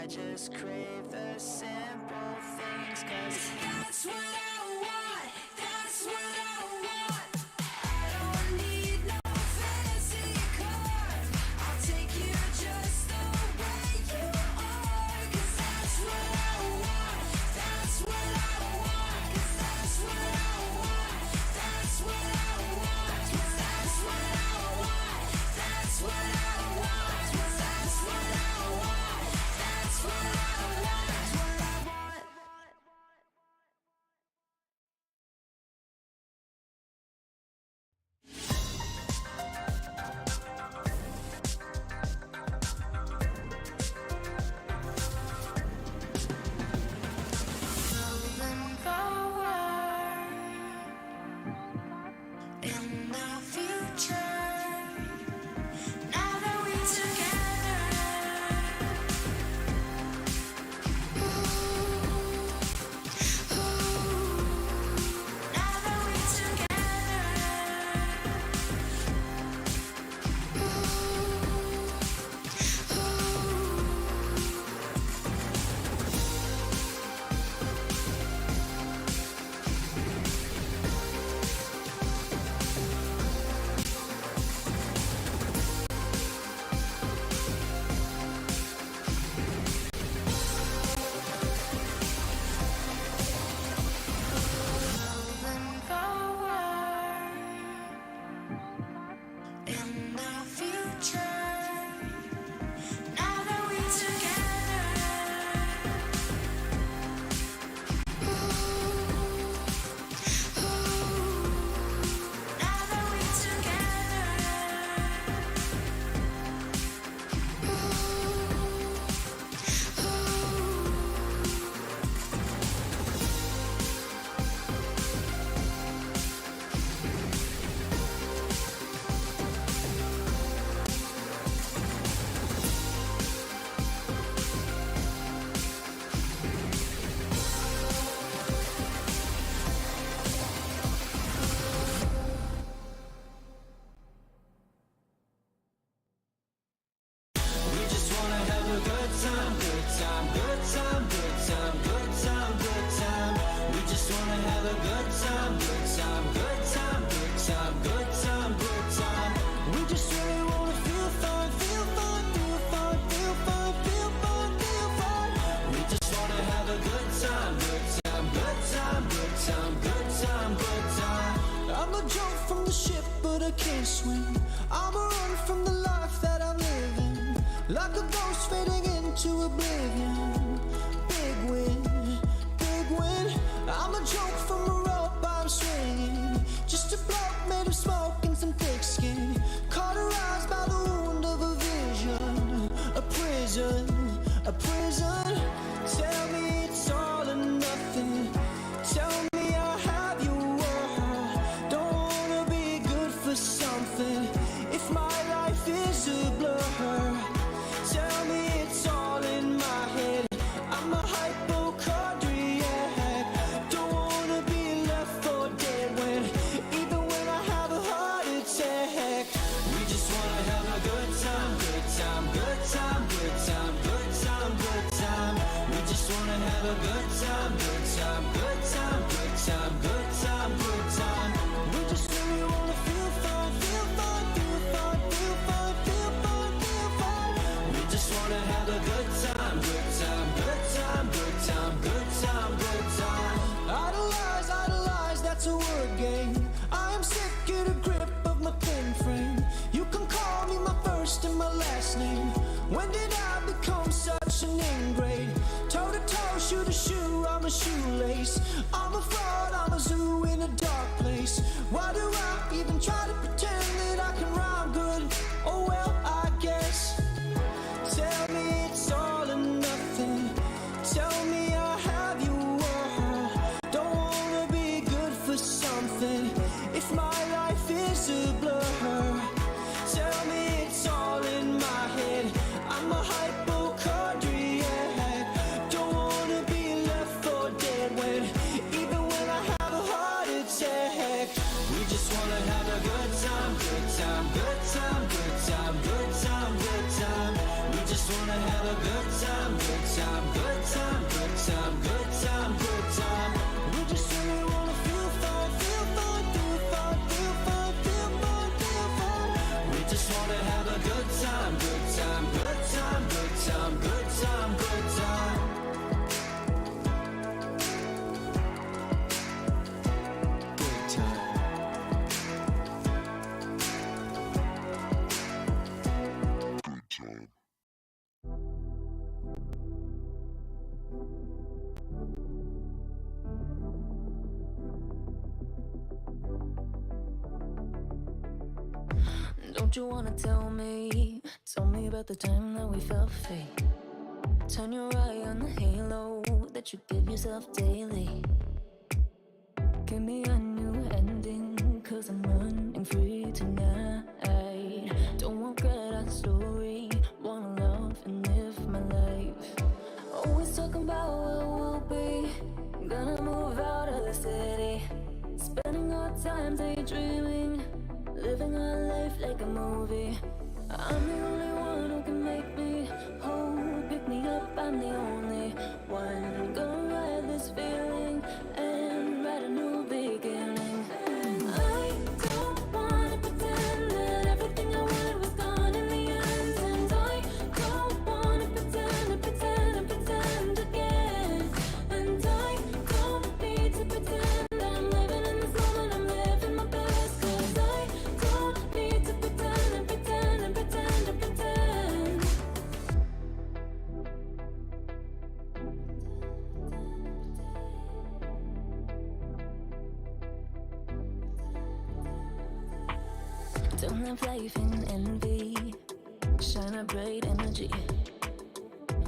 I just crave the simple things, 'cause that's what I want, that's what I want. I don't need no fancy cars, I'll take you just the way you are, 'cause that's what I want, that's what I want, 'cause that's what I want, that's what I want, 'cause that's what I want, that's what I want, 'cause that's what I want, that's what I want, that's what I want. Moving forward in the future, now that we're together, now that we're together, moving forward in the future, now that we're together, now that we're together, we just wanna have a good time, good time, good time, good time, good time, good time. We just wanna have a good time, good time, good time, good time, good time, good time. We just really wanna feel fun, feel fun, feel fun, feel fun, feel fun, feel fun. We just wanna have a good time, good time, good time, good time, good time, good time. I'm a jump from the ship, but I can't swim. I'm a run from the life that I'm living, like a ghost fading into oblivion. Big win, big win. I'm a joke from a rope I'm swinging, just a bloke made of smoke and some thick skin, cauterized by the wound of a vision. A prison, a prison. Tell me it's all or nothing. Tell me I'll have your word. Don't wanna be good for something if my life is a blur. Tell me it's all in my head. I'm a hypochondriac. Don't wanna be left for dead when, even when I have a heart attack. We just wanna have a good time, good time, good time, good time, good time, good time. We just wanna have a good time, good time, good time, good time, good time, good time. We just really wanna feel fun, feel fun, feel fun, feel fun, feel fun, feel fun. We just wanna have a good time, good time, good time, good time, good time, good time. Idolize, idolize, that's a word game. I am sick of the grip of my pen frame. You can call me my first and my last name. When did I become such an ingrate? Toe to toe, shoe to shoe, I'm a shoelace. I'm a fraud, I'm a zoo in a dark place. Why do I even try to pretend that I can rhyme good? Oh well, I guess. Tell me it's all or nothing. Tell me I'll have your word. Don't wanna be good for something if my life is a blur. Tell me it's all in my head. I'm a hypochondriac. Don't wanna be left for dead when, even when I have Don't you wanna tell me about the time that we felt fake? Turn your eye on the halo that you give yourself daily. Give me a new ending, cause I'm running free tonight. Don't want regret our story, wanna love and live my life. Always talking about where we'll be, gonna move out of the city. Spending our time daydreaming, living our life like a movie. I'm the only one who can make me whole. Pick me up, I'm the only one. Gonna ride this feeling and write a new beginning. I don't wanna pretend that everything I wanted was gone in the end. And I don't wanna pretend again. And I don't need to pretend I'm living in this moment, I'm living my best. Cause I don't need to pretend. Don't have life in envy, shine a bright energy.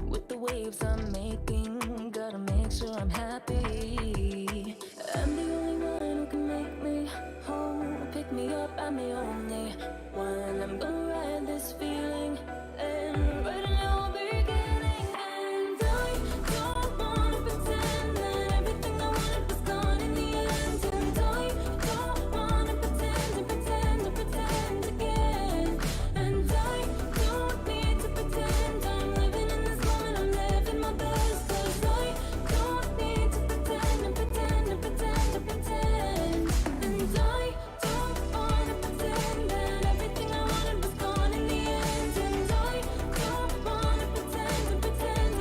With the waves I'm making, gotta make sure I'm happy. I'm the only one who can make me whole. Pick me up, I'm the only one. I'm gonna ride this feeling and write a new beginning. And I don't wanna pretend that everything I wanted was gone in the end. And I don't wanna pretend again. And I don't need to pretend I'm living in this moment, I'm living my best. Cause I don't need to pretend. And I don't wanna pretend that everything I wanted was gone in the end. And I don't wanna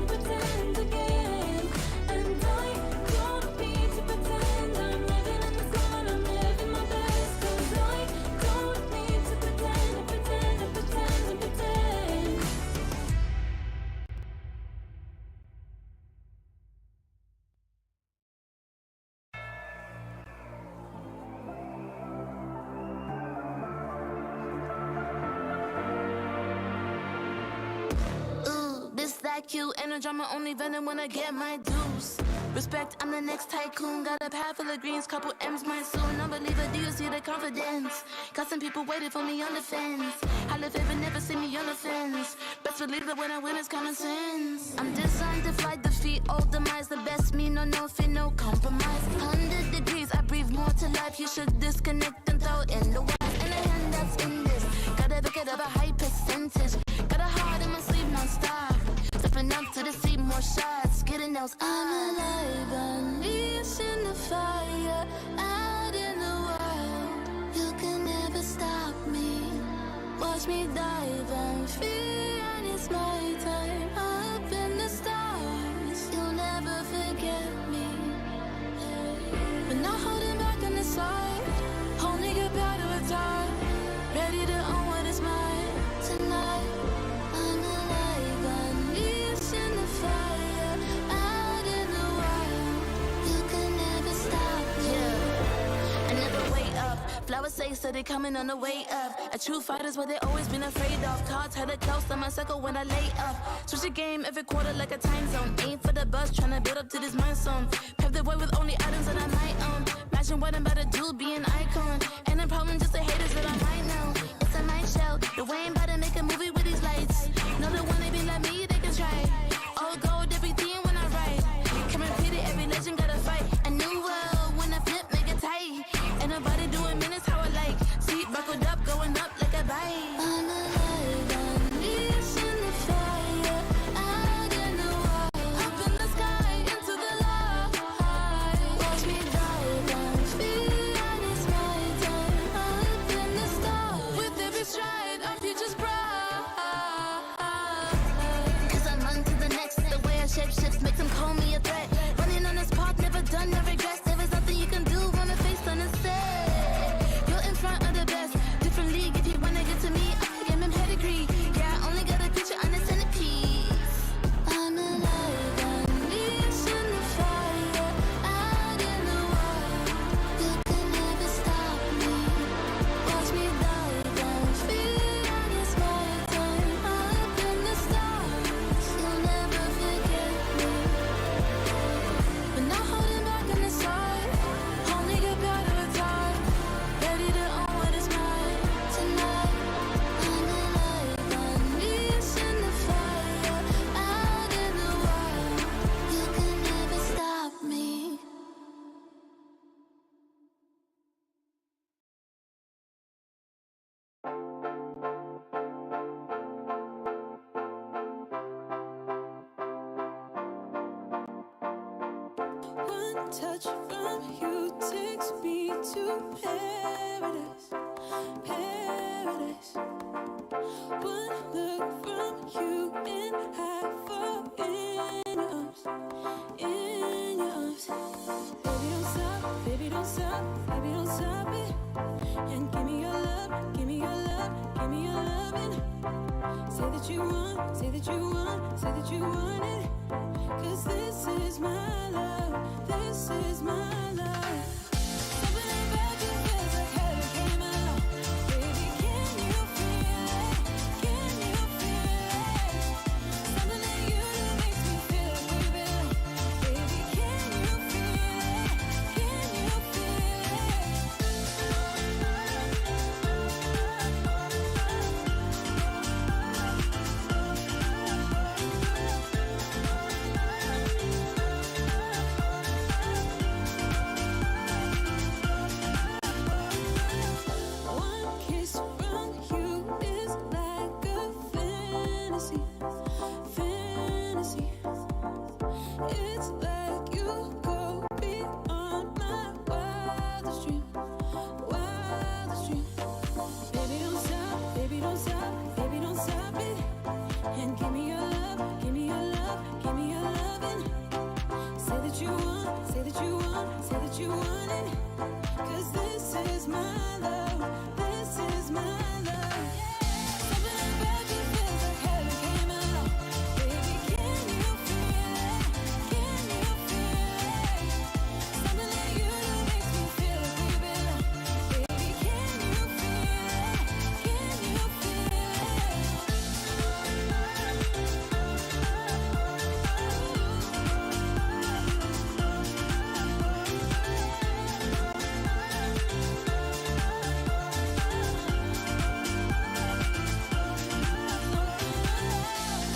pretend again. And I don't need to pretend I'm living in this moment, I'm living my best. Cause I don't need to pretend. Ooh, this that cute, and a drama only venom when I get my dues. Respect, I'm the next tycoon. Got a pad full of greens, couple M's my soon. Unbeliever, do you see the confidence? Got some people waiting for me on the fence. I live ever, never see me on the fence. Best believe that when I win, it's common sense. I'm designed to fly, defeat all demise. The best me, no fear, no compromise. 100 degrees, I breathe more to life. You should disconnect and throw in the wires. And the hand that's in this. Gotta back it up a high percentage. Got a heart in my sleeve, non-stop. Stepping up to the sea, more shots. Getting those. I'm alive, unleashed in the fire. Out in the wild, you can never stop me. Watch me dive and free, and it's my time. Up in the stars, you'll never forget me. But not holding back on the side. Only get better with time. Ready to own what is mine tonight. I'm alive, unleashed in the fire. Out in the wild, you can never stop me. Yeah, I never wait up. Flowers say so they coming on the way up. A true fighter's what they always been afraid of. Cards had it close on my circle when I lay up. Switch the game every quarter like a time zone. Aim for the bus, tryna build up to this mind zone. Pave the way with only items that I might own. Imagine what I'm about to do, be an icon. Ain't a problem, just the haters that I might know. It's a night show, the way I'm about to make a movie with these lights. Know the one they be like me, they can try. All gold, everything when I write. Can repeat it, every legend gotta fight. A new world, when I flip, make it tight. Ain't nobody doing minutes how I like. Seat buckled up, going up like a bike. I'm alive, unleashed in the fire. Out in the wild, up in the sky, into the light. Watch me dive and free, and it's my time. Up in the stars, with every stride, our future's bright. One touch from you takes me to paradise, paradise. One look from you and I fall in your arms, in your arms. Baby, don't stop, baby, don't stop, baby, don't stop it. And give me your love, give me your love, give me your loving. Say that you want, say that you want, say that you want it. 'Cause this is my love, this is my love. Something about you feels like heaven came along. Baby, can you feel it? Can you feel it? Something that you do makes me feel like we belong. Baby, can you feel it? Can you feel One kiss from you is like a fantasy, fantasy. It's like you go beyond my wildest dream, wildest dream. Baby, don't stop, baby, don't stop, baby, don't stop it. And give me your love, give me your love, give me your loving. Say that you want, say that you want, say that you want it. 'Cause this is my love, this is my love. Something about you feels like heaven came along. Baby, can you feel it? Can you feel it? Something that you do makes me feel like we belong. Baby, can you feel it? Can you feel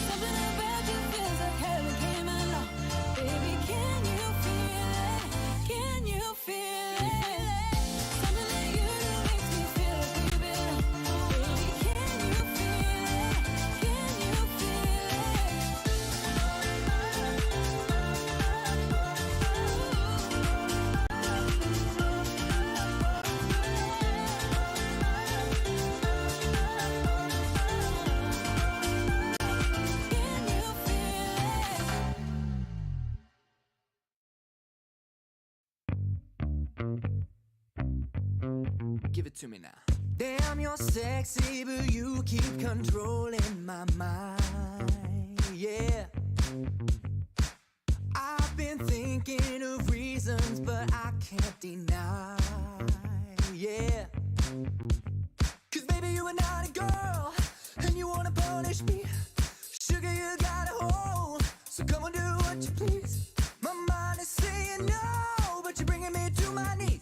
Something about you feels like heaven came along. Baby, can you feel it? Can you feel it? Something that you do makes me feel like we belong. Baby, can you feel it? Can you Give it to me now. Damn, you're sexy, but you keep controlling my mind. Yeah. I've been thinking of reasons, but I can't deny. Yeah. 'Cause baby, you are not a girl, and you wanna punish me. Sugar, you got a hold, so come on, do what you please. My mind is saying no, but you're bringing me to my knees.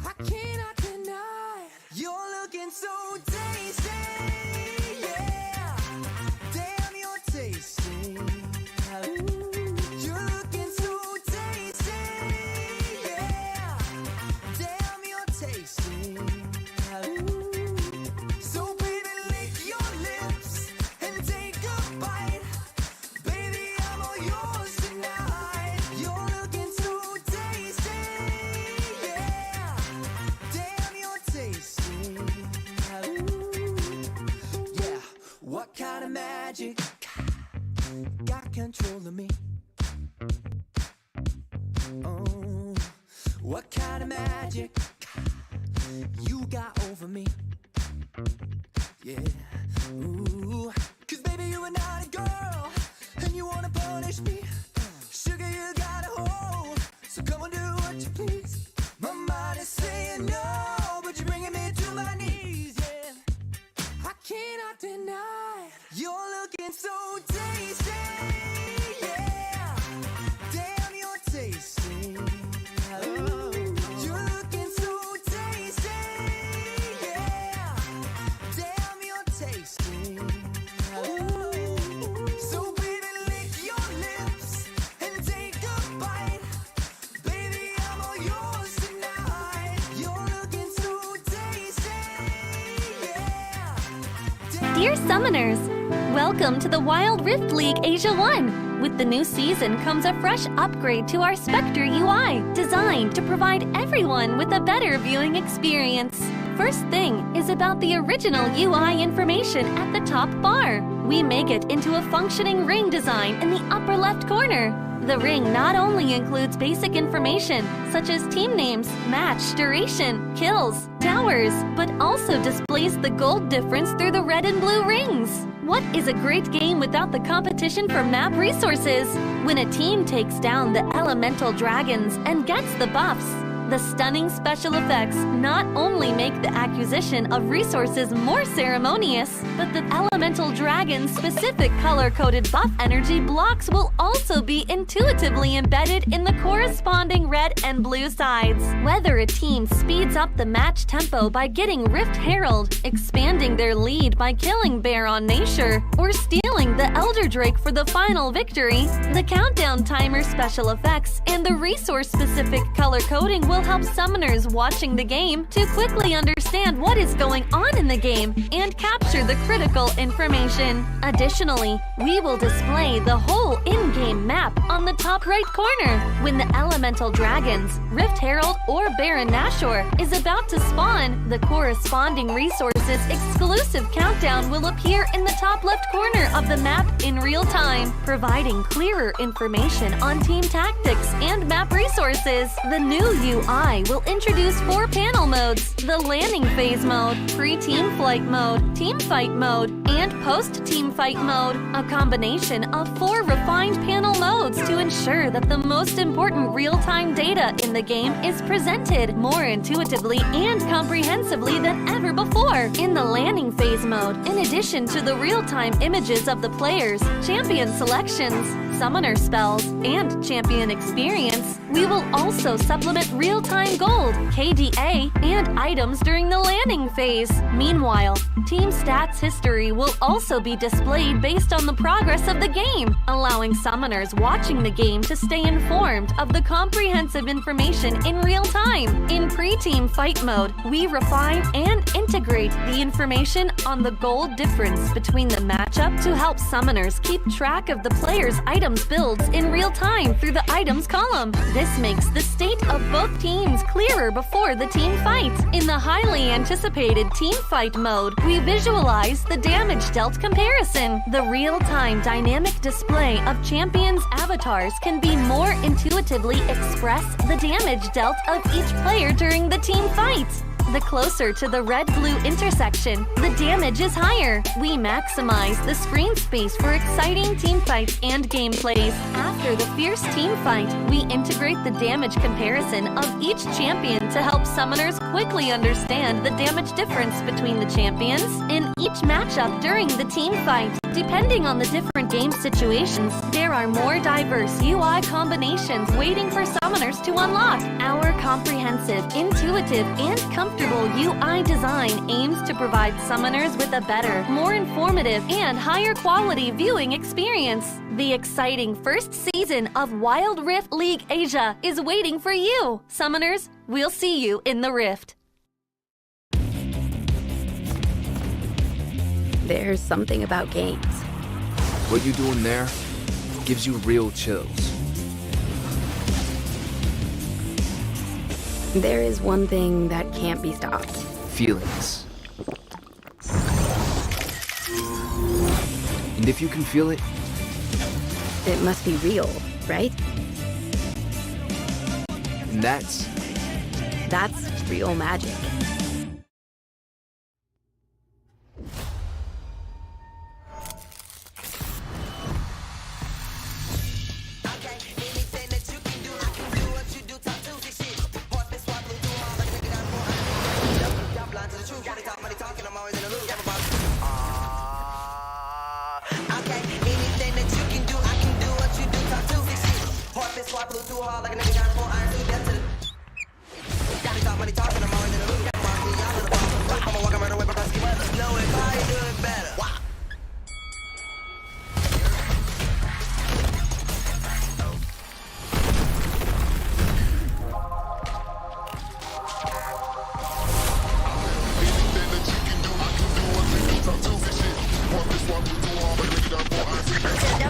I cannot deny you're looking so tasty, yeah. Damn, you're tasty. Ooh, you're looking so tasty, yeah. Damn, you're tasty. Ooh, so baby, lick your lips and take a bite. Baby, I'm all yours tonight. You're looking so tasty, yeah. Damn, you're tasty. Ooh, yeah. What kind of magic got control of me? Oh, what kind of magic you got over me? Yeah. Ooh, 'cause baby, you are not a girl, and you wanna punish me. Sugar, you got a hold, so come on, do what you please. My mind is saying no, but you're bringing me to my knees, yeah. I cannot deny you're looking so tasty, yeah. Damn, you're tasty. Oh, you're looking so tasty, yeah. Damn, you're tasty. Oh, so baby, lick your lips and take a bite. Baby, I'm all yours tonight. You're looking so tasty, yeah. Dear Summoners, welcome to the Wild Rift League Asia 1. With the new season comes a fresh upgrade to our Spectator UI, designed to provide everyone with a better viewing experience. First thing is about the original UI information at the top bar. We make it into a functioning ring design in the upper left corner. The ring not only includes basic information, such as team names, match duration, kills, towers, but also displays the gold difference through the red and blue rings. What is a great game without the competition for map resources? When a team takes down the elemental dragons and gets the buffs, the stunning special effects not only make the acquisition of resources more ceremonious, but the elemental dragon's specific color-coded buff energy blocks will also be intuitively embedded in the corresponding red and blue sides. Whether a team speeds up the match tempo by getting Rift Herald, expanding their lead by killing Baron Nashor, or stealing the Elder Drake for the final victory, the countdown timer special effects and the resource-specific color coding will help summoners watching the game to quickly understand what is going on in the game and capture the critical information. Additionally, we will display the whole in-game map on the top right corner. When the elemental dragons, Rift Herald, or Baron Nashor is about to spawn, the corresponding resources exclusive countdown will appear in the top left corner of the map in real time, providing clearer information on team tactics and map resources. The new UI will introduce 4 panel modes: the landing phase mode, pre-team flight mode, team fight mode, and post-team fight mode, a combination of 4 refined panel modes to ensure that the most important real-time data in the game is presented more intuitively and comprehensively than ever before. In the landing phase mode, in addition to the real-time images of the players, champion selections, summoner spells, and champion experience, we will also supplement real-time gold, KDA, and items during the landing phase. Meanwhile, team stats history will also be displayed based on the progress of the game, allowing summoners watching the game to stay informed of the comprehensive information in real time. In pre-team fight mode, we refine and integrate the information on the gold difference between the matchup to help summoners keep track of the player's items builds in real time through the items column. This makes the state of both teams clearer before the team fight. In the highly anticipated team fight mode, we visualize the damage dealt comparison. The real-time dynamic display of champions' avatars can be more intuitively express the damage dealt of each player during the team fight. The closer to the red-blue intersection, the damage is higher. We maximize the screen space for exciting team fights and gameplays. After the fierce team fight, we integrate the damage comparison of each champion to help summoners quickly understand the damage difference between the champions in each matchup during the team fight. Depending on the different game situations, there are more diverse UI combinations waiting for summoners to unlock. Our comprehensive, intuitive, and comfortable UI design aims to provide summoners with a better, more informative, and higher quality viewing experience. The exciting first season of Wild Rift League Asia is waiting for you. Summoners, we'll see you in the Rift. There's something about games. What you're doing there gives you real chills. There is one thing that can't be stopped. Feelings. And if you can feel it, It must be real, right? and that's That's real magic.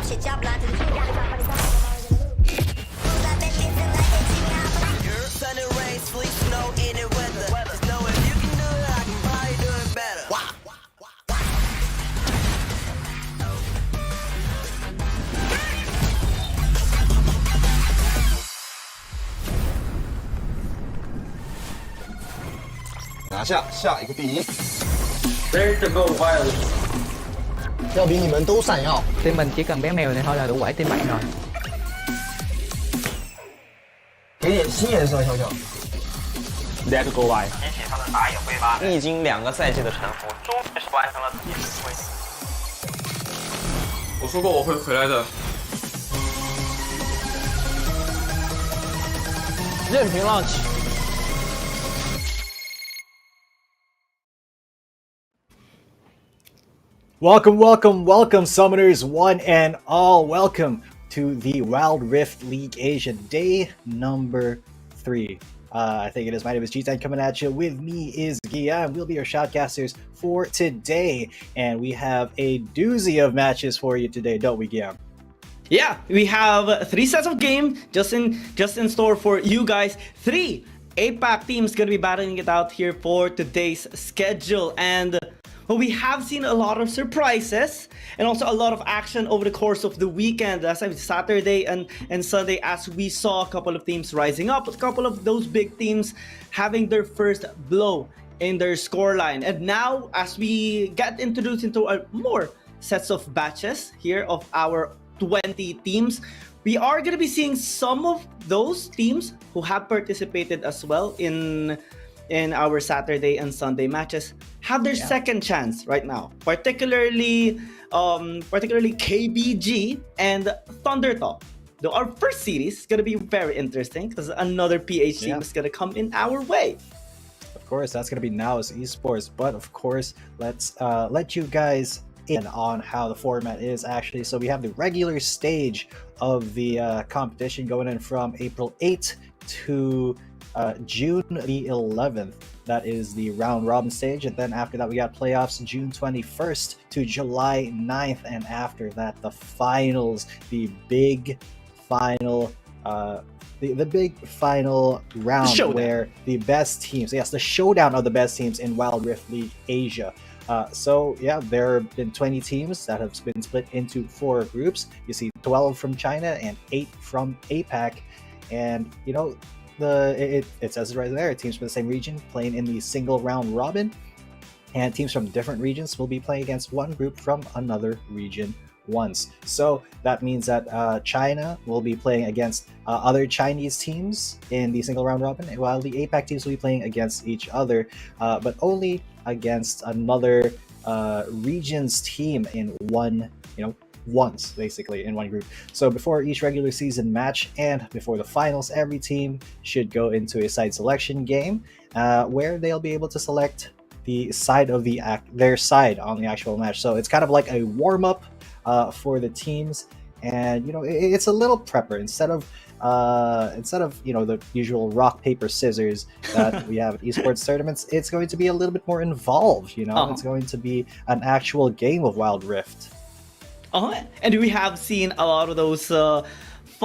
Shit, y'all blind to the truth. 拿下下一个第一。 Ready to go wild. 要比你们都闪耀。 Team mình chỉ cần bé mèo này thôi là đủ quẩy team bạn rồi. 给点新颜色，小小。 Ready to go wild. 比起他们打野挥发，历经2个赛季的沉浮，终于是完成了自己的使命。我说过我会回来的。任凭浪起。 Welcome, welcome, welcome, summoners, one and all. Welcome to the Wild Rift League Asia, day number 3. I think it is. My name is G10 coming at you. With me is Guillaume. We'll be your shotcasters for today. And we have a doozy of matches for you today, don't we, Guillaume? Yeah, we have 3 sets of game just in store for you guys. 3 APAC teams gonna be battling it out here for today's schedule. And well, we have seen a lot of surprises and also a lot of action over the course of the weekend. Last time, Saturday and Sunday, as we saw a couple of teams rising up, a couple of those big teams having their first blow in their scoreline. And now, as we get introduced into more sets of batches here of our 20 teams, we are going to be seeing some of those teams who have participated as well in our Saturday and Sunday matches have their second chance right now, particularly KBG and Thundertalk. Though our first series is going to be very interesting because another PH team is going to come in our way. Of course, that's going to be NAOS Esports, but of course, let's let you guys in on how the format is actually. So we have the regular stage of the competition going in from April 8th to June the 11th. That is the round robin stage, and then after that we got playoffs June 21st to July 9th, and after that the finals, the big final the big final round where the best teams, yes, the showdown of the best teams in Wild Rift League Asia. So yeah, there have been 20 teams that have been split into 4 groups. You see 12 from China and 8 from APAC, and you know, it says it right there, teams from the same region playing in the single round robin, and teams from different regions will be playing against one group from another region once. So that means that China will be playing against other Chinese teams in the single round robin, while the APAC teams will be playing against each other, but only against another region's team in one, once basically in one group. So before each regular season match and before the finals, every team should go into a side selection game where they'll be able to select the side of their side on the actual match. So it's kind of like a warm-up for the teams, and it's a little prepper instead of the usual rock paper scissors that we have at esports tournaments. It's going to be a little bit more involved. It's going to be an actual game of Wild Rift. And we have seen a lot of those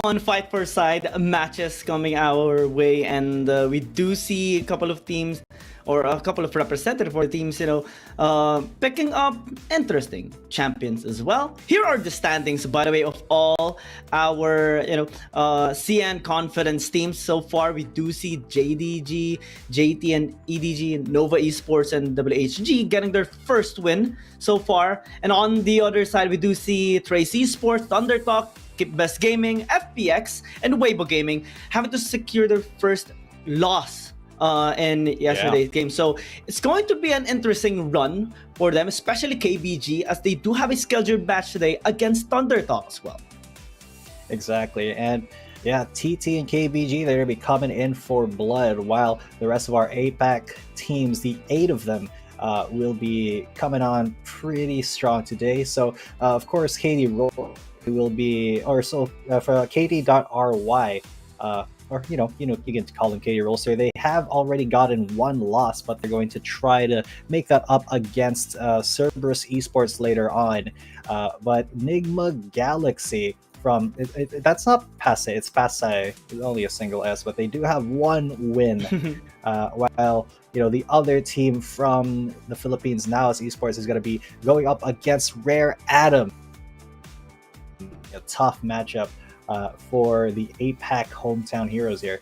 fun fight for side matches coming our way, and we do see a couple of teams or a couple of representatives for the teams, picking up interesting champions as well. Here are the standings, by the way, of all our, CN Confidence teams. So far, we do see JDG, JT, and EDG, and Nova Esports, and WHG getting their first win so far. And on the other side, we do see Trace Esports, Thundertalk, Best Gaming, FPX, and Weibo Gaming having to secure their first loss in yesterday's game. So it's going to be an interesting run for them, especially KBG, as they do have a scheduled match today against Thundertalk as well. Exactly. And yeah, TT and KBG, they're going to be coming in for blood, while the rest of our APAC teams, the 8 of them, will be coming on pretty strong today. So of course, KT.RY will be, or so for KT.RY, or you can call them KT Rollster. They have already gotten 1 loss, but they're going to try to make that up against Cerberus Esports later on. But Nigma Galaxy from that's not Passe, it's Passe. It's only a single S, but they do have 1 win. While the other team from the Philippines, NAOS Esports, is going to be going up against Rare Adam. A tough matchup for the APAC hometown heroes here.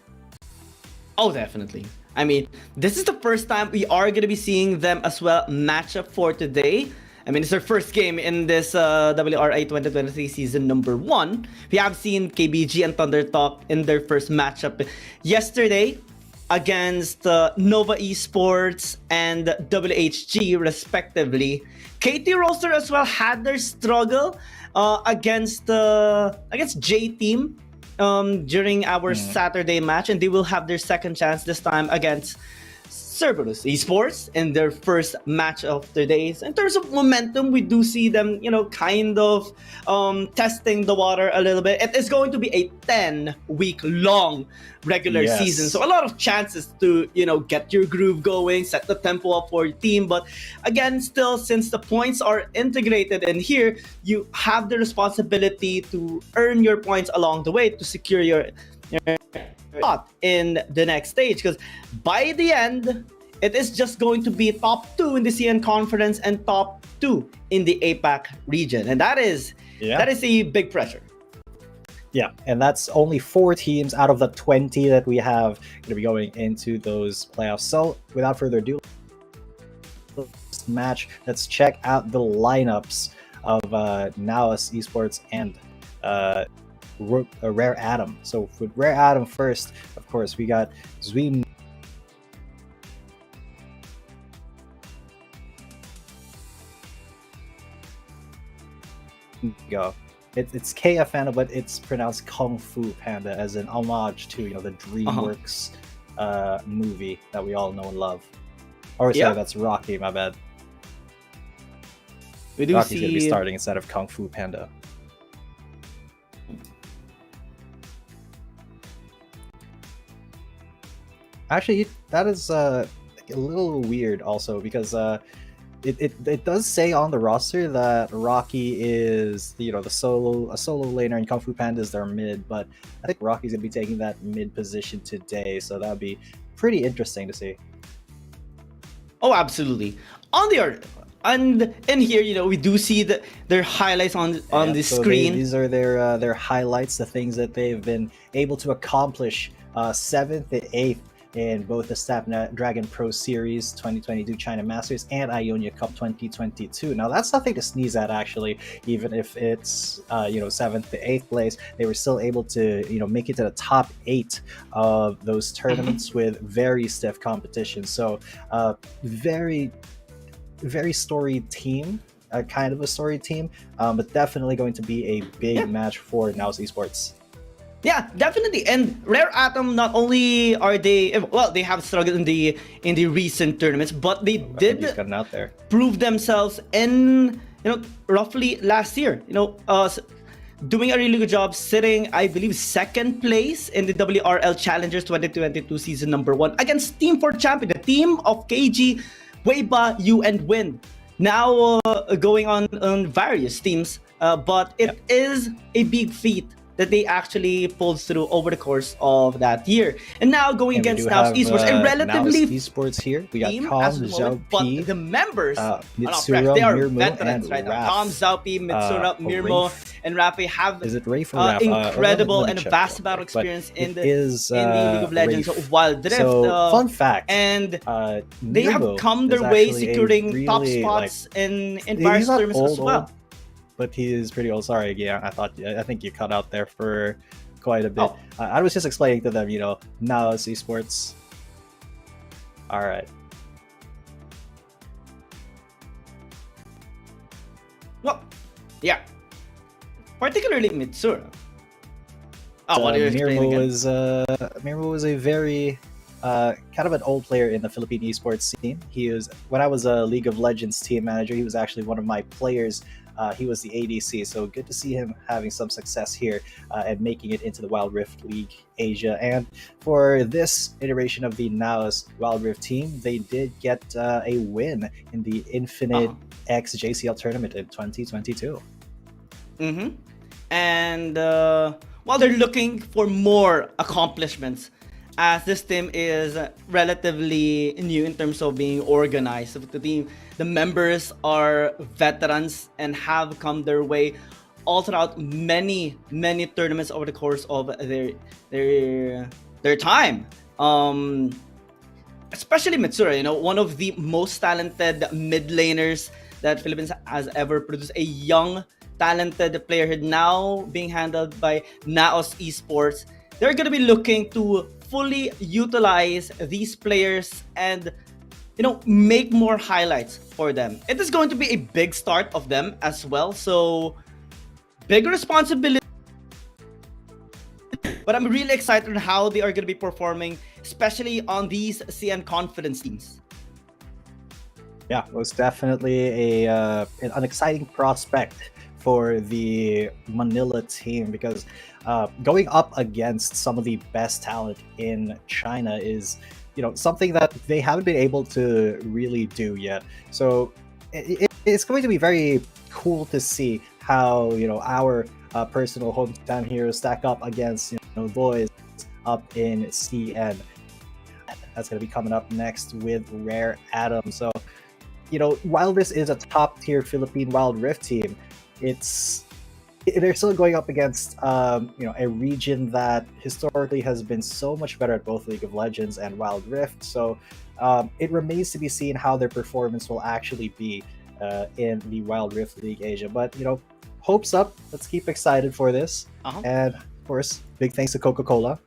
Oh, definitely. I mean, this is the first time we are going to be seeing them as well match up for today. I mean, it's their first game in this WRL 2023 season number 1. We have seen KBG and Thunder Talk in their first matchup yesterday against Nova Esports and WHG respectively. KT roster as well had their struggle against J Team during our Saturday match, and they will have their second chance this time against Cerberus Esports in their first match of the days. In terms of momentum, we do see them, kind of testing the water a little bit. It is going to be a 10-week long regular season, so a lot of chances to, get your groove going, set the tempo up for your team. But again, still, since the points are integrated in here, you have the responsibility to earn your points along the way to secure your spot in the next stage, because by the end it is just going to be top 2 in the CN conference and top 2 in the APAC region, and that is a big pressure. Yeah, and that's only 4 teams out of the 20 that we have going to be going into those playoffs. So without further ado, this match, let's check out the lineups of NAOS Esports and Rare Atom. So with Rare Atom first, of course, we got Zweem. Go. It's KF Panda, but it's pronounced Kung Fu Panda as an homage to the DreamWorks movie that we all know and love. Or sorry, that's Rocky. My bad. We do Rocky's gonna be starting instead of Kung Fu Panda. Actually, that is a little weird also, because it does say on the roster that Rocky is a solo laner and Kung Fu Panda is their mid, but I think Rocky's gonna be taking that mid position today, so that'd be pretty interesting to see. Oh, absolutely. And in here, we do see their highlights on the screen. These are their highlights, the things that they've been able to accomplish 7th and 8th in both the Snapdragon Pro Series 2022 China Masters and Ionia Cup 2022. Now that's nothing to sneeze at, actually. Even if it's 7th to 8th place, they were still able to make it to the top 8 of those tournaments with very stiff competition. So very storied team, kind of a storied team, but definitely going to be a big match for NAOS Esports. Yeah, definitely. And Rare Atom, not only are they have struggled in the recent tournaments, but they did prove themselves in roughly last year. Doing a really good job, sitting, I believe, 2nd place in the WRL Challengers 2022 season number 1 against Team 4 Champion, the team of KG, Weiba, Yu, and Win. Now going on various teams, but it is a big feat that they actually pulled through over the course of that year. And now going against NAOS Esports, a relatively NAOS Esports here. We got team Tom, as well, Zhao but P, the members Mitsura, they are Mirmo, veterans and right now. Raph. Tom, Zhao P, Mitsura, Mirmo, and Rafi have incredible and vast amount of experience in the League of Legends. Rafe. Wild Drift. So, fun fact, and they Mirmo have come their way securing top spots in various tournaments as well. But he is pretty old. Sorry, yeah, I think you cut out there for quite a bit. I was just explaining to them, NAOS Esports. All right. Well, yeah. Particularly Mitsura. Mirmo was a very kind of an old player in the Philippine esports scene. When I was a League of Legends team manager, he was actually one of my players. He was the ADC, so good to see him having some success here and making it into the Wild Rift League Asia. And for this iteration of the NAOS Wild Rift team, they did get a win in the Infinite X JCL tournament in 2022. And while they're looking for more accomplishments, as this team is relatively new in terms of being organized. The members are veterans and have come their way all throughout many tournaments over the course of their time. especially Mitsura, you know, one of the most talented mid laners that Philippines has ever produced. A young, talented player now being handled by NAOS Esports. They're going to be looking to fully utilize these players and, you know, make more highlights for them. It is going to be a big start of them as well. So, big responsibility. But I'm really excited on how they are going to be performing, especially on these CN confidence teams. Yeah, it was definitely an exciting prospect for the Manila team, because going up against some of the best talent in China is, you know, something that they haven't been able to really do yet. So it's going to be very cool to see how, you know, our personal hometown heroes stack up against, you know, boys up in CN. That's going to be coming up next with Rare Atom. So, you know, while this is a top tier Philippine Wild Rift team, they're still going up against you know, a region that historically has been so much better at both League of Legends and Wild Rift. So it remains to be seen how their performance will actually be in the Wild Rift League Asia. But, you know, hopes up. Let's keep excited for this. And of course, big thanks to Coca-Cola.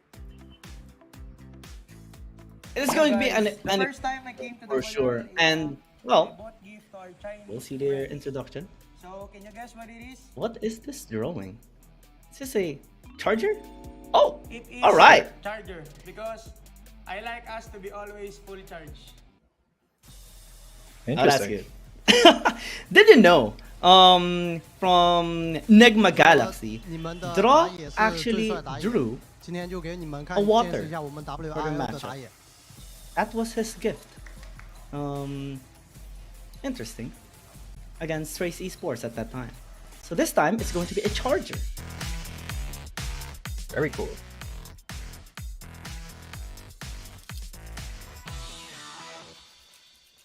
It's going to be an first time I came to the for sure. And well, we'll see their introduction. So can you guess what it is? What is this drawing? Is this a charger? Oh, It is all right. charger, because I like us to be always fully charged. Oh, that's good. Did you know? From Negma Galaxy, Draw actually drew a water for the matchup. That was his gift. Interesting. Against Trace Esports at that time. So this time it's going to be a charger. Very cool.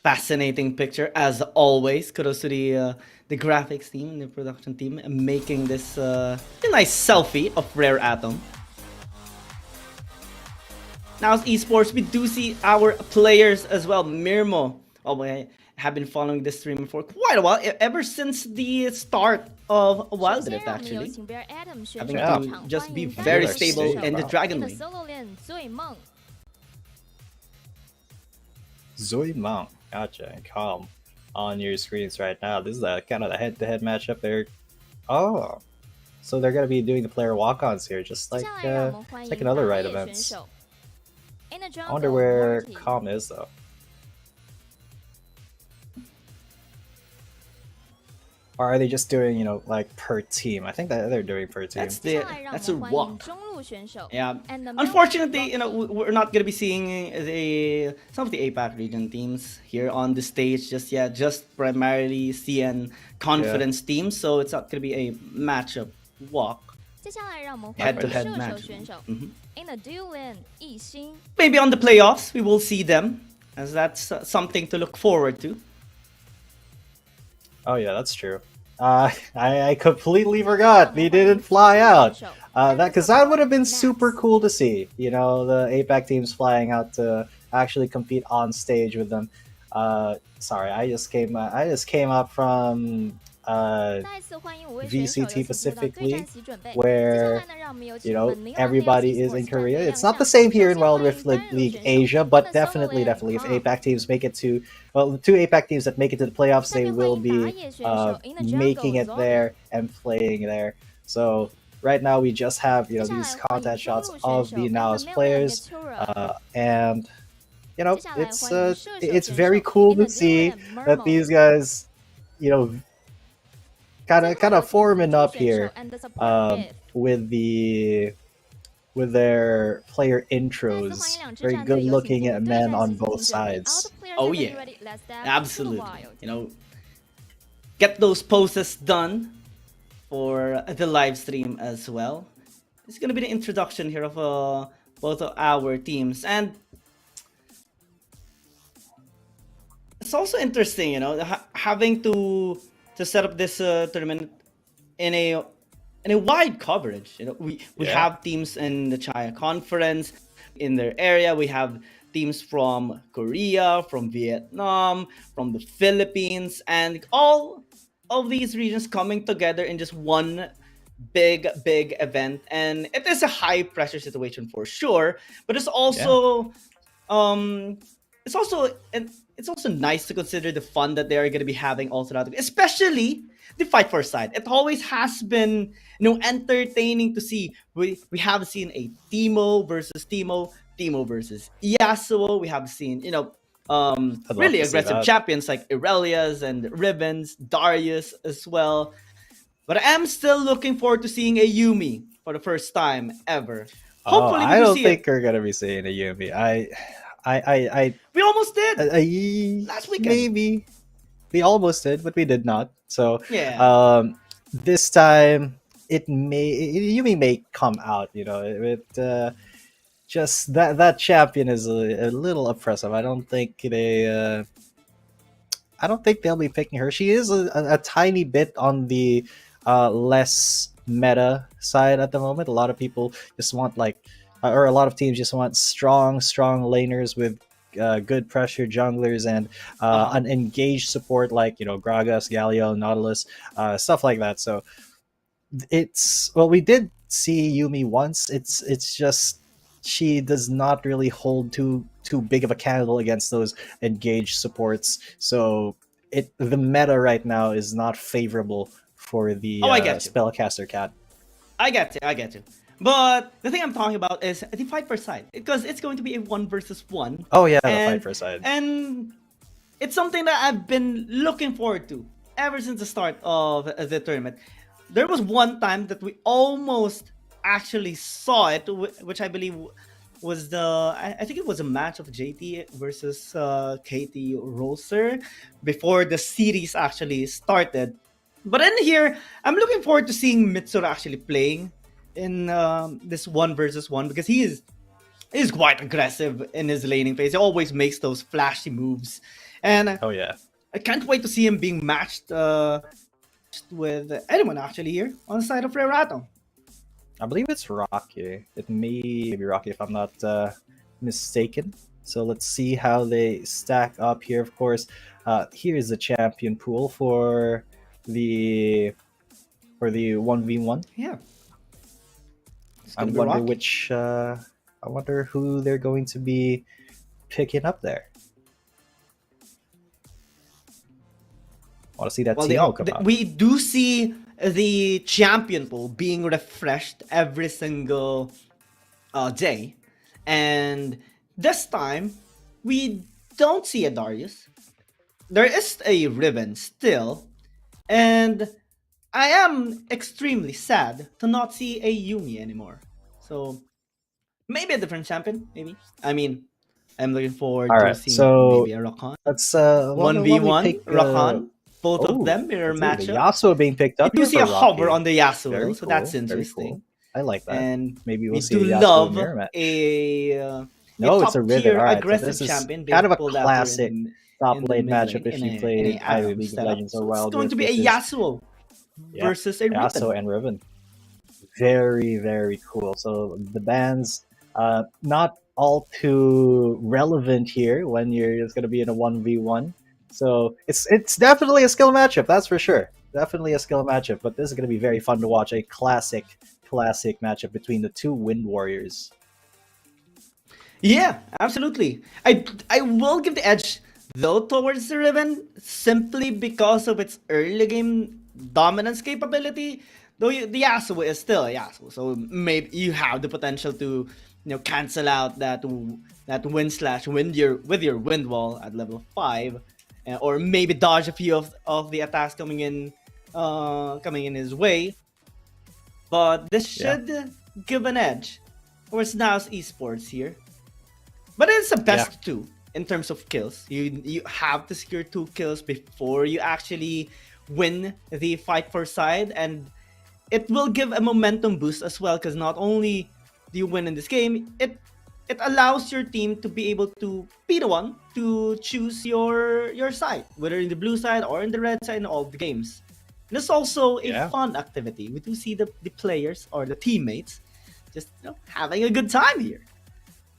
Fascinating picture as always. Kudos to the graphics team, the production team, making this a nice selfie of Rare Atom. Now as Esports, we do see our players as well. Mirmo. Oh boy, have been following this stream for quite a while, ever since the start of Wild Rift actually. Having to just be very stable in the Dragon Lane. Zoe Mount, gotcha, and Calm on your screens right now. This is kind of the head-to-head matchup there. Oh, so they're gonna be doing the player walk-ons here, just like in other Riot events. I wonder where Calm is though. Or are they just doing, you know, like per team? I think that they're doing per team. That's a walk. Yeah. Unfortunately, you know, we're not gonna be seeing some of the APAC region teams here on the stage just yet. Just primarily CN confidence teams, so it's not gonna be a matchup walk. Head-to-head matchup. Maybe on the playoffs we will see them, as that's something to look forward to. Oh yeah, that's true. I completely forgot they didn't fly out. Because that would have been super cool to see. You know, the APAC teams flying out to actually compete on stage with them. Sorry, I just came up from VCT Pacific League, where, you know, everybody is in Korea. It's not the same here in Wild Rift League Asia, but definitely if APAC teams make it to, well, the two APAC teams that make it to the playoffs, they will be making it there and playing there. So right now we just have, you know, these contact shots of the NAOS players, and, you know, it's very cool to see that these guys, you know, kind of forming up here with their player intros. Very good looking at men on both sides. Oh yeah, absolutely. You know, get those poses done for the live stream as well. It's gonna be the introduction here of both of our teams, and it's also interesting, you know, having to set up this tournament in a wide coverage. You know, we have teams in the China conference in their area. We have teams from Korea, from Vietnam, from the Philippines, and all of these regions coming together in just one big event. And it is a high pressure situation for sure, but it's also it's also nice to consider the fun that they are going to be having all throughout, especially the fight for side. It always has been, entertaining to see. We have seen a Teemo versus Teemo versus Yasuo. We have seen, really aggressive champions like Irelias and Ribbons, Darius as well. But I am still looking forward to seeing a Yumi for the first time ever. Hopefully, I don't think we're gonna be seeing a Yumi. We almost did last weekend. Maybe we almost did, but we did not. So yeah. This time Yumi may come out. With just that champion is a little oppressive. I don't think they'll be picking her. She is a tiny bit on the less meta side at the moment. A lot of people just want or a lot of teams just want strong laners with good pressure junglers and an engaged support like Gragas, Galio, Nautilus, stuff like that. So we did see Yumi once. It's just she does not really hold too big of a candle against those engaged supports. So the meta right now is not favorable for the spellcaster cat. I get you. But the thing I'm talking about is the fight per side, because it's going to be a 1 versus 1. Oh yeah, the fight per side. And it's something that I've been looking forward to ever since the start of the tournament. There was one time that we almost actually saw it, which I believe was I think it was a match of JT versus KT.RY before the series actually started. But in here, I'm looking forward to seeing Mitsuru actually playing in this 1 versus 1, because he is quite aggressive in his laning phase. He always makes those flashy moves, and oh yeah, I can't wait to see him being matched with anyone actually here on the side of Rerato. I believe it's Rocky. It may be Rocky if I'm not mistaken. So let's see how they stack up here. Of course, here's the champion pool for the 1v1. Yeah. I wonder who they're going to be picking up there. Want to see that Teemo come out. We do see the champion pool being refreshed every single day, and this time we don't see a Darius. There is a Ribbon still, and I am extremely sad to not see a Yumi anymore. So maybe a different champion, maybe. I mean, I'm looking forward to seeing maybe a Rakan. Let's 1v1 Rakan. Both of them mirror matchup. The Yasuo being picked up. You see a hover on the Yasuo, very so cool, that's interesting. Cool. I like that. And maybe we'll see do a love mirror match. No, it's a Ribbon. All right, aggressive so this champion is kind of a classic top lane matchup if you play either League of Legends or Wild. It's going to be a Yasuo versus a Ribbon. Yasuo and Ribbon. Very, very cool. So the bans, not all too relevant here when you're just going to be in a 1v1. So it's definitely a skill matchup, that's for sure. Definitely a skill matchup, but this is going to be very fun to watch. A classic matchup between the two Wind Warriors. Yeah, absolutely. I will give the edge though towards the Ribbon simply because of its early game dominance capability. Though the Yasuo is still a Yasuo, so maybe you have the potential to cancel out that wind with your wind wall at level 5. Or maybe dodge a few of the attacks coming in his way. But this should give an edge towards NAOS Esports here. But it's a best 2 in terms of kills. You have to secure 2 kills before you actually win the fight for side, and it will give a momentum boost as well, because not only do you win in this game, it allows your team to be able to be the one to choose your side, whether in the blue side or in the red side in all the games. And it's also a fun activity. We do see the players or the teammates just having a good time here.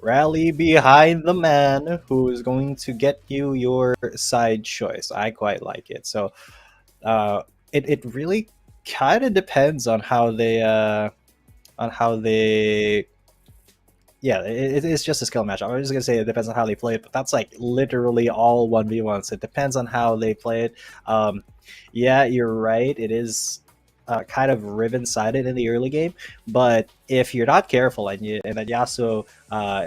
Rally behind the man who is going to get you your side choice. I quite like it. So it really kind of depends on how they yeah, it's just a skill match. I was just gonna say it depends on how they play it, but that's like literally all 1v1s. It depends on how they play it. Yeah, you're right. It is kind of Riven sided in the early game, but if you're not careful and then Yasuo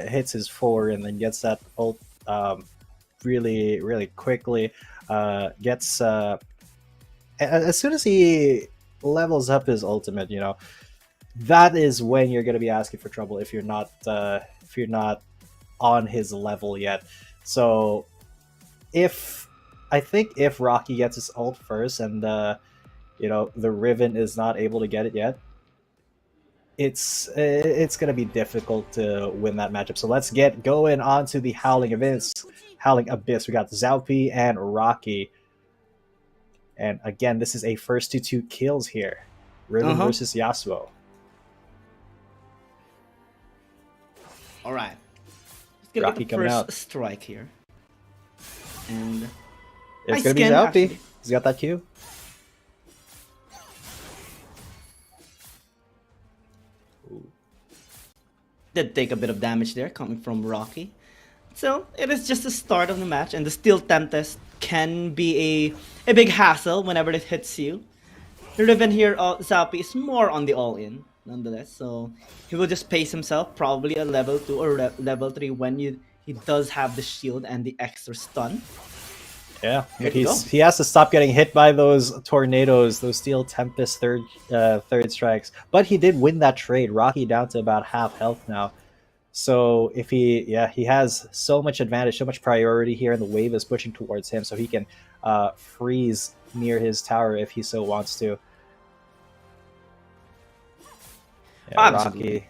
hits his 4 and then gets that ult really quickly, gets as soon as he levels up his ultimate, you know, that is when you're going to be asking for trouble if you're not on his level yet. So I think if Rocky gets his ult first and you know, the Riven is not able to get it yet, it's going to be difficult to win that matchup. So let's get going on to the Howling Abyss. We got Zaupi and Rocky. And again, this is a first to 2 kills here. Riven versus Yasuo. All right. Let's get Rocky the coming first out. strike here. And it's going to be Zaupi. He's got that Q. Did take a bit of damage there coming from Rocky. So it is just the start of the match, and the Steel Tempest can be a big hassle whenever it hits you. The Riven here, Zaupi, is more on the all-in nonetheless, so he will just pace himself, probably a level 2 or level 3 when he does have the shield and the extra stun. Yeah, he has to stop getting hit by those tornadoes, those Steel Tempest third strikes. But he did win that trade. Rocky down to about half health now. So if he has so much advantage, so much priority here, and the wave is pushing towards him, so he can freeze near his tower if he so wants to. Yeah, Rocky,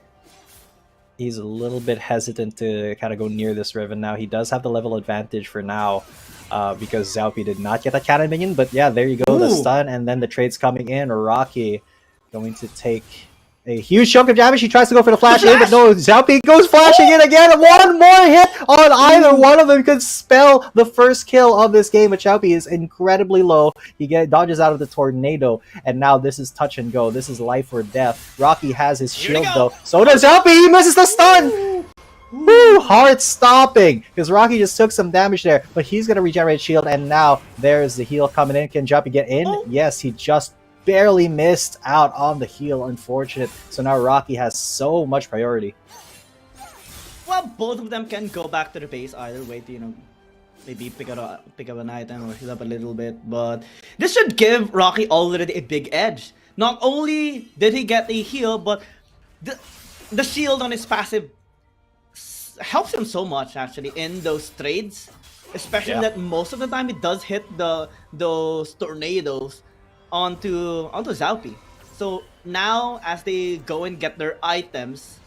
he's a little bit hesitant to kind of go near this Riven now. He does have the level advantage for now because Zaupi did not get that cannon minion. But yeah, there you go, the stun, and then the trade's coming in. Rocky going to take a huge chunk of damage. He tries to go for the flash in, but no, Zaupi goes flashing in again. One more hit on either one of them could spell the first kill of this game. But Zaupi is incredibly low. He dodges out of the tornado, and now this is touch and go. This is life or death. Rocky has his shield though. So does Zaupi. He misses the stun. Woo! Heart stopping because Rocky just took some damage there, but he's gonna regenerate shield, and now there's the heal coming in. Can Zaupi get in? Yes, he just barely missed out on the heal. Unfortunate. So now Rocky has so much priority. Well, both of them can go back to the base either way to, you know, maybe pick up an item or heal up a little bit. But this should give Rocky already a big edge. Not only did he get a heal, but the shield on his passive helps him so much actually in those trades. Especially that most of the time it does hit those tornadoes onto Zaupi. So now as they go and get their items,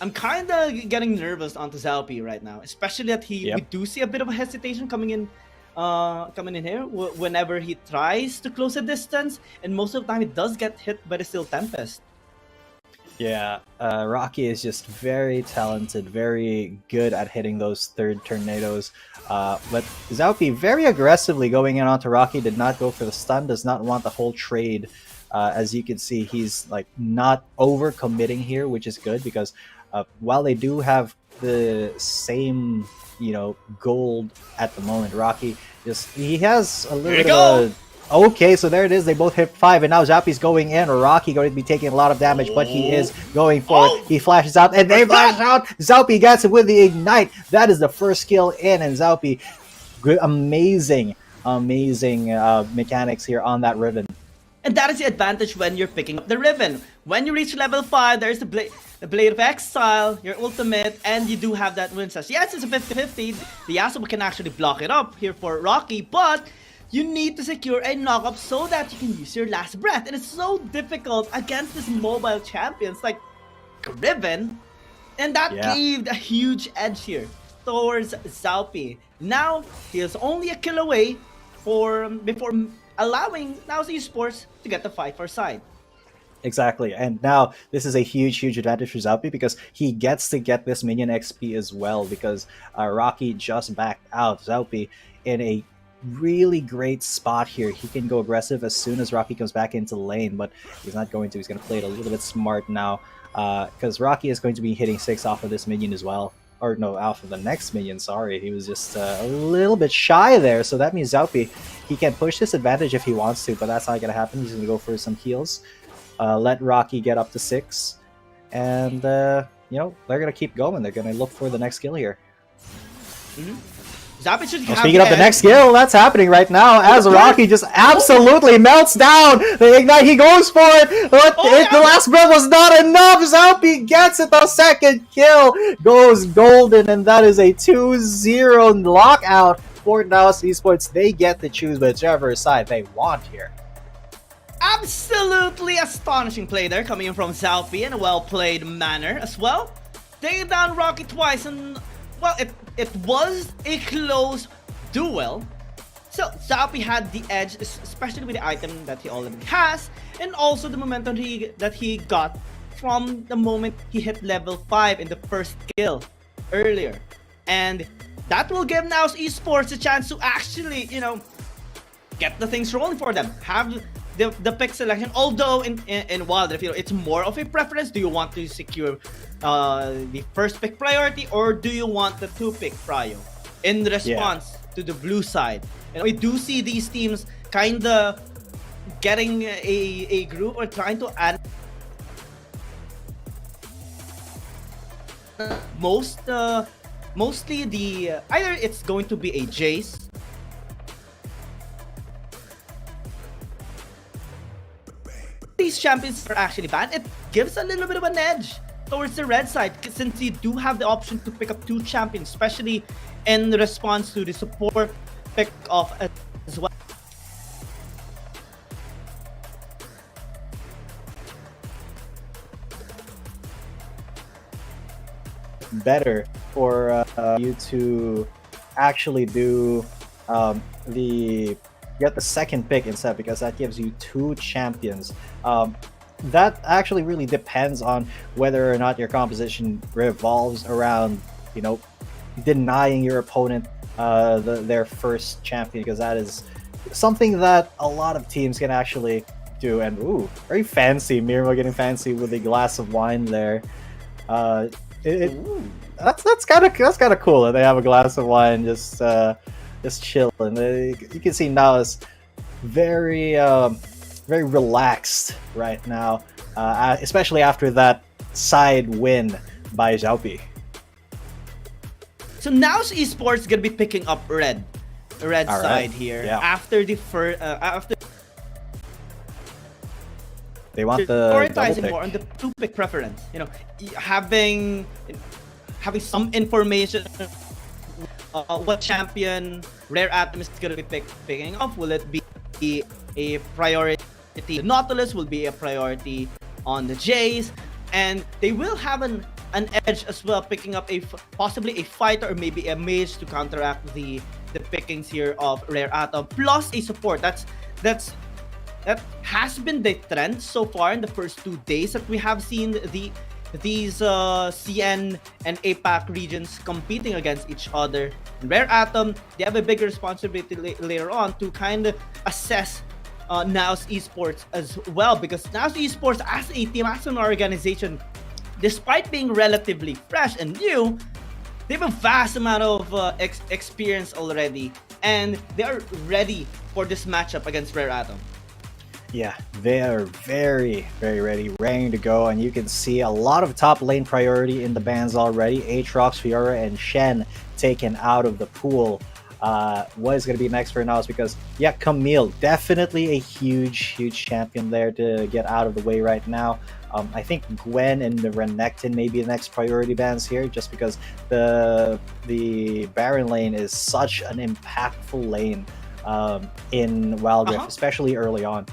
I'm kind of getting nervous onto Zaupi right now, especially that we do see a bit of a hesitation coming in here whenever he tries to close a distance, and most of the time it does get hit by the Steel Tempest. Yeah, Rocky is just very talented, very good at hitting those third tornadoes. But Zaupi very aggressively going in onto Rocky, did not go for the stun, does not want the whole trade. As you can see, he's like not over committing here, which is good because while they do have the same, you know, gold at the moment, Rocky he has a little bit of okay, so there it is. They both hit 5, and now Zaupi's going in. Rocky going to be taking a lot of damage, but he is going for it. He flashes out, and they flash out. Zaupi gets it with the ignite. That is the first kill in, and Zaupi, amazing mechanics here on that Riven. And that is the advantage when you're picking up the Riven. When you reach level 5, there's the Blade of Exile, your ultimate, and you do have that win sash. Yes, it's a 50-50. The Yasuo can actually block it up here for Rocky, but you need to secure a knock-up so that you can use your last breath. And it's so difficult against these mobile champions like Riven. And that gave a huge edge here towards Zaupi. Now, he is only a kill away before allowing NAOS Esports to get the fight for side. Exactly, and now this is a huge advantage for Zaupi because he gets to get this minion XP as well because Rocky just backed out. Zaupi in a really great spot here. He can go aggressive as soon as Rocky comes back into lane, but he's not going to. He's going to play it a little bit smart now because Rocky is going to be hitting 6 off of this minion as well. Or no, off of the next minion, sorry. He was just a little bit shy there, so that means Zaupi, he can push this advantage if he wants to, but that's not going to happen. He's going to go for some heals. Let Rocky get up to 6, and you know, they're gonna keep going. They're gonna look for the next skill here. Speaking of the next skill, that's happening right now as Rocky just absolutely melts down. The ignite, he goes for it, but the last breath was not enough. Zaupi gets it. The second kill goes golden, and that is a 2-0 lockout for NAOS Esports. They get to choose whichever side they want here. Absolutely astonishing play there coming in from Zaupi in a well-played manner as well. Taking down Rocky twice, and well, it was a close duel. So Zaupi had the edge, especially with the item that he already has, and also the momentum that he got from the moment he hit level 5 in the first kill earlier. And that will give NAOS Esports a chance to actually, you know, get the things rolling for them. Have the pick selection, although in Wild Rift, you know, it's more of a preference. Do you want to secure the first pick priority, or do you want the 2-pick prio in response to the blue side? And we do see these teams kind of getting a group or trying to add mostly the either it's going to be a Jace. These champions are actually banned. It gives a little bit of an edge towards the red side since you do have the option to pick up 2 champions, especially in response to the support pick off as well. Better for you to actually do get the second pick instead, because that gives you 2 champions. That actually really depends on whether or not your composition revolves around, you know, denying your opponent their first champion, because that is something that a lot of teams can actually do. And ooh, very fancy, Mirmo getting fancy with a glass of wine there. That's kind of cool that they have a glass of wine just chilling. You can see NAOS very relaxed right now, especially after that side win by Zaupi. So NAOS Esports gonna be picking up red side here after the after they want the prioritizing more on the 2-pick preference. You know, having some information. What champion Rare Atom is going to be picking up? Will it be a priority? The Nautilus will be a priority on the Jays, and they will have an edge as well, picking up possibly a fighter or maybe a mage to counteract the pickings here of Rare Atom, plus a support. That has been the trend so far in the first 2 days that we have seen these CN and APAC regions competing against each other. Rare Atom, they have a bigger responsibility later on to kind of assess NAOS Esports as well, because NAOS Esports as a team, as an organization, despite being relatively fresh and new, they have a vast amount of experience already, and they are ready for this matchup against Rare Atom. Yeah, they are very ready, raring to go, and you can see a lot of top lane priority in the bans already. Aatrox, Fiora, and Shen taken out of the pool. What is going to be next for NAOS? Because, yeah, Camille, definitely a huge champion there to get out of the way right now. I think Gwen and the Renekton may be the next priority bans here, just because the Baron lane is such an impactful lane in Wild Rift, especially early on.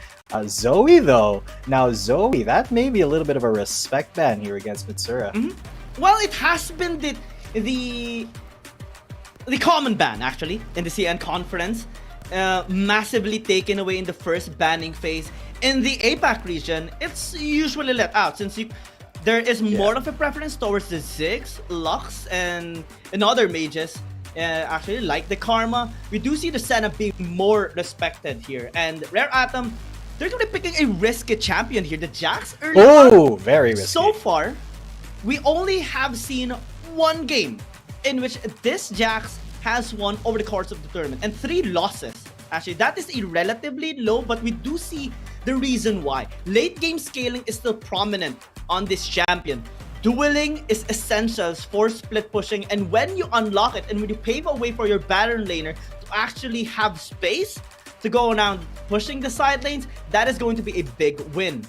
Zoe, though, now Zoe, that may be a little bit of a respect ban here against Mitsura. Well, it has been the common ban actually in the CN conference, massively taken away in the first banning phase, In the APAC region, it's usually let out since there is more of a preference towards the Ziggs, Lux, and other mages. Actually, like the Karma, we do see the Senna being more respected here. And Rare Atom, they're going to be picking a risky champion here. The Jax early on, very risky. So far, we only have seen one game in which this Jax has won over the course of the tournament, and 3 losses. Actually, that is a relatively low, but we do see the reason why. Late game scaling is still prominent on this champion. Dueling is essential for split pushing, and when you unlock it and when you pave a way for your Baron laner to actually have space to go around pushing the side lanes, that is going to be a big win.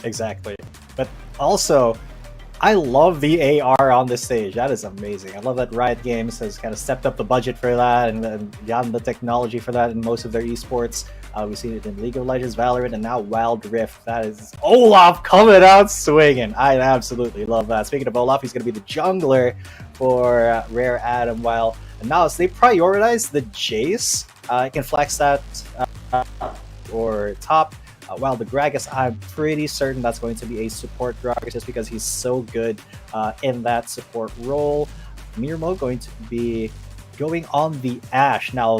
Exactly. But also, I love the AR on this stage. That is amazing. I love that Riot Games has kind of stepped up the budget for that and gotten the technology for that in most of their esports. We've seen it in League of Legends, Valorant, and now Wild Rift. That is Olaf coming out swinging. I absolutely love that. Speaking of Olaf, he's going to be the jungler for Rare Atom, while NAOS, they prioritize the Jace. I can flex that or top. While the Gragas, I'm pretty certain that's going to be a support Gragas just because he's so good in that support role. Mirmo going to be going on the Ashe. Now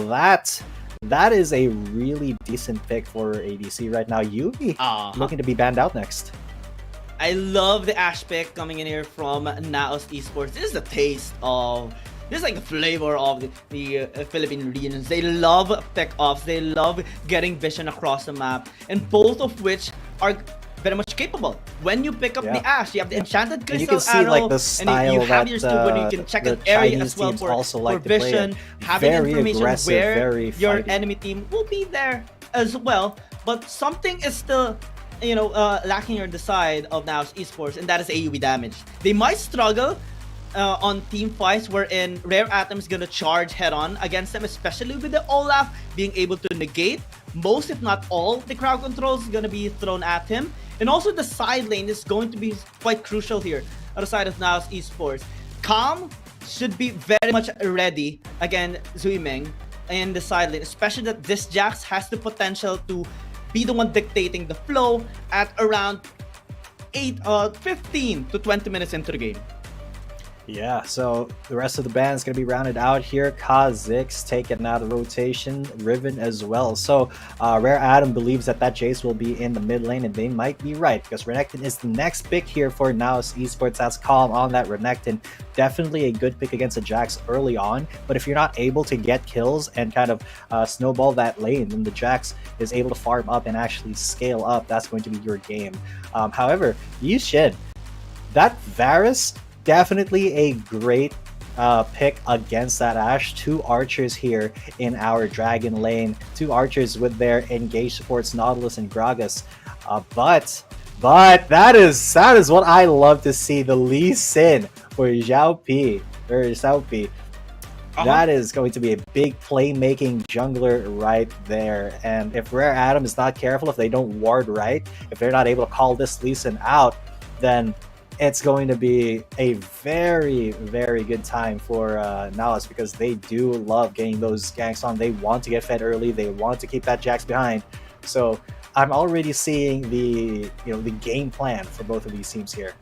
that is a really decent pick for ADC right now. Yubi looking to be banned out next. I love the Ashe pick coming in here from NAOS Esports. This is a taste of... This is like the flavor of the Philippine regions. They love pick-offs. They love getting vision across the map. And both of which are very much capable. When you pick up the Ashe, you have the Enchanted Crystal you can see, Arrow, like, the style and you have your that, when you can check an area as well for vision, having information where your enemy team will be there as well. But something is still, lacking on the side of NAOS Esports, and that is AoE damage. They might struggle on team fights wherein Rare Atom is gonna charge head-on against them, especially with the Olaf being able to negate most, if not all, the crowd controls gonna be thrown at him. And also the side lane is going to be quite crucial here on the side of NAOS Esports. Calm should be very much ready against Zuimeng in the side lane, especially that this Jax has the potential to be the one dictating the flow at around 15 to 20 minutes into the game. Yeah, so the rest of the band is going to be rounded out here. Kha'Zix taken out of rotation, Riven as well. So Rare Atom believes that Jace will be in the mid lane, and they might be right because Renekton is the next pick here for NAOS Esports. That's Calm on that Renekton. Definitely a good pick against a Jax early on, but if you're not able to get kills and kind of snowball that lane, then the Jax is able to farm up and actually scale up. That's going to be your game. However, Yushin, that Varus, definitely a great pick against that Ashe. 2 archers here in our Dragon lane. 2 archers with their engaged supports, Nautilus and Gragas. But that is what I love to see. The Lee Sin for Xiao Pi. That is going to be a big playmaking jungler right there. And if Rare Atom is not careful, if they don't ward right, if they're not able to call this Lee Sin out, then it's going to be a very, very good time for NAOS because they do love getting those ganks on. They want to get fed early. They want to keep that Jax behind. So I'm already seeing the game plan for both of these teams here.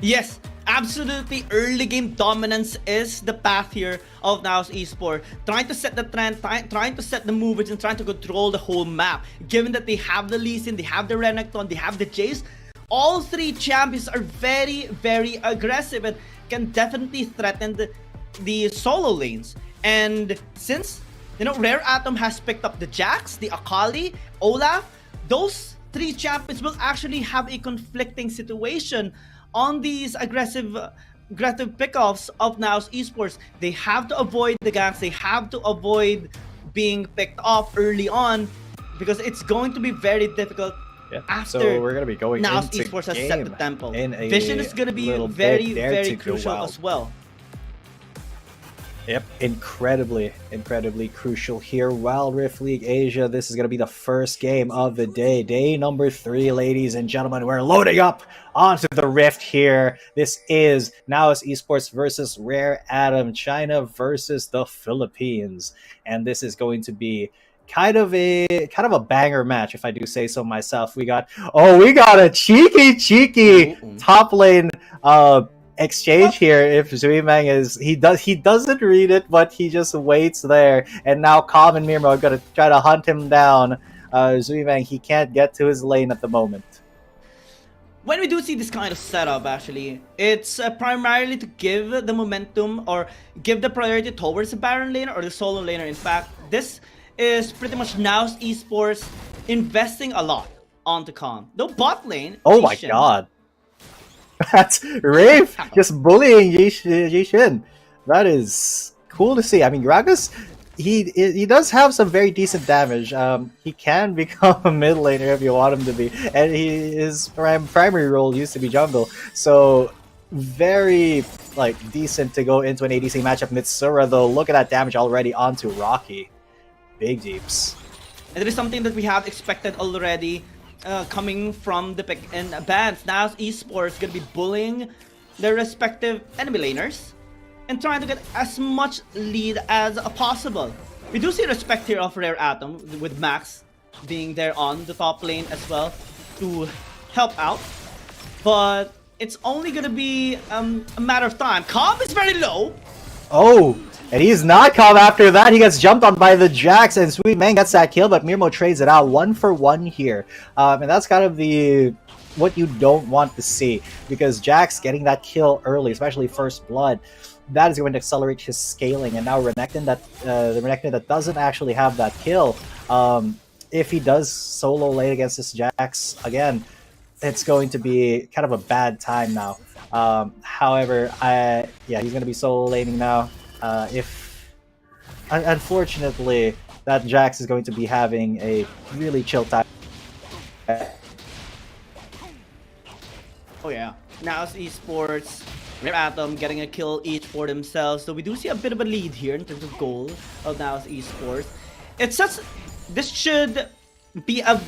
Yes, absolutely. Early game dominance is the path here of NAOS Esports. Trying to set the trend, trying to set the movers, and trying to control the whole map. Given that they have the Lee Sin, they have the Renekton, they have the Jace, all 3 champions are very, very aggressive and can definitely threaten the solo lanes. And since, Rare Atom has picked up the Jax, the Akali, Olaf, those 3 champions will actually have a conflicting situation on these aggressive pickoffs of NAOS Esports. They have to avoid the ganks, they have to avoid being picked off early on because it's going to be very difficult. Yeah. After so we're going to be going NAOS into Esports has game set the tempo. Vision is going to be very, very crucial as well. Yep, incredibly crucial here. Wild Rift League Asia, this is going to be the first game of the day. Day number 3, ladies and gentlemen. We're loading up onto the Rift here. This is NAOS Esports versus Rare Atom, China versus the Philippines. And this is going to be kind of a banger match, if I do say so myself. We got a cheeky top lane exchange here. If Zuimeng he doesn't read it, but he just waits there, and now Calm and Mirmo are gonna try to hunt him down. Zuimeng, he can't get to his lane at the moment. When we do see this kind of setup, actually, it's primarily to give the momentum or give the priority towards the Baron laner or the solo laner. In fact, this is pretty much NAOS Esports investing a lot onto Calm. Though bot lane, oh my god. That's Rafe just bullying Jishin. That is cool to see. I mean, Gragas, he does have some very decent damage. He can become a mid laner if you want him to be, and his primary role used to be jungle. So very decent to go into an ADC matchup. Mitsura though, look at that damage already onto Rocky. Big deeps. And it is something that we have expected already. Coming from the pick and bans. Now Esports gonna be bullying their respective enemy laners and trying to get as much lead as possible. We do see respect here of Rare Atom with Max being there on the top lane as well to help out, but it's only gonna be a matter of time. Calm is very low. Oh, and he's not Calm after that. He gets jumped on by the Jax, and Zuimeng gets that kill, but Mirmo trades it out 1-for-1 here. And that's kind of what you don't want to see, because Jax getting that kill early, especially first blood, that is going to accelerate his scaling. And now Renekton, the Renekton that doesn't actually have that kill, if he does solo lane against this Jax again, it's going to be kind of a bad time now. However, he's going to be solo laning now. Unfortunately, that Jax is going to be having a really chill time. Oh yeah, now it's Esports, Rare Atom getting a kill each for themselves. So we do see a bit of a lead here in terms of goal of now Esports. This should be a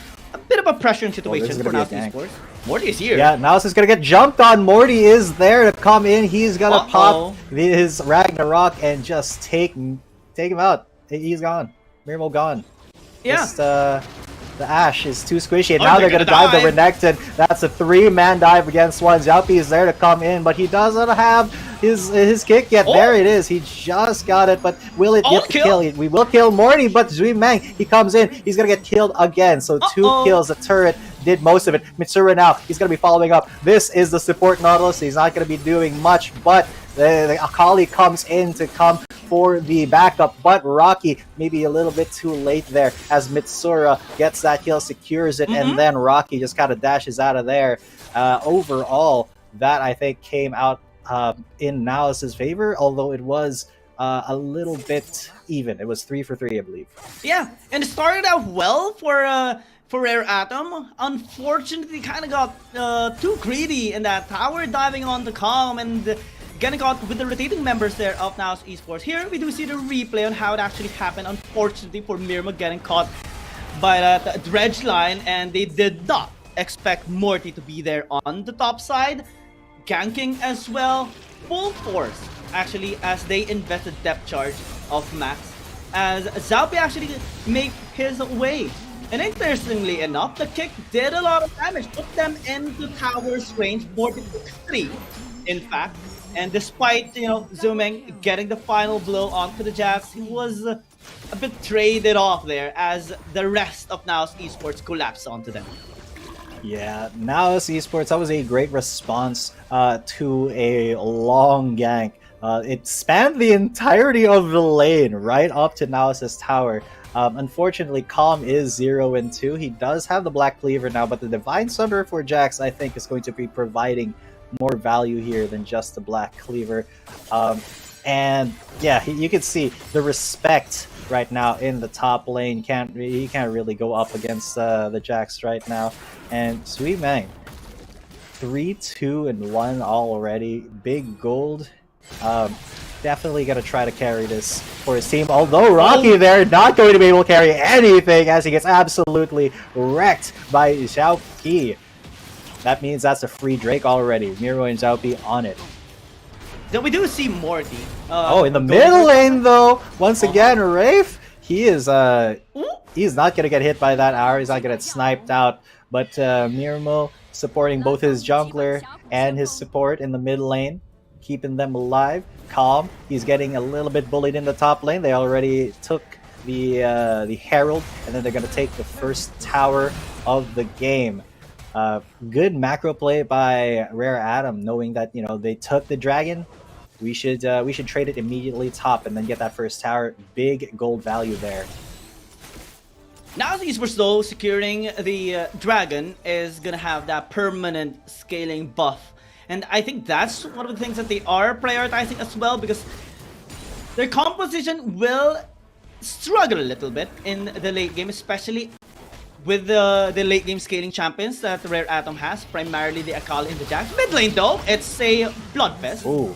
bit of a pressuring situation for now Esports. Morty is here. Yeah, NAOS is gonna get jumped on. Morty is there to come in. He's gonna pop his Ragnarok and just take him out. He's gone. Mirmo gone. Yeah. Just, the Ashe is too squishy, and now they're gonna dive the Renekton. That's a 3-man dive against one. Xiaopi is there to come in, but he doesn't have his kick yet. There it is. He just got it, but will it get the kill? We will kill Morty, but Zuimeng, he comes in. He's gonna get killed again. So 2 kills. The turret did most of it. Mitsura now, he's gonna be following up. This is the support Nautilus. He's not gonna be doing much, but the Akali comes in to come for the backup, but Rocky maybe a little bit too late there as Mitsura gets that kill, secures it, and then Rocky just kind of dashes out of there. Overall, that I think came out in NAOS' favor, although it was a little bit even. It was 3-for-3, I believe. Yeah, and it started out well for Rare Atom. Unfortunately, kind of got too greedy in that tower, diving on the Calm and getting caught with the rotating members there of NAOS Esports. Here we do see the replay on how it actually happened. Unfortunately for Mirmo getting caught by that dredge line, and they did not expect Morty to be there on the top side. Ganking as well, full force actually, as they invested depth charge of Max, as Xiaopi actually make his way. And interestingly enough, the kick did a lot of damage, put them into tower's range, more than 3 in fact. And despite, Zuimeng getting the final blow onto the Jax, he was a bit traded off there as the rest of NAOS Esports collapsed onto them. Yeah, NAOS Esports, that was a great response to a long gank. It spanned the entirety of the lane right up to NAOS' tower. Unfortunately, Calm is 0-2. He does have the Black Cleaver now, but the Divine Sunderer for Jax, I think, is going to be providing more value here than just the Black Cleaver. And yeah, you can see the respect right now in the top lane. He can't really go up against the Jax right now. And Zuimeng, 3-2-1 already. Big gold. Definitely gonna try to carry this for his team. Although Rocky there not going to be able to carry anything as he gets absolutely wrecked by Xiaopi. That means that's a free Drake already. Miro and Xiaopi on it. Then we do see Morty. In the middle lane though, once again, Rafe, he is he's not going to get hit by that arrow. He's not going to get sniped out. But Mirmo supporting both his jungler and his support in the mid lane, keeping them alive. Calm. He's getting a little bit bullied in the top lane. They already took the Herald, and then they're going to take the first tower of the game. Good macro play by Rare Atom, knowing that they took the dragon. We should trade it immediately top and then get that first tower. Big gold value there. Now the Esports though, securing the dragon is gonna have that permanent scaling buff. And I think that's one of the things that they are prioritizing as well, because their composition will struggle a little bit in the late game, especially with the late game scaling champions that Rare Atom has, primarily the Akali and the Jax. Mid lane though, it's a bloodfest. Ooh.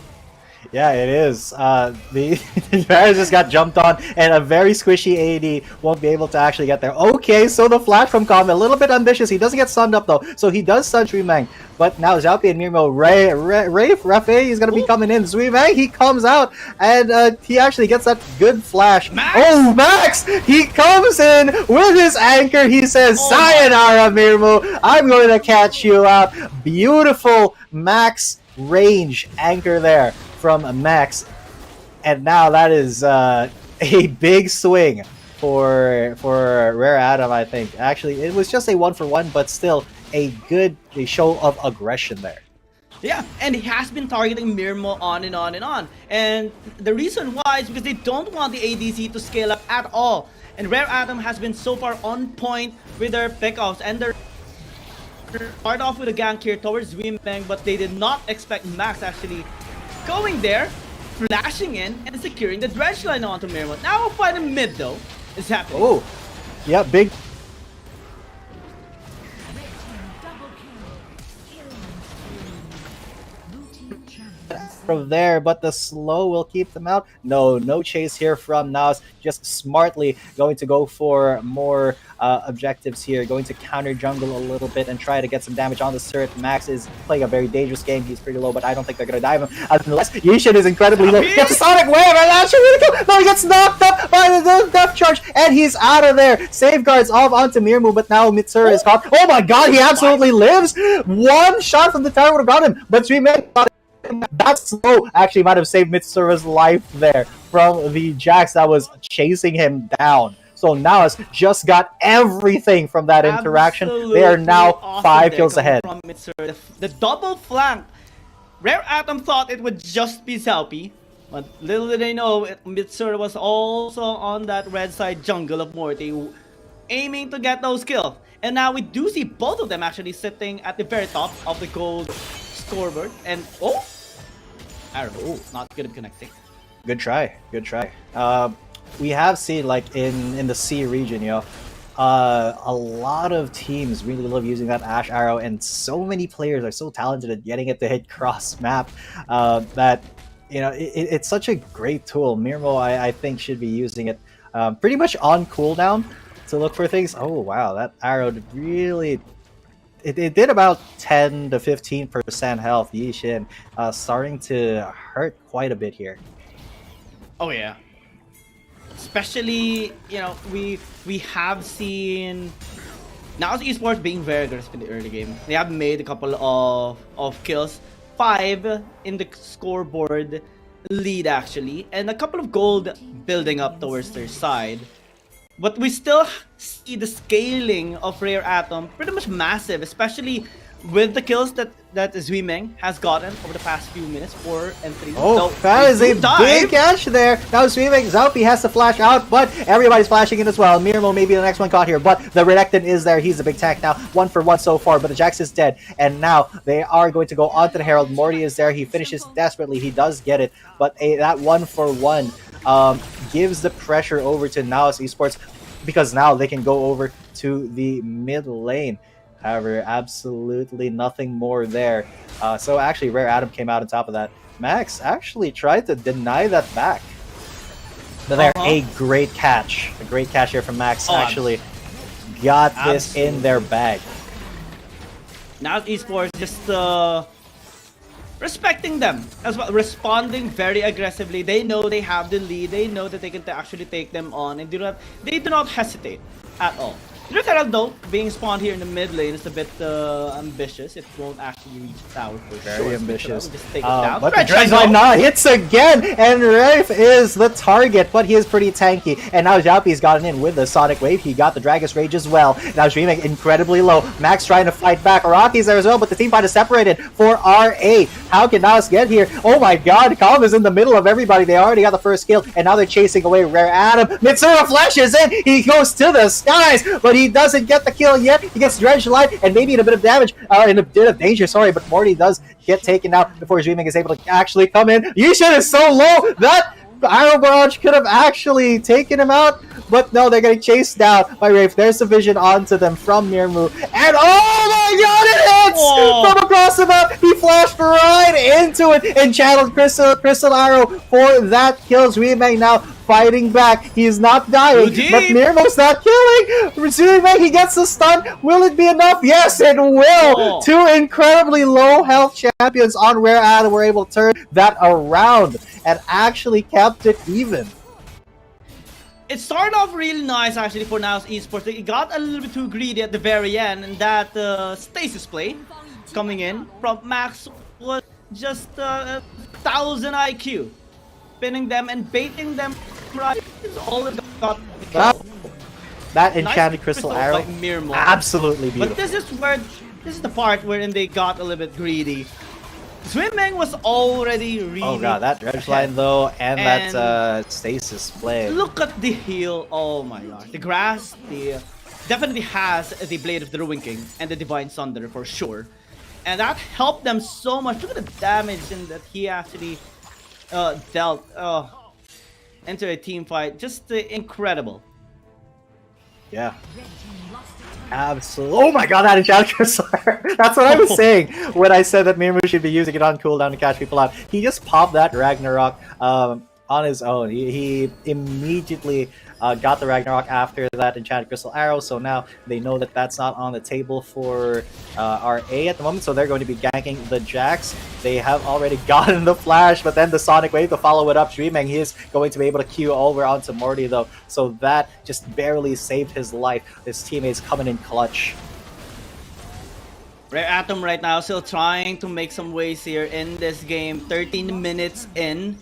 Yeah, it is. The Varus just got jumped on, and a very squishy AD won't be able to actually get there. Okay, so the flash from Kame, a little bit ambitious. He doesn't get stunned up though, so he does stun Zwimeng. But now Xiaopi and Mirmo, Rafe, he's gonna be coming in. Zwimeng, he comes out, and he actually gets that good flash. Max! Oh, Max! He comes in with his anchor. He says, "Sayonara, Mirmo. I'm going to catch you out." Beautiful Max range anchor there from Max, and now that is a big swing for Rare Atom. I think actually it was just a 1-for-1, but still a good show of aggression there. Yeah, and he has been targeting Mirmo on and on and on, and the reason why is because they don't want the ADC to scale up at all, and Rare Atom has been so far on point with their pickoffs, and they're start off with a gank here towards Zwimeng, but they did not expect Max actually going there, flashing in, and securing the dredge line onto Mirmo. Now a fight in mid though is happening. Oh, yeah, big. From there, but the slow will keep them out. No chase here from NAOS. Just smartly going to go for more objectives here. Going to counter jungle a little bit and try to get some damage on the turret. Max is playing a very dangerous game. He's pretty low, but I don't think they're going to dive him. Unless Yishin is incredibly low. Gets a Sonic Wave, and that's really cool. No, he gets knocked up by the death charge, and he's out of there. Safeguards off onto Mirmu, but now Mitsuru is caught. Oh my god, he absolutely lives! One shot from the tower would have got him, but Zwimeng got that slow actually might have saved Mitsuru's life there from the Jax that was chasing him down. So NAOS just got everything from that interaction. They are now awesome 5 kills ahead. From Mitsuru. The double flank. Rare Atom thought it would just be Xiaopi, but little did they know Mitsuru was also on that red side jungle of Morty, aiming to get those kills. And now we do see both of them actually sitting at the very top of the gold scoreboard. And arrow, not good at connecting. Good try. We have seen, like, in the C region, a lot of teams really love using that Ash arrow, and so many players are so talented at getting it to hit cross map that it's such a great tool. Mirmo, I think, should be using it pretty much on cooldown to look for things. Oh wow, that arrow really. It did about 10 to 15% health. Yishin starting to hurt quite a bit here. Oh yeah. Especially, we have seen NAOS Esports being very aggressive in the early game. They have made a couple of kills. 5 in the scoreboard lead actually, and a couple of gold building up towards their side. But we still see the scaling of Rare Atom pretty much massive, especially with the kills that Zwimeng has gotten over the past few minutes, 4 and 3. Oh, so that is a big catch there. Now Zwimeng, Xiaopi has to flash out, but everybody's flashing in as well. Mirmo may be the next one caught here, but the Renekton is there. He's a big tank now. 1-for-1 so far, but the Jax is dead. And now they are going to go onto the Herald. Morty is there. He finishes desperately. He does get it, but that 1-for-1 gives the pressure over to NAOS Esports, because now they can go over to the mid lane. However, absolutely nothing more there. So actually, Rare Atom came out on top of that. Max actually tried to deny that back. But there, a great catch. A great catch here from Max. Actually got this in their bag. Now Esports just respecting them as well, responding very aggressively. They know they have the lead. They know that they can actually take them on, and they do not hesitate at all. Look at though, being spawned here in the mid lane is a bit ambitious. It won't actually reach the tower for sure. Very ambitious. Just take it down. But the Dredgeline not hits again, and Rafe is the target, but he is pretty tanky. And now Xiaopi's gotten in with the Sonic Wave. He got the Dragon's Rage as well. Now Dreaming incredibly low. Max trying to fight back. Rocky's there as well, but the team fight is separated for RA. How can NAOS get here? Oh my god, Calm is in the middle of everybody. They already got the first kill, and now they're chasing away Rare Atom. Mitsuru flashes in. He goes to the skies, but he doesn't get the kill yet. He gets Dredgeline and maybe in a bit of damage, in a bit of danger, sorry, but Morty does get taken out before Dreaming is able to actually come in. Yishin is so low that Arrow Barrage could have actually taken him out, but no, they're getting chased down by Rafe. There's a vision onto them from Mirmu, and oh my god, it hits! Whoa. From across the map, he flashed right into it and channeled Crystal Arrow for that kill. Dreaming now fighting back. He's not dying, but Mirmo's not killing. Dreaming, he gets the stun. Will it be enough? Yes, it will. Oh. Two incredibly low health champions on Rare Atom were able to turn that around and actually kept it even. It started off really nice actually for NAOS Esports. It got a little bit too greedy at the very end, and that stasis play coming in from Max was just 1000 IQ. Pinning them and baiting them right is all it got. That enchanted crystal arrow, absolutely beautiful. But this is the part wherein they got a little bit greedy. Swimming was already really. Oh god, that Dredgeline though, and that stasis play. Look at the heal. Oh my gosh, the grass, definitely has the Blade of the Ruin King and the Divine Sunder for sure, and that helped them so much. Look at the damage and that he actually dealt into a team fight. Just incredible. Yeah. Absolutely. Oh my god, that enchanted crystal. That's what I was saying when I said that Mirmu should be using it on cooldown to catch people out. He just popped that Ragnarok on his own. He immediately got the Ragnarok after that enchanted crystal arrow, so now they know that that's not on the table for RA at the moment, so they're going to be ganking the Jax. They have already gotten the flash, but then the Sonic Wave to follow it up. Dreaming, he is going to be able to queue over onto Morty though, so that just barely saved his life. His teammates coming in clutch. Rare Atom right now still trying to make some ways here in this game. 13 minutes in.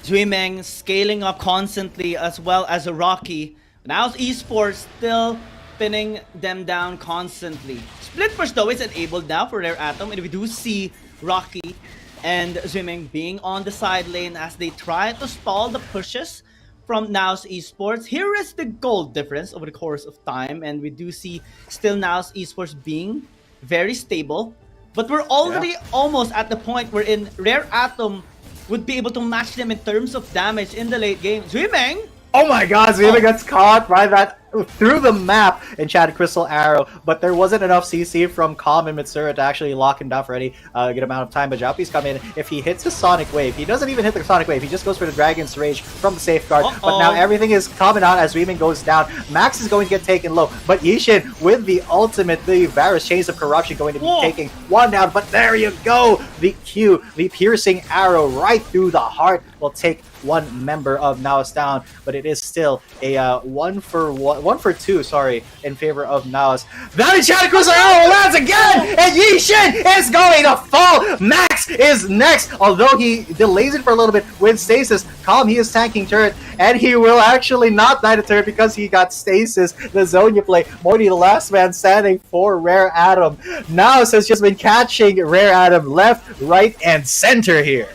Dreaming scaling up constantly as well as a Rocky. NAOS Esports still pinning them down constantly. Split push though is enabled now for Rare Atom, and we do see Rocky and Dreaming being on the side lane as they try to stall the pushes from NAOS Esports. Here is the gold difference over the course of time, and we do see still NAOS Esports being very stable, but we're already almost at the point wherein Rare Atom would be able to match them in terms of damage in the late game. Dreaming! Oh my god, Dreaming gets caught by that through the map enchanted crystal arrow, but there wasn't enough CC from Calm and Mitsuru to actually lock him down for any good amount of time. But Xiaopi's come in. If he hits the Sonic Wave, he doesn't even hit the Sonic Wave, he just goes for the Dragon's Rage from the safeguard. But now everything is coming out as Dreaming goes down. Max is going to get taken low, but Yishin with the ultimate, the Varus Chains of Corruption, going to be taking one down. But there you go, the Q, the piercing arrow right through the heart will take one member of NAOS down, but it is still a 1 for 2, sorry, in favor of NAOS. That enchanted crystal arrow lands again, and Yishin is going to fall. Max is next, although he delays it for a little bit with stasis. Calm, he is tanking turret, and he will actually not die to turret because he got stasis. The zone you play, Morty, the last man standing for Rare Atom. NAOS has just been catching Rare Atom left, right, and center here.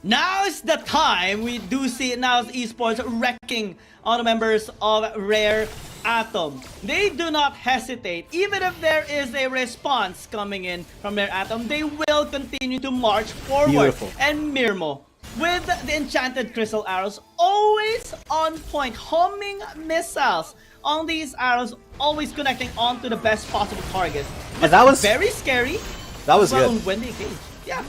Now is the time we do see NAOS Esports wrecking on the members of Rare Atom. They do not hesitate. Even if there is a response coming in from Rare Atom, they will continue to march forward. Beautiful. And Mirmo, with the enchanted crystal arrows, always on point, homing missiles on these arrows, always connecting onto the best possible targets. And that was very scary. That was good. When they came. Yeah.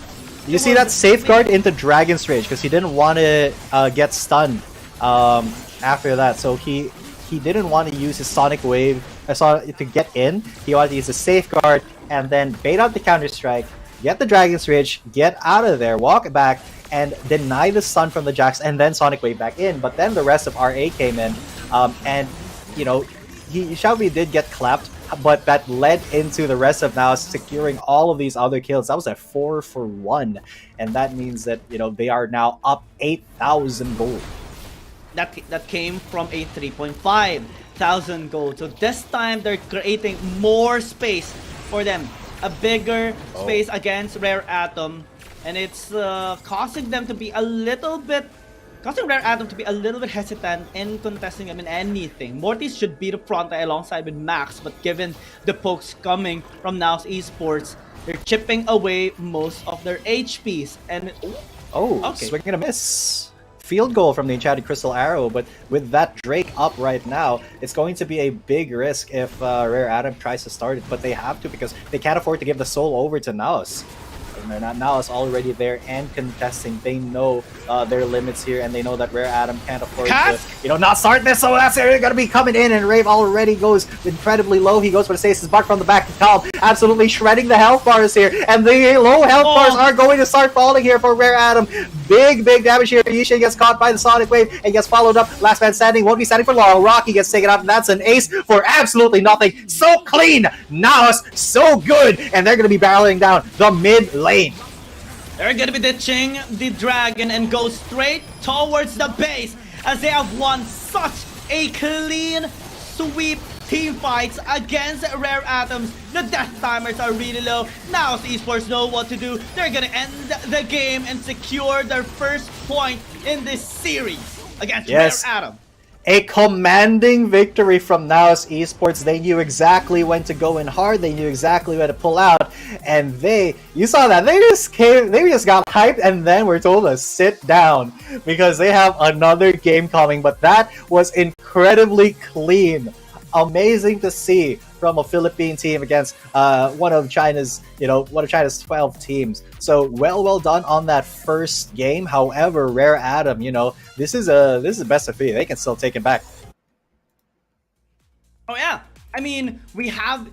You see that safeguard into Dragon's Rage because he didn't want to get stunned after that, so he didn't want to use his Sonic Wave to get in. He wanted to use the safeguard and then bait out the counter strike, get the Dragon's Rage, get out of there, walk back, and deny the stun from the Jax, and then Sonic Wave back in. But then the rest of RA came in, and you know, Xiaomi did get clapped, but that led into the rest of NAOS securing all of these other kills. That was a 4-for-1, and that means that, you know, they are now up 8,000 gold. That came from a 3,500 gold. So this time they're creating more space for them, a bigger space against Rare Atom, and it's causing them to be a little bit. Causing Rare Atom to be a little bit hesitant in contesting them in anything. Mortis should be the front alongside with Max, but given the pokes coming from NAOS Esports, they're chipping away most of their HPs. And swing and a miss. Field goal from the Enchanted Crystal Arrow, but with that Drake up right now, it's going to be a big risk if Rare Atom tries to start it, but they have to because they can't afford to give the soul over to NAOS. And NAOS already there and contesting. They know their limits here, and they know that Rare Atom can't afford to, you know, not start this. So that's going to be coming in, and Rave already goes incredibly low. He goes for the stasis buck from the back of Calm, absolutely shredding the health bars here, and the low health bars are going to start falling here for Rare Atom. Big damage here. Yishin gets caught by the Sonic Wave and gets followed up. Last man standing won't be standing for long. Rocky gets taken out, and that's an ace for absolutely nothing. So clean, NAOS, so good, and they're going to be barreling down the mid lane. They're gonna be ditching the dragon and go straight towards the base as they have won such a clean sweep team fights against Rare Atoms. The death timers are really low. Now Esports know what to do. They're gonna end the game and secure their first point in this series against Rare Atom. A commanding victory from NAOS Esports. They knew exactly when to go in hard. They knew exactly when to pull out. And you saw that. They just got hyped and then were told to sit down because they have another game coming. But that was incredibly clean. Amazing to see from a Philippine team against one of China's 12 teams. So well done on that first game. However, Rare Atom, this is a best of 3. They can still take it back. Oh yeah. I mean, we have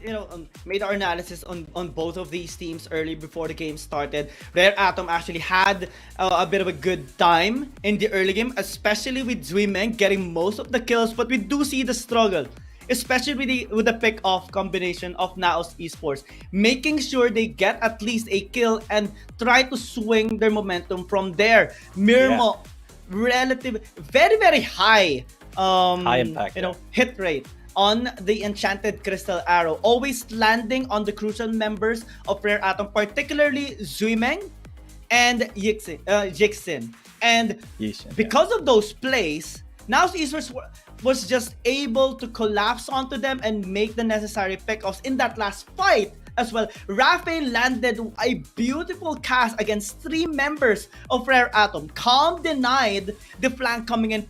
made our analysis on both of these teams early before the game started. Rare Atom actually had a bit of a good time in the early game, especially with Zuimeng getting most of the kills, but we do see the struggle, especially with the pick-off combination of NAOS Esports, making sure they get at least a kill and try to swing their momentum from there. Mirmo, relative, very high, high impact, hit rate on the Enchanted Crystal Arrow, always landing on the crucial members of Rare Atom, particularly Zuimeng and Jixin. And because of those plays, NAOS Esports was just able to collapse onto them and make the necessary pickoffs in that last fight as well. Rafael landed a beautiful cast against 3 members of Rare Atom. Calm denied the flank coming in.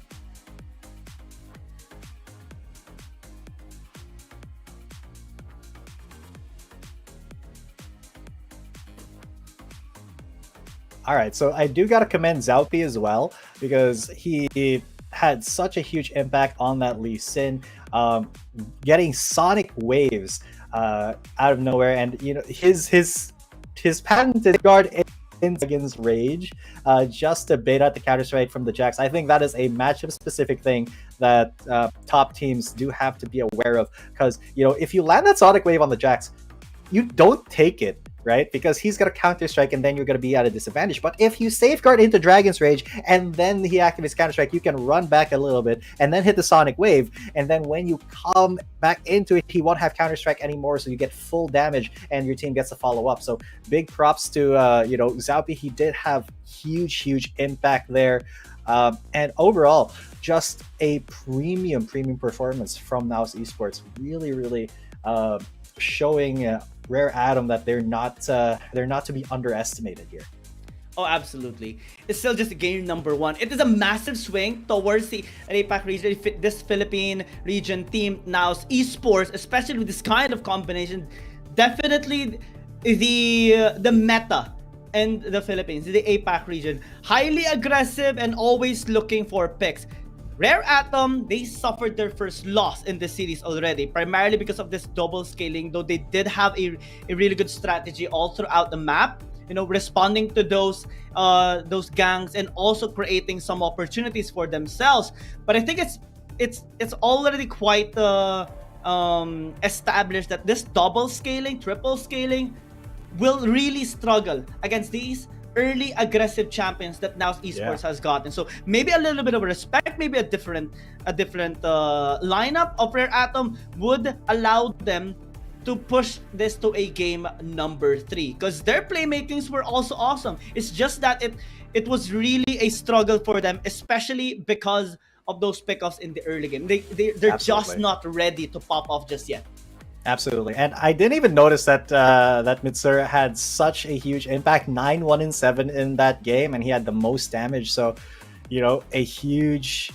All right, so I do got to commend Zaupi as well because he had such a huge impact on that Lee Sin, getting Sonic Waves out of nowhere, and his patented guard against Rage, just to bait out the counter strike from the Jax. I think that is a matchup specific thing that top teams do have to be aware of, because if you land that Sonic Wave on the Jax, you don't take it, right? Because he's going to counter-strike and then you're going to be at a disadvantage. But if you safeguard into Dragon's Rage and then he activates counter-strike, you can run back a little bit and then hit the Sonic Wave. And then when you come back into it, he won't have counter-strike anymore, so you get full damage and your team gets to follow up. So big props to, Zaupi. He did have huge impact there. And overall, just a premium performance from NAOS Esports. Really showing Rare Atom that they're not to be underestimated here. Oh, absolutely. It's still just game number 1. It is a massive swing towards the APAC region, this Philippine region team, NAOS Esports, especially with this kind of combination. Definitely the meta in the Philippines, the APAC region. Highly aggressive and always looking for picks. Rare Atom, they suffered their first loss in the series already, primarily because of this double scaling, though they did have a really good strategy all throughout the map, responding to those gangs and also creating some opportunities for themselves. But I think it's already quite established that this double scaling, triple scaling will really struggle against these early aggressive champions that now Esports has gotten. So maybe a little bit of respect, maybe a different lineup of Rare Atom would allow them to push this to a game number 3, because their playmakings were also awesome. It's just that it was really a struggle for them, especially because of those pickoffs in the early game. They're just not ready to pop off just yet. Absolutely. And I didn't even notice that that Mitsura had such a huge impact, 9-1-7 in that game, and he had the most damage. So, you know, a huge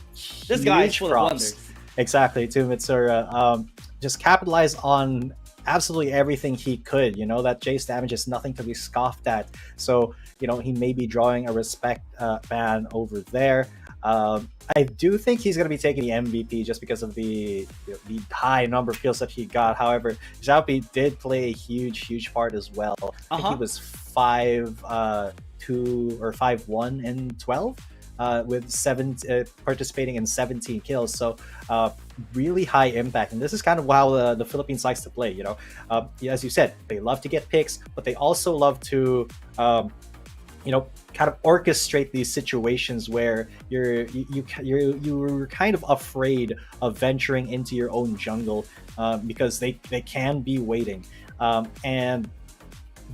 this guy is full of wonders. Exactly, to Mitsura. Just capitalize on absolutely everything he could. You know, that Jace damage is nothing to be scoffed at. So, you know, he may be drawing a respect ban over there. I do think he's going to be taking the MVP just because of the high number of kills that he got. However, Xiaopi did play a huge part as well. I think he was 5-2 or 5-1 in 12 with participating in 17 kills. So really high impact. And this is kind of how the Philippines likes to play. You know, as you said, they love to get picks, but they also love to you know, kind of orchestrate these situations where you're kind of afraid of venturing into your own jungle because they can be waiting, and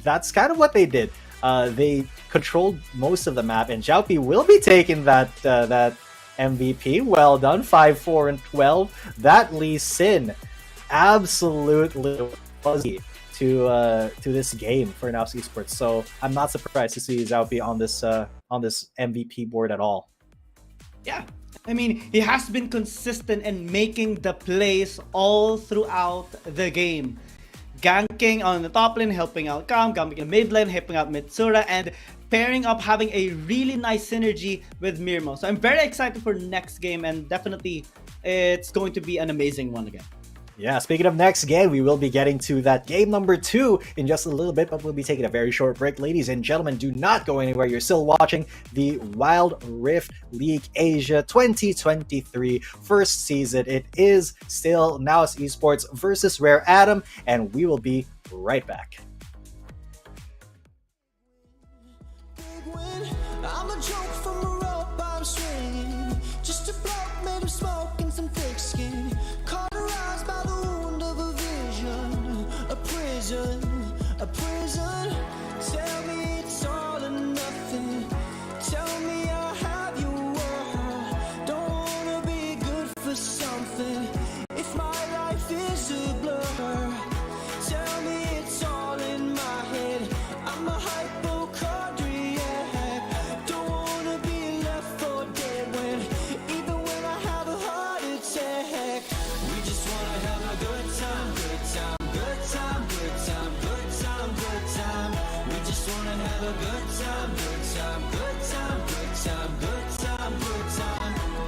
that's kind of what they did. They controlled most of the map, and Xiaopi will be taking that MVP. Well done, 5-4-12. That Lee Sin absolutely fuzzy to this game for NAOS Esports. So I'm not surprised to see Xiaopi on this MVP board at all. Yeah, I mean, he has been consistent in making the plays all throughout the game. Ganking on the top lane, helping out Cam, ganking in the mid lane, helping out Mitsura, and pairing up, having a really nice synergy with Mirmo. So I'm very excited for next game, and definitely it's going to be an amazing one again. Yeah, speaking of next game, we will be getting to that game number 2 in just a little bit, but we'll be taking a very short break. Ladies and gentlemen, do not go anywhere. You're still watching the Wild Rift League Asia 2023 first season. It is still NAOS Esports versus Rare Atom, and we will be right back. I'm a joke from a rope I'm swinging, just a bloke made of smoke and some thick skin, cauterized by the wound of a vision, a prison. Tell me it's all or nothing. Tell me I'll have your world. Don't wanna be good for something if my life is a blur. Tell me it's all in my head. I'm a hypochondriac. Don't wanna be left for dead even when I have a heart attack. We just wanna have a good time. We just wanna have a good time.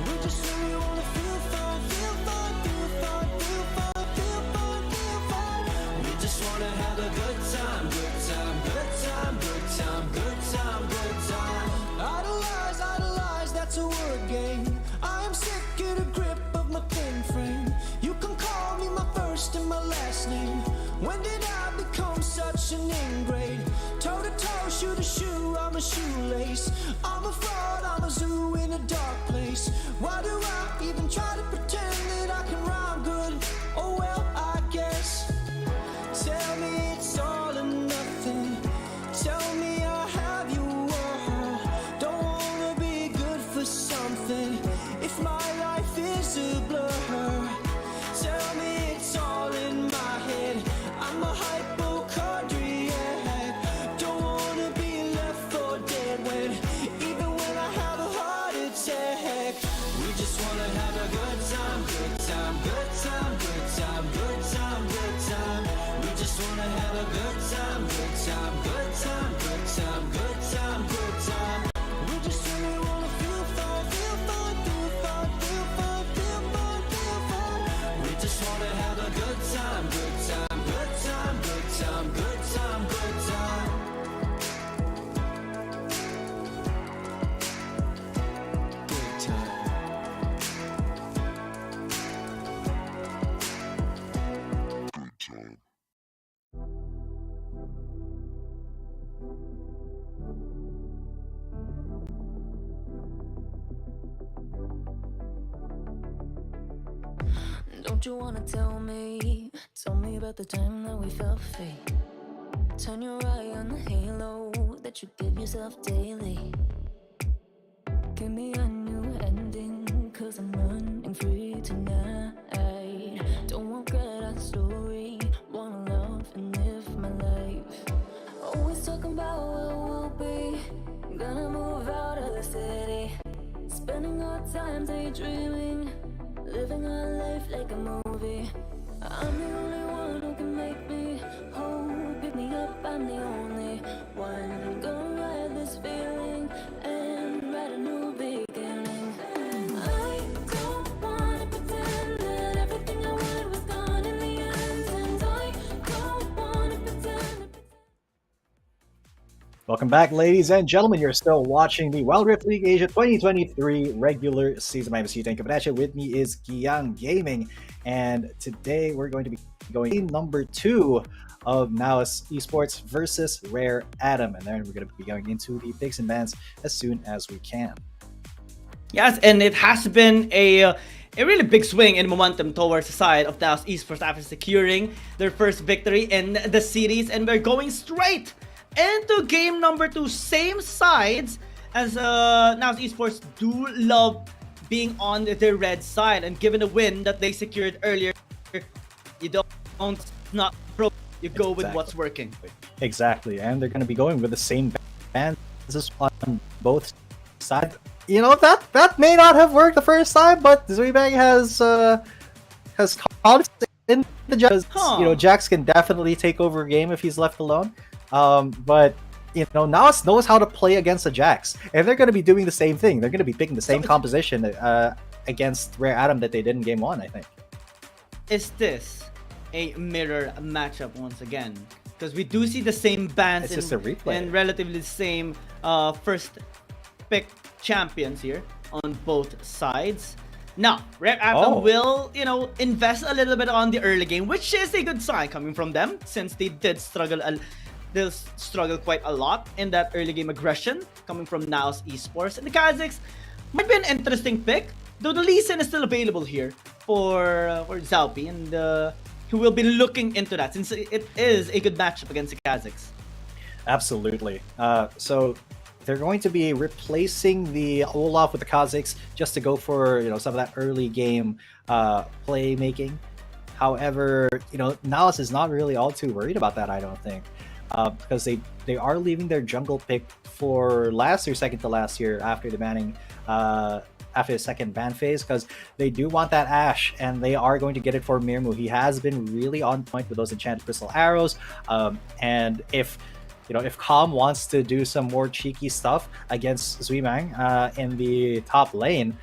We just really wanna feel fun. We just wanna have a good time. Idolize, that's a word game. I am sick of the grip of my thin frame. You can call me my first and my last name. When did I become such an ingrate? Toe to toe, shoe to shoe, I'm a shoelace. I'm a fraud, I'm a zoo in a dark place. Why do I even try to pretend that I can rhyme good? Oh well, I guess. Tell me it's all or nothing. Tell me I'll have your world. Don't wanna be good for something if my life is a blur. Tell me it's all in my head. I'm a hypochondriac. Don't wanna be left for dead even when I have a heart attack. We just wanna have a good time. We just wanna have a good time. We just really wanna feel fun. We just wanna have a good time. Good time. Don't you wanna tell me about the time that we felt free? Turn your eye on the halo that you give yourself daily. Give me a new ending, cause I'm running free tonight. Don't want that story, wanna love and live my life. Always talking about where we'll be, gonna move out of the city. Spending our time daydreaming, living our life like a movie. I'm the only one who can make me whole. Pick me up, I'm the only one. Gonna ride this feeling and write a new beginning. I don't wanna pretend that everything I wanted was gone in the end. And I don't wanna pretend. Welcome back, ladies and gentlemen. You're still watching the Wild Rift League Asia 2023 regular season. My name is Hugh Kapatasha. With me is Kiang Gaming, and today we're going to be going to number 2 of NAOS Esports versus Rare Atom, and then we're going to be going into the picks and bans as soon as we can. Yes, and it has been a really big swing in momentum towards the side of NAOS Esports after securing their first victory in the series, and we're going straight into game number 2. Same sides as NAOS Esports do love being on the red side, and given the win that they secured earlier, you don't not pro, you go with what's working. Exactly, and they're going to be going with the same bans on both sides. You know, that may not have worked the first time, but Zuibang has confidence in the Jax. You know, Jax can definitely take over a game if he's left alone. But you know, NAOS knows how to play against the Jax, and they're going to be doing the same thing. They're going to be picking the same composition against Rare Atom that they did in game 1, I think. Is this a mirror matchup once again? Because we do see the same bans and relatively the same first pick champions here on both sides. Now, Rare Atom will, you know, invest a little bit on the early game, which is a good sign coming from them, since they did struggle quite a lot in that early game aggression coming from NAOS Esports. And the Kazakhs might be an interesting pick, though the Lee Sin is still available here for Zalpi, and he will be looking into that since it is a good matchup against the Kazakhs. Absolutely. So they're going to be replacing the Olaf with the Kazakhs just to go for, you know, some of that early game playmaking. However, you know, NAOS is not really all too worried about that, I don't think. Because they are leaving their jungle pick for last year, second to last year, after the banning, after the second ban phase, because they do want that Ashe, and they are going to get it for Mirmu. He has been really on point with those enchanted crystal arrows, and if Calm wants to do some more cheeky stuff against Zuimang in the top lane,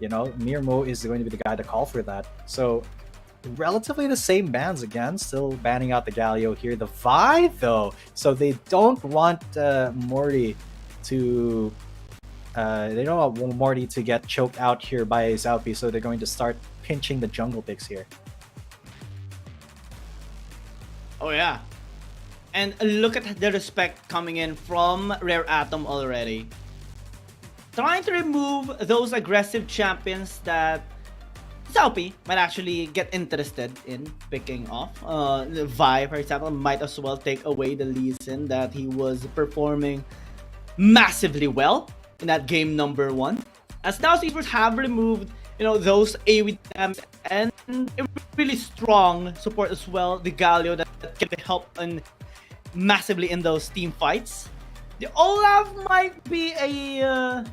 you know, Mirmu is going to be the guy to call for that. So relatively the same bans again, still banning out the Galio here. The Vi though, so they don't want Morty to get choked out here by Zalpi, so they're going to start pinching the jungle picks here. Oh yeah, and look at the respect coming in from Rare Atom already, trying to remove those aggressive champions that Zalpi might actually get interested in picking off. Vi, for example, might as well take away the Lee Sin that he was performing massively well in that game number 1. As now Esports have removed, you know, those AoE damage and a really strong support as well, the Galio that can help massively in those team fights. The Olaf might be a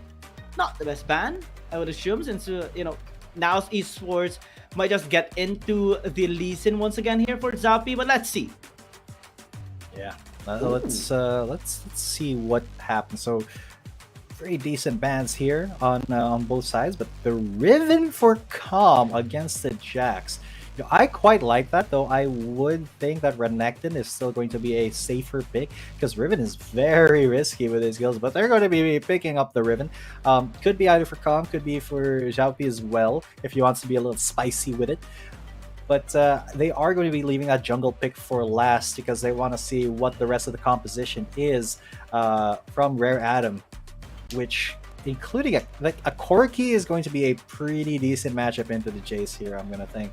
not the best ban, I would assume, since you know, NAOS Esports might just get into the Lee Sin once again here for Zalpi, but let's see. Yeah, let's see what happens. So very decent bans here on both sides, but the Riven for Calm against the Jax. You know, I quite like that, though I would think that Renekton is still going to be a safer pick, because Riven is very risky with his skills, but they're going to be picking up the Riven. Could be either for Calm, could be for Zhalpi as well, if he wants to be a little spicy with it. But they are going to be leaving that jungle pick for last, because they want to see what the rest of the composition is from Rare Atom, which including a Corki is going to be a pretty decent matchup into the Jace here, I'm gonna think.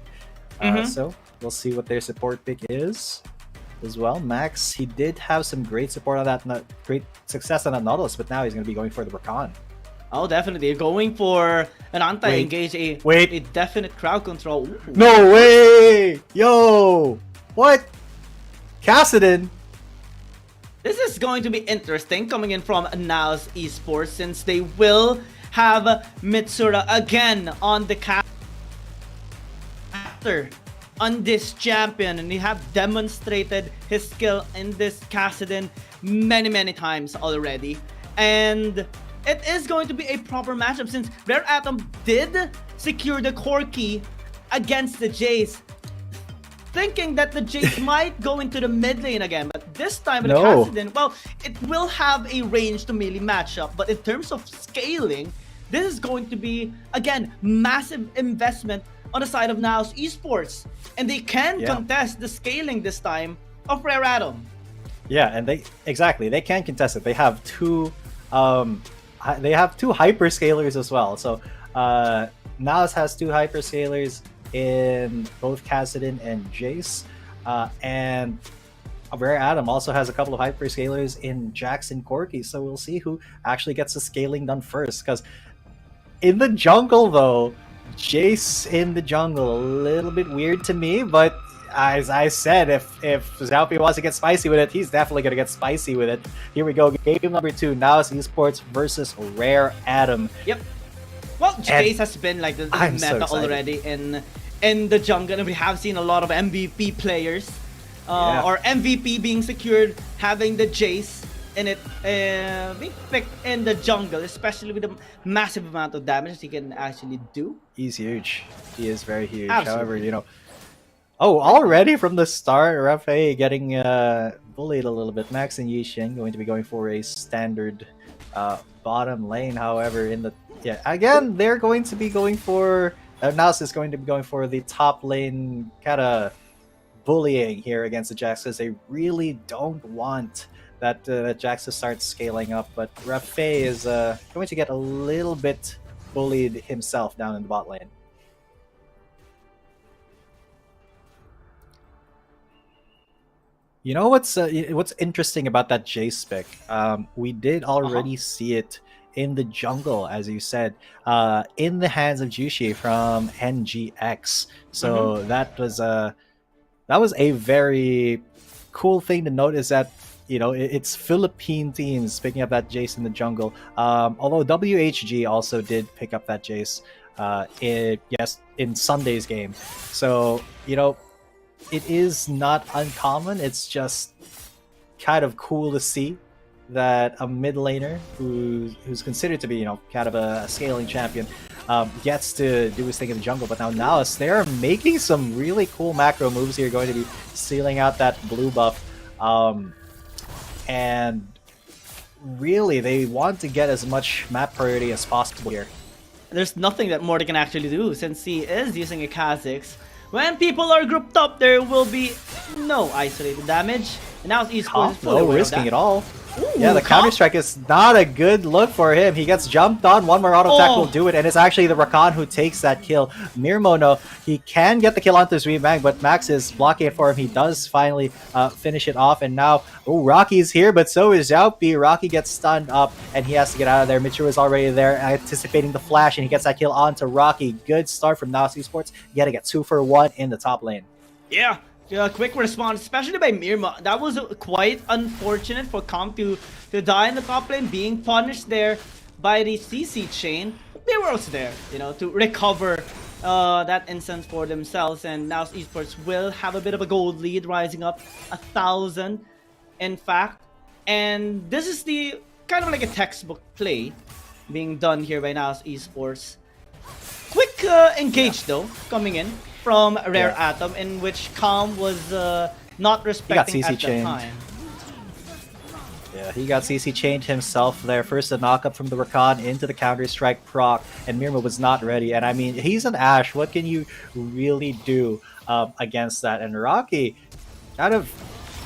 So we'll see what their support pick is as well. Max, he did have some great support on that, great success on that Nautilus, but now he's gonna be going for the Rakan. Oh, definitely. Going for an anti-engage, a definite crowd control. Ooh. No way! Yo! What? Kassadin? This is going to be interesting coming in from NAOS Esports, since they will have Mitsura again on the caster on this champion, and they have demonstrated his skill in this Kassadin many times already. And it is going to be a proper matchup, since Rare Atom did secure the Corki against the Jace, thinking that the Jace might go into the mid lane again, but this time with the Kassadin, well, it will have a range to melee matchup, but in terms of scaling, this is going to be, again, massive investment on the side of NAOS Esports, and they can contest the scaling this time of Rare Atom. Yeah, and they can contest it. They have two hyperscalers as well. So NAOS has two hyperscalers in both Kassadin and Jace, and Rare Atom also has a couple of hyperscalers in Jax and Corki. So we'll see who actually gets the scaling done first. Because in the jungle, though, Jace in the jungle, a little bit weird to me, but as I said, if Xiaopi wants to get spicy with it, he's definitely going to get spicy with it. Here we go, game number 2, NAOS Esports versus Rare Atom. Yep. Well, Jace has been like the meta already in the jungle, and we have seen a lot of MVP players or MVP being secured, having the Jace in it being picked in the jungle, especially with the massive amount of damage he can actually do. He's huge. He is very huge. Absolutely. However, already from the start, Rafe getting bullied a little bit. Max and Yixin going to be going for a standard bottom lane. However, again, they're going to be going for NAOS is going to be going for the top lane kind of bullying here against the Jax, because they really don't want that Jax to start scaling up. But Rafe is going to get a little bit bullied himself down in the bot lane. You know what's interesting about that Jace pick? We did already see it in the jungle, as you said, in the hands of Jushi from NGX. So that was a very cool thing to notice, that it's Philippine teams picking up that Jace in the jungle. Although WHG also did pick up that Jace in Sunday's game. So it is not uncommon. It's just kind of cool to see that a mid laner who's considered to be kind of a scaling champion gets to do his thing in the jungle. But now NAOS, they're making some really cool macro moves here, going to be sealing out that blue buff, and really they want to get as much map priority as possible here. There's nothing that Morty can actually do, since he is using a Kha'Zix. When people are grouped up, there will be no isolated damage. And now Esports is fully aware of risking that. it all. Ooh, Yeah, the counter-strike is not a good look for him. He gets jumped on. One more auto-attack will do it, and it's actually the Rakan who takes that kill. Mirmono, he can get the kill onto Sweetbang, but Max is blocking it for him. He does finally finish it off, and now, Rocky's here, but so is Xiaopi. Rocky gets stunned up, and he has to get out of there. Mitchell is already there, anticipating the flash, and he gets that kill onto Rocky. Good start from NAOS Esports. You gotta get 2 for 1 in the top lane. Yeah. Quick response, especially by Mirma. That was quite unfortunate for Comp to die in the top lane, being punished there by the CC chain. They were also there, to recover that instance for themselves. And now Esports will have a bit of a gold lead, rising up 1,000, in fact. And this is the kind of like a textbook play being done here by NAOS Esports. Quick engage though, coming in from Rare Atom, in which Calm was not respecting at the time. Yeah, he got CC chained himself there. First a knock-up from the Rakan into the Counter-Strike proc, and Mirma was not ready. And I mean, he's an Ashe. What can you really do against that? And Rocky kind of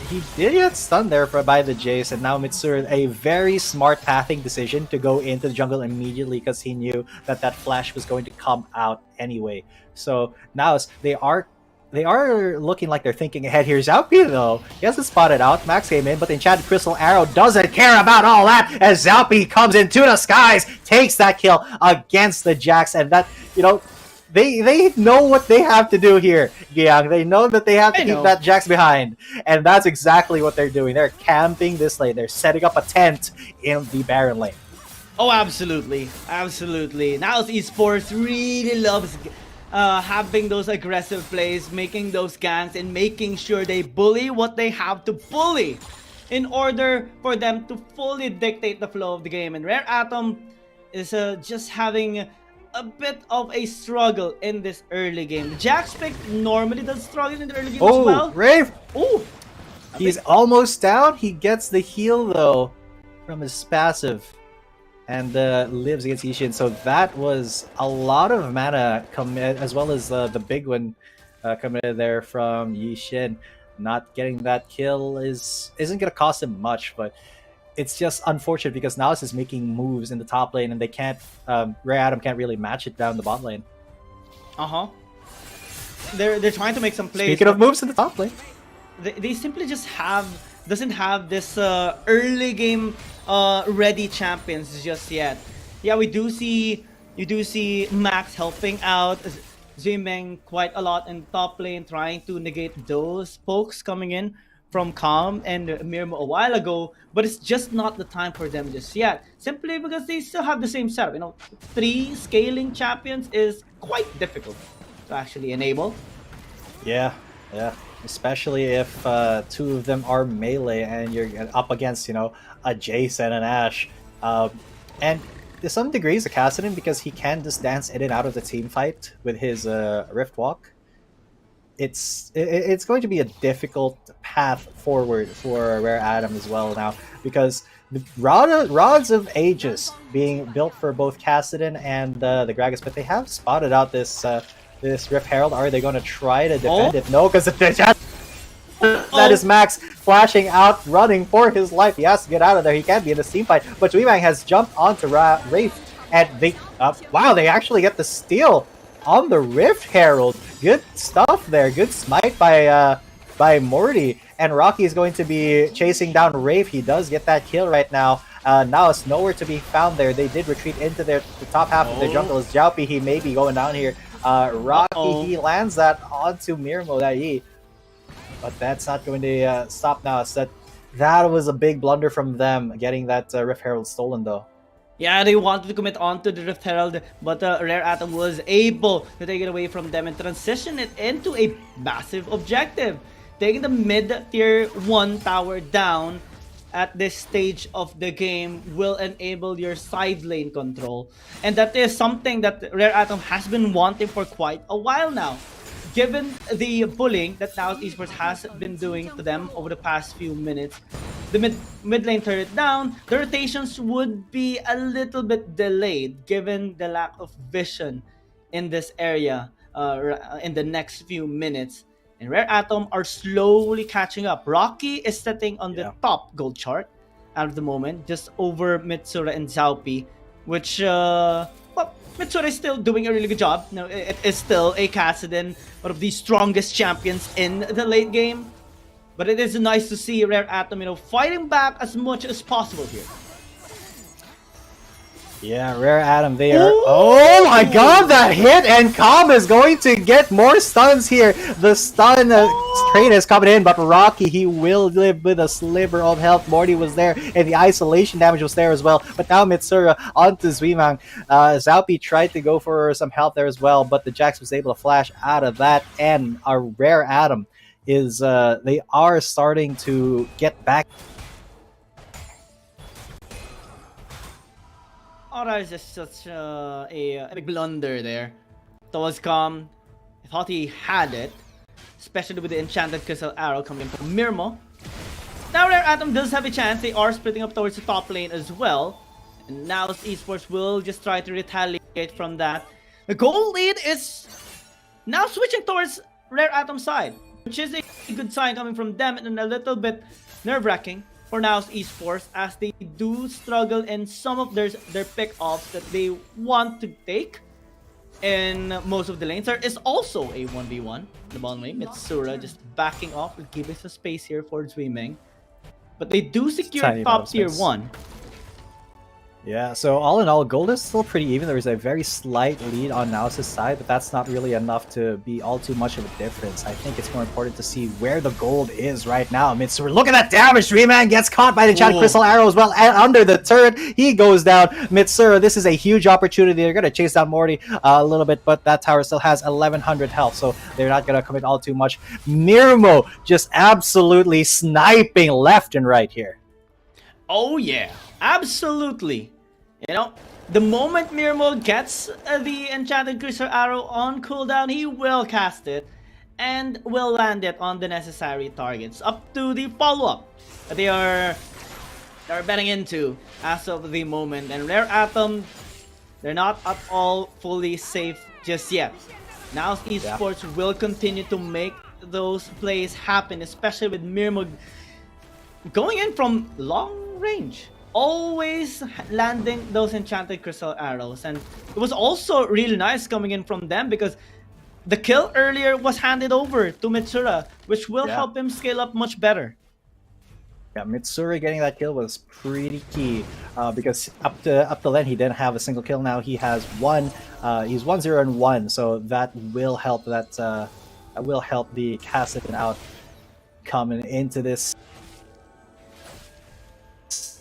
he did get stunned there by the Jace, and now Mitsuru, a very smart pathing decision to go into the jungle immediately because he knew that that flash was going to come out anyway. So now they are looking like they're thinking ahead here. Xiaopi, though, he hasn't spotted out. Max came in, but the Enchanted Crystal Arrow doesn't care about all that as Xiaopi comes into the skies, takes that kill against the Jax, and that, you know, they know what they have to do here, Giang. They know that they have to keep that Jax behind, and that's exactly what they're doing. They're camping this lane. They're setting up a tent in the Baron lane. Oh, absolutely. Absolutely. Now Esports really loves having those aggressive plays, making those ganks, and making sure they bully what they have to bully in order for them to fully dictate the flow of the game. And Rare Atom is just having a bit of a struggle in this early game. Jax pick normally does struggle in the early game as well. Oh, Rave! Oh! He's almost down. He gets the heal, though, from his passive, and lives against Yishin. So that was a lot of mana committed, as well as the big one committed there from Yishin. Not getting that kill isn't going to cost him much, but it's just unfortunate because NAOS is making moves in the top lane, and they can't. Rare Atom can't really match it down the bot lane. They're trying to make some plays. Speaking of moves in the top lane, they simply just doesn't have this early game ready champions just yet. Yeah, you do see Max helping out Zimeng quite a lot in top lane, trying to negate those pokes coming in from Calm and Mirmo a while ago, but it's just not the time for them just yet. Simply because they still have the same setup. You know, 3 scaling champions is quite difficult to actually enable. Yeah. Especially if 2 of them are melee and you're up against, you know, a Jace and an Ashe. And to some degrees, a Kassadin, because he can just dance in and out of the team fight with his Rift Walk. It's going to be a difficult path forward for Rare Atom as well now, because the Rods of Aegis being built for both Kassadin and the Gragas, but they have spotted out this Rift Herald. Are they going to try to defend it? No, because that is Max flashing out, running for his life. He has to get out of there. He can't be in the team fight. But Weemang has jumped onto Wraith, and they wow, they actually get the steal on the Rift Herald. Good stuff there. Good smite by Morty. And Rocky is going to be chasing down Wraith. He does get that kill right now. Now it's nowhere to be found there. They did retreat into the top half of the jungle. As Xiaopi, he may be going down here. Rocky, he lands that onto Mirmo, that E. But that's not going to stop now. That was a big blunder from them, getting that Rift Herald stolen, though. Yeah, they wanted to commit onto the Rift Herald, but Rare Atom was able to take it away from them and transition it into a massive objective. Taking the mid-tier 1 tower down at this stage of the game will enable your side lane control. And that is something that Rare Atom has been wanting for quite a while now. Given the bullying that NAOS Esports has been doing to them over the past few minutes, the mid lane turret down, the rotations would be a little bit delayed given the lack of vision in this area in the next few minutes. And Rare Atom are slowly catching up. Rocky is sitting on the top gold chart at the moment, just over Mitsura and Xiaopi, which Mitsura is still doing a really good job. No, it is still a Kassadin, one of the strongest champions in the late game. But it is nice to see Rare Atom, fighting back as much as possible here. Yeah, Rare Atom, they are... Oh my god, that hit! And Calm is going to get more stuns here. The stun train is coming in, but Rocky, he will live with a sliver of health. Morty was there, and the isolation damage was there as well. But now Mitsura onto Zweemang. Xiaopi tried to go for some help there as well, but the Jax was able to flash out of that. And a Rare Atom is... they are starting to get back. Oh, that is just such a big blunder there. Towards Calm, I thought he had it, especially with the Enchanted Crystal Arrow coming from Mirmo. Now Rare Atom does have a chance. They are splitting up towards the top lane as well. And now Esports will just try to retaliate from that. The gold lead is now switching towards Rare Atom's side. which is a good sign coming from them, and a little bit nerve-wracking for NAOS Esports as they do struggle in some of their pick-offs that they want to take in most of the lanes. There is also a 1v1 in the bottom lane. Mitsura just backing off and keeping some space here for Zweiming. But they do secure top tier 1. Yeah, so all in all, gold is still pretty even. There is a very slight lead on NAOS' side, but that's not really enough to be all too much of a difference. I think it's more important to see where the gold is right now. Mitsura, look at that damage! Dreamman gets caught by the enchanted crystal arrow as well, and under the turret, he goes down. Mitsura, this is a huge opportunity. They're going to chase down Morty a little bit, but that tower still has 1100 health, so they're not going to commit all too much. Mirmo just absolutely sniping left and right here. Oh yeah, absolutely. You know, the moment Mirmo gets the enchanted crystal arrow on cooldown, he will cast it and will land it on the necessary targets up to the follow-up that they are betting into as of the moment. And Rare Atom, they're not at all fully safe just yet. Now Esports will continue to make those plays happen, especially with Mirmo going in from long range, always landing those enchanted crystal arrows. And it was also really nice coming in from them because the kill earlier was handed over to Mitsura, which will help him scale up much better. Yeah, Mitsura getting that kill was pretty key because up the lane he didn't have a single kill. Now he has one. He's 1-0-1, so that will help. That will help the Cassidy out coming into this.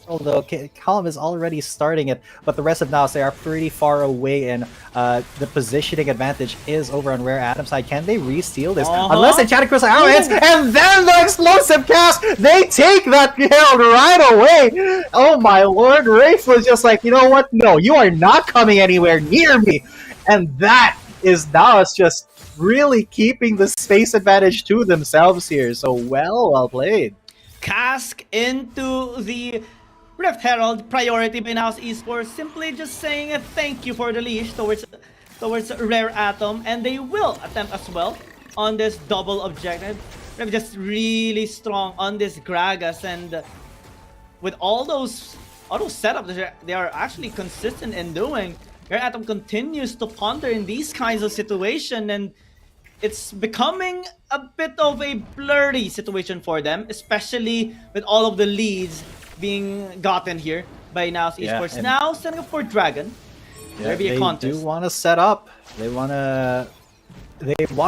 Although Column is already starting it, but the rest of NAOS, they are pretty far away, and the positioning advantage is over on Rare Atom's side. Can they re-steal this? Unless the Enchanted Crystal Arrow hits, and then the explosive cast! They take that kill right away! Oh my lord, Rafe was just like, you know what? No, you are not coming anywhere near me! And that is NAOS just really keeping the space advantage to themselves here. So well played. Cask into the Rift Herald, priority by NAOS Esports, simply just saying a thank you for the leash towards Rare Atom, and they will attempt as well on this double objective. They're just really strong on this Gragas, and with all those setups they are actually consistent in doing, Rare Atom continues to ponder in these kinds of situations, and it's becoming a bit of a blurry situation for them, especially with all of the leads being gotten here by NAOS Esports. Now setting up for Dragon. There'll be a contest. They do want to set up. They want to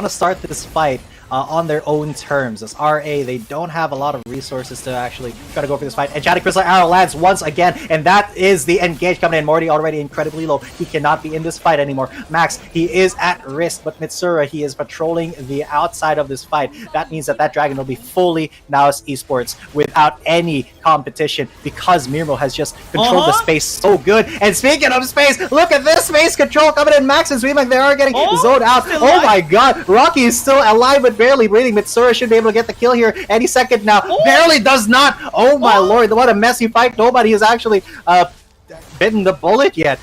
start this fight on their own terms. As RA, they don't have a lot of resources to actually try to go for this fight. Enchanted Crystal Arrow lands once again, and that is the engage coming in. Morty already incredibly low. He cannot be in this fight anymore. Max, he is at risk, but Mitsura, he is patrolling the outside of this fight. That means that dragon will be fully NAOS Esports without any competition because Mirmo has just controlled the space so good. And speaking of space, look at this space control coming in. Max and Zweiming, they are getting zoned out. Oh my god, Rocky is still alive but barely breathing. Mitsura should be able to get the kill here any second now. Barely does not. Oh my lord, what a messy fight. Nobody has actually bitten the bullet yet.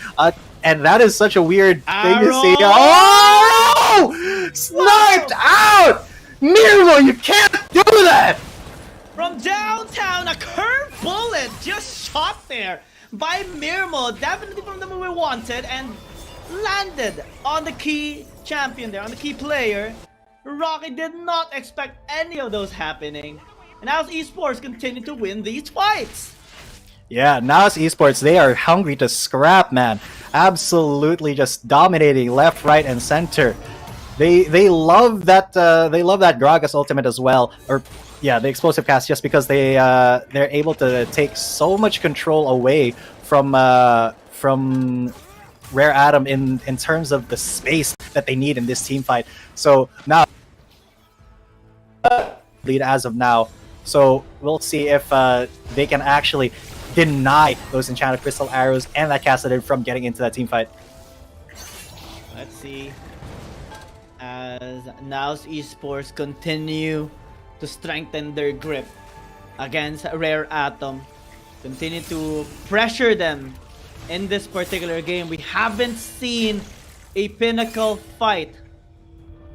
And that is such a weird thing to see. Oh! Sniped out! Mirmo, you can't do that! From downtown, a curved bullet just shot there by Mirmo. Definitely from the move we wanted, and landed on the key champion there, on the key player. Rocky did not expect any of those happening. And NAOS Esports continue to win these fights. Yeah, NAOS Esports, they are hungry to scrap, man. Absolutely just dominating left, right, and center. They love that Gragas ultimate as well. Or yeah, the explosive cast, just because they're able to take so much control away from Rare Atom in terms of the space that they need in this team fight. So now lead as of now. So we'll see if they can actually deny those enchanted crystal arrows and that Cassadin from getting into that team fight. Let's see. As NAOS Esports continue to strengthen their grip against Rare Atom, continue to pressure them in this particular game. We haven't seen a pinnacle fight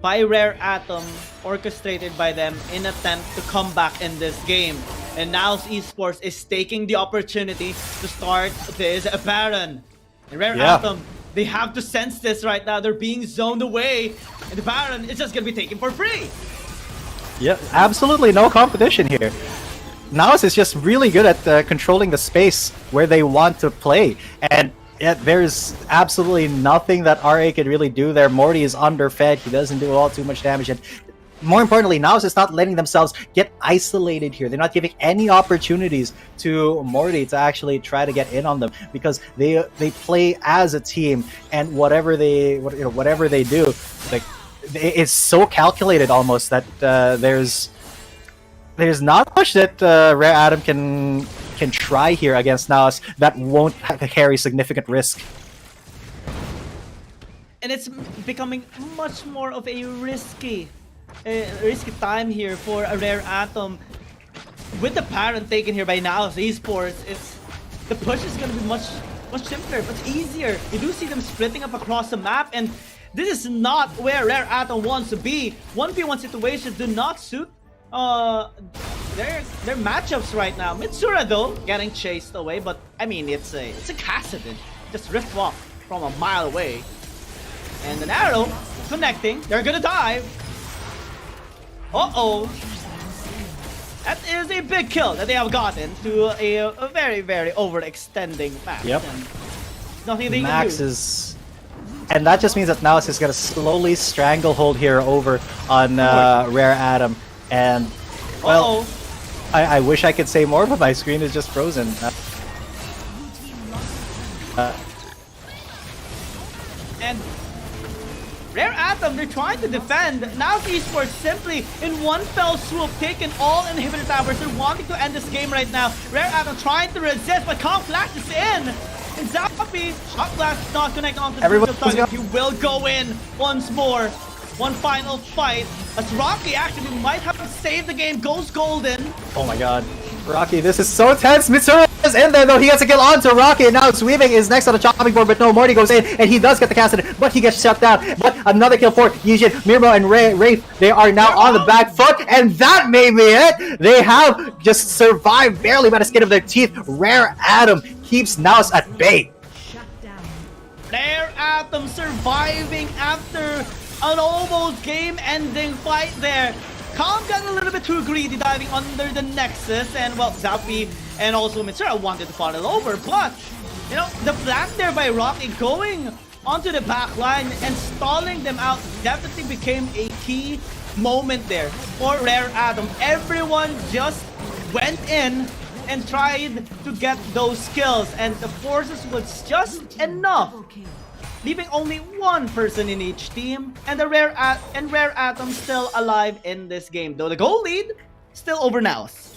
by Rare Atom, orchestrated by them in attempt to come back in this game. And now Esports is taking the opportunity to start this Baron. And Rare Atom, they have to sense this right now. They're being zoned away, and the Baron is just gonna be taken for free. Yeah, absolutely no competition here. NAOS is just really good at controlling the space where they want to play, and yet there's absolutely nothing that RA can really do there. Morty is underfed, he doesn't do all too much damage, and more importantly, NAOS is not letting themselves get isolated here. They're not giving any opportunities to Morty to actually try to get in on them, because they play as a team, and whatever they do, like, it's so calculated almost that there's not much that Rare Atom can try here against NAOS that won't carry significant risk. And it's becoming much more of a risky time here for a Rare Atom. With the Baron taken here by NAOS Esports, the push is going to be much simpler, much easier. You do see them splitting up across the map, and this is not where Rare Atom wants to be. 1v1 situations do not suit their matchups right now. Mitsura though getting chased away, but I mean it's a Kassadin, just ripped off from a mile away. And an arrow connecting. They're gonna dive. Uh-oh. That is a big kill that they have gotten to a very, very overextending Max. Yep. And nothing they Max can do. is... And that just means that NAOS is going to slowly stranglehold here over on Rare Atom. And, well, I wish I could say more, but my screen is just frozen. And Rare Atom, they're trying to defend. Now Esports simply, in one fell swoop, taken all inhibitor towers. They're wanting to end this game right now. Rare Atom trying to resist, but can't flash this in. And Zappy, Shock Blast does not connect onto the target. He will go in once more. One final fight. As Rocky actually might have saved the game, goes golden. Oh my god. Rocky, this is so tense. Mitsura is in there though. He gets a kill onto Rocky, and now Sweeping is next on the chopping board, but no, Morty goes in, and he does get the Kassadin, but he gets shut down. But another kill for Yijin, Mirmo, and Wraith. They are now on the back foot, and that may be it. They have just survived barely by the skin of their teeth. Rare Atom keeps NAOS at bay. Rare Atom surviving after an almost game-ending fight there. Calm got a little bit too greedy diving under the Nexus, and well, Zappy and also Mitsura wanted to fall over, but you know, the flank there by Rocky going onto the back line and stalling them out definitely became a key moment there for Rare Atom. Everyone just went in and tried to get those kills, and the forces was just enough, leaving only one person in each team, and Rare Atom still alive in this game, though the goal lead still over NAOS.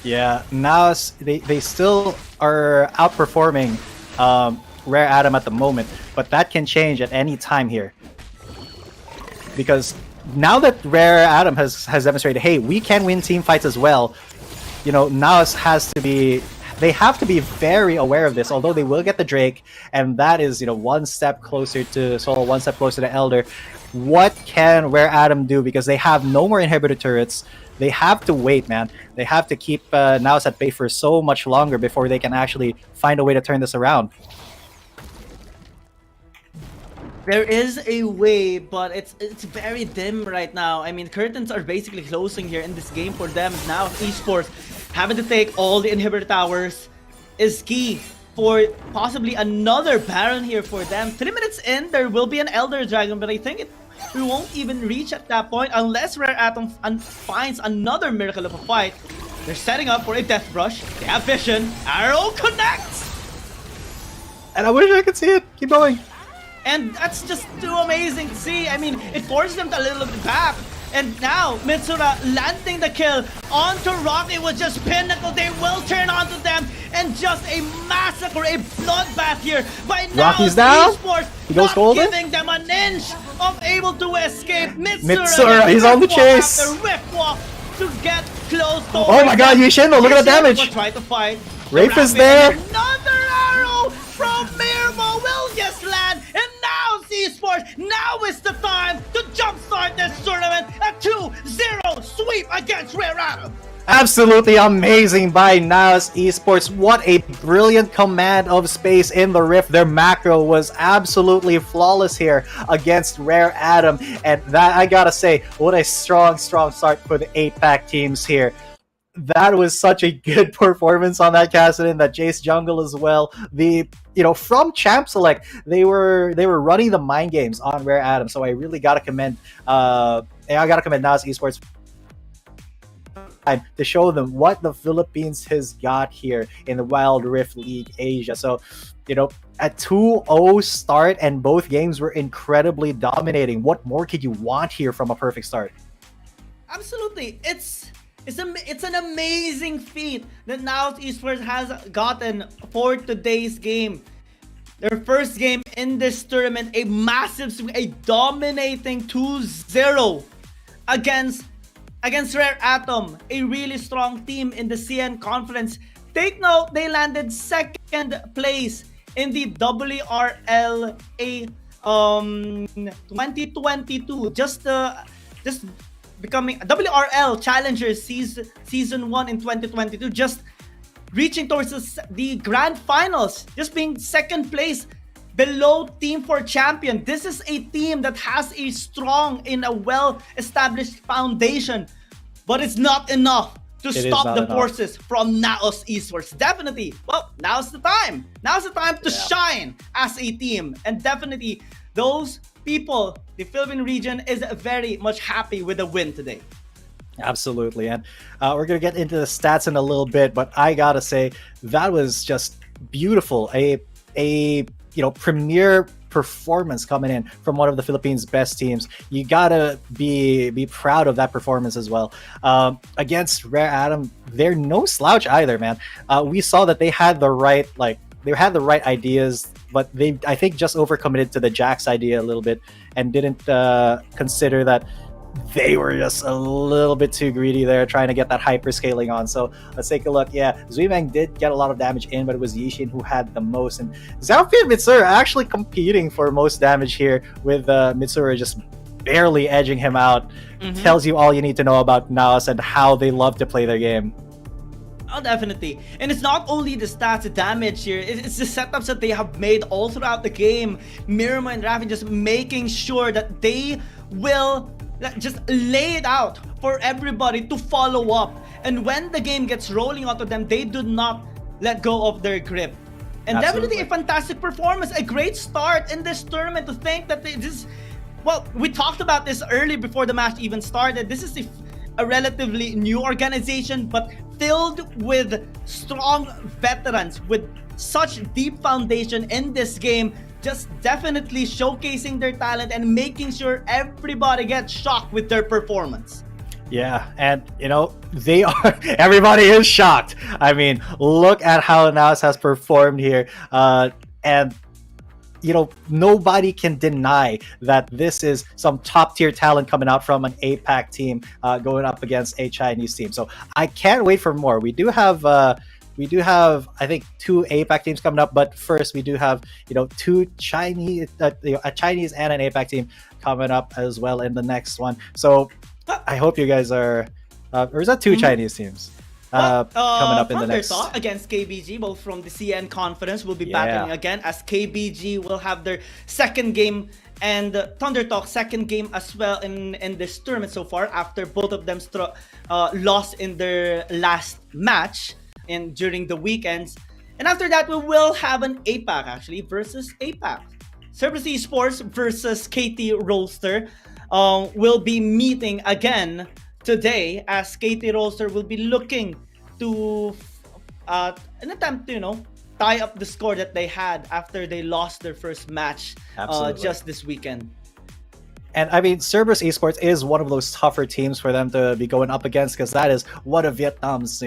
Yeah, NAOS, they still are outperforming Rare Atom at the moment, but that can change at any time here. Because now that Rare Atom has demonstrated, hey, we can win team fights as well, you know, NAOS they have to be very aware of this, although they will get the Drake, and that is, you know, one step closer to Solo, one step closer to Elder. What can Rare Atom do? Because they have no more inhibitor turrets. They have to wait, man. They have to keep NAOS at bay for so much longer before they can actually find a way to turn this around. There is a way, but it's very dim right now. I mean, curtains are basically closing here in this game for them. Now Esports having to take all the inhibitor towers is key for possibly another Baron here for them. 3 minutes in, there will be an Elder Dragon, but I think we won't even reach at that point unless Rare Atom finds another miracle of a fight. They're setting up for a Death Brush. They have vision. Arrow connects! And I wish I could see it. Keep going. And that's just too amazing to see. I mean, it forces them to a little bit back. And now, Mitsura landing the kill onto Rocky was just pinnacle. They will turn onto them, and just a massacre, a bloodbath here by now. Rocky's down. Esports, he goes golden. Giving them an inch of able to escape. Mitsura, he's on the chase. Walk to get close to oh my god, Yushindo, look at the damage. Try to fight. Wraith is there. Another arrow from Mirmo will just land, and now Esports now is the time to jumpstart this tournament. A 2-0 sweep against Rare Atom. Absolutely amazing by NAOS Esports. What a brilliant command of space in the Rift. Their macro was absolutely flawless here against Rare Atom. And that, I gotta say, what a strong start for the 8-pack teams here. That was such a good performance on that Kassadin, that Jace jungle as well. From Champ Select, they were running the mind games on Rare Atom. So I really gotta commend NAOS Esports to show them what the Philippines has got here in the Wild Rift League Asia. So, a 2-0 start, and both games were incredibly dominating. What more could you want here from a perfect start? Absolutely. It's an amazing feat that NAOS Esports has gotten for today's game. Their first game in this tournament, a massive sweep, a dominating 2-0 against Rare Atom, a really strong team in the CN Conference. Take note, they landed second place in the WRL 2022. Just becoming WRL Challengers season 1 in 2022. Just reaching towards the grand finals. Just being second place below Team 4 champion. This is a team that has a strong and a well-established foundation, but it's not enough to stop the forces from NAOS Esports. Definitely, well, now's the time. Now's the time to shine as a team. And definitely, those people, the Philippine region, is very much happy with the win today. Absolutely. And we're going to get into the stats in a little bit, but I got to say, that was just beautiful. A premier performance coming in from one of the Philippines' best teams. You gotta be proud of that performance as well. Against Rare Atom, they're no slouch either, man. We saw that they had the right ideas, but they, I think, just overcommitted to the Jax idea a little bit and didn't consider that they were just a little bit too greedy there, trying to get that hyper scaling on. So let's take a look. Yeah, Zuimeng did get a lot of damage in, but it was Yixin who had the most. And Xiaofi and Mitsuru actually competing for most damage here, with Mitsuru just barely edging him out. Tells you all you need to know about NAOS and how they love to play their game. Oh, definitely. And it's not only the stats, the damage here, it's the setups that they have made all throughout the game. Mirmo and Rafi just making sure that they will just lay it out for everybody to follow up. And when the game gets rolling onto them, they do not let go of their grip. And definitely a fantastic performance, a great start in this tournament. To think that well, we talked about this early before the match even started. This is a relatively new organization, but filled with strong veterans with such deep foundation in this game. Just definitely showcasing their talent and making sure everybody gets shocked with their performance. Yeah, and everybody is shocked. I mean, look at how NAOS has performed here. And nobody can deny that this is some top tier talent coming out from an APAC team going up against a Chinese team. So I can't wait for more. We do have, I think, 2 APAC teams coming up, but first we do have, 2 Chinese, a Chinese and an APAC team coming up as well in the next one. So I hope you guys are, or is that 2 Chinese teams? Coming up in the next against KBG, both from the CN Conference, will be battling again, as KBG will have their second game, and Thunder Talk second game as well in this tournament so far, after both of them lost in their last match during the weekends. And after that, we will have an APAC actually versus APAC. Cerberus Esports versus KT.RY will be meeting again today, as KT.RY will be looking to an attempt to tie up the score that they had after they lost their first match just this weekend. And I mean, Cerberus Esports is one of those tougher teams for them to be going up against, because that is one of Vietnam's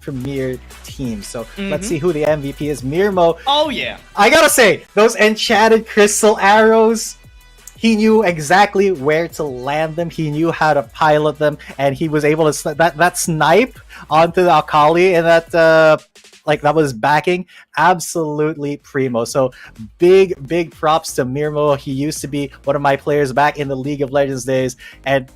premier teams. So let's see who the MVP is. Mirmo. Oh yeah, I gotta say, those enchanted crystal arrows, he knew exactly where to land them. He knew how to pilot them, and he was able to that snipe onto the Akali in that like that was backing, absolutely primo. So big props to Mirmo. He used to be one of my players back in the League of Legends days, and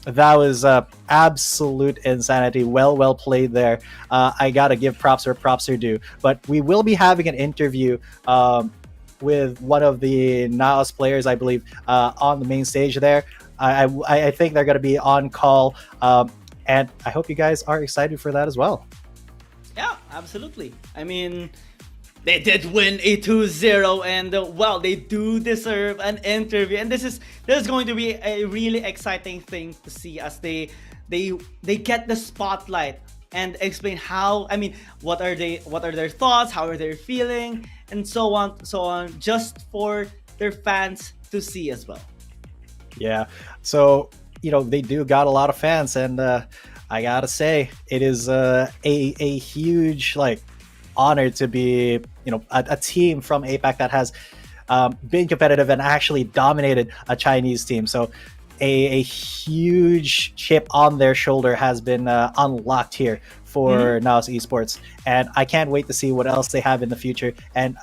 that was absolute insanity. Well played there. I gotta give props where props are due. But we will be having an interview with one of the NAOS players, I believe, on the main stage there. I think they're gonna be on call, and I hope you guys are excited for that as well. Yeah, absolutely. I mean, they did win a 2-0, and well, they do deserve an interview. And this is going to be a really exciting thing to see as they get the spotlight and explain how. I mean, what are their thoughts, how are they feeling, and so on, just for their fans to see as well. Yeah. So they do got a lot of fans, and I gotta say, it is a huge honor to be a team from APAC that has been competitive and actually dominated a Chinese team. So a huge chip on their shoulder has been unlocked here for NAOS Esports, and I can't wait to see what else they have in the future. And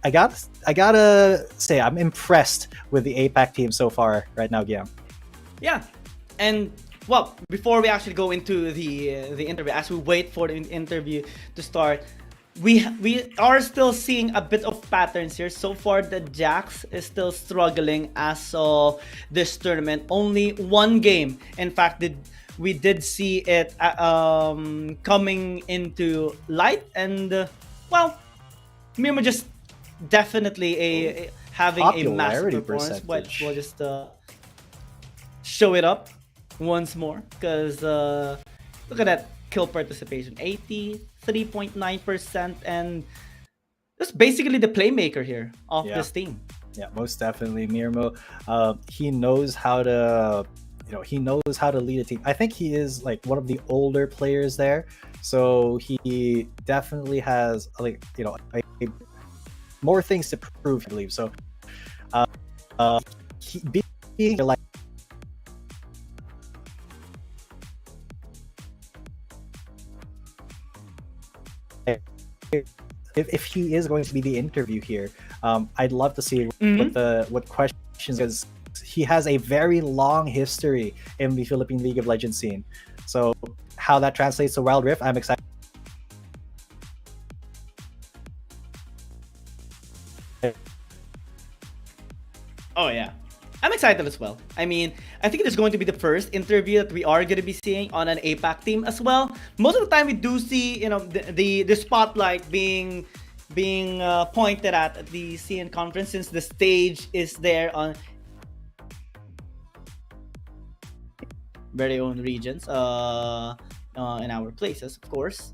I gotta say, I'm impressed with the APAC team so far right now, Guillaume. Yeah, and well, before we actually go into the interview, as we wait for the interview to start, we are still seeing a bit of patterns here. So far, the Jax is still struggling as of this tournament. Only one game, in fact, we did see it coming into light, and well, Mirmo just definitely having a massive performance. But we'll just show it up once more, because look at that kill participation, 83.9%, and that's basically the playmaker here of this team. Yeah, most definitely, Mirmo. He knows how to lead a team. I think he is one of the older players there, so he definitely has more things to prove, I believe. So being if he is going to be the interview here, I'd love to see what questions, because he has a very long history in the Philippine League of Legends scene. So how that translates to Wild Rift, I'm excited. Oh yeah, I'm excited as well. I mean, I think it is going to be the first interview that we are going to be seeing on an APAC team as well. Most of the time we do see, the spotlight being pointed at the CN conference, since the stage is there on very own regions, in our places, of course,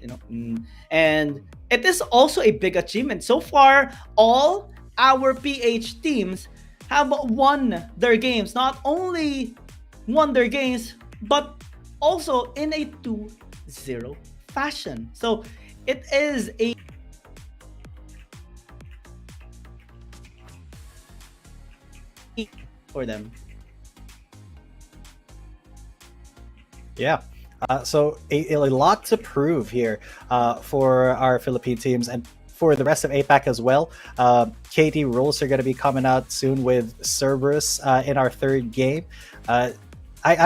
and it is also a big achievement. So far, all our PH teams have won their games. Not only won their games, but also in a 2-0 fashion. So it is a for them. Yeah. So a lot to prove here for our Philippine teams, and for the rest of APAC as well. KT rules are going to be coming out soon with Cerberus in our third game. I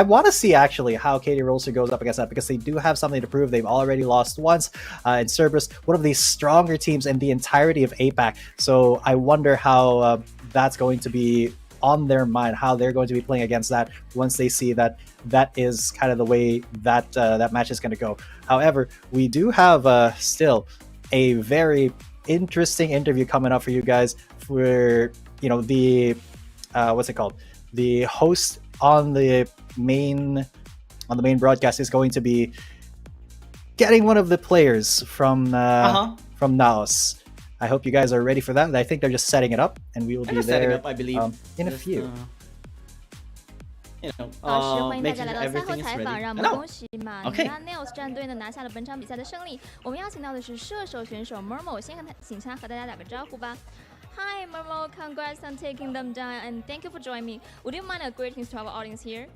want to see actually how KT Rolster goes up against that, because they do have something to prove. They've already lost once in Cerberus, one of the stronger teams in the entirety of APAC. So I wonder how that's going to be on their mind, how they're going to be playing against that once they see that that is kind of the way that that match is going to go. However, we do have still a very interesting interview coming up for you guys, for the what's it called, the host on the main broadcast is going to be getting one of the players from NAOS. I hope you guys are ready for that. I think they're just setting it up, and we will be there up, I believe, in a few. 好，欢迎大家来到赛后采访，让我们恭喜马尼拉 NAOS 战队呢拿下了本场比赛的胜利。我们邀请到的是射手选手 Mermo， 先请他和大家打个招呼吧。Hi Mermo, congrats on taking them down, and thank you for joining me. Would you mind greetings to our audience here?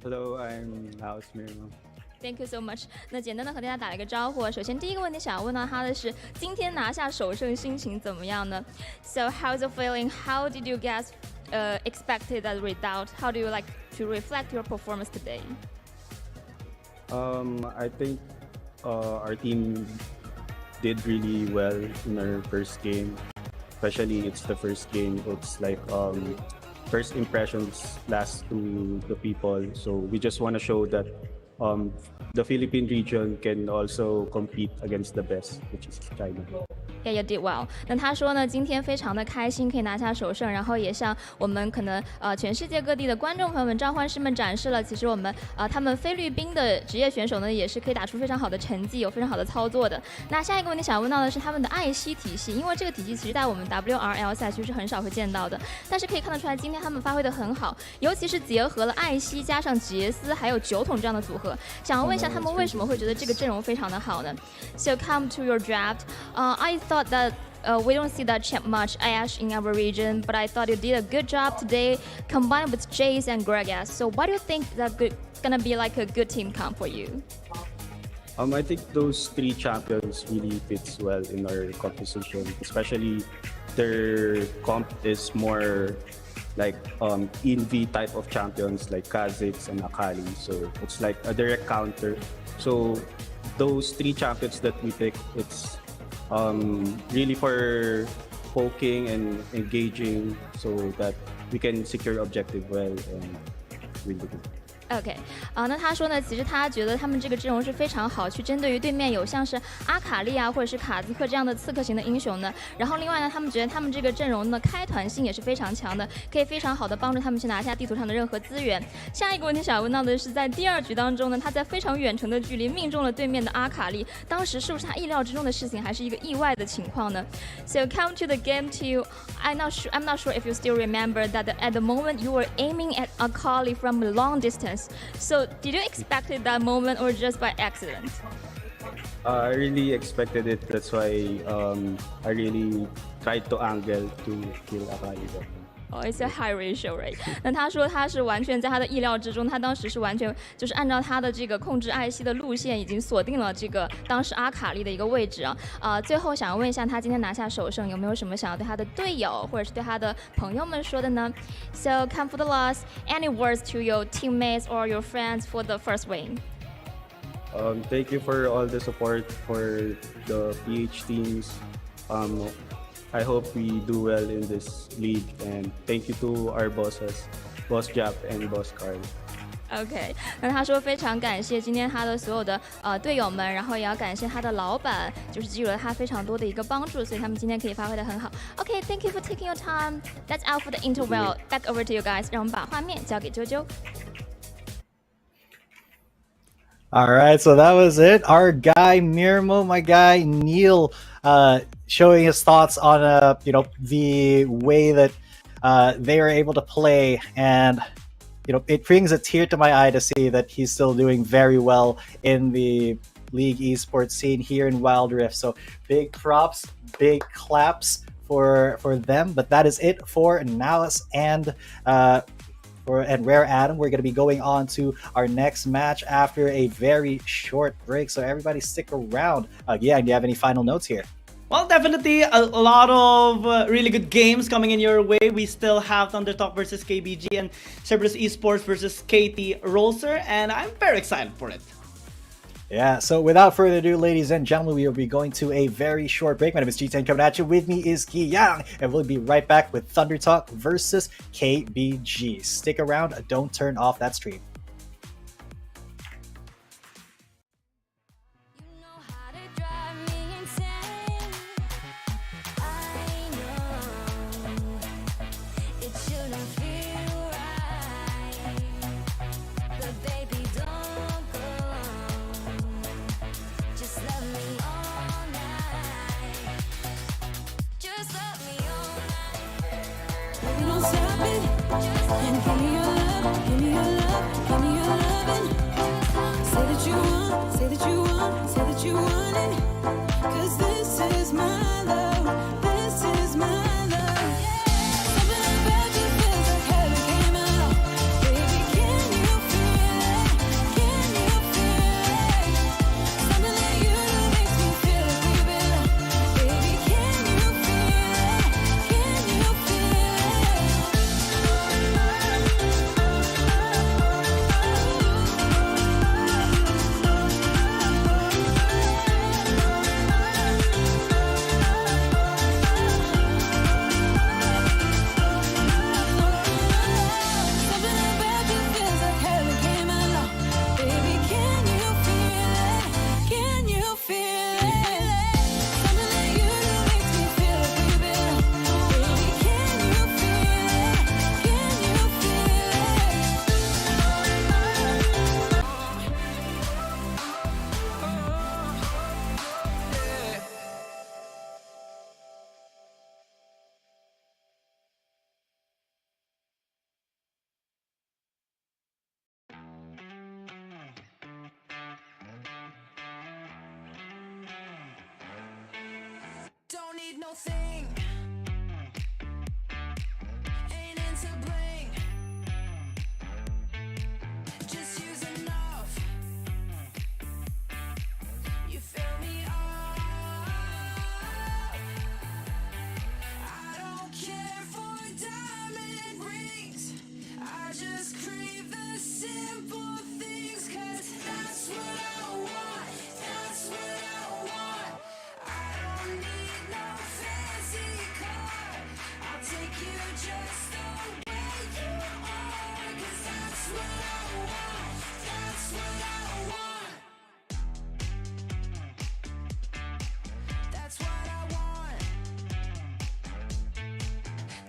Hello, I'm NAOS Mermo. Thank you so much。那简单的和大家打了一个招呼。首先第一个问题想要问到他的是，今天拿下首胜心情怎么样呢 ？So how's the feeling? How did you guys expected that result? How do you like to reflect your performance today? I think our team did really well in our first game. Especially it's the first game. It's like first impressions last to the people. So we just want to show that the Philippine region can also compete against the best, which is China. Yeah, you did well. 那他说呢，今天非常的开心，可以拿下首胜，然后也向我们可能全世界各地的观众朋友们、召唤师们展示了，其实我们他们菲律宾的职业选手呢，也是可以打出非常好的成绩，有非常好的操作的。那下一个问题想问到的是他们的爱惜体系，因为这个体系其实在我们 WRL 赛区是很少会见到的，但是可以看得出来，今天他们发挥的很好，尤其是结合了艾希加上杰斯还有酒桶这样的组合。想要问一下他们为什么会觉得这个阵容非常的好呢 ？So come to your draft. I thought that we don't see that much Ash in our region, but I thought you did a good job today, combined with Jace and Gregas. So why do you think that's gonna be like a good team comp for you? I think those three champions really fits well in our composition, especially their comp is more like ENVY type of champions like Kha'Zix and Akali. So it's like a direct counter. So those three champions that we pick, it's really for poking and engaging so that we can secure objective well and win the game. OK， 那他说呢，其实他觉得他们这个阵容是非常好，去针对于对面有像是阿卡丽啊，或者是卡兹克这样的刺客型的英雄呢。然后另外呢，他们觉得他们这个阵容的开团性也是非常强的，可以非常好的帮助他们去拿下地图上的任何资源。下一个问题想问到的是，在第二局当中呢，他在非常远程的距离命中了对面的阿卡丽，当时是不是他意料之中的事情，还是一个意外的情况呢 ？So come to the game two. I'm not sure if you still remember that at the moment you were aiming at Akali from a long distance. So did you expect that moment or just by accident? I really expected it. That's why I really tried to angle to kill Akali. Oh, it's a high ratio, right? 那他说他是完全在他的意料之中，他当时是完全就是按照他的这个控制艾希的路线，已经锁定了这个当时阿卡丽的一个位置啊。最后想要问一下，他今天拿下首胜，有没有什么想要对他的队友或者是对他的朋友们说的呢 ？So come for the loss. Any words to your teammates or your friends for the first win? Thank you for all the support for the PH teams. I hope we do well in this league, and thank you to our bosses, Boss Jap and Boss Carl. OK， 那他说非常感谢今天他的所有的队友们，然后也要感谢他的老板，就是给予了他非常多的一个帮助，所以他们今天可以发挥得很好。OK，Thank you for taking your time. That's all for the interval. Back over to you guys. 让我们把画面交给啾啾。All right, so that was it. Our guy Mirmo, my guy Neil, showing his thoughts on the way that they are able to play, and it brings a tear to my eye to see that he's still doing very well in the League esports scene here in Wild Rift. So big props, big claps for them. But that is it for NAOS and Rare Adam. We're going to be going on to our next match after a very short break, so everybody stick around. Yeah, do you have any final notes here? Well, definitely a lot of really good games coming in your way. We still have Thundertalk versus KBG and Cerberus Esports versus KT.RY, and I'm very excited for it. Yeah, so without further ado, ladies and gentlemen, we will be going to a very short break. My name is G10 coming at you. With me is Ki Yang, and we'll be right back with Thunder Talk versus KBG. Stick around, don't turn off that stream. no thing. Ain't into bling. Just use enough. You fill me up. I don't care for diamond rings. I just crave the simple things, 'cause that's what I want. That's what I want. I don't need no fancy car. I'll take you just the way you are, 'cause that's what I want. That's what I want. That's what I want.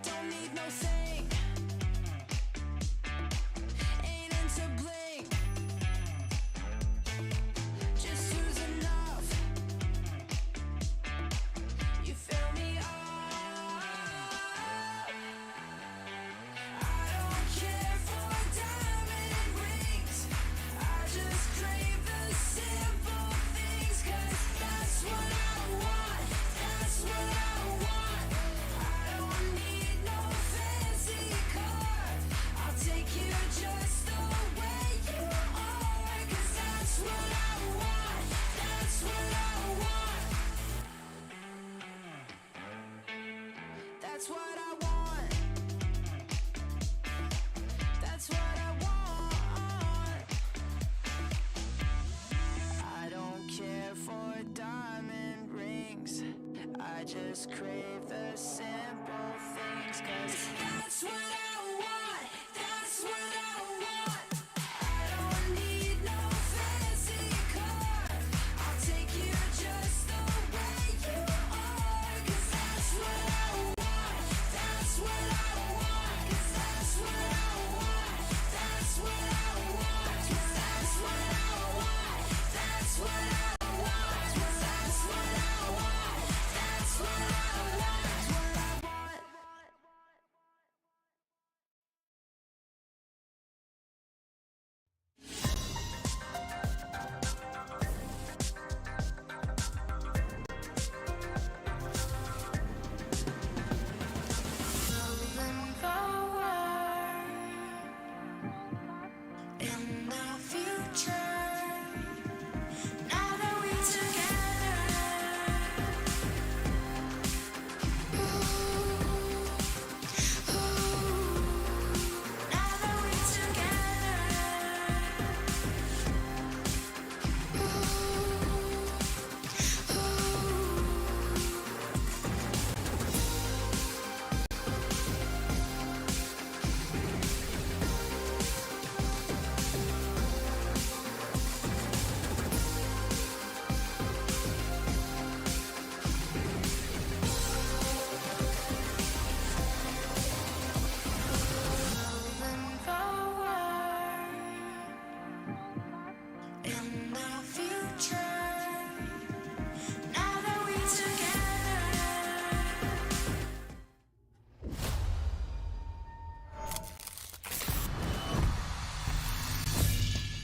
Don't need no thing. Ain't into bling. Just use enough. You fill me up. I don't care for diamond rings. I just crave the simple things, 'cause that's what I want. That's what I want. I don't need no fancy car. I'll take you just the way you are, 'cause that's what I want. That's what I want. That's what I want. That's what I want. I don't care for diamond rings. I just crave the simple things, 'cause that's what I want. That's what I want. I don't need no fancy car. I'll take you just the way you are, 'cause that's what I want. That's what I want. 'Cause that's what I want. That's what I want. That's what I want. That's what I want. That's what I want. That's what I want. Moving forward in the future. Now that we're together. Now that we're together. Moving forward in the future. Now that we're together.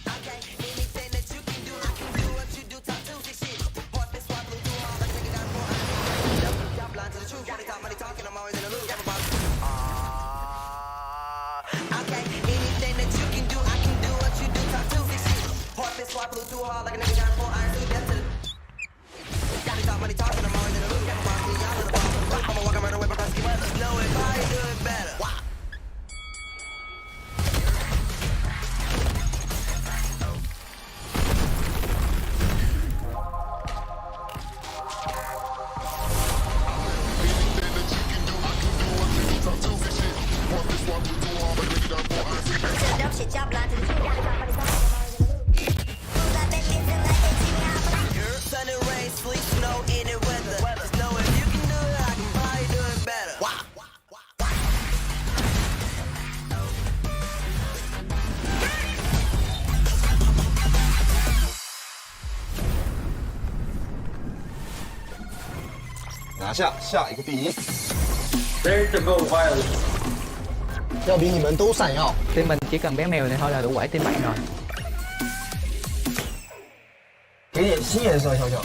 Okay, anything that you can do, I can do what you do. Talk to this shit. Part this swap, blue too hard, like nigga got more. Y'all blind to the truth. Money talking, I'm always in the loop. Okay, anything that you can do, I can do what you do. Talk to this shit. Part this swap, blue too hard, like a nigga got more iron suit. Death to the. Gotta talk, money talking, I'm always in the loop. Y'all in the bomb. I'ma walk around the way, but pesky weather. Know if I do it better. Wow. Sun and rain, sleet, snow, any weather. Just know if you can do it, I can probably do it better. Wow.拿下下一个第一。 Ready to go wild. 要比你们都闪耀。 Team mình chỉ cần bé mèo này thôi là đủ quẩy team bạn rồi. 给点新颜色，小小。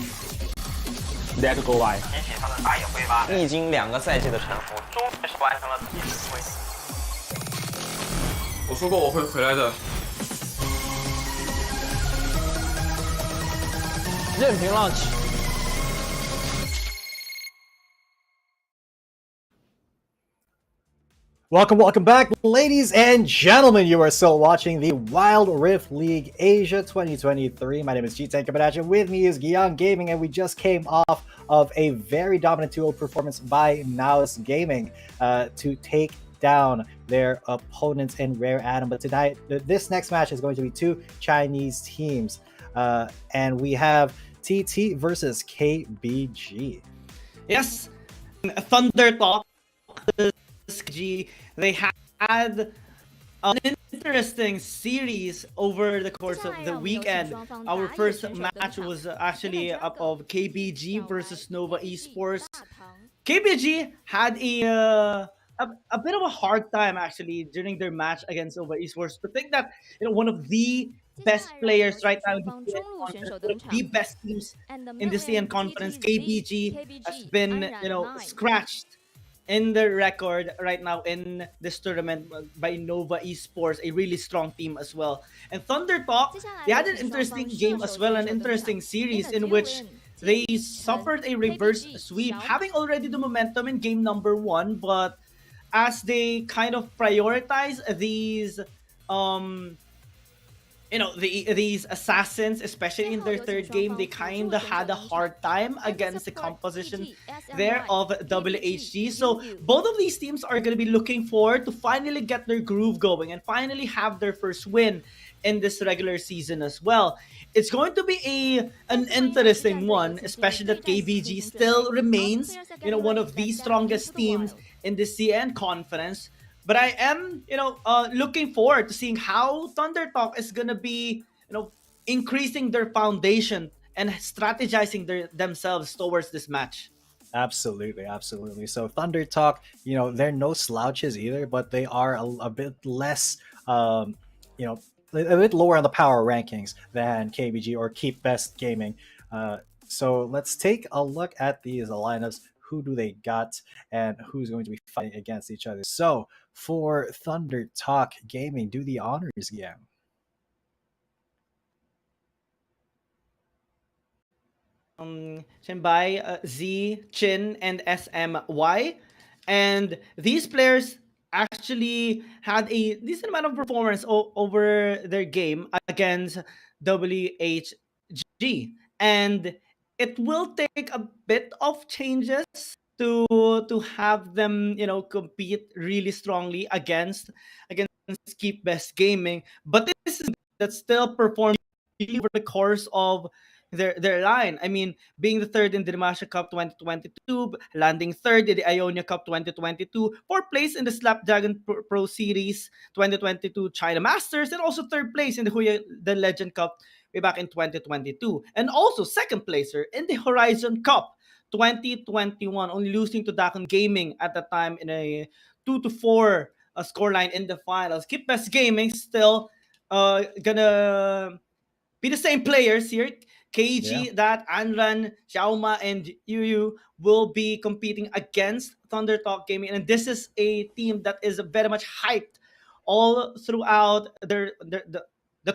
There to KT.RY。提起他的打野挥发，历经2个赛季的沉浮，终于是完成了第1回。我说过我会回来的。任凭浪起。Welcome back, ladies and gentlemen. You are still watching the Wild Rift League Asia 2023. My name is KT.RY. With me is Gyang Gaming, and we just came off of a very dominant 2-0 performance by NAOS Gaming to take down their opponents in Rare Atom. But tonight, this next match is going to be 2 Chinese teams, and we have TT versus KBG. Yes, Thunder Talk. They had an interesting series over the course of the weekend. Our first match was actually up of KBG versus Nova Esports. KBG had a bit of a hard time actually during their match against Nova Esports. To think that one of the best players right now in the best teams in the CN conference, KBG, has been scratched in the record right now in this tournament by Nova Esports, a really strong team as well. And Thunder Talk, they had an interesting game as well, an interesting series in which they suffered a reverse sweep, having already the momentum in game number 1, but as they kind of prioritize these these assassins, especially in their third game, they kind of had a hard time against the composition there of WHG. So both of these teams are going to be looking forward to finally get their groove going and finally have their first win in this regular season as well. It's going to be an interesting one, especially that KBG still remains one of the strongest teams in the CN conference. But I am, looking forward to seeing how Thunder Talk is gonna be, increasing their foundation and strategizing themselves towards this match. Absolutely. So Thunder Talk, they're no slouches either, but they are a bit less, a bit lower on the power rankings than KBG or Keep Best Gaming. So let's take a look at these lineups. Who do they got and who's going to be fighting against each other? So for Thunder Talk Gaming, do the honors, yeah. Shenbai, Z, Chin, and SMY. And these players actually had a decent amount of performance over their game against WHG. And it will take a bit of changes to have them, compete really strongly against Keep Best Gaming. But this is that still performed over the course of their line. I mean, being the third in the Dimasha Cup 2022, landing third in the Ionia Cup 2022, fourth place in the Slapdragon Pro Series 2022 China Masters, and also third place in the Legend Cup way back in 2022. And also second placer in the Horizon Cup 2021, only losing to Dakon Gaming at the time in a 2-4 scoreline in the finals. Keep Best Gaming still gonna be the same players here. KG, that Anran, Xiaoma, and Yu will be competing against Thunder Talk Gaming. And this is a team that is very much hyped all throughout the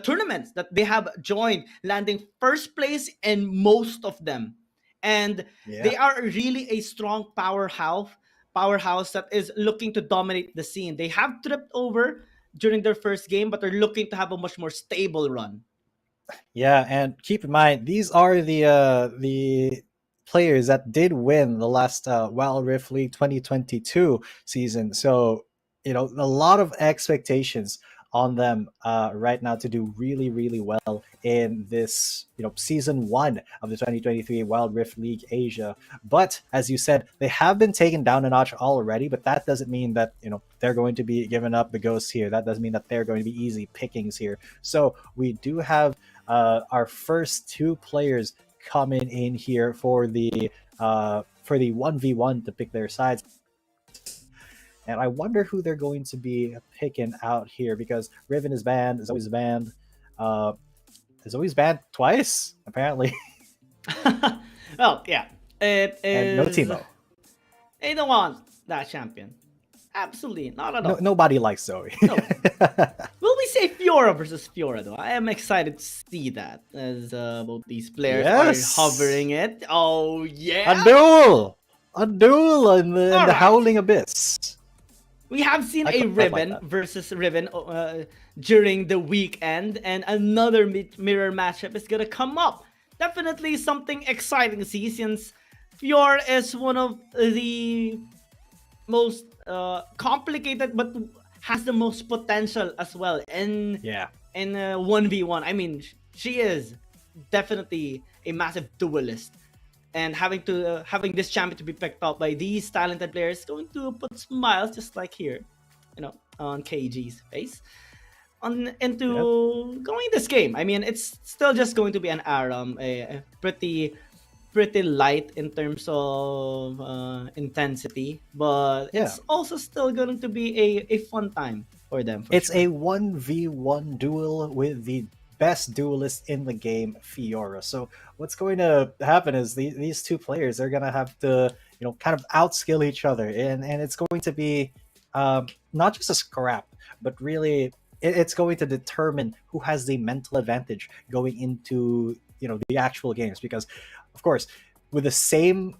tournaments that they have joined, landing first place in most of them. And they are really a strong powerhouse that is looking to dominate the scene. They have tripped over during their first game, but they're looking to have a much more stable run. Yeah, and keep in mind, these are the players that did win the last Wild Rift League 2022 season. So, a lot of expectations on them right now to do really, really well in this, season 1 of the 2023 Wild Rift League Asia. But as you said, they have been taken down a notch already, but that doesn't mean that, they're going to be giving up the ghost here. That doesn't mean that they're going to be easy pickings here. So we do have our first 2 players coming in here for the 1v1 to pick their sides. And I wonder who they're going to be picking out here, because Riven is banned, Zoe's banned. Zoe's banned twice, apparently. Well, yeah. It is. And no Teemo. They don't want that champion. Absolutely not at all. Nobody likes Zoe. No. Will we say Fiora versus Fiora though? I am excited to see that as both these players are hovering it. Oh yeah, a duel in the Howling Abyss. We have seen a Riven versus Riven during the weekend, and another mirror matchup is gonna come up. Definitely something exciting to see, since Fiora is one of the most complicated, but has the most potential as well in 1v1. I mean, she is definitely a massive duelist, and having this champion to be picked up by these talented players is going to put smiles, just like here, on KG's face into going this game. I mean, it's still just going to be an ARAM, a pretty light in terms of intensity, but it's also still going to be a fun time for them. It's a 1v1 duel with the best duelist in the game, Fiora. So what's going to happen is these two players are going to have to kind of outskill each other, and it's going to be not just a scrap, but really it's going to determine who has the mental advantage going into the actual games, because of course, with the same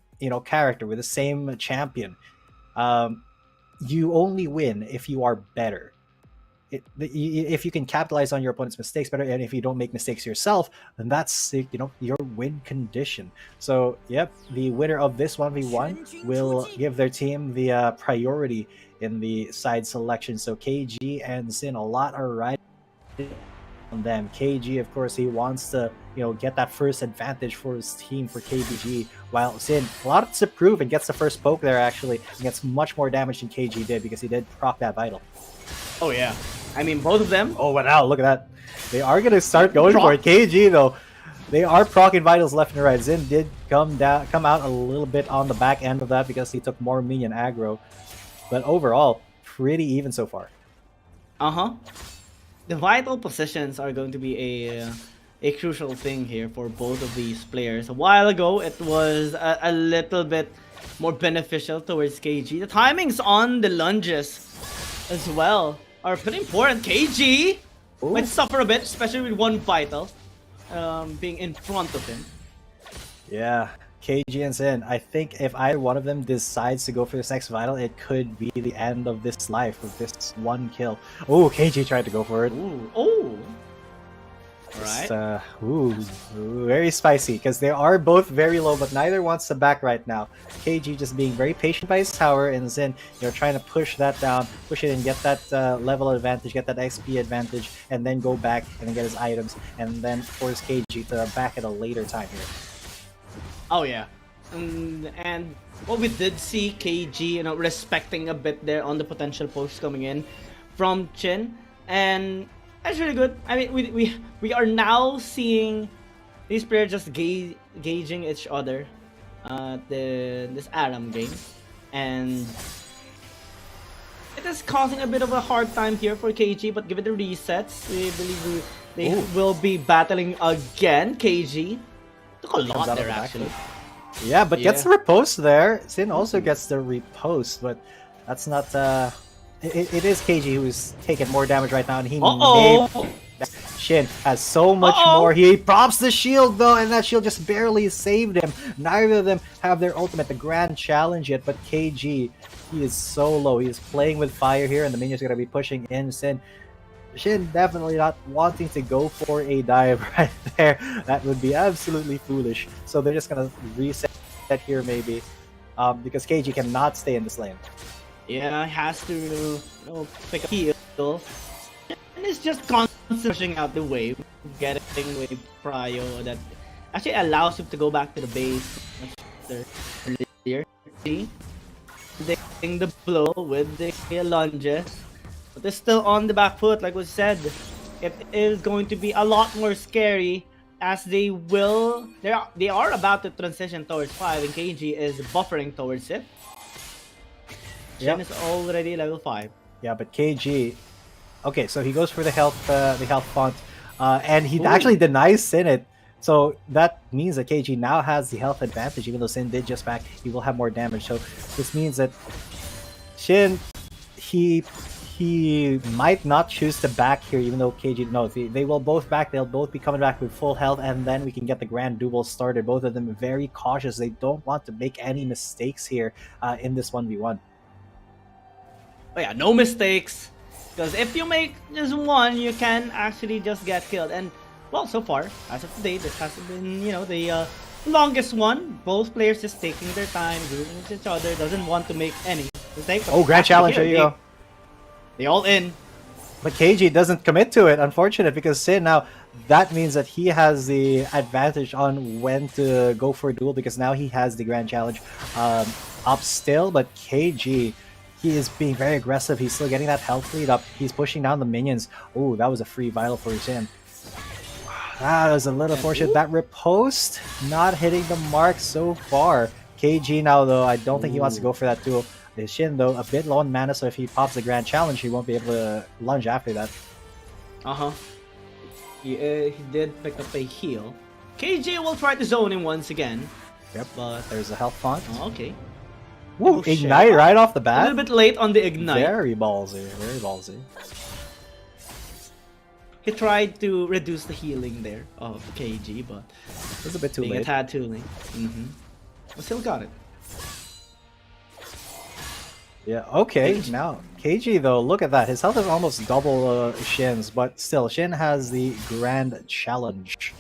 character, with the same champion, you only win if you are better. If you can capitalize on your opponent's mistakes better, and if you don't make mistakes yourself, then that's your win condition. So yep, the winner of this 1v1 will give their team the priority in the side selection. So KG and Sin, a lot are riding on them. KG, of course, he wants to get that first advantage for his team, for KBG, while Sin, a lot to prove, and gets the first poke there actually, and gets much more damage than KG did, because he did proc that vital. Oh yeah, I mean, both of them. Oh wow, look at that. They are gonna start going for it. KG though, they are proccing vitals left and right. Zin did come out a little bit on the back end of that, because he took more minion aggro, but overall pretty even so far. The vital positions are going to be a crucial thing here for both of these players. A while ago, it was a little bit more beneficial towards KG. The timings on the lunges as well are pretty important. KG might suffer a bit, especially with one vital being in front of him. Yeah, KG and Sin, I think if either one of them decides to go for this next vital, it could be the end of this life, of this one kill. Oh, KG tried to go for it. All right. Very spicy, because they are both very low, but neither wants to back right now. KG just being very patient by his tower, and Zin, trying to push that down, push it and get that level advantage, get that XP advantage, and then go back and then get his items, and then force KG to back at a later time here. Oh yeah, and what we did see KG, respecting a bit there on the potential post coming in from Chin, and that's really good. I mean, we are now seeing these players just gauging each other, this ARAM game, and it is causing a bit of a hard time here for KG. But given the resets, we believe they will be battling again. KG took a lot there actually. Yeah, but gets the riposte there. Sin also gets the riposte, but that's not. It is KG who's taking more damage right now, and he Shin has so much more. He props the shield though, and that shield just barely saved him. Neither of them have their ultimate, the grand challenge yet, but KG, he is so low. He is playing with fire here, and the minions are going to be pushing in. Shin definitely not wanting to go for a dive right there. That would be absolutely foolish. So they're just going to reset here maybe, because KG cannot stay in this lane. Yeah, has to pick a heal, and it's just constantly pushing out the wave, getting wave prio that actually allows him to go back to the base much earlier. Taking the blow with the lunges, but they're still on the back foot. Like we said, it is going to be a lot more scary, as they are about to transition towards 5, and KG is buffering towards it. Shen is already level 5. Yeah, but KG, okay, so he goes for the health font, and he actually denies Sin it. So that means that KG now has the health advantage, even though Sin did just back, he will have more damage. So this means that Shin, he might not choose to back here, even though KG, no, they will both back. They'll both be coming back with full health, and then we can get the grand duel started. Both of them very cautious. They don't want to make any mistakes here in this 1v1. Oh yeah, no mistakes. Because if you make just one, you can actually just get killed. And well, so far, as of today, this hasn't been, you know, the longest one. Both players just taking their time, grooving with each other, doesn't want to make any mistakes. Oh, grand challenge, there you go. They all in. But KG doesn't commit to it, unfortunate, because Sin now, that means that he has the advantage on when to go for a duel, because now he has the grand challenge up still. But KG, he is being very aggressive. He's still getting that health lead up. He's pushing down the minions. Oh, that was a free vital for Sin. That was a little fortunate. That riposte not hitting the mark so far. KG now, though, I don't think he wants to go for that duel. Shin, though, a bit low on mana, so if he pops the grand challenge, he won't be able to lunge after that. He did pick up a heal. KG will try to zone him once again. Yep, but there's a health font. Okay. Woo, ignite right off the bat. A little bit late on the ignite. Very ballsy, very ballsy. He tried to reduce the healing there of KG, but it was a bit too late. A tad too late. But still got it. Yeah, okay, now KG though, look at that. His health is almost double Shin's, but still, Shin has the grand challenge.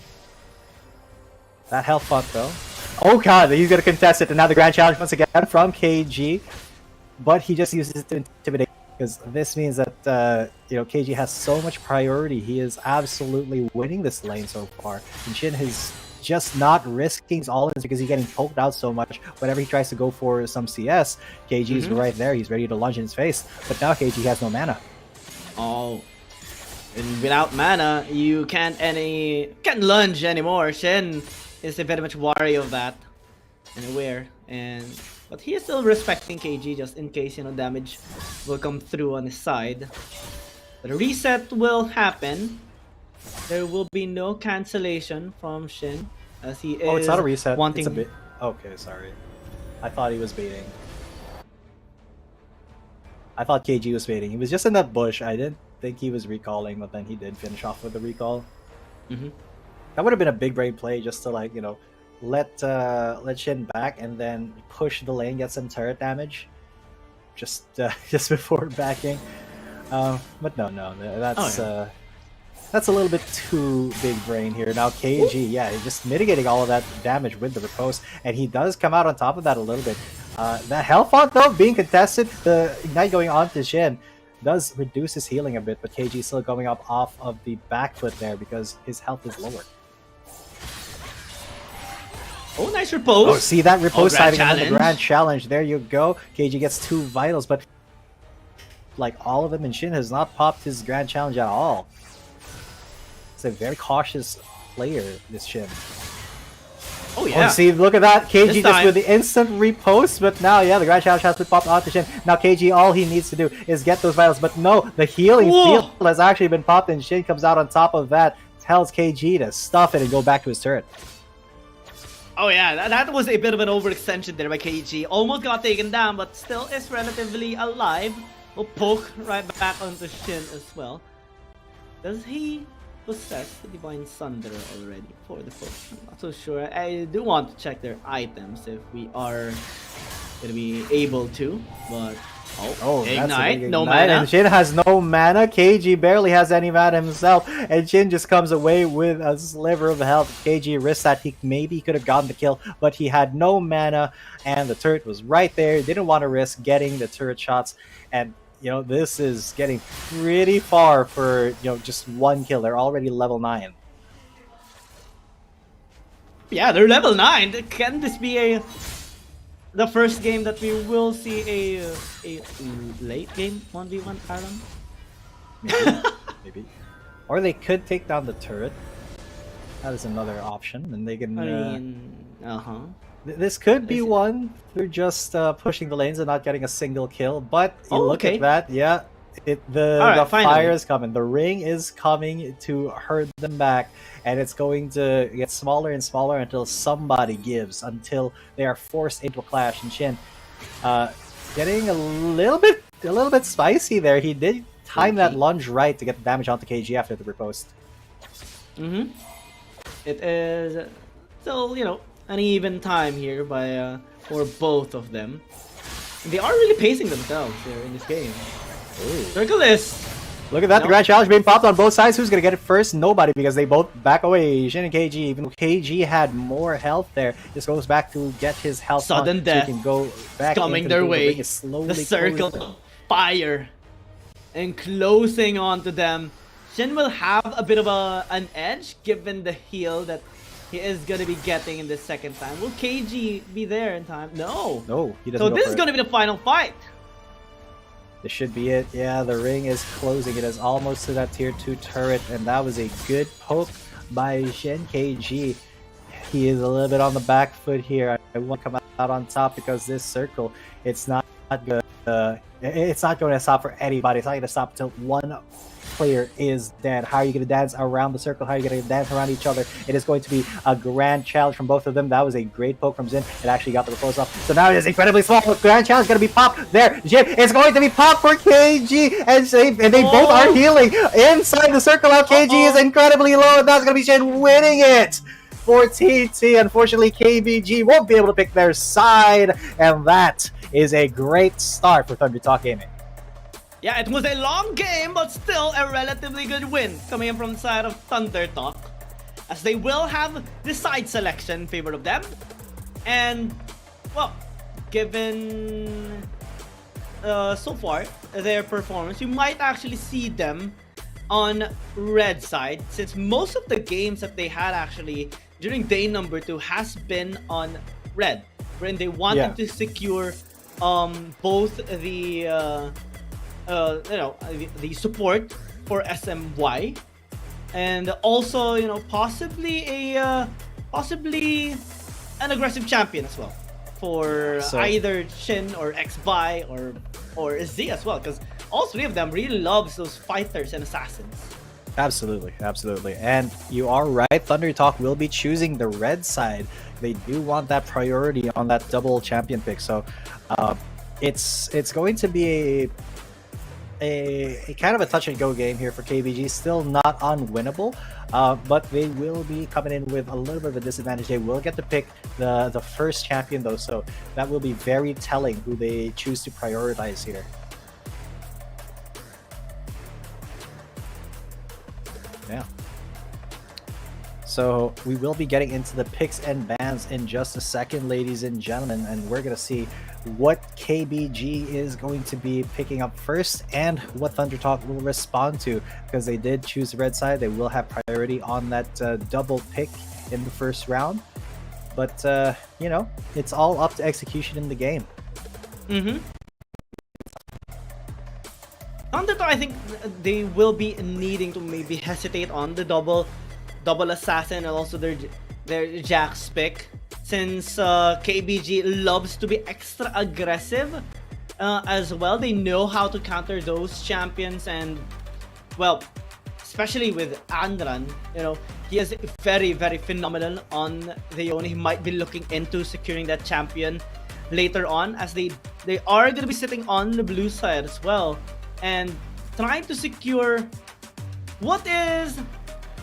That health font though. Oh god, he's gonna contest it, and now the grand challenge once again from KG. But he just uses it to intimidate, because this means that you know, KG has so much priority. He is absolutely winning this lane so far. And Shin is just not risking his all-ins because he's getting poked out so much. Whenever he tries to go for some CS, KG is right there. He's ready to lunge in his face. But now KG has no mana. Oh. And without mana, you can't lunge anymore. Shin is very much wary of that and aware. But he is still respecting KG just in case, you know, damage will come through on his side. But a reset will happen. There will be no cancellation from Shin, as he is. Oh, it's not a reset. Wanting... It's a bit. Okay, sorry. I thought he was baiting. I thought KG was baiting. He was just in that bush. I didn't think he was recalling, but then he did finish off with the recall. That would have been a big brain play, just to, like, you know, let Shin back and then push the lane, get some turret damage, just before backing. But no, that's a little bit too big brain here. Now KG, yeah, he's just mitigating all of that damage with the riposte, and he does come out on top of that a little bit. That health font though being contested, the ignite going on to Shin does reduce his healing a bit, but KG still going up off of the back foot there because his health is lower. Oh, nice riposte. Oh, see that riposte timing and then the grand challenge. There you go. KG gets 2 vitals, but like all of them, and Shin has not popped his grand challenge at all. It's a very cautious player, this Shin. Oh yeah. Oh, see, look at that. KG just with the instant repost, but now, yeah, the grand challenge has been popped onto Shin. Now KG, all he needs to do is get those vitals, but no, the healing field has actually been popped, and Shin comes out on top of that, tells KG to stuff it and go back to his turret. Oh yeah, that was a bit of an overextension there by KG. Almost got taken down, but still is relatively alive. Will poke right back onto Shin as well. Does he possess the Divine Sunder already for the poke? I'm not so sure. I do want to check their items if we are gonna be able to, but oh ignite, no mana. And Shin has no mana. KG barely has any mana himself, and Shin just comes away with a sliver of health. KG risked that. He maybe could have gotten the kill, but he had no mana, and the turret was right there. Didn't want to risk getting the turret shots, and you know, this is getting pretty far for, you know, just one kill. They're already level 9. Yeah, they're level 9. Can this be the first game that we will see a late game 1v1 Aaron? Maybe. Or they could take down the turret. That is another option, and they can. This could be one. They're just pushing the lanes and not getting a single kill, but you look at that, yeah. The fire is coming. The ring is coming to hurt them back, and it's going to get smaller and smaller until somebody gives, until they are forced into a clash. And Shin, getting a little bit spicy there. He did time that lunge right to get the damage onto KG after the riposte. It is still, an even time here for both of them. They are really pacing themselves here in this game. Circleist. Look at that, the Grand Challenge being popped on both sides. Who's going to get it first? Nobody, because they both back away. Shin and KG, even though KG had more health there, just goes back to get his health. Sudden death. So he can go back coming their way. The circle fire and closing onto them. Shin will have a bit of an edge given the heal that he is going to be getting in the second time. Will KG be there in time? No. No, he doesn't. So this is going to be the final fight. This should be it. Yeah, the ring is closing. It is almost to that tier 2 turret, and that was a good poke by Shen KG. He is a little bit on the back foot here. I want to come out on top because this circle, it's not good. It's not going to stop for anybody. It's not going to stop until one player is dead. How are you going to dance around the circle? How are you going to dance around each other? It is going to be a grand challenge from both of them. That was a great poke from Zin. It actually got the repose off. So now it is incredibly small. Grand challenge is going to be popped there. Jim is going to be popped for KG, and they both are healing inside the circle. Now KG is incredibly low, and that's going to be Shin winning it for TT. Unfortunately, KBG won't be able to pick their side, and that is a great start for Thunder Talk Gaming. Yeah, it was a long game, but still a relatively good win coming in from the side of Thunder Talk, as they will have the side selection in favor of them. And, well, given so far their performance, you might actually see them on red side, since most of the games that they had actually during day number 2 has been on red, wherein they wanted to secure both the the support for SMY, and also possibly an aggressive champion as well for either Shin or KT.RY or Z as well, because all three of them really loves those fighters and assassins. Absolutely, absolutely. And you are right, Thunder Talk will be choosing the red side. They do want that priority on that double champion pick, so it's going to be a kind of a touch and go game here for KBG. Still not unwinnable, but they will be coming in with a little bit of a disadvantage. They will get to pick the first champion though, so that will be very telling who they choose to prioritize here. Yeah. So we will be getting into the picks and bans in just a second, ladies and gentlemen, and we're going to see what KBG is going to be picking up first and what Thunder Talk will respond to, because they did choose the red side. They will have priority on that double pick in the first round, but it's all up to execution in the game. Thunder Talk, I think they will be needing to maybe hesitate on the double assassin and also their Jax pick, since KBG loves to be extra aggressive as well. They know how to counter those champions, and well, especially with Andran, he is very, very phenomenal on the Yone. He might be looking into securing that champion later on, as they are going to be sitting on the blue side as well and trying to secure what is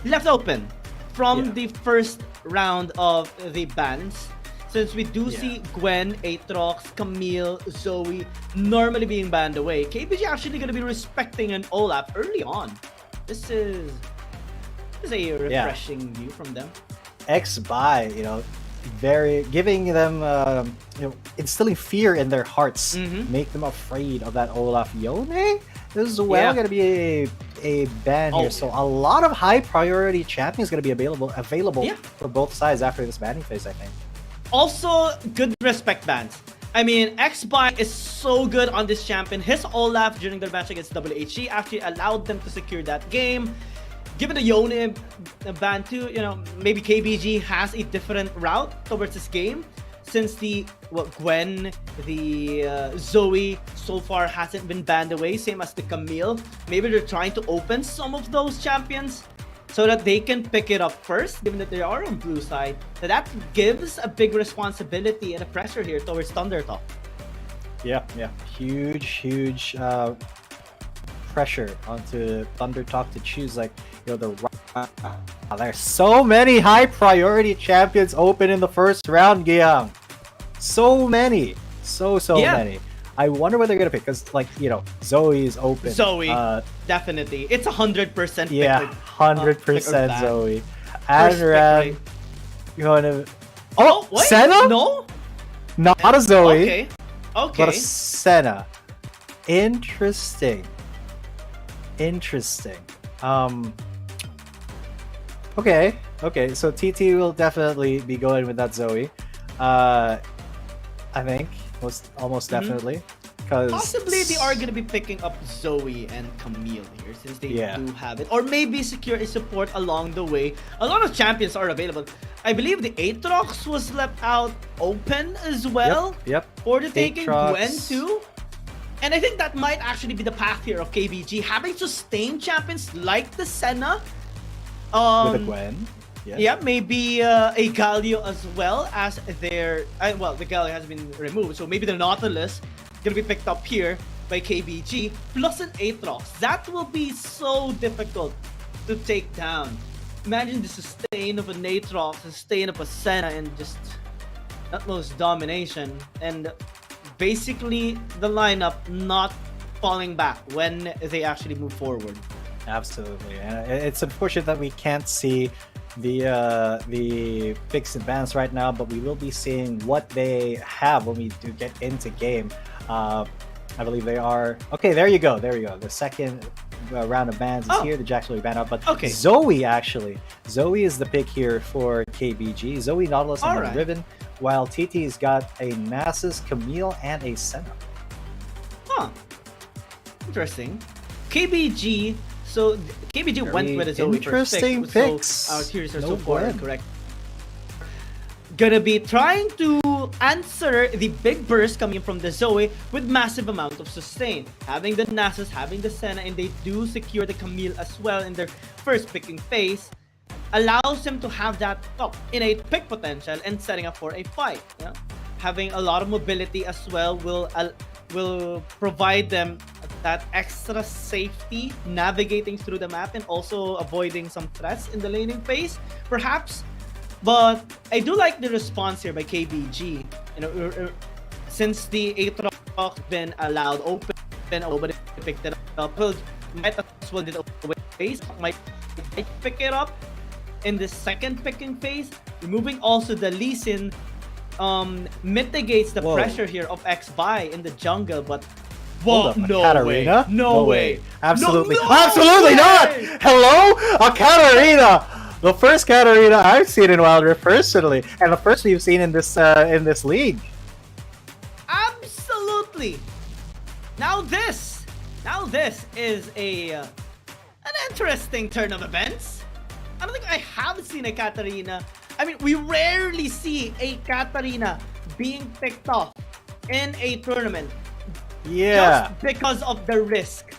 left open from the first round of the bans, since we do see Gwen, Aatrox, Camille, Zoe normally being banned away. KBG actually going to be respecting an Olaf early on. This is a refreshing view from them. KT.RY, very giving them instilling fear in their hearts, make them afraid of that Olaf. Yone is going to be a ban here, so a lot of high priority champions going to be available for both sides after this banning phase, I think. Also, good respect bans. I mean, KT.RY is so good on this champion. His Olaf during their match against WHG actually allowed them to secure that game. Given the Yone ban too, maybe KBG has a different route towards this game. since the Gwen, the Zoe so far hasn't been banned away, same as the Camille. Maybe they're trying to open some of those champions so that they can pick it up first, given that they are on blue side. So that gives a big responsibility and a pressure here towards Thundertop. Yeah, huge pressure onto Thundertalk to choose, like, you know, the there's so many high priority champions open in the first round, Giang. So many, so many. I wonder what they're gonna pick, because, like, you know, Zoe is open. Zoe, definitely, it's 100%. Yeah, 100% Zoe. Adram, you wanna? Oh, wait, Senna? No, not a Zoe. Okay. But a Senna. Interesting. Okay, so TT will definitely be going with that Zoe. I think almost definitely, because possibly they are gonna be picking up Zoe and Camille here, since they do have it, or maybe secure a support along the way. A lot of champions are available. I believe the Aatrox was left out open as well. Yep. For the taking, Aatrox. Gwen too. And I think that might actually be the path here of KBG, having sustained champions like the Senna. With a Gwen. Yeah, maybe a Galio as well as their... well, the Galio has been removed, so maybe the Nautilus gonna be picked up here by KBG, plus an Aatrox. That will be so difficult to take down. Imagine the sustain of an Aatrox, sustain of a Senna, and just utmost domination. And basically the lineup not falling back when they actually move forward. Absolutely, and it's unfortunate that we can't see the picks advance right now, but we will be seeing what they have when we do get into game. I believe they are... Okay, there you go. The second round of bans is here. The Jax will be banned out, but Zoe, actually. Zoe is the pick here for KBG. Zoe, Nautilus, and the Riven, while TT's got a Nasus, Camille, and a Senna. Huh. Interesting. KBG... So KBG went with a Zoe interesting first picks. So our tiers are so far correct. Gonna be trying to answer the big burst coming from the Zoe with massive amount of sustain. Having the Nasus, having the Senna, and they do secure the Camille as well in their first picking phase, allows them to have that innate pick potential and setting up for a fight. Yeah? Having a lot of mobility as well will provide them that extra safety navigating through the map and also avoiding some threats in the laning phase, perhaps. But I do like the response here by KBG. You know, since the Aatrox been allowed open, nobody picked it up. Well, might as well did away. Might pick it up in the second picking phase. Removing also the Lee Sin mitigates the pressure here of X-Buy in the jungle, but Whoa, no Katarina? way. No way. Absolutely. No Absolutely way! not! Hello? A Katarina! The first Katarina I've seen in Wild Rift personally, and the first we've seen in this league. Absolutely. Now this is an interesting turn of events. I don't think I have seen a Katarina. I mean, we rarely see a Katarina being picked off in a tournament. Yeah. Just because of the risk.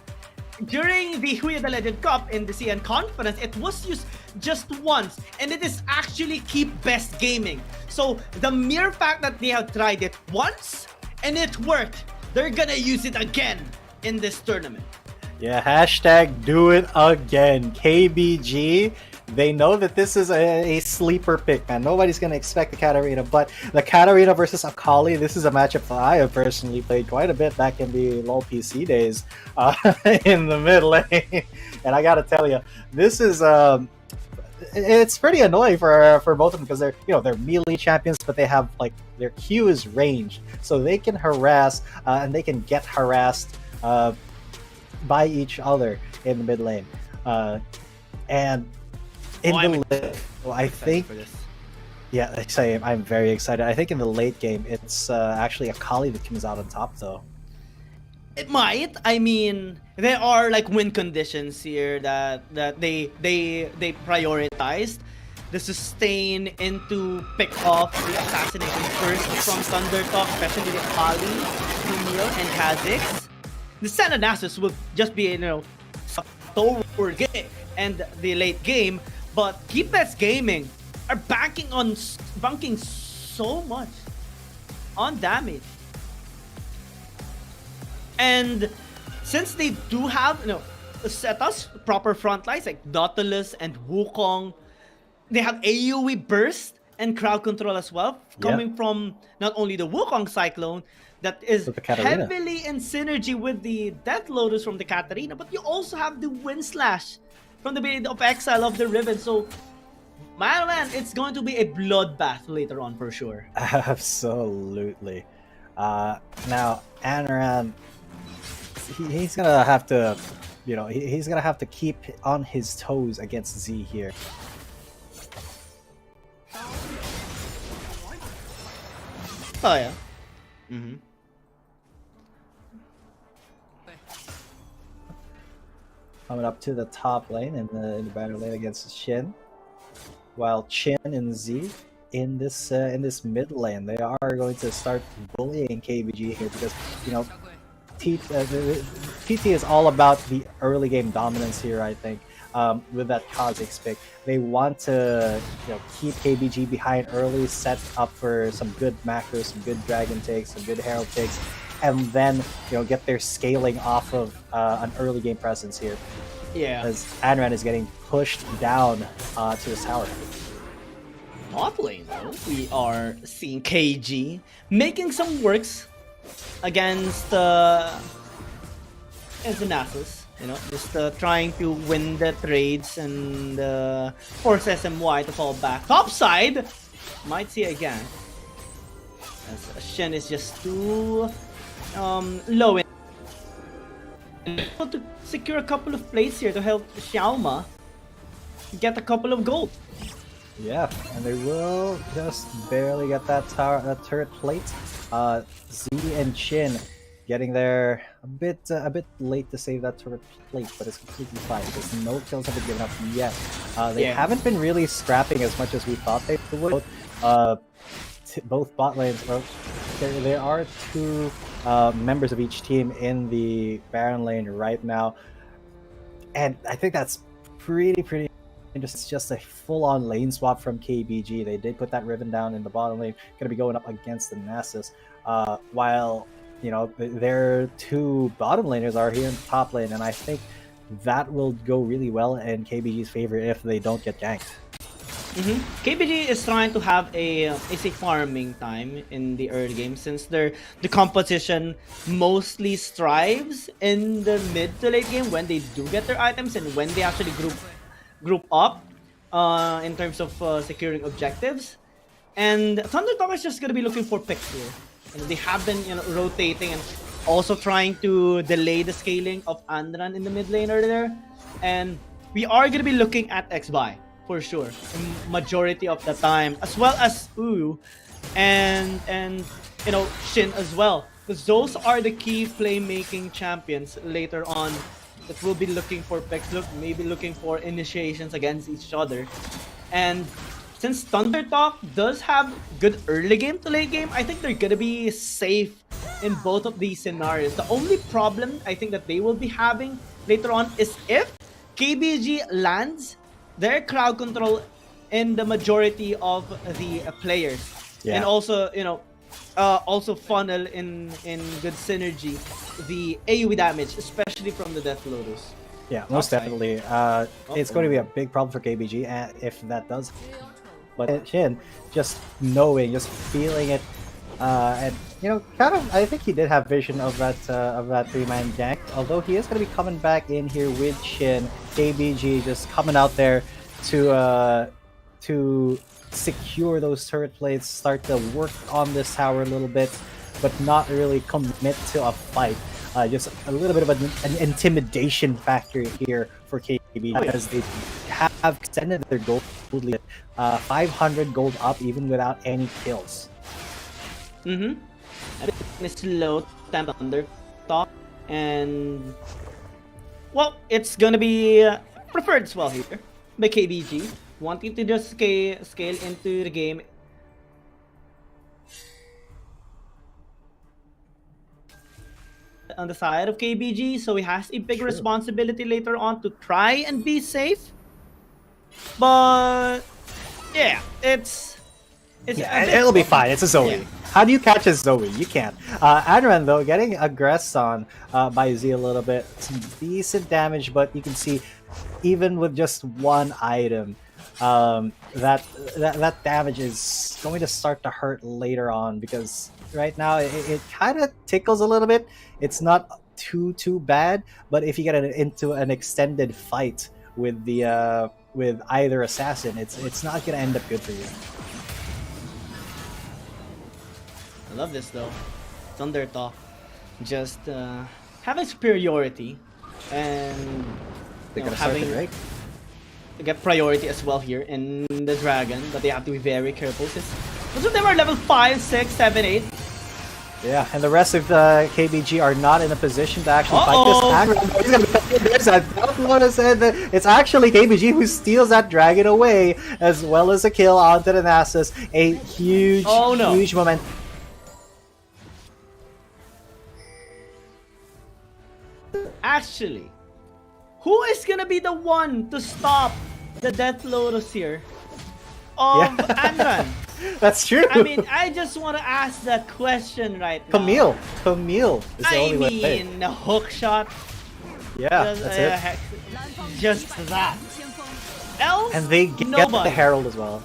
During the Huya the Legend Cup in the CN Conference, it was used just once, and it is actually Keep Best Gaming. So the mere fact that they have tried it once and it worked, they're gonna use it again in this tournament. Yeah, hashtag do it again. KBG, they know that this is a sleeper pick, man. Nobody's going to expect the Katarina, but the Katarina versus Akali, this is a matchup that I have personally played quite a bit back in the LoL PC days in the mid lane. And I got to tell you, this is... it's pretty annoying for both of them, because they're melee champions, but they have, like, their Q is ranged, so they can harass and they can get harassed by each other in the mid lane. And in I think, yeah, I'm very excited. I think in the late game, it's actually Akali that comes out on top, though. It might. I mean, there are like win conditions here that they prioritized. the sustain into pick off the assassination first from Thundertalk, especially the Ali, Kumil, and Kha'Zix. The Senna Nasus will just be, toward game and the late game, but Keeplet's Gaming are banking so much on damage. And since they do have, setups, proper front lines like Nautilus and Wukong, they have AoE burst and crowd control as well, coming from not only the Wukong Cyclone that is heavily in synergy with the Death Lotus from the Katarina, but you also have the Wind Slash from the Blade of Exile of the Riven. So, man, it's going to be a bloodbath later on for sure. Absolutely. Now, Anoran, he's gonna have to, he's gonna have to keep on his toes against Z here. Oh yeah. Coming up to the top lane in the battle lane against Shin, while Chin and Z in this mid lane, they are going to start bullying KBG here because TT is all about the early game dominance here. I think with that Kha'Zix pick, they want to keep KBG behind early, set up for some good macros, some good dragon takes, some good herald takes, and then get their scaling off of an early game presence here. Yeah, as Anoran is getting pushed down to his tower. Top lane though, we are seeing KG making some works against the Nasus. Just trying to win the trades and force SMY to fall back. Top side, might see again. As Shen is just too low in. Able to secure a couple of plates here to help Xiaoma get a couple of gold. Yeah, and they will just barely get that turret plate. Z and Chin getting there a bit late to save that turret plate, but it's completely fine because no kills have been given up yet. They haven't been really scrapping as much as we thought they would. Both bot lanes, there are two members of each team in the Baron lane right now, and I think that's pretty. It's just a full-on lane swap from KBG. They did put that Riven down in the bottom lane, going to be going up against the Nasus, while their two bottom laners are here in the top lane, and I think that will go really well in KBG's favor if they don't get ganked. KBG is trying to have a farming time in the early game since the composition mostly strives in the mid to late game when they do get their items and when they actually group up in terms of securing objectives. And Thundertalk is just going to be looking for picks here. They have been rotating and also trying to delay the scaling of Andran in the mid lane earlier. And we are going to be looking at X-Buy for sure, majority of the time, as well as Uyu and Shin as well, because those are the key playmaking champions later on that will be looking for picks, maybe looking for initiations against each other. And since Thundertalk does have good early game to late game, I think they're gonna be safe in both of these scenarios. The only problem I think that they will be having later on is if KBG lands their crowd control in the majority of the players, and also also funnel in good synergy the AoE damage, especially from the Death Lotus. Yeah, most definitely. It's going to be a big problem for KBG if that does. But Shin, just knowing, just feeling it, and kind of, I think he did have vision of that 3-man gank. Although he is going to be coming back in here with Shin, KBG just coming out there to secure those turret plates, start to work on this tower a little bit, but not really commit to a fight. Just a little bit of an intimidation factor here for KBG because they have extended their gold lead, 500 gold up even without any kills. It's low time under top, and well, it's gonna be preferred as well here by KBG. wanting to just scale into the game. On the side of KBG, so he has a big responsibility later on to try and be safe. But yeah, it'll be fine. It's a Zoe. Yeah. How do you catch a Zoe? You can't. Adran though getting aggressed on by Z a little bit. Some decent damage, but you can see even with just one item, that damage is going to start to hurt later on, because right now it kind of tickles a little bit. It's not too bad, but if you get into an extended fight with the with either assassin, it's not gonna end up good for you. I love this though. Thundertalk just having superiority and having get priority as well here in the dragon, but they have to be very careful since most of them are level 5, 6, 7, 8. Yeah, and the rest of KBG are not in a position to actually fight this aggro. It's actually KBG who steals that dragon away, as well as a kill onto the Nasus. A huge, huge moment. Actually, who is gonna be the one to stop the Death Lotus here of Adran? That's true. I mean, I just want to ask that question right now. Camille is the only way. I mean, a hook shot. Yeah, that's it. Just that. Else, and they get the Herald as well.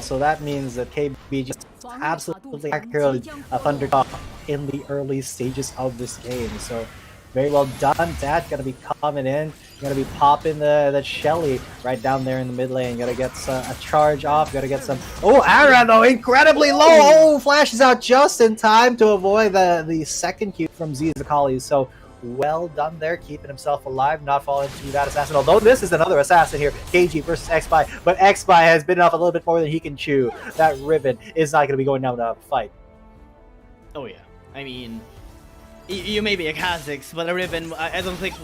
So that means that KBG just absolutely accurately Thundertalk in the early stages of this game. So very well done. Dad gonna be coming in. Gonna be popping the Shelly right down there in the mid lane. Gotta get a charge off. Gotta get some. Oh, Ara though, incredibly low. Oh, flashes out just in time to avoid the second Q from Zizakali. So well done there, keeping himself alive, not falling into that assassin. Although this is another assassin here, KG versus XBY, but XBY has bitten off a little bit more than he can chew. That ribbon is not gonna be going down to fight. Oh yeah, I mean, you may be a Kha'Zix, but a ribbon, I don't think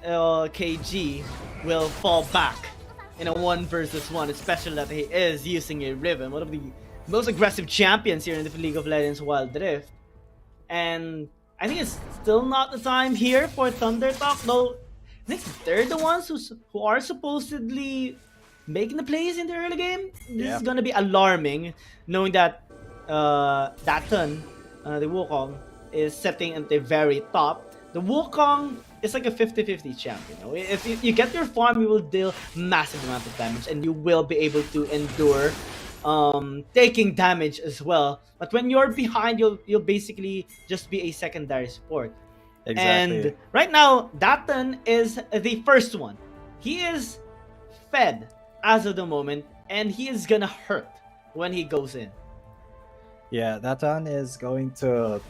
KG will fall back in a 1 versus 1, especially that he is using a ribbon, one of the most aggressive champions here in the League of Legends Wild Rift. And I think it's still not the time here for Thundertalk, though. I think they're the ones who are supposedly making the plays in the early game. This is gonna be alarming, knowing that Datan, the Wukong, is sitting at the very top. The Wukong is like a 50-50 champion. You know? If you get your farm, you will deal massive amount of damage, and you will be able to endure taking damage as well. But when you're behind, you'll basically just be a secondary support. Exactly. And right now, Datan is the first one. He is fed as of the moment, and he is gonna hurt when he goes in. Yeah, Datan is going to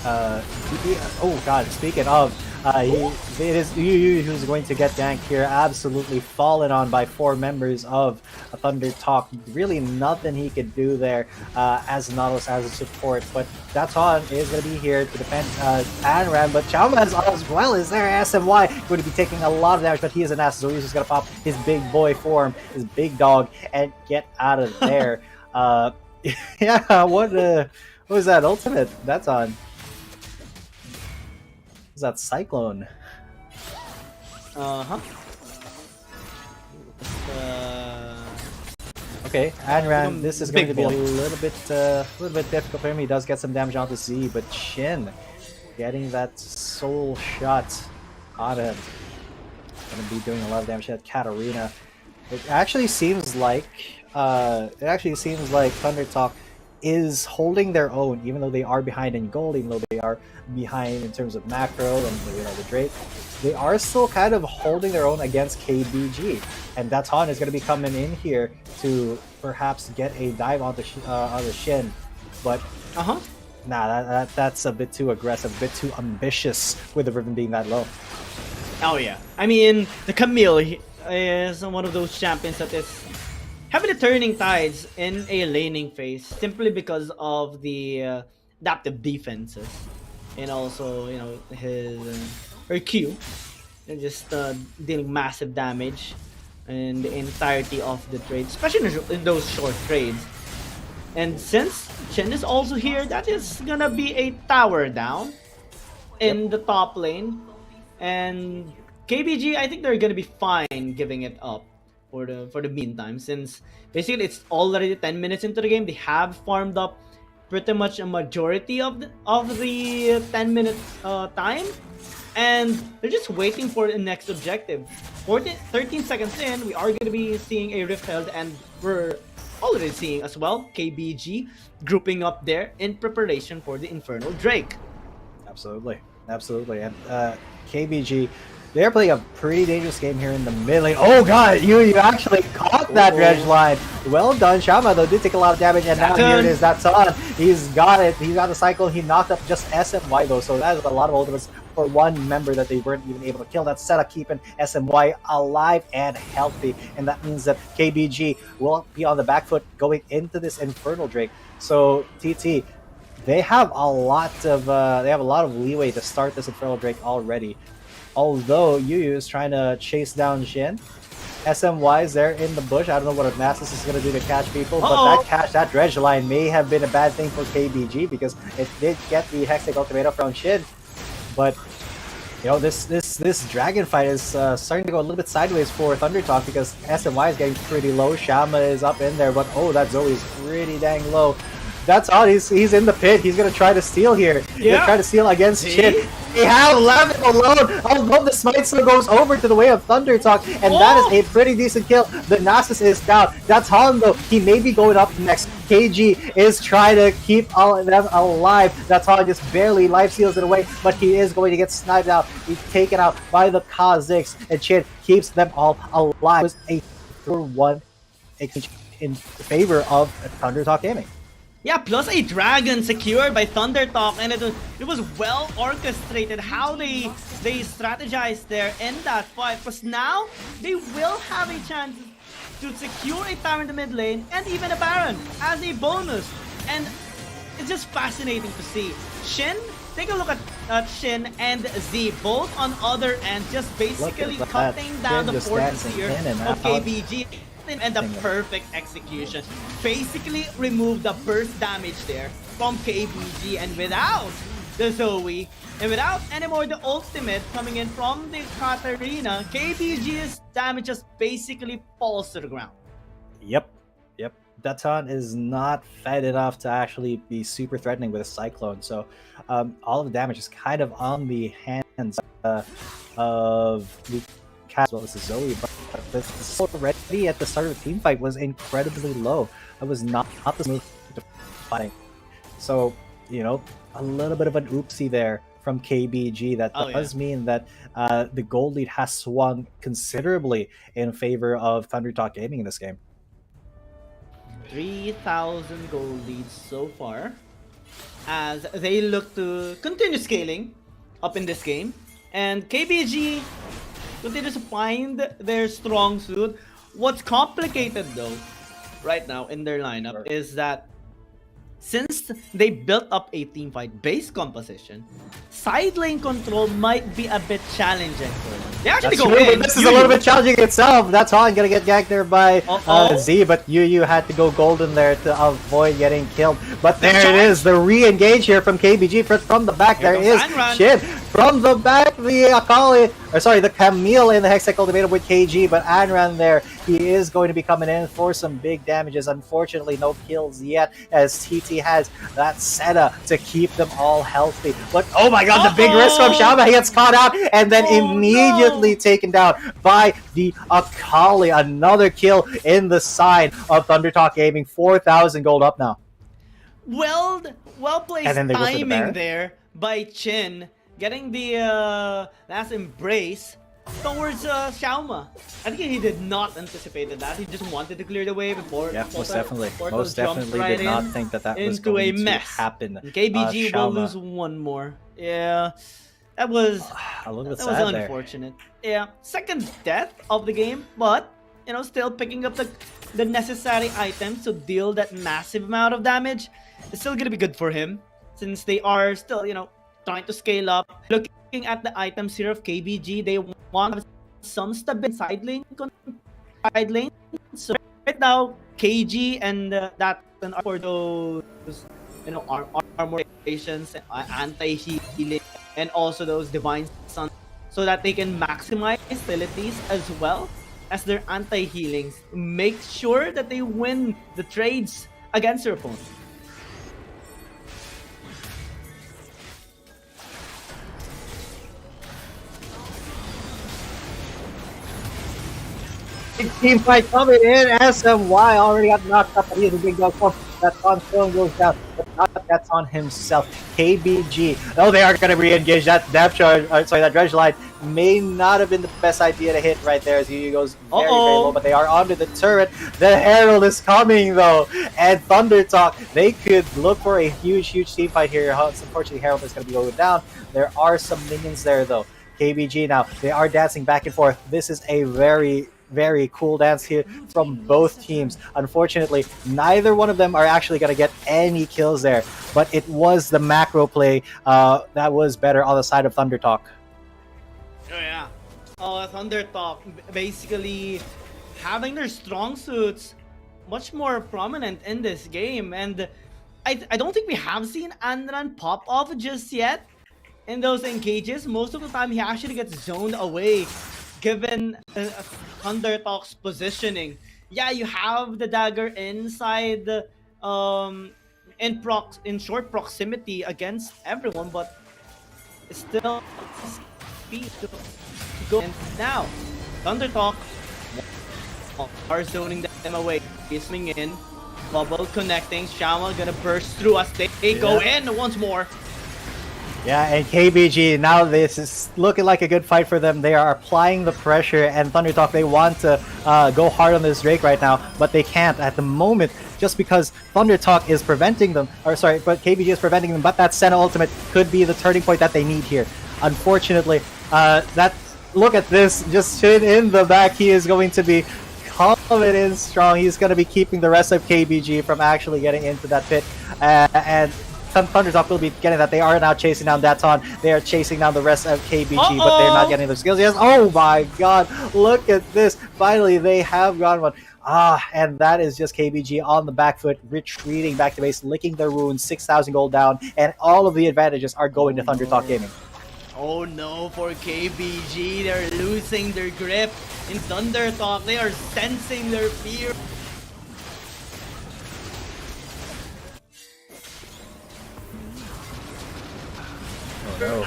oh god, speaking of, it is Yu who's going to get ganked here, absolutely fallen on by 4 members of Thundertalk. Really nothing he could do there as Nautilus as a support, but Datan is going to be here to defend Anran, but Chalmaz as well is there. SMY going to be taking a lot of damage, but he is an ass, so he's just going to pop his big boy form, his big dog, and get out of there. Yeah, what was that ultimate? That's on. Is that Cyclone? Okay, Adran, this is going to be a little bit difficult for him. He does get some damage onto Z, but Shin getting that soul shot on him. Going to be doing a lot of damage at Katarina. It actually seems like Thundertalk is holding their own, even though they are behind in gold, even though they are behind in terms of macro and the Drake. They are still kind of holding their own against KBG, and Datan is going to be coming in here to perhaps get a dive on the Shin, but nah, that's a bit too aggressive, a bit too ambitious with the ribbon being that low. Oh yeah, I mean, the Camille is one of those champions that is heavily turning tides in a laning phase simply because of the adaptive defenses, and also, you know, her Q, and just dealing massive damage in the entirety of the trade, especially in those short trades. And since Chen is also here, that is gonna be a tower down in the top lane. And KBG, I think they're gonna be fine giving it up for the meantime, since basically it's already 10 minutes into the game. They have farmed up pretty much a majority of the 10-minute time, and they're just waiting for the next objective. 13 seconds in, we are going to be seeing a rift held, and we're already seeing as well KBG grouping up there in preparation for the Infernal Drake. Absolutely. And KBG, they're playing a pretty dangerous game here in the mid lane. Oh god, you actually caught that dredge line. Well done. Shama though did take a lot of damage, and now here it is. That's on. He's got it. He's got the cycle. He knocked up just SMY though, so that is a lot of ultimates for one member that they weren't even able to kill. That setup keeping SMY alive and healthy, and that means that KBG will be on the back foot going into this Infernal Drake. So TT, they have a lot of leeway to start this Infernal Drake already. Although Yu is trying to chase down Shin. SMY is there in the bush. I don't know what a Nasus is going to do to catch people, but that dredge line may have been a bad thing for KBG because it did get the Hextech Ultimatum from Shin. But you know, this dragon fight is starting to go a little bit sideways for Thunder Talk because SMY is getting pretty low. Shama is up in there, but that Zoe is pretty dang low. That's all. He's in the pit. He's gonna try to steal here. He's gonna try to steal against Chin. They have left him alone. Although the smite still goes over to the way of Thunder Talk, and that is a pretty decent kill. The Nasus is down. That's Han though. He may be going up next. KG is trying to keep all of them alive. That's Han just barely life seals it away, but he is going to get sniped out. He's taken out by the Kazakhs, and Chin keeps them all alive. It was a 4-1 in favor of Thunder Talk Gaming. Yeah, plus a dragon secured by Thunder Talk, and it was well orchestrated how they strategized there in that fight. Because now they will have a chance to secure a tower in the mid lane and even a Baron as a bonus. And it's just fascinating to see. Shin, take a look at Shin and Z, both on other ends, just basically cutting down the forces here of KBG. And the perfect execution basically removed the burst damage there from KBG, and without the Zoe and without anymore the ultimate coming in from the Katarina, KBG's damage just basically falls to the ground. Yep. Datan is not fed enough to actually be super threatening with a Cyclone, so all of the damage is kind of on the hands of the as well as Zoe, but the sword already at the start of the team fight was incredibly low. It was not the smooth fighting. So, you know, a little bit of an oopsie there from KBG. That does mean that the gold lead has swung considerably in favor of Thunder Talk Gaming in this game. 3,000 gold leads so far as they look to continue scaling up in this game, and KBG continue to find their strong suit. What's complicated though right now in their lineup is that since they built up a teamfight based composition, side lane control might be a bit challenging for them. They actually go in. This is a little bit challenging itself. That's all. I'm gonna get ganked there by Z, but Yu had to go golden there to avoid getting killed. But there it is, the re-engage here from KBG from the back. There is shit from the back. The Akali, the Camille in the Hextech Ultimatum with KG, but Anran there, he is going to be coming in for some big damages. Unfortunately, no kills yet, as TT has that setup to keep them all healthy. But oh my god, the big risk from Shama. He gets caught out and then immediately taken down by the Akali. Another kill in the side of Thunder Talk Gaming. 4,000 gold up now. Well placed timing there by Chin, getting the last embrace towards Xiaoma. I think he did not anticipate that. He just wanted to clear the way before. Yeah, most definitely did not think that was going to happen. KBG will lose one more. Yeah, that was a little bit that was unfortunate. There. Yeah, second death of the game, but you know, still picking up the necessary items to deal that massive amount of damage. It's still gonna be good for him since they are still, you know, trying to scale up. Looking at the items here of KBG, they want some stability side lane side lane. So right now, KG and that are for those, armor stations, anti-healing, and also those divine suns, so that they can maximize abilities as well as their anti-healings. Make sure that they win the trades against their opponent. Big team fight coming in. SMY already got knocked up, but he's a big dog form. That's on film goes down, but not that's on himself. KBG. Oh, they are going to re-engage that depth charge. That dredge line may not have been the best idea to hit right there as he goes very, very low, but they are onto the turret. The Herald is coming though, and Thunder Talk, they could look for a huge team fight here. Unfortunately, Herald is going to be going down. There are some minions there though. KBG now, they are dancing back and forth. This is a very cool dance here from both teams. Unfortunately, neither one of them are actually going to get any kills there, but it was the macro play that was better on the side of Thunder Talk. Oh yeah. Thunder Talk basically having their strong suits much more prominent in this game, and I don't think we have seen Anran pop off just yet in those engages. Most of the time he actually gets zoned away given Thunder Talk's positioning. Yeah, you have the dagger inside in short proximity against everyone, but still speed to go. And now Thunder Talk are zoning them away. Swing in, bubble connecting. Shama gonna burst through as they go in once more. Yeah, and KBG, now this is looking like a good fight for them. They are applying the pressure, and Thunder Talk, they want to go hard on this Drake right now, but they can't at the moment just because Thunder Talk is preventing them, but KBG is preventing them, but that Senna ultimate could be the turning point that they need here. Unfortunately, look at this, just in the back, he is going to be coming in strong. He's going to be keeping the rest of KBG from actually getting into that pit, and Thunder Talk will be getting that. They are now chasing down Daton. They are chasing down the rest of KBG, but they're not getting their skills. Yes. Oh my god. Look at this. Finally, they have gotten one. And that is just KBG on the back foot, retreating back to base, licking their wounds, 6,000 gold down, and all of the advantages are going to Thunder Talk Gaming. Oh no, for KBG. They're losing their grip in Thunder Talk. They are sensing their fear. No.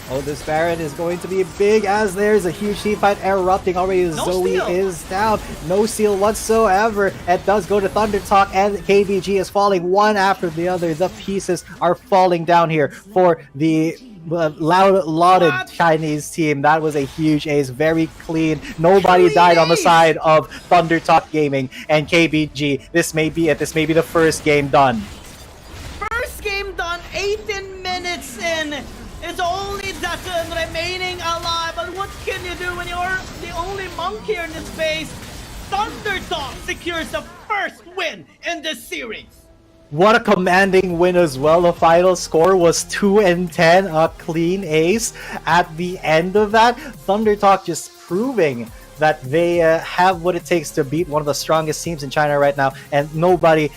Oh, this Baron is going to be big as there's a huge team fight erupting already. No Zoe steal. Is down. No steal whatsoever. It does go to Thunder Talk, and KBG is falling one after the other. The pieces are falling down here for the lauded Chinese team. That was a huge ace. Very clean. Nobody died on the side of Thunder Talk Gaming and KBG. This may be it. This may be the first game done. Game done, 18 minutes in. It's only Daton remaining alive, but what can you do when you're the only monk here in this phase? Thunder Talk secures the first win in this series. What a commanding win as well. The final score was 2-10, a clean ace. At the end of that, Thunder Talk just proving that they have what it takes to beat one of the strongest teams in China right now, and nobody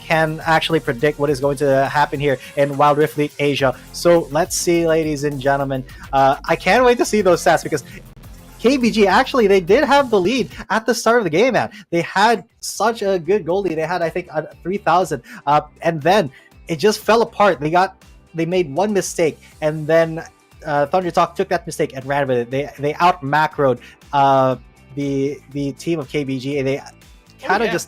can actually predict what is going to happen here in Wild Rift League Asia. So let's see, ladies and gentlemen. I can't wait to see those stats because KBG, actually, they did have the lead at the start of the game, man. They had such a good goal lead. They had, I think, 3,000, and then it just fell apart. They made one mistake, and then Thunder Talk took that mistake and ran with it. They out macroed the team of KBG, and they kind of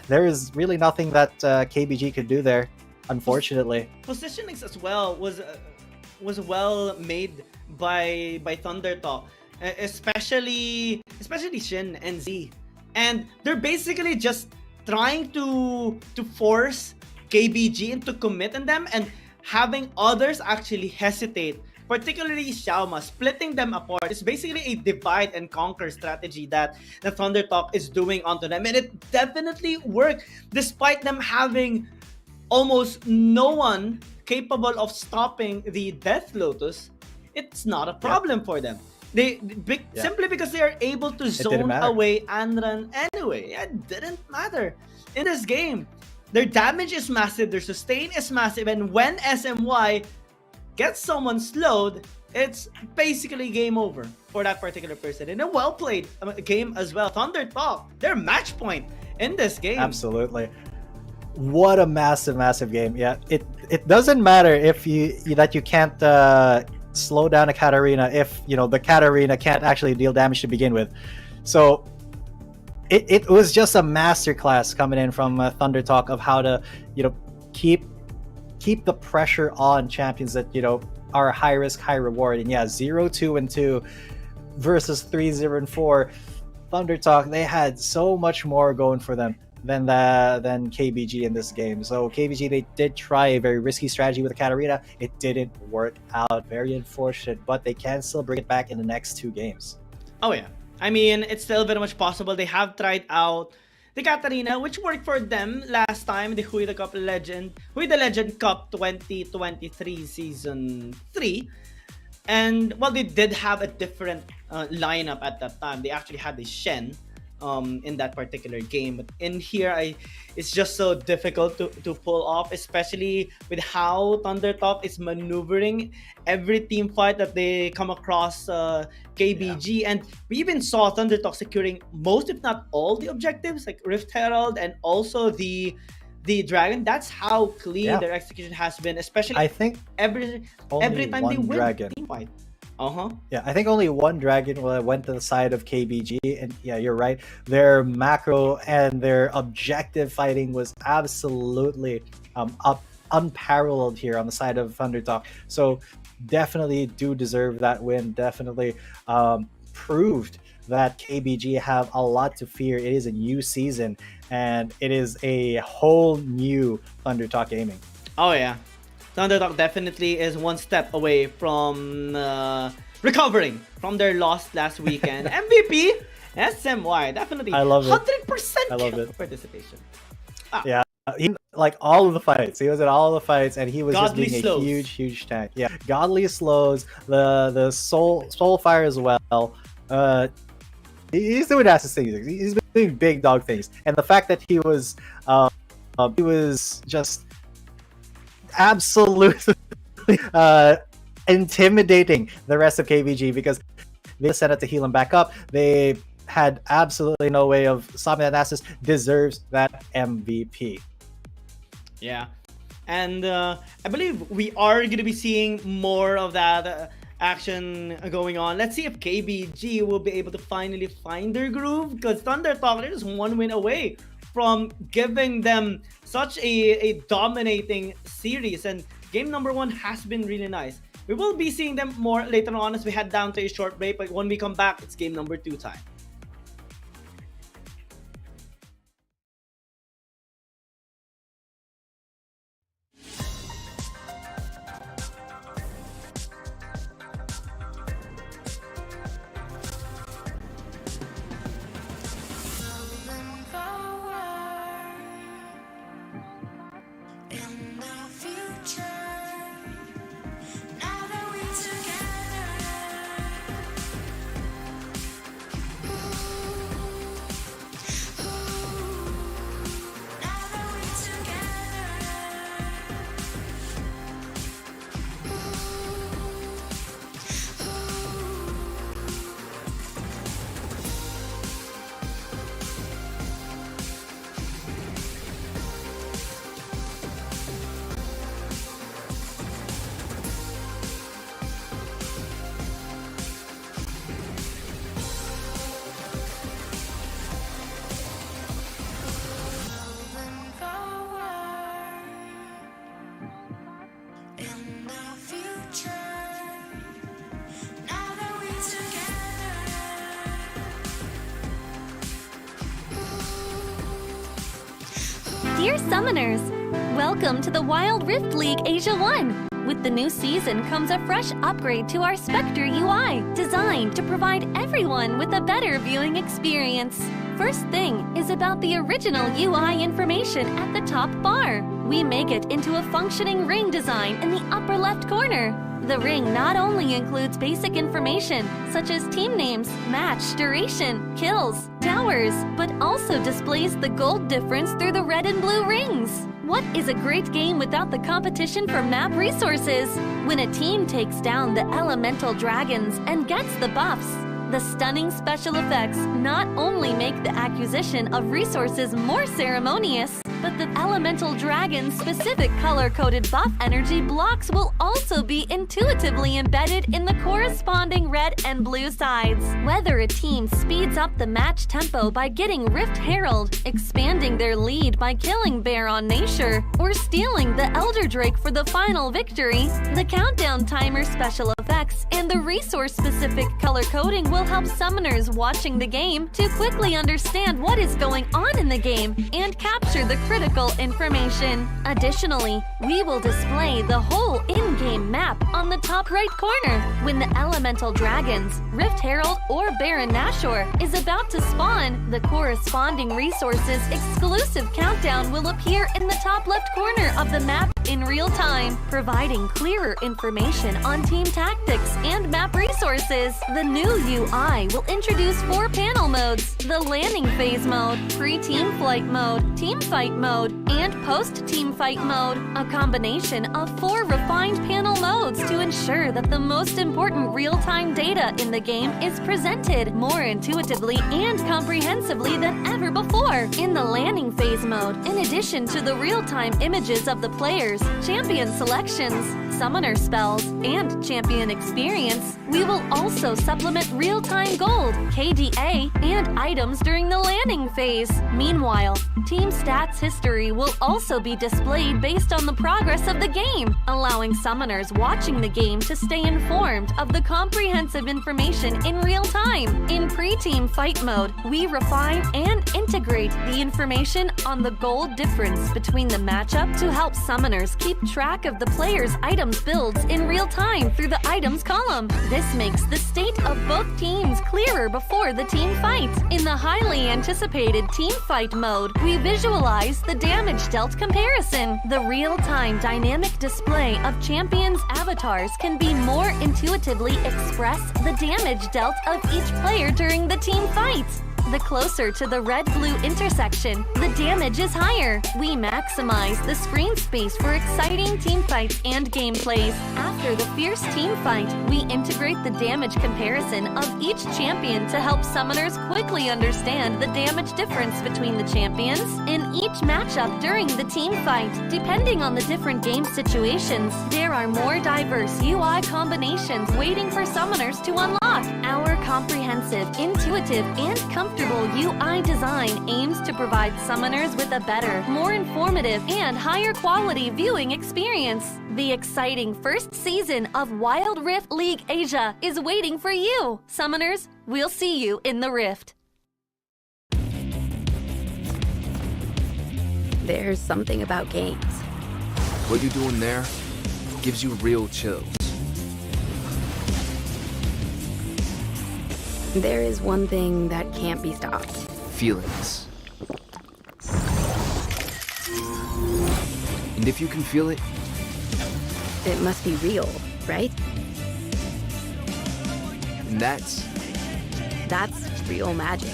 there is really nothing that KBG could do there, unfortunately. Positionings as well was well made by Thunder Talk, especially Shin and Z, and they're basically just trying to force KBG into commit in them and having others actually hesitate, particularly Xiaoma, splitting them apart. It's basically a divide and conquer strategy that the Thunder Talk is doing onto them, and it definitely worked despite them having almost no one capable of stopping the Death Lotus. It's not a problem for them. Simply because they are able to zone away and run anyway. It didn't matter in this game. Their damage is massive, their sustain is massive, and when SMY gets someone slowed, it's basically game over for that particular person. And a well-played game as well. Thunder Talk, their match point in this game. Absolutely. What a massive game. Yeah, it doesn't matter if you can't slow down a Katarina if the Katarina can't actually deal damage to begin with. So it was just a masterclass coming in from Thunder Talk of how to keep the pressure on champions that are high risk, high reward. And yeah, 0-2-2 versus 3-0-4. Thunder Talk, they had so much more going for them than KBG in this game. So KBG, they did try a very risky strategy with the Katarina. It didn't work out. Very unfortunate, but they can still bring it back in the next 2 games. Oh yeah, I mean, it's still very much possible. They have tried out the Katarina, which worked for them last time, the Hui the Legend Cup 2023 Season 3. And, well, they did have a different lineup at that time. They actually had the Shen in that particular game. But in here, it's just so difficult to pull off, especially with how Thunder Talk is maneuvering every team fight that they come across KBG. And we even saw Thunder Talk securing most, if not all, the objectives, like Rift Herald and also the Dragon. That's how clean their execution has been, especially I think every time they win a team fight. Yeah, I think only one Dragon went to the side of KBG, and yeah, you're right. Their macro and their objective fighting was absolutely unparalleled here on the side of Thunder Talk. So definitely do deserve that win. Definitely proved that KBG have a lot to fear. It is a new season, and it is a whole new Thunder Talk gaming. Oh yeah. Thunder Talk definitely is one step away from recovering from their loss last weekend. MVP, SMY, definitely. I love it. 100% I love it. Participation. Yeah, he, like all of the fights. He was in all the fights, and he was Godly just being slows. a huge tank. Yeah, godly slows, the soul fire as well. He's doing ass things. He's doing big dog things, and the fact that he was just absolutely intimidating the rest of KBG because they set out to heal him back up. They had absolutely no way of stopping that Nasus. Deserves that MVP. Yeah, and I believe we are going to be seeing more of that action going on. Let's see if KBG will be able to finally find their groove, because Thunder Talk is one win away from giving them such a dominating series, and game number 1 has been really nice. We will be seeing them more later on as we head down to a short break, but when we come back, it's game number 2 time. Dear Summoners, welcome to the Wild Rift League Asia 1. With the new season comes a fresh upgrade to our Spectator UI, designed to provide everyone with a better viewing experience. First thing is about the original UI information at the top bar. We make it into a functioning ring design in the upper left corner. The ring not only includes basic information such as team names, match duration, kills, towers, but also displays the gold difference through the red and blue rings. What is a great game without the competition for map resources? When a team takes down the elemental dragons and gets the buffs, the stunning special effects not only make the acquisition of resources more ceremonious, but the elemental dragon's specific color-coded buff energy blocks will also be intuitively embedded in the corresponding red and blue sides. Whether a team speeds up the match tempo by getting Rift Herald, expanding their lead by killing Baron Nashor, or stealing the Elder Drake for the final victory, the countdown timer special effects and the resource-specific color coding will help summoners watching the game to quickly understand what is going on in the game and capture the critical information. Additionally, we will display the whole in-game map on the top right corner. When the elemental dragons, Rift Herald, or Baron Nashor is about to spawn, the corresponding resources exclusive countdown will appear in the top left corner of the map in real time, providing clearer information on team tactics and map resources. The new UI will introduce 4 panel modes: the landing phase mode, pre-team flight mode, team fight mode, and post-team fight mode, a combination of 4 refined panel modes to ensure that the most important real-time data in the game is presented more intuitively and comprehensively than ever before. In the landing phase mode, in addition to the real-time images of the players, champion selections, summoner spells, and champion experience, we will also supplement real-time gold, KDA, and items during the landing phase. Meanwhile, team stats history will also be displayed based on the progress of the game, allowing summoners watching the game to stay informed of the comprehensive information in real time. In pre-team fight mode, we refine and integrate the information on the gold difference between the matchup to help summoners keep track of the players' items builds in real time through the items column. This makes the state of both teams clearer before the team fight. In the highly anticipated team fight mode, we visualize the damage dealt comparison. The real-time dynamic display of champions' avatars can be more intuitively express the damage dealt of each player during the team fight. The closer to the red-blue intersection, the damage is higher. We maximize the screen space for exciting team fights and gameplays. After the fierce team fight, we integrate the damage comparison of each champion to help summoners quickly understand the damage difference between the champions in each matchup during the team fight. Depending on the different game situations, there are more diverse UI combinations waiting for summoners to unlock. Our comprehensive, intuitive, and comfortable UI design aims to provide summoners with a better, more informative, and higher quality viewing experience. The exciting first season of Wild Rift League Asia is waiting for you. Summoners, we'll see you in the Rift. There's something about games. What you're doing there gives you real chills. There is one thing that can't be stopped. Feelings. And if you can feel it, it must be real, right? And that's real magic.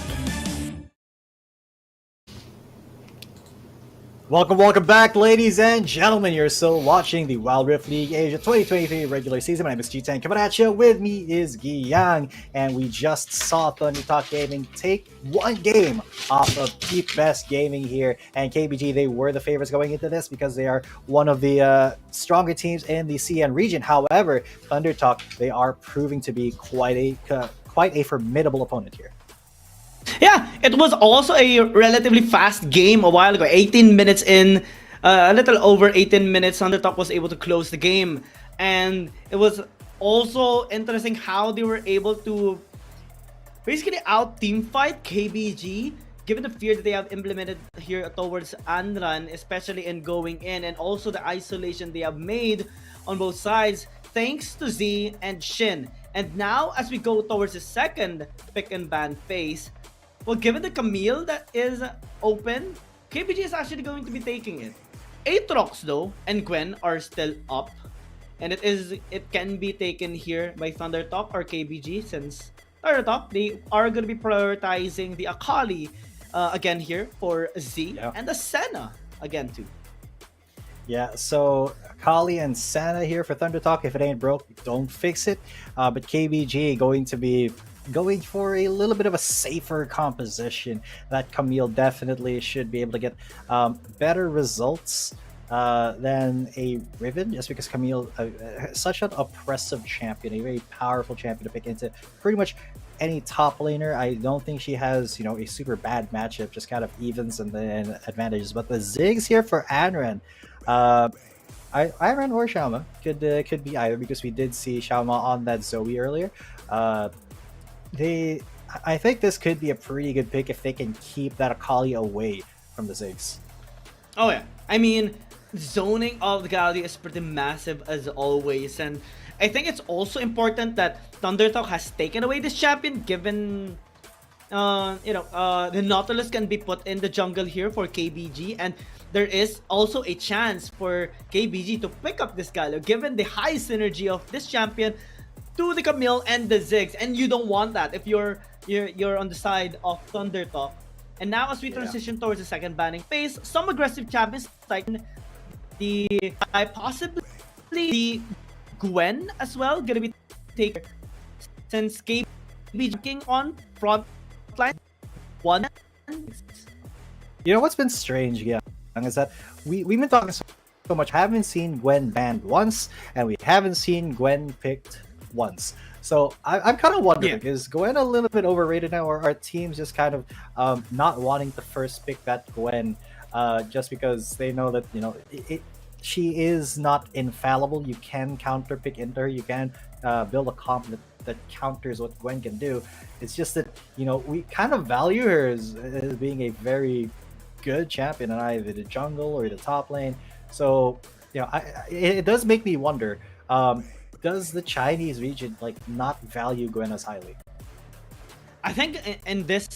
Welcome back, ladies and gentlemen. You're still watching the Wild Rift League Asia 2023 regular season. My name is G10. Coming at you, with me is Giyang, and we just saw Thunder Talk Gaming take one game off of Keep Best Gaming here. And KBG, they were the favorites going into this because they are one of the stronger teams in the CN region. However, Thunder Talk, they are proving to be quite a formidable opponent here. Yeah, it was also a relatively fast game a while ago. 18 minutes in, a little over 18 minutes, Thundertalk was able to close the game. And it was also interesting how they were able to basically out-team fight KBG, given the fear that they have implemented here towards Anran, especially in going in, and also the isolation they have made on both sides, thanks to Z and Shin. And now, as we go towards the second pick and ban phase, well, given the Camille that is open, KBG is actually going to be taking it. Aatrox, though, and Gwen are still up. and it can be taken here by ThunderTalk or KBG, since ThunderTalk, they are going to be prioritizing the Akali again here for Z, and the Senna again too. Yeah, so Akali and Senna here for Thunder Talk. If it ain't broke, don't fix it. But KBG going to be going for a little bit of a safer composition. That Camille definitely should be able to get better results than a Riven, just because Camille such an oppressive champion, a very powerful champion to pick into pretty much any top laner. I don't think she has, a super bad matchup, just kind of evens and then advantages. But the Ziggs here for Anran. Anran or Xiaoma could be either, because we did see Xiaoma on that Zoe earlier. I think this could be a pretty good pick if they can keep that Akali away from the Ziggs. Oh yeah, I mean, zoning of the Galio is pretty massive as always, and I think it's also important that ThunderTalk has taken away this champion, given the Nautilus can be put in the jungle here for KBG, and there is also a chance for KBG to pick up this Galio, given the high synergy of this champion to the Camille and the Ziggs, and you don't want that if you're on the side of ThunderTalk. And now as we transition towards the second banning phase, some aggressive champions like the possibly the Gwen as well gonna be taken, since KBG working on front line one. What's been strange, is that we've been talking so much. Haven't seen Gwen banned once, and we haven't seen Gwen picked once. So I'm kind of wondering, is Gwen a little bit overrated now, or are teams just kind of not wanting to first pick that Gwen just because they know that she is not infallible? You can counter pick into her, you can build a comp that counters what Gwen can do. It's just that we kind of value her as being a very good champion in either the jungle or the top lane. So it does make me wonder, does the Chinese region not value Gwen as highly? I think in this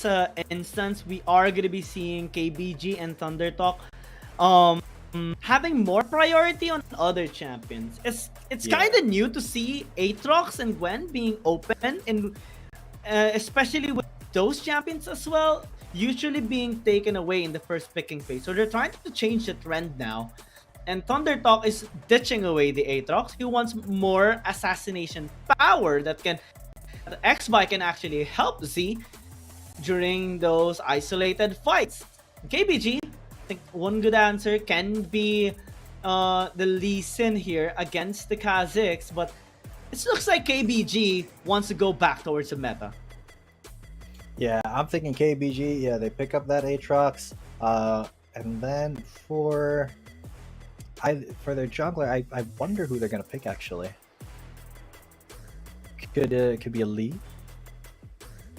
instance, we are going to be seeing KBG and ThunderTalk having more priority on other champions. It's kind of new to see Aatrox and Gwen being open, and especially with those champions as well, usually being taken away in the first picking phase. So they're trying to change the trend now. And ThunderTalk is ditching away the Aatrox. He wants more assassination power that X-Bike can actually help Z during those isolated fights. KBG, I think one good answer can be the Lee Sin here against the Kazakhs, but it looks like KBG wants to go back towards the meta. Yeah, I'm thinking KBG. Yeah, they pick up that Aatrox, and then for their jungler, I wonder who they're gonna pick actually. Could be a Lee.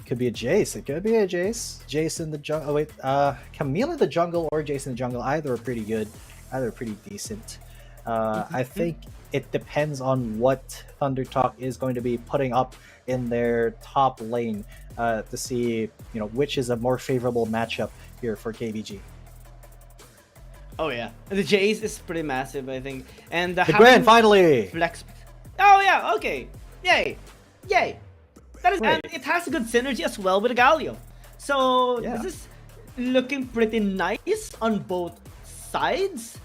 Could be a Jace. It could be a Jace. Jace in the jungle. Oh wait, Camille in the jungle or Jace in the jungle. Either are pretty good. Either are pretty decent. I think it depends on what ThunderTalk is going to be putting up in their top lane to see which is a more favorable matchup here for KBG. Oh yeah, the Jace is pretty massive, I think, and the Gwen finally. Flex. Oh yeah, okay, yay. That is, and it has a good synergy as well with Galio. So this is looking pretty nice on both sides.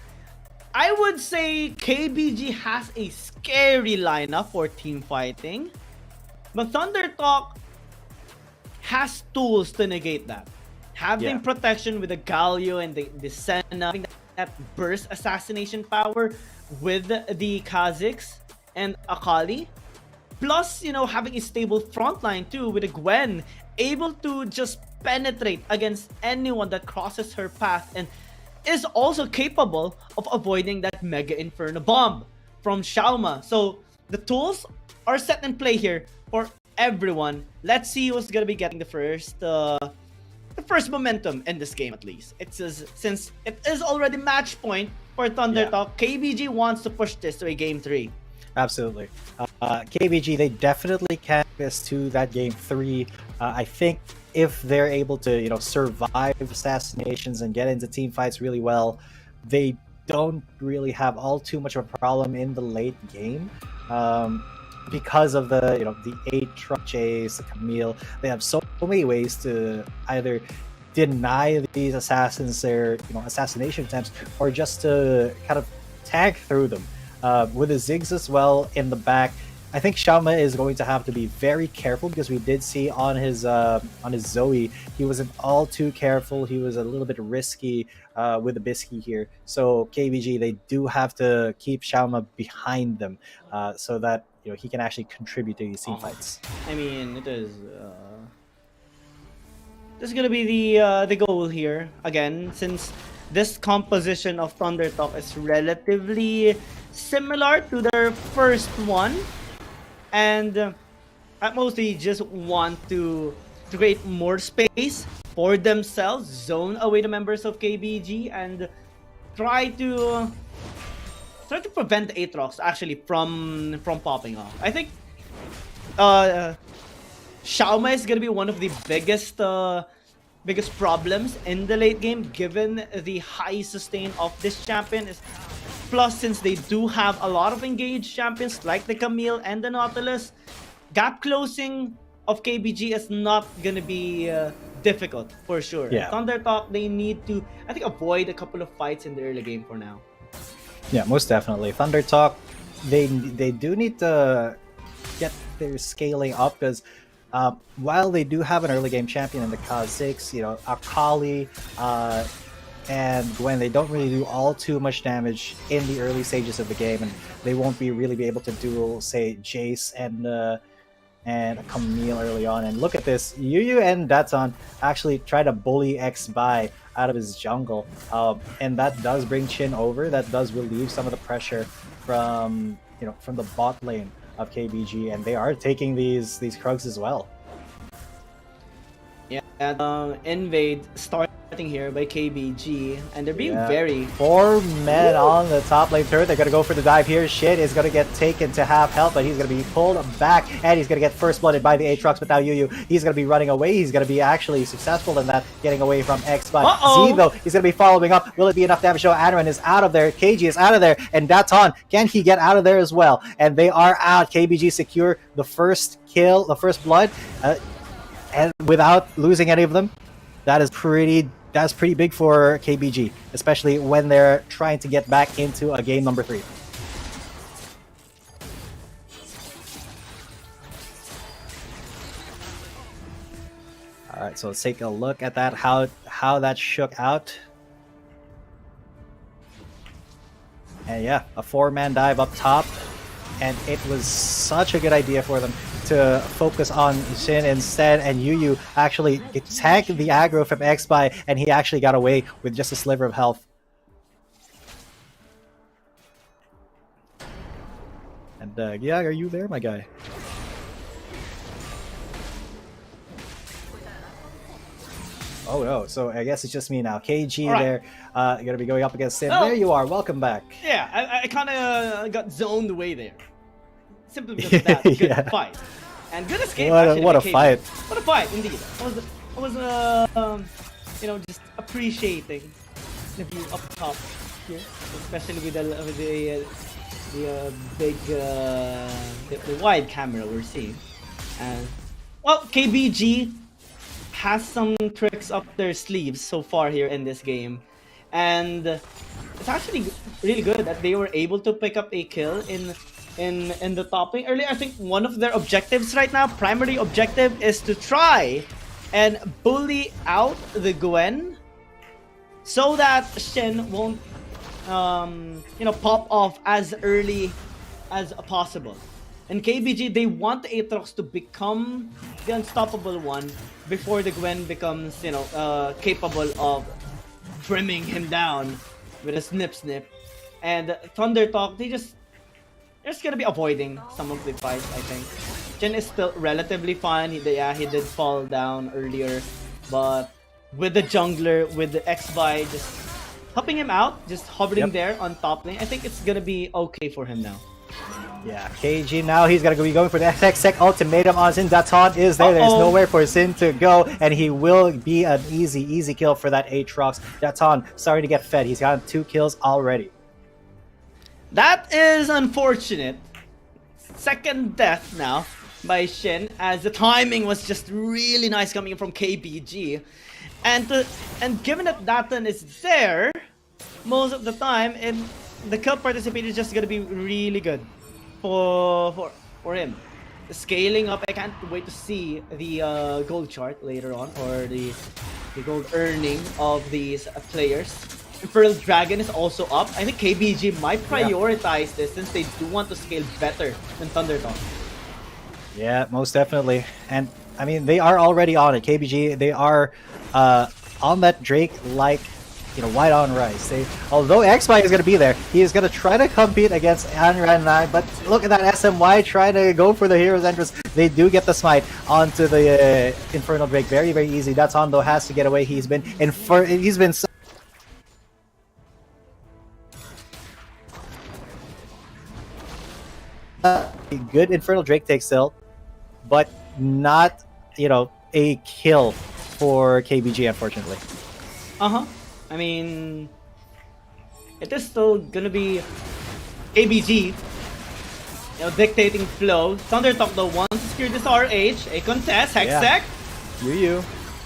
I would say KBG has a scary lineup for team fighting, but ThunderTalk has tools to negate that. Having protection with the Galio and the Senna, having that burst assassination power with the Kazakhs and Akali, plus having a stable front line too with a Gwen able to just penetrate against anyone that crosses her path, and is also capable of avoiding that Mega Inferno bomb from Xiaoma. So the tools are set in play here for everyone. Let's see who's gonna be getting the first momentum in this game, at least. Since it is already match point for ThunderTalk, KBG wants to push this to a game 3. Absolutely. KBG, they definitely can this to that game 3. I think if they're able to, survive assassinations and get into team fights really well, they don't really have all too much of a problem in the late game. Because of the the Aatrox Jace, the Camille, they have so many ways to either deny these assassins their assassination attempts, or just to kind of tag through them. With the Ziggs as well in the back, I think Xiaoma is going to have to be very careful, because we did see on his Zoe, he wasn't all too careful. He was a little bit risky with the Bisky here. So KBG, they do have to keep Xiaoma behind them so that he can actually contribute to these team fights. I mean, it is. This is gonna be the goal here again, since this composition of Thunder Talk is relatively similar to their first one, and at most they just want to create more space for themselves, zone away the members of KBG, and try to prevent the Aatrox actually from popping off. I think Xiaoma is gonna be one of the biggest problems in the late game, given the high sustain of this champion. Plus, since they do have a lot of engaged champions like the Camille and the Nautilus, gap closing of KBG is not gonna be difficult for sure. Yeah. Thunder Talk, they need to, I think, avoid a couple of fights in the early game for now. Yeah, most definitely. Thunder Talk, they do need to get their scaling up, because while they do have an early game champion in the Kha'Zix, Akali and Gwen, they don't really do all too much damage in the early stages of the game, and they won't really be able to duel, say, Jace and Camille early on. And look at this, Yuyu and Daton actually try to bully XBY out of his jungle, and that does bring Chin over. That does relieve some of the pressure from from the bot lane of KBG, and they are taking these Krugs as well. Yeah, and invade starting here by KBG, and they're being very... 4 men on the top lane turret. They're gonna go for the dive here. Shin is gonna get taken to half health, but he's gonna be pulled back, and he's gonna get first blooded by the Aatrox. But now Yuyu, he's gonna be running away. He's gonna be actually successful in that, getting away from XBY. Z though, he's gonna be following up. Will it be enough damage? So Adaran is out of there. KG is out of there, and Daton, can he get out of there as well? And they are out. KBG secure the first kill, the first blood, and without losing any of them. That's pretty big for KBG, especially when they're trying to get back into a game number 3. All right, so let's take a look at that, how that shook out. And yeah, a 4-man dive up top, and it was such a good idea for them to focus on Shin instead, and Yuyu actually tagged the aggro from XBY, and he actually got away with just a sliver of health. And yeah, are you there, my guy? Oh no, so I guess it's just me now. KG right there, you're gonna be going up against Sim. There you are, welcome back. Yeah, I kind of got zoned away there. Simply because of that good fight. And good escape, actually. What a fight. What a fight, indeed. I was just appreciating the view up top here, especially with the wide camera we're seeing. And well, KBG has some tricks up their sleeves so far here in this game, and it's actually really good that they were able to pick up a kill in the top lane earlier. I think one of their objectives right now, primary objective, is to try and bully out the Gwen so that Shin won't pop off as early as possible. And KBG, they want the Aatrox to become the unstoppable one before the Gwen becomes capable of trimming him down with a snip. And Thunder Talk, they're just gonna be avoiding some of the fights, I think. Chen is still relatively fine. He did fall down earlier, but with the jungler, with the XBY just helping him out, just hovering there on top lane, I think it's gonna be okay for him now. Yeah, KG now, he's gonna be going for the XXX ultimatum on Sin. Daton is there. There's nowhere for Sin to go, and he will be an easy kill for that Aatrox. Daton starting to get fed. He's gotten 2 kills already. That is unfortunate. Second death now by Shin, as the timing was just really nice coming in from KBG. And given that Datan is there most of the time, and the kill participation is just gonna be really good for him. Scaling up, I can't wait to see the gold chart later on, or the gold earning of these players. Infernal Dragon is also up. I think KBG might prioritize this since they do want to scale better than ThunderTalk. Yeah, most definitely. And I mean, they are already on it. KBG, they are on that Drake like, you know, white on rice. Although XY is going to be there, he is going to try to compete against Anran 9, but look at that SMY trying to go for the Hero's Entrance. They do get the smite onto the Infernal Drake. Very, very easy. That's on though, has to get away. He's been so good Infernal Drake take still, but not, you know, a kill for KBG, unfortunately. I mean, it is still gonna be KBG, you know, dictating flow. ThunderTalk though wants to secure this RH, a contest, Hextech.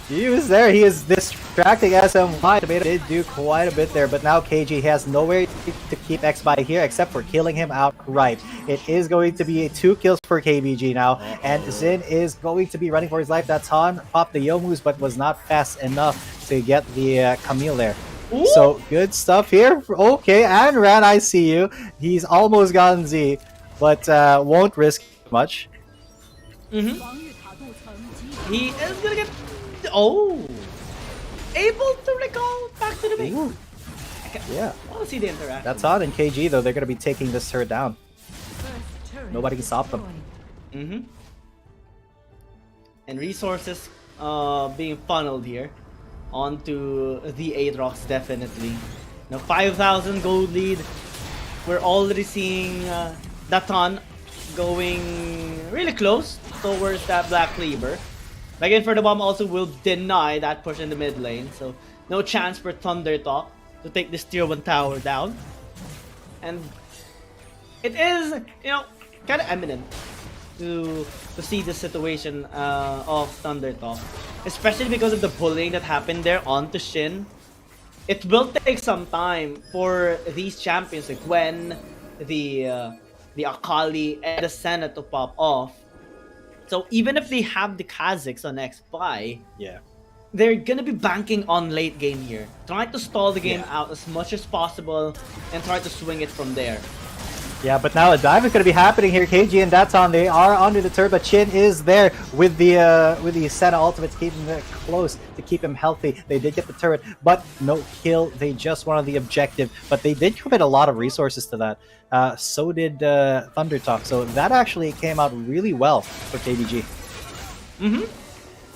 Yu is there. He is distracting SMY. Tomato did do quite a bit there, but now KG has nowhere to keep XY here except for killing him outright. It is going to be 2 kills for KBG now, and Zin is going to be running for his life. That's on. Popped the Yomus, but was not fast enough to get the Camille there. Ooh. So good stuff here. Okay, Anran, I see you. He's almost gotten Z, but won't risk much. He is gonna get... Oh! Able to recall back to the base. Yeah. I want to see the interaction. That's on in KG though. They're going to be taking this turret down. Nobody can stop them. And resources being funneled here onto the Aatrox, definitely. Now 5,000 gold lead. We're already seeing Datan going really close towards that Black Cleaver. Again, for the bomb also will deny that push in the mid lane, so no chance for ThunderTalk to take this tier 1 tower down. And it is, you know, kind of eminent to see the situation of ThunderTalk, especially because of the bullying that happened there onto Shin. It will take some time for these champions like Gwen, the Akali, and the Senna to pop off. So even if they have the Kazakhs on XY, they're gonna be banking on late game here, trying to stall the game out as much as possible and try to swing it from there. Yeah, but now a dive is going to be happening here. KG and Datan, they are under the turret, but Chin is there with the Senna ultimate to keep him close, to keep him healthy. They did get the turret, but no kill. They just wanted the objective, but they did commit a lot of resources to that. So did ThunderTalk, so that actually came out really well for KBG.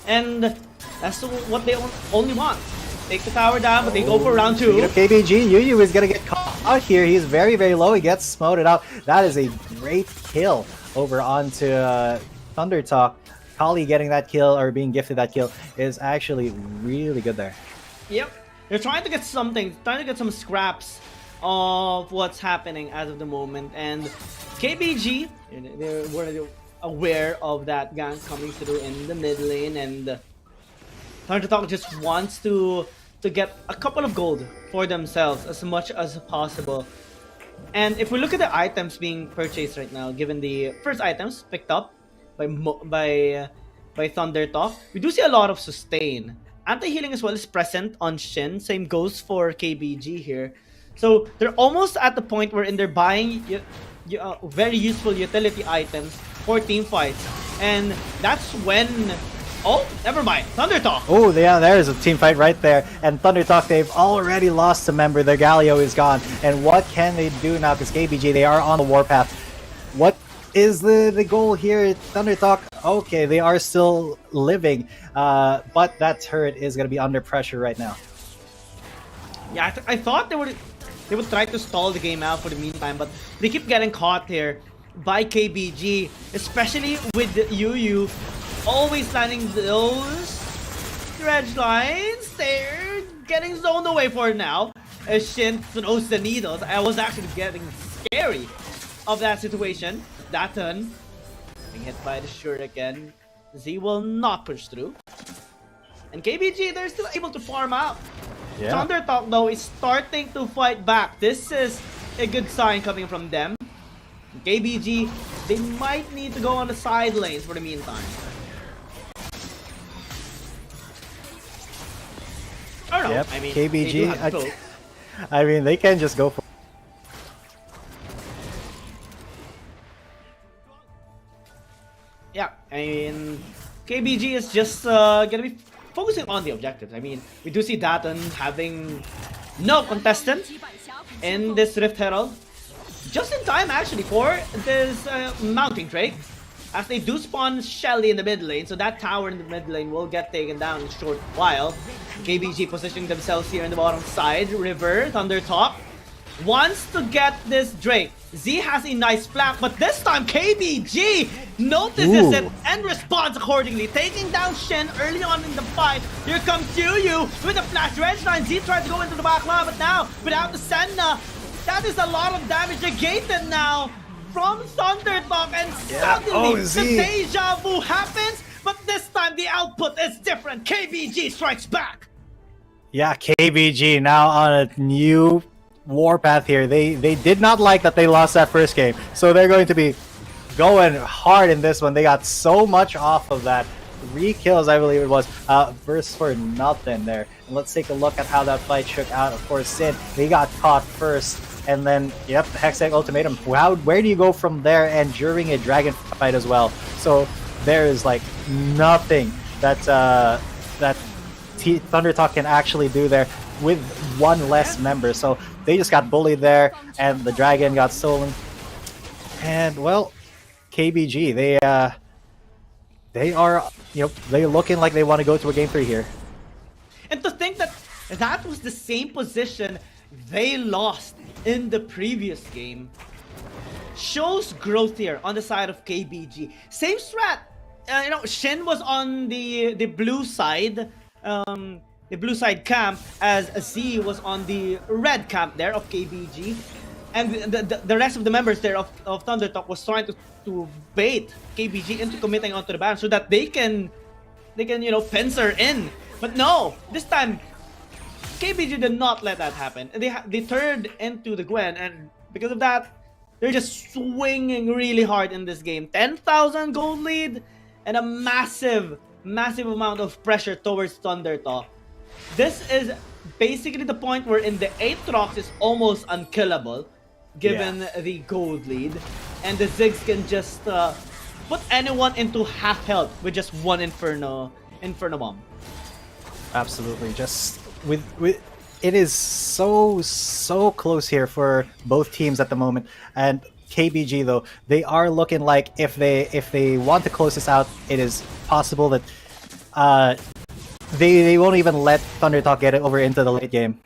And that's what they only want. Take the tower down, but they go for round 2. KBG, Yu is going to get caught out here. He's very, very low. He gets smoted out. That is a great kill over onto ThunderTalk. Kali getting that kill, or being gifted that kill, is actually really good there. Yep. They're trying to get something, trying to get some scraps of what's happening as of the moment. And KBG, they're aware of that gang coming through in the mid lane, and ThunderTalk just wants to get a couple of gold for themselves as much as possible. And if we look at the items being purchased right now, given the first items picked up by ThunderTalk, we do see a lot of sustain. Anti-healing as well is present on Shin. Same goes for KBG here. So they're almost at the point wherein they're buying very useful utility items for team fights. And that's when... Oh, never mind. ThunderTalk. Oh, yeah, there's a team fight right there. And ThunderTalk, they've already lost a member. Their Galio is gone. And what can they do now? Because KBG, they are on the warpath. What is the goal here? ThunderTalk, okay, they are still living. But that turret is going to be under pressure right now. Yeah, I thought they would try to stall the game out for the meantime. But they keep getting caught here by KBG. Especially with Yu. Always landing those dredge lines. They're getting zoned away for now. Shin throws the needles. I was actually getting scary of that situation. That turn being hit by the Shuriken. Z will not push through. And KBG, they're still able to farm out. Yeah. Thundertalk, though, is starting to fight back. This is a good sign coming from them. KBG, they might need to go on the side lanes for the meantime. I don't know. Yep. I mean, KBG, I mean, they can just go for. Yeah, I mean, KBG is just gonna be focusing on the objectives. I mean, we do see Datun having no contestant in this Rift Herald. Just in time, actually, for this mounting Drake. As they do spawn Shelly in the mid lane, so that tower in the mid lane will get taken down in a short while. KBG positioning themselves here in the bottom side. River, Thundertalk wants to get this Drake. Z has a nice flank, but this time KBG notices it and responds accordingly, taking down Shen early on in the fight. Here comes Yu with a flash red line. Z tried to go into the back line, but now without the Senna, that is a lot of damage negated now from Thundertalk, and suddenly the deja vu happens, but this time the output is different. KBG strikes back. Yeah, KBG now on a new warpath here. They did not like that they lost that first game, so they're going to be going hard in this one. They got so much off of that. 3 kills, I believe it was, versus for nothing there. And let's take a look at how that fight shook out. Of course, Sid, he got caught first. And then, yep, the Hextech Ultimatum. Where do you go from there, and during a dragon fight as well? So there is like nothing that Thundertalk can actually do there with one less member. So they just got bullied there, and the dragon got stolen. And well, KBG, they are, you know, they're looking like they want to go to a game 3 here. And to think that that was the same position they lost in the previous game shows growth here on the side of KBG. Same strat. You know, Shen was on the blue side, camp, as Z was on the red camp there of KBG, and the rest of the members there of Thundertalk was trying to bait KBG into committing onto the ban so that they can you know, fence her in. But no, this time KBG did not let that happen. They turned into the Gwen, and because of that, they're just swinging really hard in this game. 10,000 gold lead and a massive amount of pressure towards Thundertalk. This is basically the point where in the Aatrox is almost unkillable, given the gold lead, and the Ziggs can just put anyone into half health with just one Inferno bomb. Absolutely, just with it is so close here for both teams at the moment. And KBG, though, they are looking like if they want to close this out, it is possible that they won't even let Thundertalk get it over into the late game,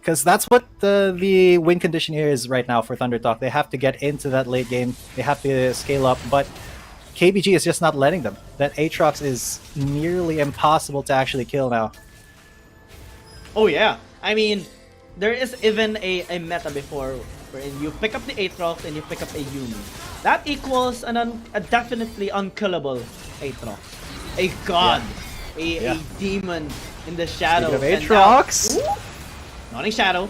because that's what the win condition here is right now for Thundertalk. They have to get into that late game, they have to scale up, but KBG is just not letting them. That Aatrox is nearly impossible to actually kill now. Oh yeah, I mean, there is even a meta before wherein you pick up the Aatrox and you pick up a Yuumi. That equals a definitely unkillable Aatrox. A god, a demon in the shadow. Speaking of Aatrox, not in shadow.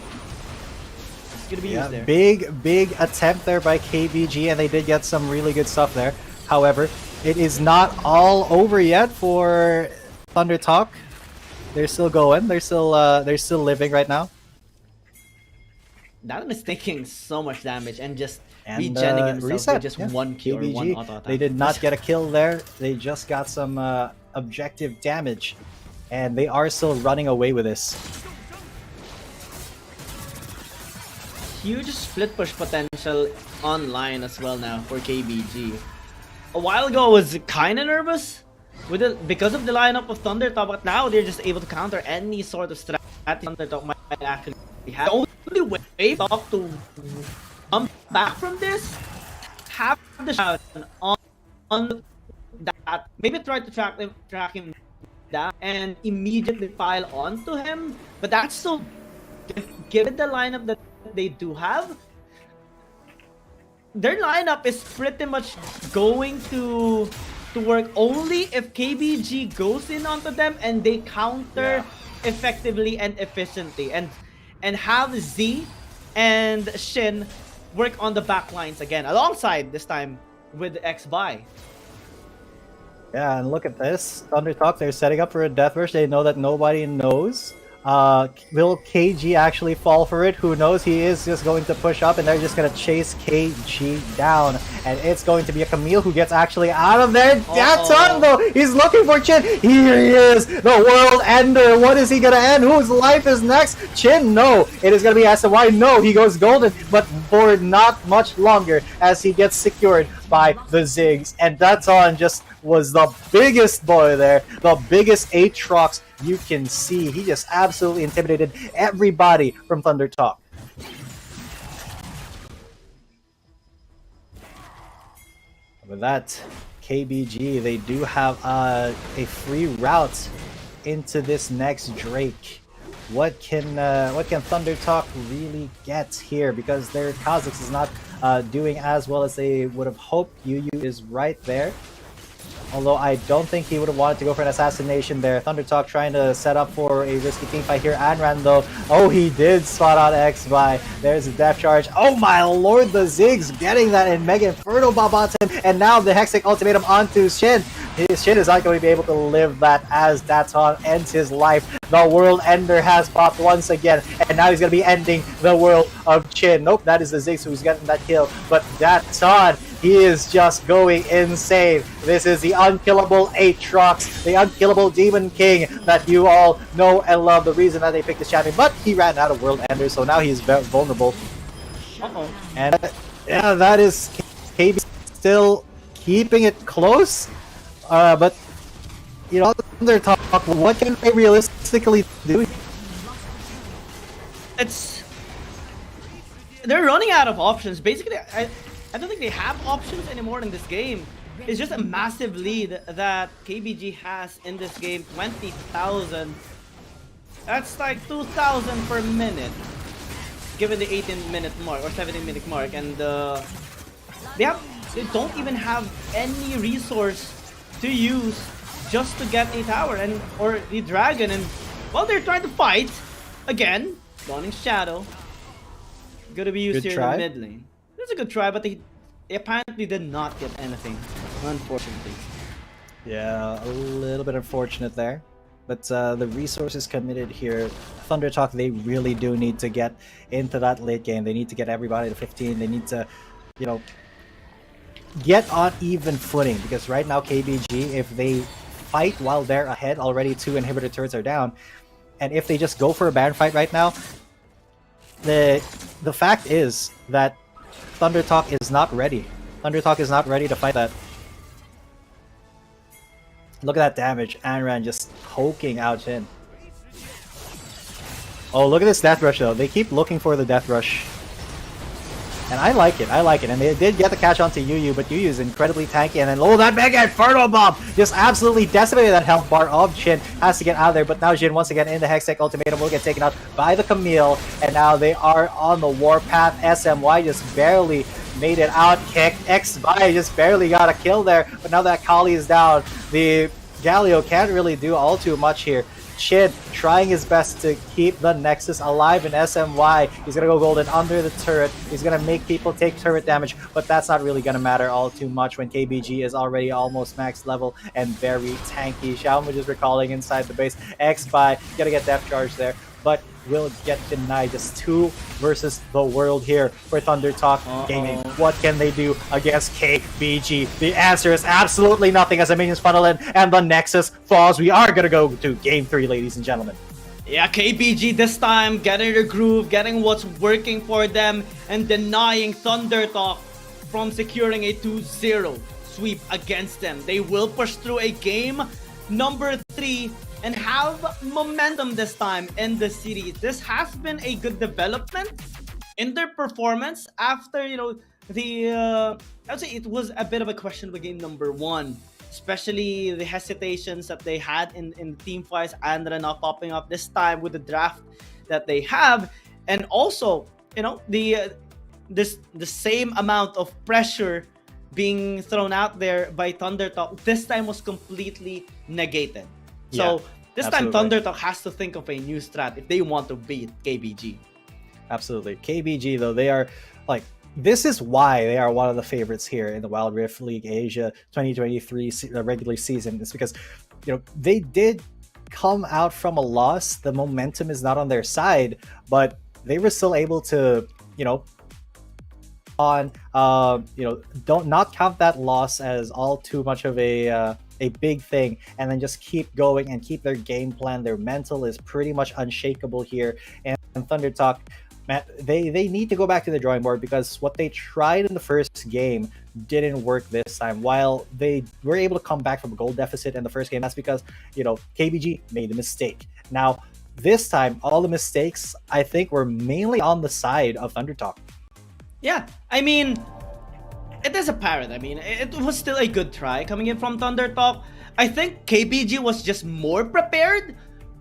It's gonna be used there. Big attempt there by KBG, and they did get some really good stuff there. However, it is not all over yet for Thundertalk. They're still going. They're still living right now. That is taking so much damage and just regenning himself with just one kill or one auto attack. They did not get a kill there. They just got some objective damage, and they are still running away with this. Huge split push potential online as well now for KBG. A while ago I was kind of nervous with it because of the lineup of Thundertalk, but now they're just able to counter any sort of strategy Thundertalk might actually have. The only way to come back from this, have the shot on that, maybe try to track him down and immediately pile onto him, but that's still, given the lineup that that they do have, their lineup is pretty much going to work only if KBG goes in onto them and they counter effectively and efficiently, and have Z and Shin work on the back lines again, alongside this time with KT.RY. Yeah, and look at this. Thundertalk, they're setting up for a death rush. They know that nobody knows. Will KG actually fall for it? Who knows? He is just going to push up, and they're just going to chase KG down. And it's going to be a Camille who gets actually out of there. That's on, though! He's looking for Chin! Here he is! The World Ender! What is he going to end? Whose life is next? Chin? No! It is going to be SY. No! He goes golden, but for not much longer as he gets secured by the Ziggs. And that's on just was the biggest boy there, the biggest Aatrox you can see. He just absolutely intimidated everybody from Thundertalk. With that, KBG, they do have a free route into this next Drake. What can Thundertalk really get here? Because their Kha'Zix is not doing as well as they would have hoped. Yu is right there. Although I don't think he would have wanted to go for an assassination there. Thundertalk trying to set up for a risky team fight here. Anran though, oh, he did spot out KT.RY. There's a death charge. Oh my lord, the Ziggs getting that in Mega Inferno Bomb onto him. And now the Hextech Ultimatum onto Shin. His Shin is not going to be able to live that as Daton ends his life. The World Ender has popped once again. And now he's going to be ending the world of Chin. Nope, that is the Ziggs who's getting that kill. But Daton, he is just going insane. This is the unkillable Aatrox, the unkillable Demon King that you all know and love. The reason that they picked this champion, but he ran out of World Ender, so now he's very vulnerable. And yeah, that is KB still keeping it close. But you know, they're talking. What can they realistically do? They're running out of options. Basically, I don't think they have options anymore in this game. It's just a massive lead that KBG has in this game. 20,000. That's like 2,000 per minute, given the 18-minute mark or 17-minute mark, and they don't even have any resource to use just to get a tower or the dragon. And while they're trying to fight again, Dawning Shadow gonna be used here in the mid lane. It's a good try, but they apparently did not get anything, unfortunately. Yeah, a little bit unfortunate there. But the resources committed here, Thundertalk, they really do need to get into that late game. They need to get everybody to 15. They need to, you know, get on even footing. Because right now, KBG, if they fight while they're ahead, already 2 inhibitor turrets are down. And if they just go for a Baron fight right now, the fact is that Thundertalk is not ready. Thundertalk is not ready to fight that. Look at that damage. Anran just poking out Shin. Oh, look at this death rush though. They keep looking for the death rush. And I like it. I like it. And they did get the catch onto Yu, but Yu is incredibly tanky. And then, oh, that Mega Inferno Bomb just absolutely decimated that health bar of Jin. Has to get out of there. But now Jin, once again, in the Hextech Ultimatum, will get taken out by the Camille. And now they are on the warpath. SMY just barely made it out. Kick. KT.RY just barely got a kill there. But now that Kali is down, the Galio can't really do all too much here. Chin trying his best to keep the Nexus alive in SMY. He's gonna go golden under the turret. He's gonna make people take turret damage, but that's not really gonna matter all too much when KBG is already almost max level and very tanky. Xiaomu just recalling inside the base. KT.RY gonna get death charge there, but will get denied. Just 2 versus the world here for Thundertalk Gaming. What can they do against KBG? The answer is absolutely nothing as the minions funnel in and the Nexus falls. We are gonna go to game 3, ladies and gentlemen. Yeah, KBG this time getting the groove, getting what's working for them, and denying Thundertalk from securing a 2-0 sweep against them. They will push through a game number 3 and have momentum this time in the series. This has been a good development in their performance after, you know, I would say it was a bit of a questionable game number 1, especially the hesitations that they had in team fights, Andra not popping up this time with the draft that they have, and also the same amount of pressure being thrown out there by ThunderTalk this time was completely negated. So this time ThunderTalk has to think of a new strat if they want to beat KBG. Absolutely. KBG, though, they are like, this is why they are one of the favorites here in the Wild Rift League Asia 2023 regular season. It's because, they did come out from a loss. The momentum is not on their side, but they were still able to, don't not count that loss as all too much of a big thing, and then just keep going and keep their game plan. Their mental is pretty much unshakable here, and ThunderTalk, man, they need to go back to the drawing board, because what they tried in the first game didn't work this time. While they were able to come back from a goal deficit in the first game, that's because KBG made a mistake. Now this time, all the mistakes, I think, were mainly on the side of ThunderTalk. Yeah, I mean, it is apparent. I mean, it was still a good try coming in from ThunderTalk. I think KBG was just more prepared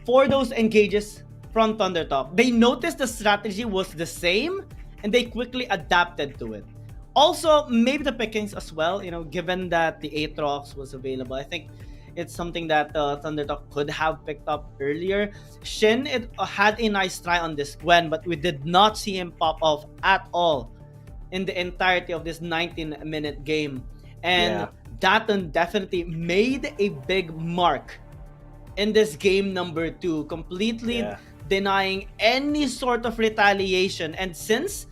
for those engages from ThunderTalk. They noticed the strategy was the same, and they quickly adapted to it. Also, maybe the pickings as well, given that the Aatrox was available. I think it's something that ThunderTalk could have picked up earlier. Shin had a nice try on this Gwen, but we did not see him pop off at all in the entirety of this 19-minute game. And Daton definitely made a big mark in this game number 2, completely denying any sort of retaliation. And since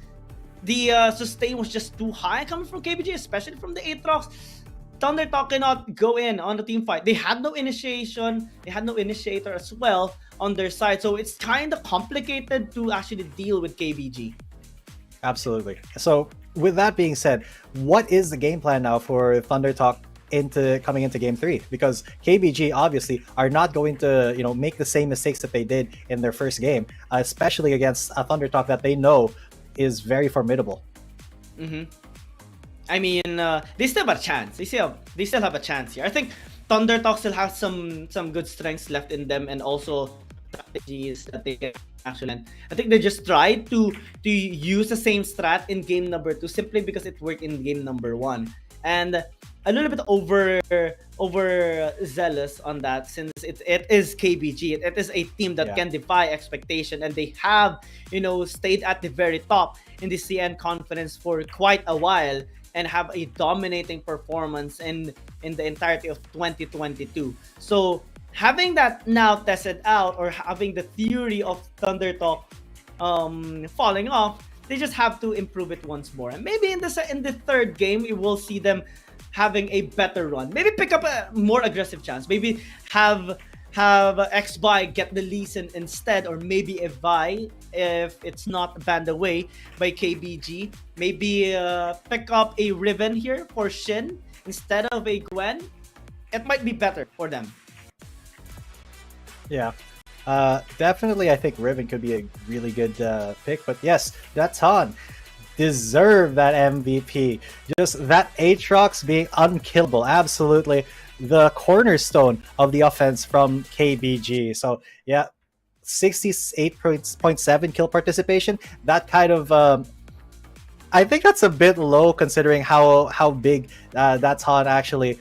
the sustain was just too high coming from KBG, especially from the Aatrox, ThunderTalk cannot go in on the team fight. They had no initiation, they had no initiator as well on their side, so it's kind of complicated to actually deal with KBG. Absolutely. So with that being said, what is the game plan now for ThunderTalk coming into game 3? Because KBG obviously are not going to make the same mistakes that they did in their first game, especially against a ThunderTalk that they know is very formidable. I mean, they still have a chance. They still have a chance here. I think ThunderTalk still has some good strengths left in them, and also strategies that they can actually. I think they just tried to use the same strat in game number 2 simply because it worked in game number 1, and a little bit over zealous on that, since it is KBG. It is a team that can defy expectation, and they have stayed at the very top in the CN conference for quite a while, and have a dominating performance in the entirety of 2022. So having that now tested out, or having the theory of ThunderTalk falling off, they just have to improve it once more. And maybe in the third game, we will see them having a better run. Maybe pick up a more aggressive chance. Maybe have XBY get the Lee Sin instead, or maybe a Vi if it's not banned away by KBG. Maybe pick up a Riven here for Shin instead of a Gwen. It might be better for them. Yeah, definitely. I think Riven could be a really good pick. But yes, Daton deserve that MVP. Just that Aatrox being unkillable. Absolutely the cornerstone of the offense from KBG. So yeah, 68.7 kill participation. That kind of I think that's a bit low considering how big Daton actually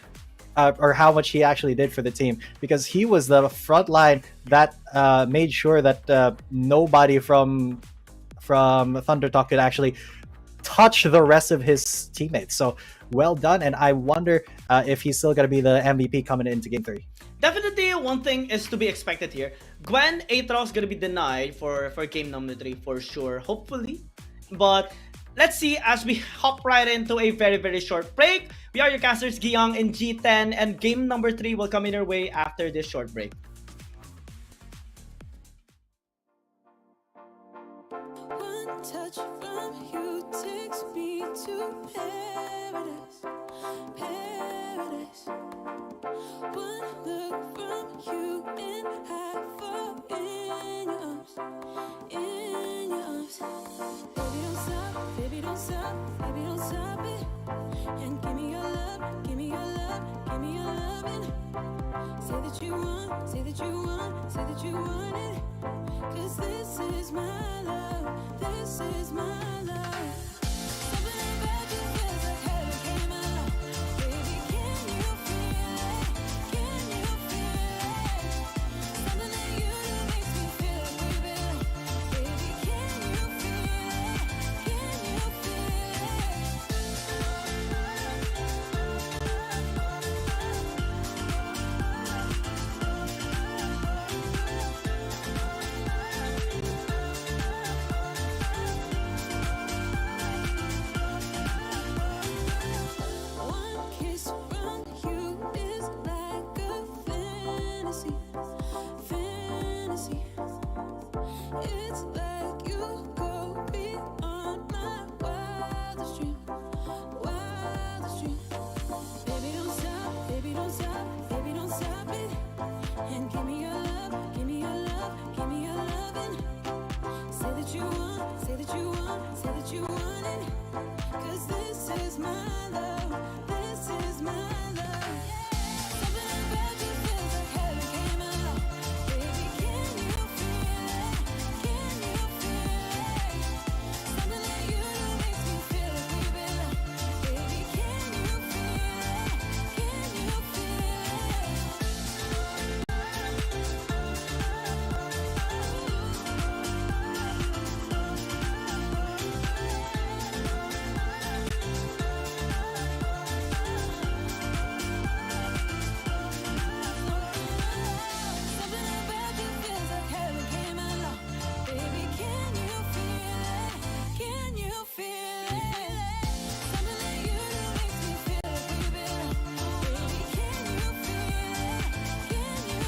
or how much he actually did for the team, because he was the front line that made sure that nobody from ThunderTalk could actually touch the rest of his teammates. So well done, and I wonder if he's still going to be the MVP coming into game 3. Definitely one thing is to be expected here. Gwen Aatrox going to be denied for game number 3 for sure, hopefully. But let's see as we hop right into a very, very short break. We are your casters, Giyang and G10, and game number 3 will come in your way after this short break. One touch from you takes me to paradise, paradise. One look from you and I fall in your arms, in your arms. Baby don't stop, baby don't stop, baby don't stop it. And give me your love, give me your love, give me your loving. Say that you want, say that you want, say that you want it. 'Cause this is my love, this is my love. Something about you feels like heaven came along. Baby, can you feel it? Can you feel it? Something that you do makes me feel like we belong. Baby, can you feel it? Can you feel One kiss from you is like a fantasy, fantasy. It's like you go beyond my wildest dream, wildest dream. Baby, don't stop, baby, don't stop, baby, don't stop it. And give me your love, give me your love, give me your loving. Say that you want, say that you want, say that you want it. 'Cause this is my love, this is my love. Something about you feels like heaven came along. Baby, can you feel it? Can you feel it? Something that you do makes me feel like we belong. Baby, can you feel it? Can you feel Something about you feels like heaven came along. Baby, can you feel it? Can you feel it? Something that you do makes me feel like we belong. Baby, can you feel it? Can you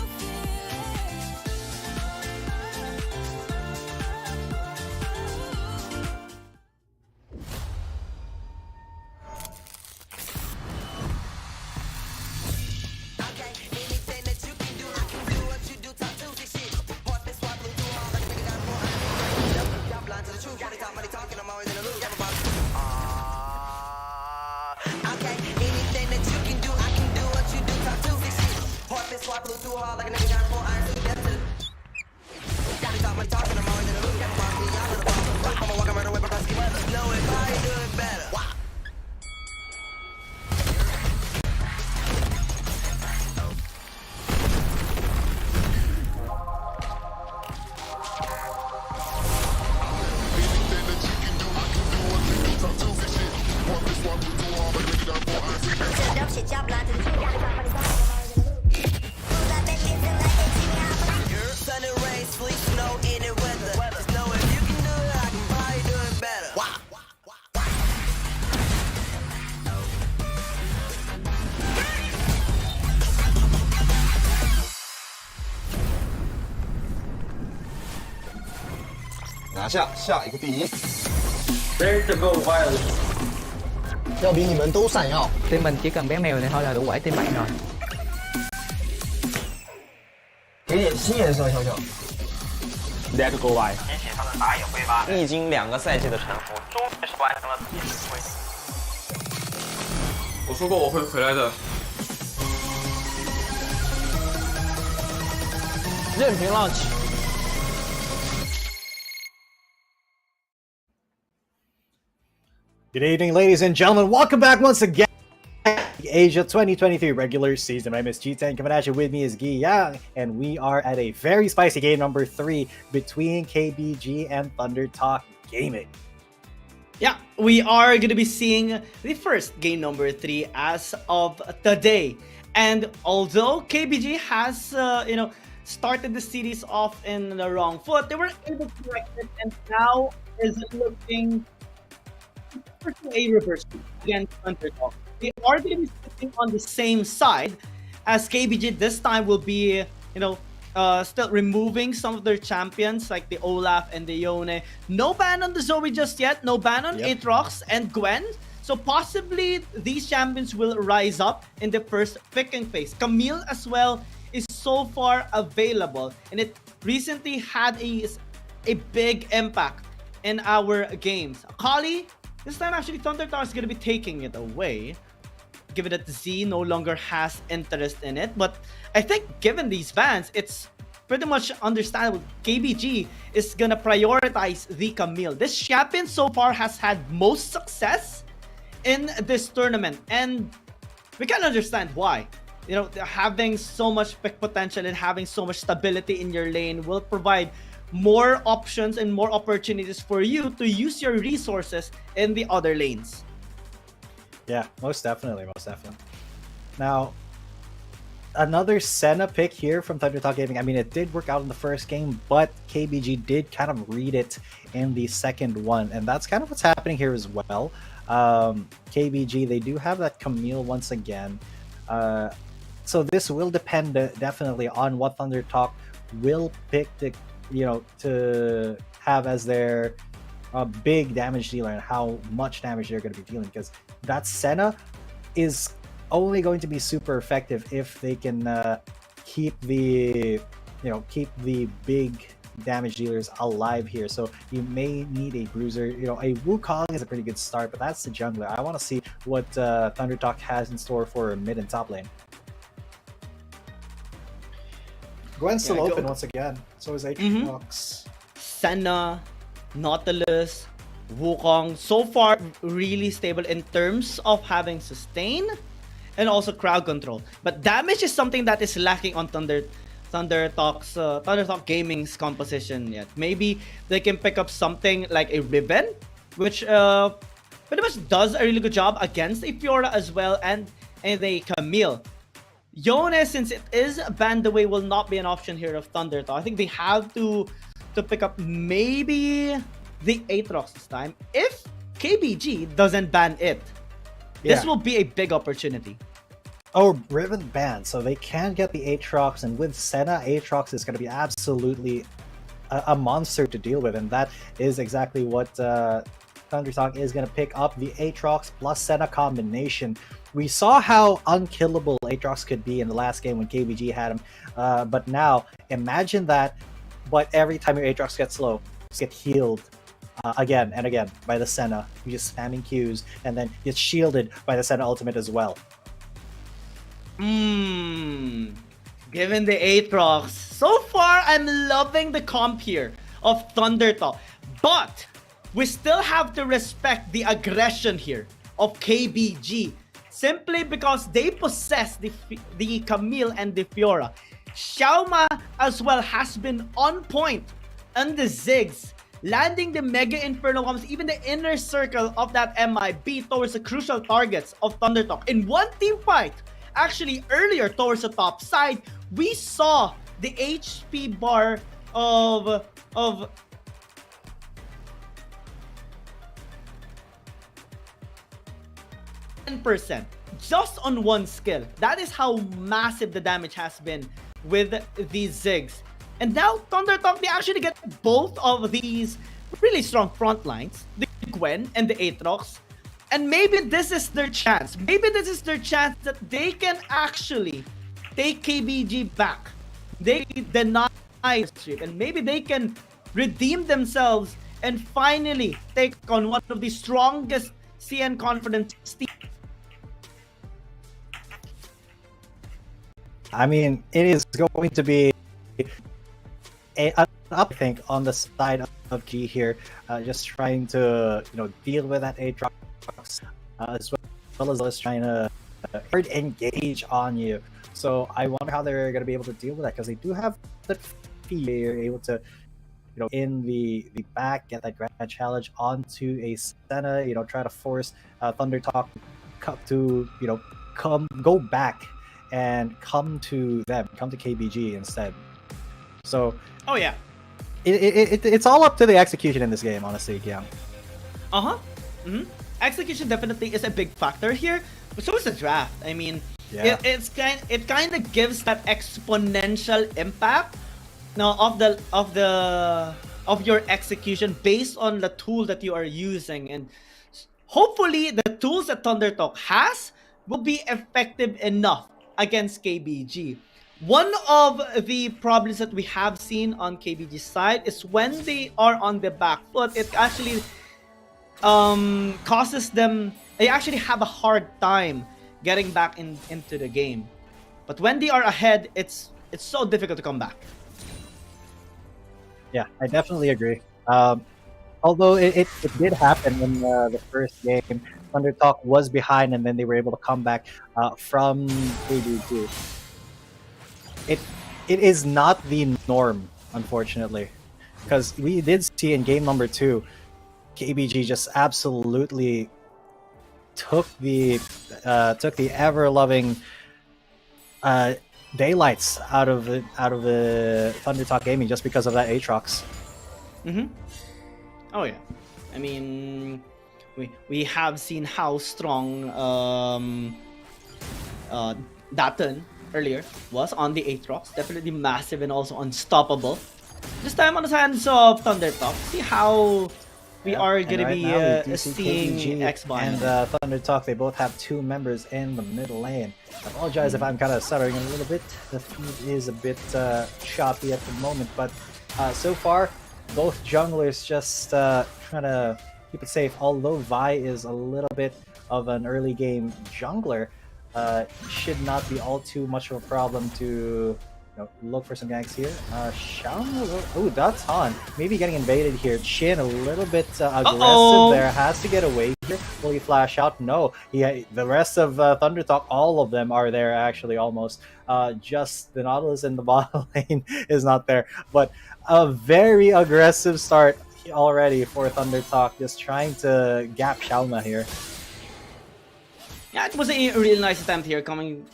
Sun and rain, sleet, snow, any weather. Just know if you can do it, I can probably do it better. Wow. 拿下下一个第一。 There's the goal violet. 要比你们都闪耀。 Team mình chỉ cần bé mèo này thôi là đủ quẩy team bạn rồi. 给点新颜色，小小。Let go by。提起他的打野挥发，历经2个赛季的沉浮，终于是完成了自己的归属。我说过我会回来的。任凭浪起。 Good evening, ladies and gentlemen. Welcome back once again to the Asia 2023 regular season. My name is G10. Coming at you with me is Gi Yang, and we are at a very spicy game number 3 between KBG and Thunder Talk Gaming. Yeah, we are going to be seeing the first game number 3 as of today. And although KBG has, started the series off in the wrong foot, they were able to correct it, and now is looking for a reverse against Thunder Talk. They are going to be sitting on the same side as KBG. This time will be, still removing some of their champions like the Olaf and the Yone. No ban on the Zoe just yet. No ban on Aatrox and Gwen. So possibly these champions will rise up in the first picking phase. Camille as well is so far available, and it recently had a big impact in our games. Kali, this time actually Thunder Talk is going to be taking it away, given that Z no longer has interest in it. But I think given these bans, it's pretty much understandable. KBG is gonna prioritize the Camille. This champion so far has had most success in this tournament, and we can understand why. You know, having so much pick potential and having so much stability in your lane will provide more options and more opportunities for you to use your resources in the other lanes. Yeah, most definitely, most definitely. Now, another Senna pick here from Thunder Talk Gaming. I mean, it did work out in the first game, but KBG did kind of read it in the second one, and that's kind of what's happening here as well. KBG, they do have that Camille once again. So this will depend definitely on what Thunder Talk will pick to, you know, to have as their big damage dealer and how much damage they're going to be dealing, because that Senna is only going to be super effective if they can keep the, you know, keep the big damage dealers alive here. So you may need a bruiser. You know, a Wukong is a pretty good start, but that's the jungler. I want to see what Thunder Talk has in store for mid and top lane. Gwen's still open once again. So is Aatrox. Senna, Nautilus, Wukong, so far really stable in terms of having sustain and also crowd control. But damage is something that is lacking on Thunder Talk Gaming's composition yet. Maybe they can pick up something like a Ribbon, which pretty much does a really good job against a Fiora as well, and a Camille. Yone, since it is banned away, will not be an option here of Thunder Talk. I think they have to pick up maybe the Aatrox this time. If KBG doesn't ban it, this will be a big opportunity. Oh, Ribbon banned, so they can get the Aatrox, and with Senna, Aatrox is going to be absolutely a monster to deal with, and that is exactly what Thunder Talk is going to pick up, the Aatrox plus Senna combination. We saw how unkillable Aatrox could be in the last game when KBG had him, but now imagine that, but every time your Aatrox gets low, just get healed again and again by the Senna. You just spamming Qs, and then gets shielded by the Senna ultimate as well. Given the Aatrox, so far I'm loving the comp here of Thunder Talk, but we still have to respect the aggression here of KBG, simply because they possess the Camille and the Fiora. Xiaoma as well has been on point on the Ziggs, landing the Mega Inferno Bombs, even the inner circle of that MIB towards the crucial targets of Thunder Talk. In one team fight, actually earlier towards the top side, we saw the HP bar of 10% just on one skill. That is how massive the damage has been with these Ziggs. And now Thunder Talk, they actually get both of these really strong front lines, the Gwen and the Aatrox. And maybe this is their chance. Maybe this is their chance that they can actually take KBG back. They deny the streak, and maybe they can redeem themselves and finally take on one of the strongest CN confidence teams. I mean, it is going to be an up, I think, on the side of G here, just trying to, you know, deal with that Aatrox, as well as trying to engage on you. So I wonder how they're going to be able to deal with that, because they do have that feed. They're able to, you know, in the back, get that grand challenge onto a Senna, you know, try to force Thunder Talk to, you know, go back and come to them, come to KBG instead. So, oh yeah, it's all up to the execution in this game, honestly, yeah. Execution definitely is a big factor here, but so is the draft. I mean, it kind of gives that exponential impact now of your execution based on the tool that you are using, and hopefully the tools that Thunder Talk has will be effective enough against KBG. One of the problems that we have seen on KBG's side is when they are on the back foot, it actually causes them, they actually have a hard time getting back into the game. But when they are ahead, it's so difficult to come back. Yeah, I definitely agree. Although it did happen in the first game, Thunder Talk was behind, and then they were able to come back from KBG. It is not the norm, unfortunately, because we did see in game number 2, KBG just absolutely took the ever loving daylights out of the Thunder Talk Gaming just because of that Aatrox. Oh yeah, I mean, we have seen how strong Datun earlier was on the Aatrox. Definitely massive and also unstoppable. This time on the hands of Thunder Talk. See how we are going to be seeing X-Bond. And Thunder Talk, they both have 2 members in the middle lane. I apologize if I'm kind of stuttering a little bit. The feed is a bit choppy at the moment, but so far, both junglers just trying to keep it safe. Although Vi is a little bit of an early game jungler, should not be all too much of a problem to look for some ganks here. Oh, that's Han. Maybe getting invaded here. Chin a little bit aggressive there. Has to get away here. Will he flash out? No. The rest of Thunder Talk, all of them are there actually almost. Just the Nautilus in the bottom lane is not there. But a very aggressive start already for Thunder Talk. Just trying to gap Xiaoma here. Yeah, it was a really nice attempt here coming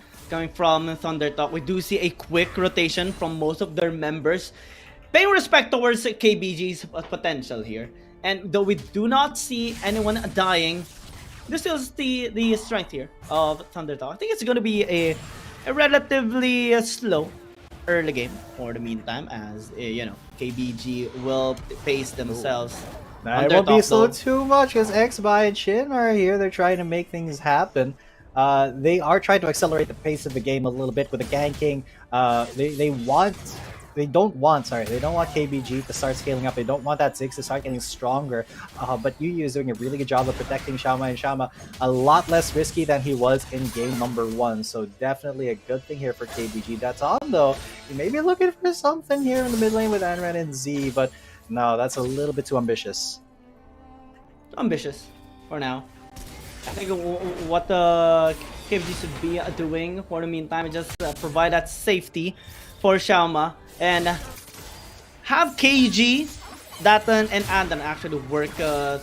from Thunder Talk. We do see a quick rotation from most of their members, paying respect towards KBG's potential here. And though we do not see anyone dying, this still is the strength here of Thunder Talk. I think it's going to be a relatively slow early game for the meantime, as KBG will pace themselves. It won't be slow too much because X-By and Shin are here. They're trying to make things happen. They are trying to accelerate the pace of the game a little bit with the ganking. They don't want KBG to start scaling up. They don't want that Ziggs to start getting stronger. But Yu is doing a really good job of protecting Xiaoma, and Xiaoma a lot less risky than he was in game number 1. So definitely a good thing here for KBG. That's on though. You may be looking for something here in the mid lane with Anran and Z, but no, that's a little bit too ambitious. Ambitious for now. I think what the KBG should be doing for the meantime is just provide that safety for Xiaoma and have KG, Datun, and Andan actually work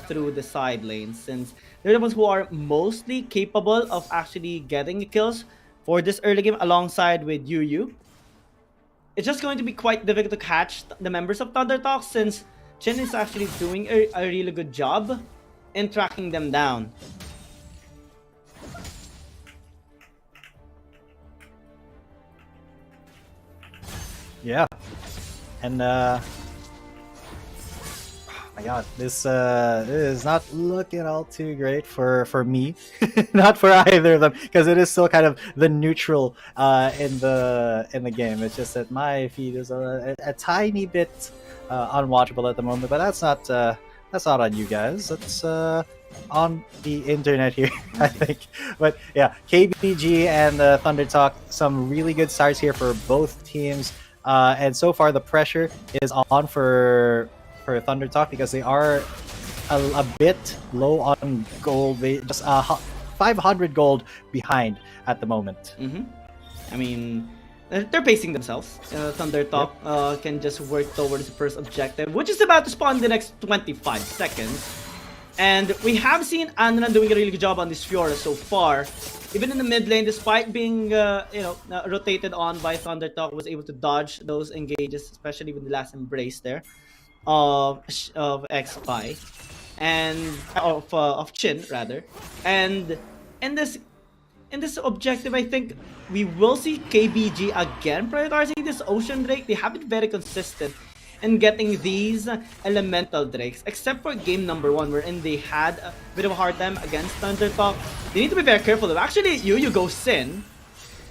through the side lanes, since they're the ones who are mostly capable of actually getting kills for this early game alongside with Yu. It's just going to be quite difficult to catch the members of Thunder Talk, since Chen is actually doing a really good job in tracking them down. Yeah, and oh my god, this is not looking all too great for me, not for either of them, because it is still kind of the neutral in the game. It's just that my feed is a tiny bit unwatchable at the moment, but that's not on you guys. That's on the internet here, I think. But yeah, KBG and Thunder Talk, some really good starts here for both teams. And so far the pressure is on for Thunder Talk because they are a bit low on gold. They just 500 gold behind at the moment. I mean, they're pacing themselves. Thunder Talk can just work towards the first objective, which is about to spawn in the next 25 seconds. And we have seen Anran doing a really good job on this Fiora so far. Even in the mid lane, despite being rotated on by Thunder Talk, was able to dodge those engages, especially with the last embrace there of X-Spy and of Chin rather. And in this objective, I think we will see KBG again prioritizing this Ocean Drake. They have been very consistent in getting these elemental drakes, except for game number 1, wherein they had a bit of a hard time against Thunder Talk. They need to be very careful though. Actually, Yu goes in,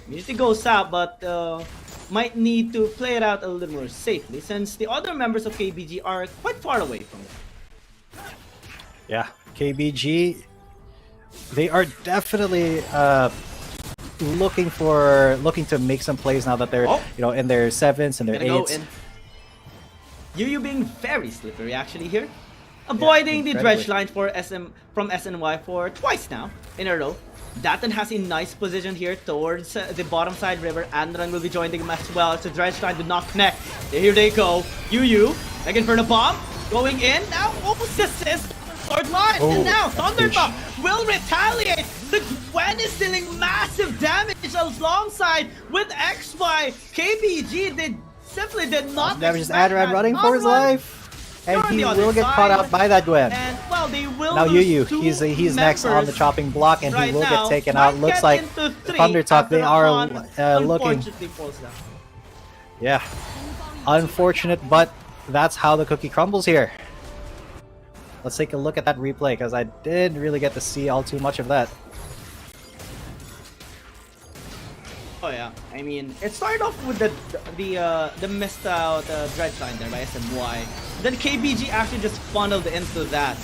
usually goes out, but might need to play it out a little more safely, since the other members of KBG are quite far away from it. Yeah, KBG, they are definitely looking to make some plays now that they're in their 7s and their 8s. Yu being very slippery actually here. Avoiding the dredge line for from SNY for twice now in a row. Datan has a nice position here towards the bottom side river. Andran will be joining him as well. So dredge line did not connect. Here they go. Yu looking for the bomb. Going in now. Almost assist. Sword line. And now Thundertop will retaliate. The Gwen is dealing massive damage alongside with XY. KBG simply did not. Damage is Adran running for his life. And he will get caught out by that Gwen. And, well, they will now Yu, he's next on the chopping block, and he will get taken out. Looks like Thundertalk, they are looking. Yeah, unfortunate, but that's how the cookie crumbles here. Let's take a look at that replay, because I didn't really get to see all too much of that. Oh yeah, I mean, it started off with the missed out dredge line there by SMY. Then KBG actually just funneled into that.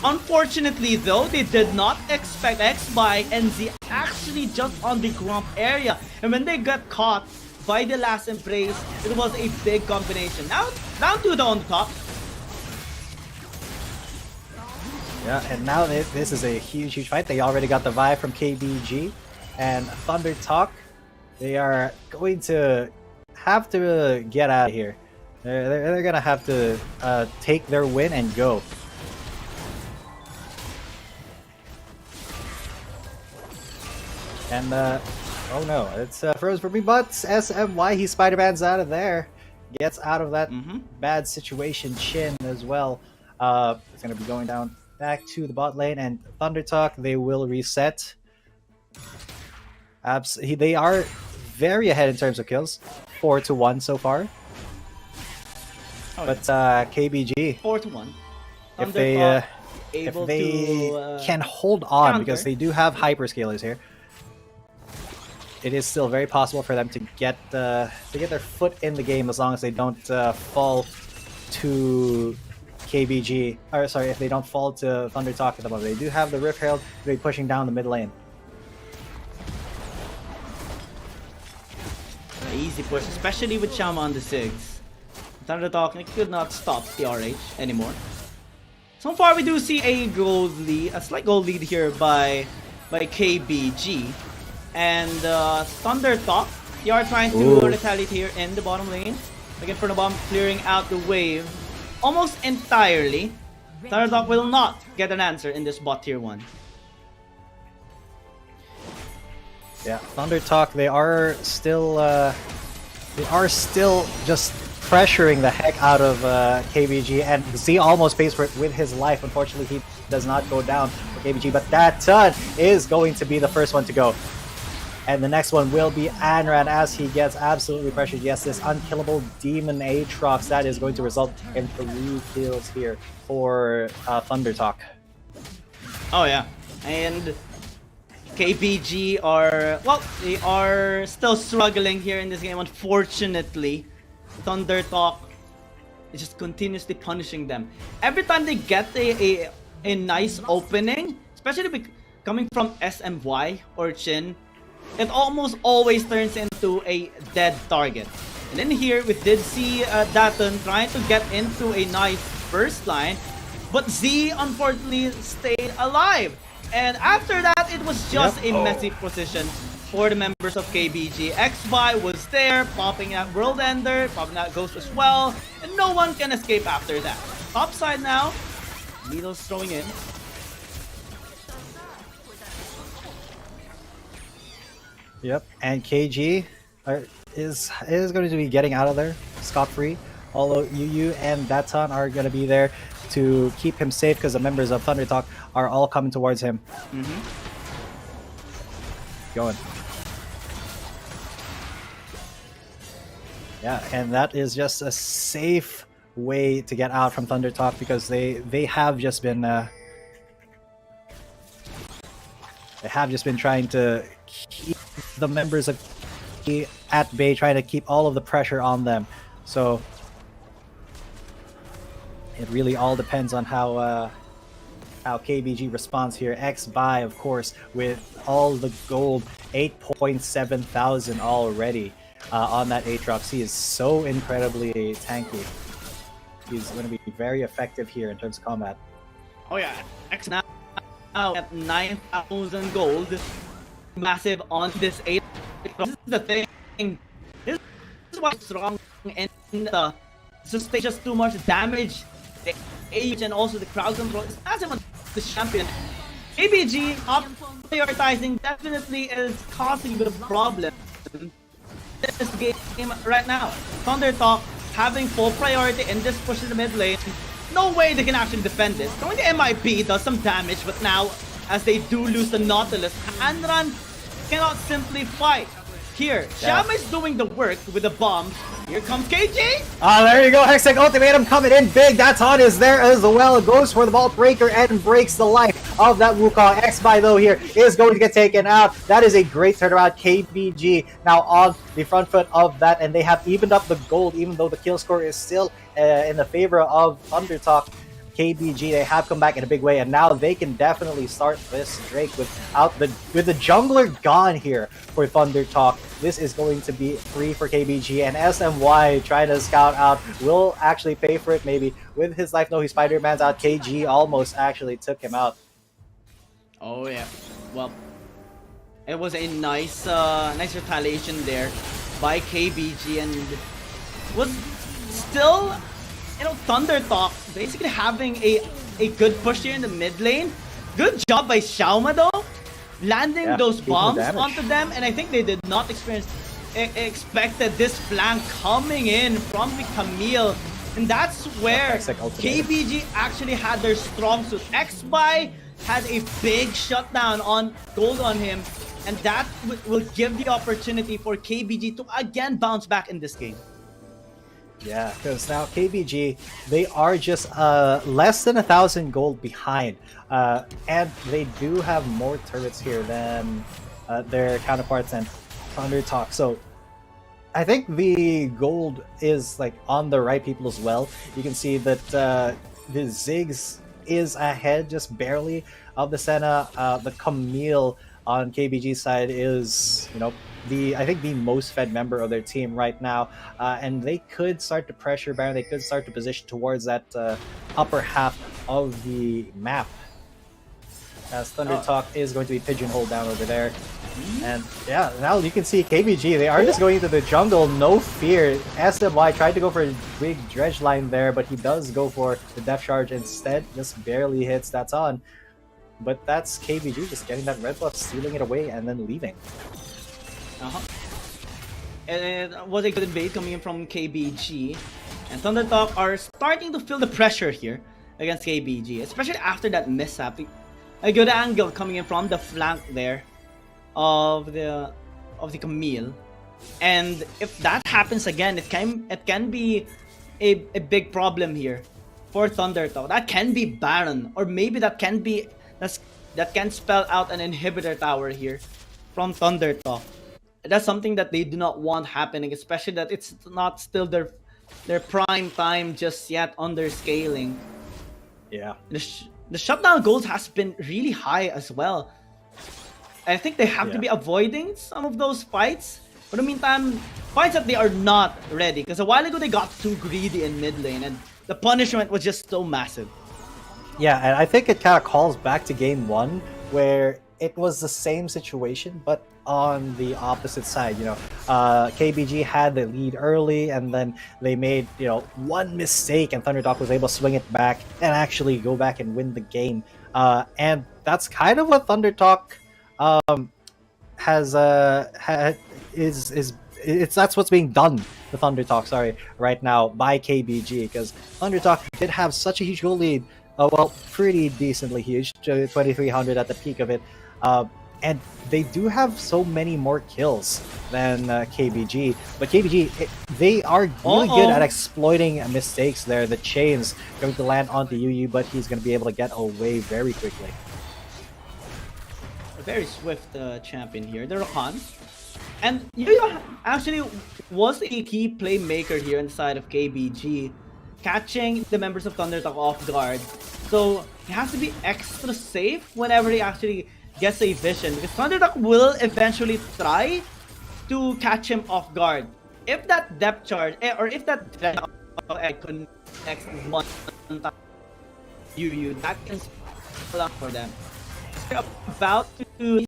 Unfortunately though, they did not expect XY and Z actually just on the grump area. And when they got caught by the last embrace, it was a big combination. Now, down to the on top. Yeah, and now this is a huge fight. They already got the vibe from KBG. And Thundertalk, they are going to have to get out of here. They're gonna have to take their win and go. And oh no, it's froze for me, but SMY, he Spider-Man's out of there. Gets out of that bad situation. Chin as well. It's gonna be going down back to the bot lane, and Thundertalk, they will reset. They are very ahead in terms of kills, 4-1 so far. But KBG, 4-1. If they can hold on, because they do have hyperscalers here, it is still very possible for them to get their foot in the game, as long as they don't fall to KBG. Or sorry, if they don't fall to Thundertalk at the moment. They do have the Rift Herald. They're pushing down the mid lane. Easy push, especially with Shama on the 6. Thundertalk could not stop KT.RY anymore. So far, we do see a gold lead, a slight gold lead here by KBG. And Thundertalk, they are trying to retaliate here in the bottom lane. Again, for the bomb, clearing out the wave almost entirely. Thundertalk will not get an answer in this bot tier 1. Yeah, Thundertalk, they are still just pressuring the heck out of KBG, and Z almost pays for it with his life. Unfortunately, he does not go down for KBG, but that ton is going to be the first one to go. And the next one will be Anran, as he gets absolutely pressured. Yes, this unkillable Demon Aatrox, that is going to result in 3 kills here for Thundertalk. Oh yeah, and KBG are, well, they are still struggling here in this game, unfortunately. Thundertalk is just continuously punishing them. Every time they get a nice opening, especially coming from SMY or Chin, it almost always turns into a dead target. And then here we did see Datan trying to get into a nice first line, but Z unfortunately stayed alive. And after that, it was just a messy position for the members of KBG. XY was there, popping out World Ender, popping out Ghost as well, and no one can escape after that. Top side now, Needle's throwing in. Yep, and KG is going to be getting out of there scot-free. Although Yu and Datan are going to be there to keep him safe, because the members of Thundertalk are all coming towards him. Going. Yeah, and that is just a safe way to get out from Thundertalk, because they have just been trying to keep the members of KBG at bay, trying to keep all of the pressure on them. So it really all depends on how KBG responds here. XBuy, of course, with all the gold, 8.7 thousand already on that Aatrox. He is so incredibly tanky. He's going to be very effective here in terms of combat. Oh yeah, X now at 9,000 gold. Massive on this 8. This is the thing. This is what's wrong in the sustain just too much damage. The age and also the crowd control is massive on the champion. KBG up prioritizing definitely is causing a bit of problem this game right now. Thunder Talk having full priority in this push in the mid lane. No way they can actually defend this. Going to MIB does some damage, but now as they do lose the Nautilus, Hanran cannot simply fight. Here, Shama is doing the work with the bombs. Here comes KG! There you go, Hextech Ultimatum coming in big. That's on is there as well. Goes for the Vault Breaker and breaks the life of that Wukong. X-By though here is going to get taken out. That is a great turnaround. KBG now on the front foot of that, and they have evened up the gold, even though the kill score is still in the favor of Thunder Talk. KBG, they have come back in a big way, and now they can definitely start this Drake with the jungler gone here for Thunder Talk. This is going to be free for KBG, and SMY trying to scout out will actually pay for it maybe with his life. No, he Spider-Man's out. KG almost actually took him out. Oh yeah, well, it was a nice nice retaliation there by KBG, and was still, you know, Thunder Talk basically having a good push here in the mid lane. Good job by Xiaoma though, landing those bombs onto them, and I think they did not expected this flank coming in from the Camille, and that's where KBG actually had their strong suit. X-By had a big shutdown on gold on him, and that will give the opportunity for KBG to again bounce back in this game. Yeah, because now KBG, they are just less than 1,000 gold behind, and they do have more turrets here than their counterparts and Thunder Talk. So I think the gold is like on the right people as well. You can see that the Ziggs is ahead just barely of the Senna. The Camille on KBG's side is, you know, I think the most fed member of their team right now, and they could start to pressure Baron. They could start to position towards that upper half of the map, as Thunder Talk is going to be pigeonholed down over there. And yeah, now you can see KBG, they are just going into the jungle, no fear. SMY tried to go for a big dredge line there, but he does go for the depth charge instead. Just barely hits, that's on. But that's KBG just getting that red buff, stealing it away, and then leaving. And it was a good invade coming in from KBG, and Thunder Talk are starting to feel the pressure here against KBG, especially after that mishap. A good angle coming in from the flank there of the Camille, and if that happens again, it can be a big problem here for Thunder Talk. That can be Baron, or maybe that can spell out an inhibitor tower here from Thunder Talk. That's something that they do not want happening, especially that it's not still their prime time just yet on their scaling. Yeah. The shutdown goals has been really high as well. I think they have to be avoiding some of those fights. But in the meantime, fights that they are not ready, because a while ago they got too greedy in mid lane, and the punishment was just so massive. Yeah, and I think it kind of calls back to game one, where it was the same situation, but on the opposite side. You know, KBG had the lead early, and then they made, you know, one mistake, and Thunder Talk was able to swing it back and actually go back and win the game. And that's kind of what Thunder Talk that's what's being done to Thunder Talk, right now by KBG, because Thunder Talk did have such a huge goal lead. Well, pretty decently huge, 2,300 at the peak of it. And they do have so many more kills than KBG. But KBG, they are really good at exploiting mistakes there. The chain's going to land onto UU, but he's going to be able to get away very quickly. A very swift champion here, the Rakan. And UU actually was a key playmaker here inside of KBG, catching the members of Thunder Talk off guard. So he has to be extra safe whenever he actually gets a vision, because Thunder Talk will eventually try to catch him off guard. If that depth charge, or if that connects one time. You that can spell up for them. They're about to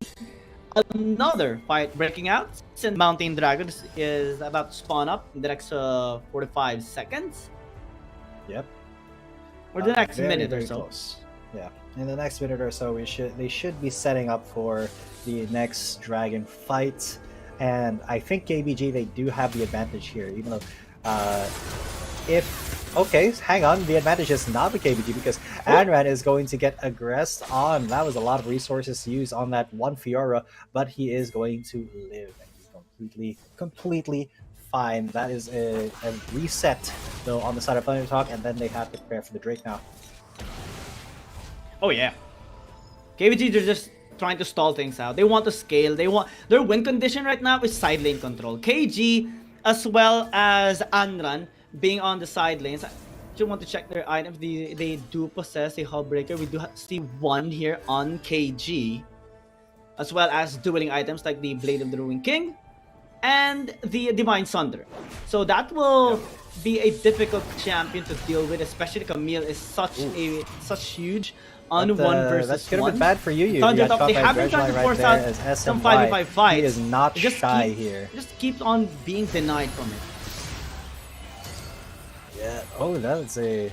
another fight breaking out. Since Mountain Dragon is about to spawn up in the next 45 seconds. Yep. Or the next very, minute very or so. Close. Yeah. In the next minute or so, they should be setting up for the next dragon fight. And I think KBG, they do have the advantage here, even though okay, hang on, the advantage is not the KBG because Anran is going to get aggressed on. That was a lot of resources used on that one Fiora, but he is going to live and he's completely fine. That is a reset though on the side of Thunder Talk, and then they have to prepare for the Drake now. Oh yeah. KBG, they're just trying to stall things out. They want to scale. They want their win condition right now is side lane control. KG as well as Anran being on the side lanes. I just want to check their items. They do possess a Hull Breaker. We do see one here on KG, as well as dueling items like the Blade of the Ruined King and the Divine Sunder. So that will be a difficult champion to deal with, especially Camille is such huge on one versus that's gonna one. be bad for you. Thunder Talk, they have been trying to force out some 5v5 fights. He is not shy here. Just keeps on being denied from it. Yeah. Oh, that is a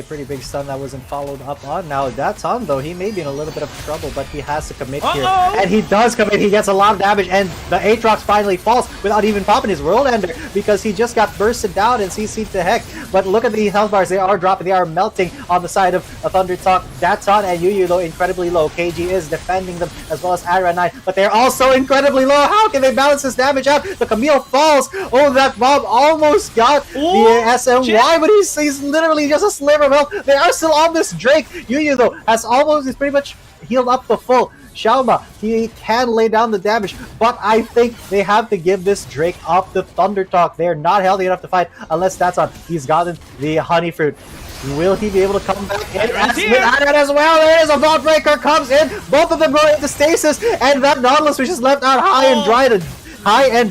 pretty big stun that wasn't followed up on. Now that's on though. He may be in a little bit of trouble, but he has to commit here, and he does commit. He gets a lot of damage, and the Aatrox finally falls without even popping his World Ender because he just got bursted down and CC'd to heck. But look at the health bars; they are dropping, they are melting on the side of Thunder Talk. That's on, and Yu though incredibly low. KG is defending them as well as Ara9, but they're also incredibly low. How can they balance this damage out? The Camille falls. Oh, that bomb almost got the SMY, but he's literally just a sliver of health. They are still on this Drake. Yu though is pretty much healed up to full. Xiaoma, he can lay down the damage, but I think they have to give this Drake up to Thunder Talk. They're not healthy enough to fight unless that's on. He's gotten the Honey Fruit. Will he be able to come back in? As well, there is a Vault Breaker comes in. Both of them go into stasis, and that Nautilus which is left out high and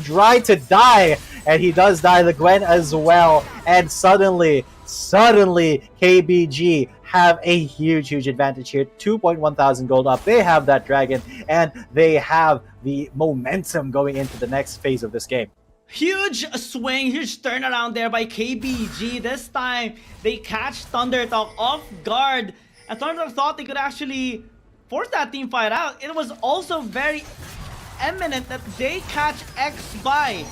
dry to die. And he does die, the Gwen as well. And suddenly KBG have a huge advantage here. 2,100 gold up. They have that dragon, and they have the momentum going into the next phase of this game. Huge swing, huge turnaround there by KBG. This time, they catch Thunder Talk off guard. And Thunder Talk thought they could actually force that team fight out. It was also very eminent that they catch X by.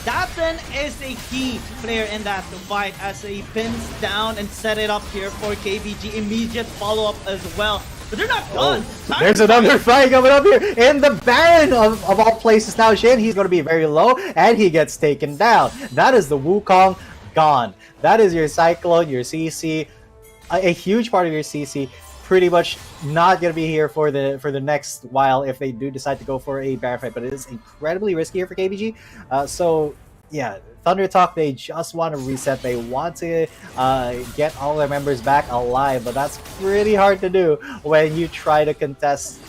Datsun is a key player in that fight as he pins down and set it up here for KBG. Immediate follow-up as well. But they're not done. There's another fight coming up here in the Baron of all places now. Shin, he's going to be very low, and he gets taken down. That is the Wukong gone. That is your Cyclone, your CC, a huge part of your CC. Pretty much not going to be here for the next while if they do decide to go for a Baron fight, but it is incredibly risky here for KBG. So yeah, Thunder Talk, they just want to reset. They want to get all their members back alive, but that's pretty hard to do when you try to contest,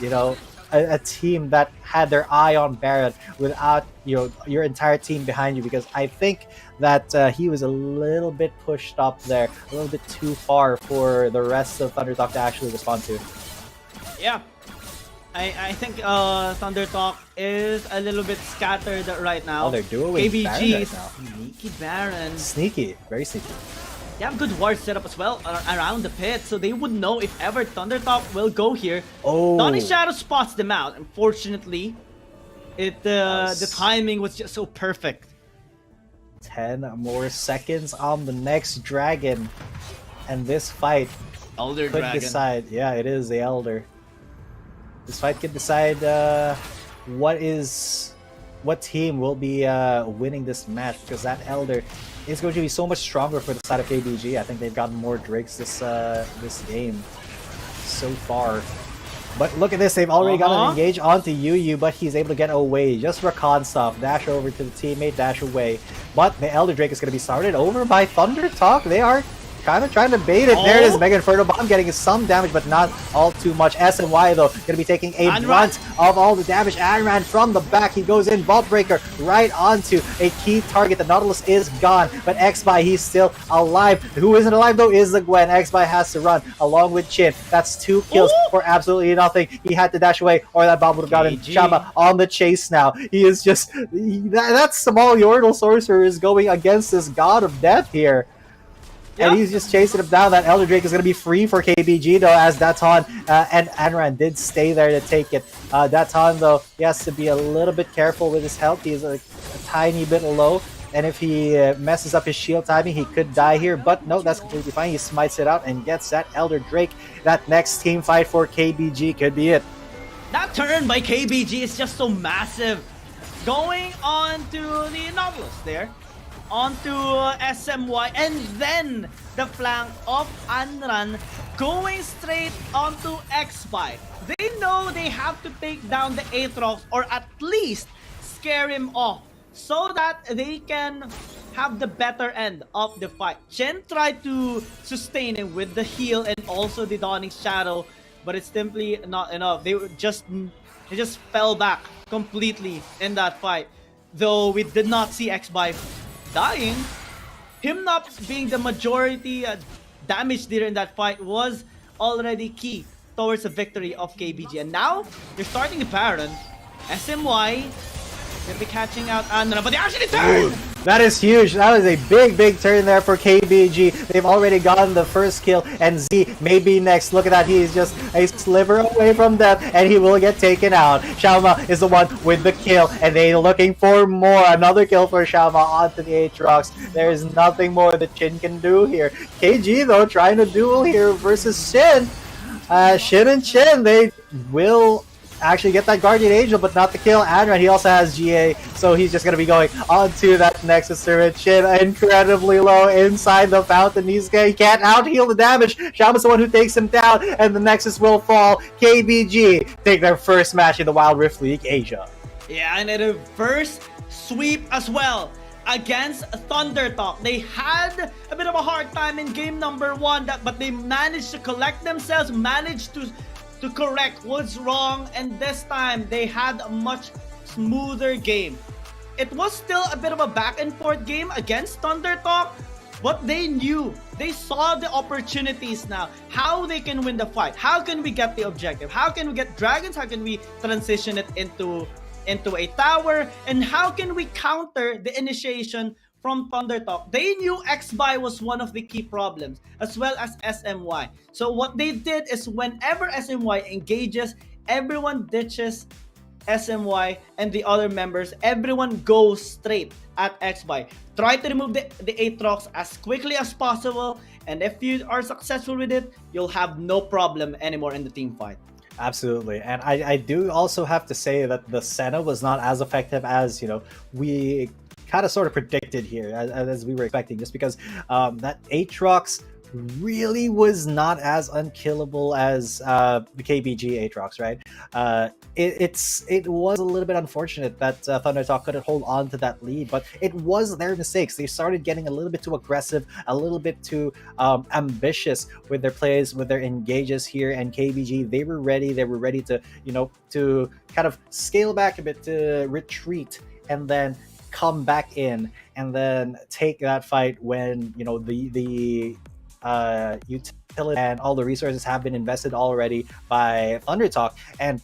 a team that had their eye on Baron without your entire team behind you, because I think that he was a little bit pushed up there, a little bit too far for the rest of Thunder Talk to actually respond to. Yeah, I think Thunder Talk is a little bit scattered right now. Oh, they're doing KBG Baron right now. Sneaky Baron. Sneaky, very sneaky. They have good ward set up as well around the pit, so they would know if ever Thunder Talk will go here. Oh, Donny Shadow spots them out. Unfortunately, the timing was just so perfect. 10 more seconds on the next dragon, and this fight could decide. Yeah, it is the Elder. This fight could decide what team will be winning this match, because that Elder is going to be so much stronger for the side of KBG. I think they've gotten more Drakes this game so far. But look at this, they've already gotten an engage onto Yu, but he's able to get away. Just recon stuff, dash over to the teammate, dash away. But the Elder Drake is going to be started over by Thunder Talk. They are kind of trying to bait it. There it is, Mega Inferno Bomb getting some damage, but not all too much. SMY though, gonna be taking a brunt of all the damage. Anran from the back, he goes in, Vault Breaker right onto a key target. The Nautilus is gone, but XBY, he's still alive. Who isn't alive though is the Gwen. XBY has to run along with Chin. That's 2 kills for absolutely nothing. He had to dash away, or that bomb would have gotten Shama on the chase now. He is just, that small Yordle Sorcerer is going against this God of Death here. And he's just chasing him down. That Elder Drake is going to be free for KBG, though, as Daton and Anran did stay there to take it. Daton, though, he has to be a little bit careful with his health. He's a tiny bit low. And if he messes up his shield timing, he could die here. But no, that's completely fine. He smites it out and gets that Elder Drake. That next team fight for KBG could be it. That turn by KBG is just so massive. Going on to the Nautilus there. Onto SMY, and then the flank of Anran going straight onto XBY. They know they have to take down the Aatrox, or at least scare him off, so that they can have the better end of the fight. Chen tried to sustain him with the heal and also the Dawning Shadow, but it's simply not enough. They just fell back completely in that fight. Though we did not see XBY dying, him not being the majority damage dealer in that fight was already key towards the victory of KBG. And now they're starting the Baron. SMY gonna be catching out Anran, but they actually turn! That is huge. That was a big turn there for KBG. They've already gotten the first kill, and Z may be next. Look at that. He is just a sliver away from death, and he will get taken out. Xiaoma is the one with the kill, and they're looking for more. Another kill for Xiaoma onto the Aatrox. There is nothing more that Chin can do here. KG, though, trying to duel here versus Shin. Shin and Chin, they will actually get that Guardian Angel, but not the kill. Anran, he also has GA, so he's just going to be going on to that Nexus Turret. Shin incredibly low inside the fountain. He can't out-heal the damage. Xiaoma's the one who takes him down, and the Nexus will fall. KBG take their first match in the Wild Rift League Asia. Yeah, and a reverse sweep as well against Thundertalk. They had a bit of a hard time in game number 1, but they managed to collect themselves, managed to correct what's wrong, and this time they had a much smoother game. It was still a bit of a back and forth game against Thundertalk, but they knew, they saw the opportunities now, how they can win the fight. How can we get the objective? How can we get dragons? How can we transition it into a tower? And how can we counter the initiation from Thundertalk? They knew XBY was one of the key problems, as well as SMY. So what they did is whenever SMY engages, everyone ditches SMY and the other members. Everyone goes straight at XBY. Try to remove the Aatrox as quickly as possible, and if you are successful with it, you'll have no problem anymore in the team fight. Absolutely. And I do also have to say that the Senna was not as effective as, we kind of sort of predicted here, as we were expecting, just because that Aatrox really was not as unkillable as the KBG Aatrox, right? It was a little bit unfortunate that Thundertalk couldn't hold on to that lead, but it was their mistakes. They started getting a little bit too aggressive, a little bit too ambitious with their plays, with their engages here, and KBG, they were ready to, to kind of scale back a bit, to retreat, and then come back in, and then take that fight when, the utility and all the resources have been invested already by Thundertalk. And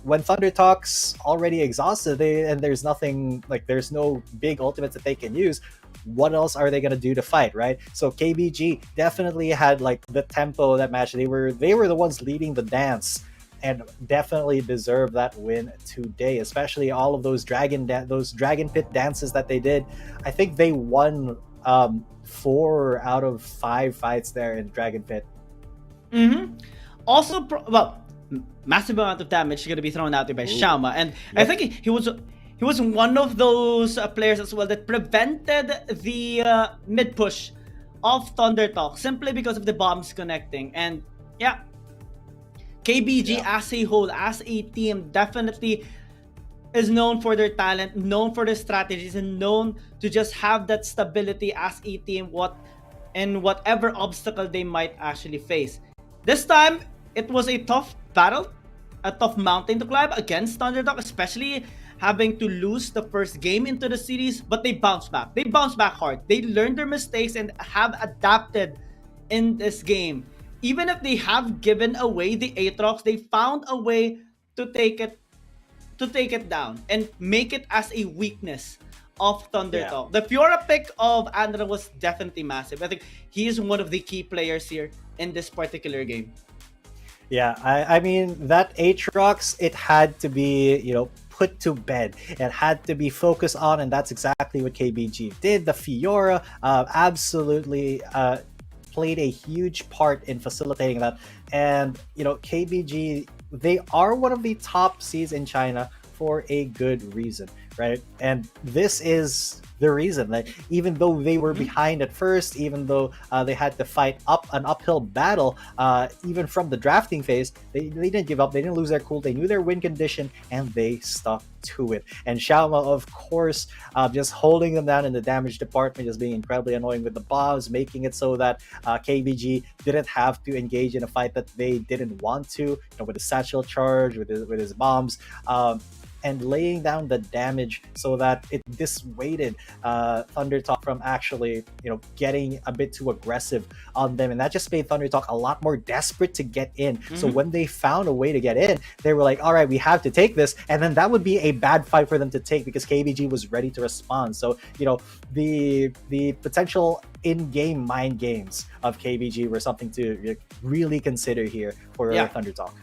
when Thundertalk's already exhausted, and there's nothing, there's no big ultimates that they can use, what else are they going to do to fight, right? So KBG definitely had the tempo of that match. They were the ones leading the dance, and definitely deserve that win today, especially all of those dragon pit dances that they did. I think they won 4 out of 5 fights there in Dragon Pit. Also, massive amount of damage going to be thrown out there by Xiaoma, and I think he was one of those players as well that prevented the mid push of Thundertalk simply because of the bombs connecting. And yeah, KBG as a whole, as a team, definitely is known for their talent, known for their strategies, and known to just have that stability as a team, what in whatever obstacle they might actually face. This time, it was a tough battle, a tough mountain to climb against Thunderdog, especially having to lose the first game into the series, but they bounced back. They bounced back hard. They learned their mistakes and have adapted in this game. Even if they have given away the Aatrox, they found a way to take it down and make it as a weakness of Thunderdog. The Fiora pick of Andra was definitely massive. I think he is one of the key players here in this particular game. Yeah, I mean, that Aatrox, it had to be, you know, put to bed. It had to be focused on, and that's exactly what KBG did. The Fiora absolutely played a huge part in facilitating that. And, you know, KBG, they are one of the top seeds in China for a good reason, right? And this is the reason that even though they were behind at first, even though they had to fight an uphill battle, even from the drafting phase, they didn't give up. They didn't lose their cool. They knew their win condition and they stuck to it. And Xiaoma, of course, just holding them down in the damage department, just being incredibly annoying with the bombs, making it so that KBG didn't have to engage in a fight that they didn't want to, you know, with a satchel charge, with his bombs. And laying down the damage so that it dissuaded Thundertalk from actually, you know, getting a bit too aggressive on them, and that just made Thundertalk a lot more desperate to get in. So when they found a way to get in, they were like, all right, we have to take this, and then that would be a bad fight for them to take because KBG was ready to respond. So, you know, the potential in-game mind games of KBG were something to really consider here for Thundertalk.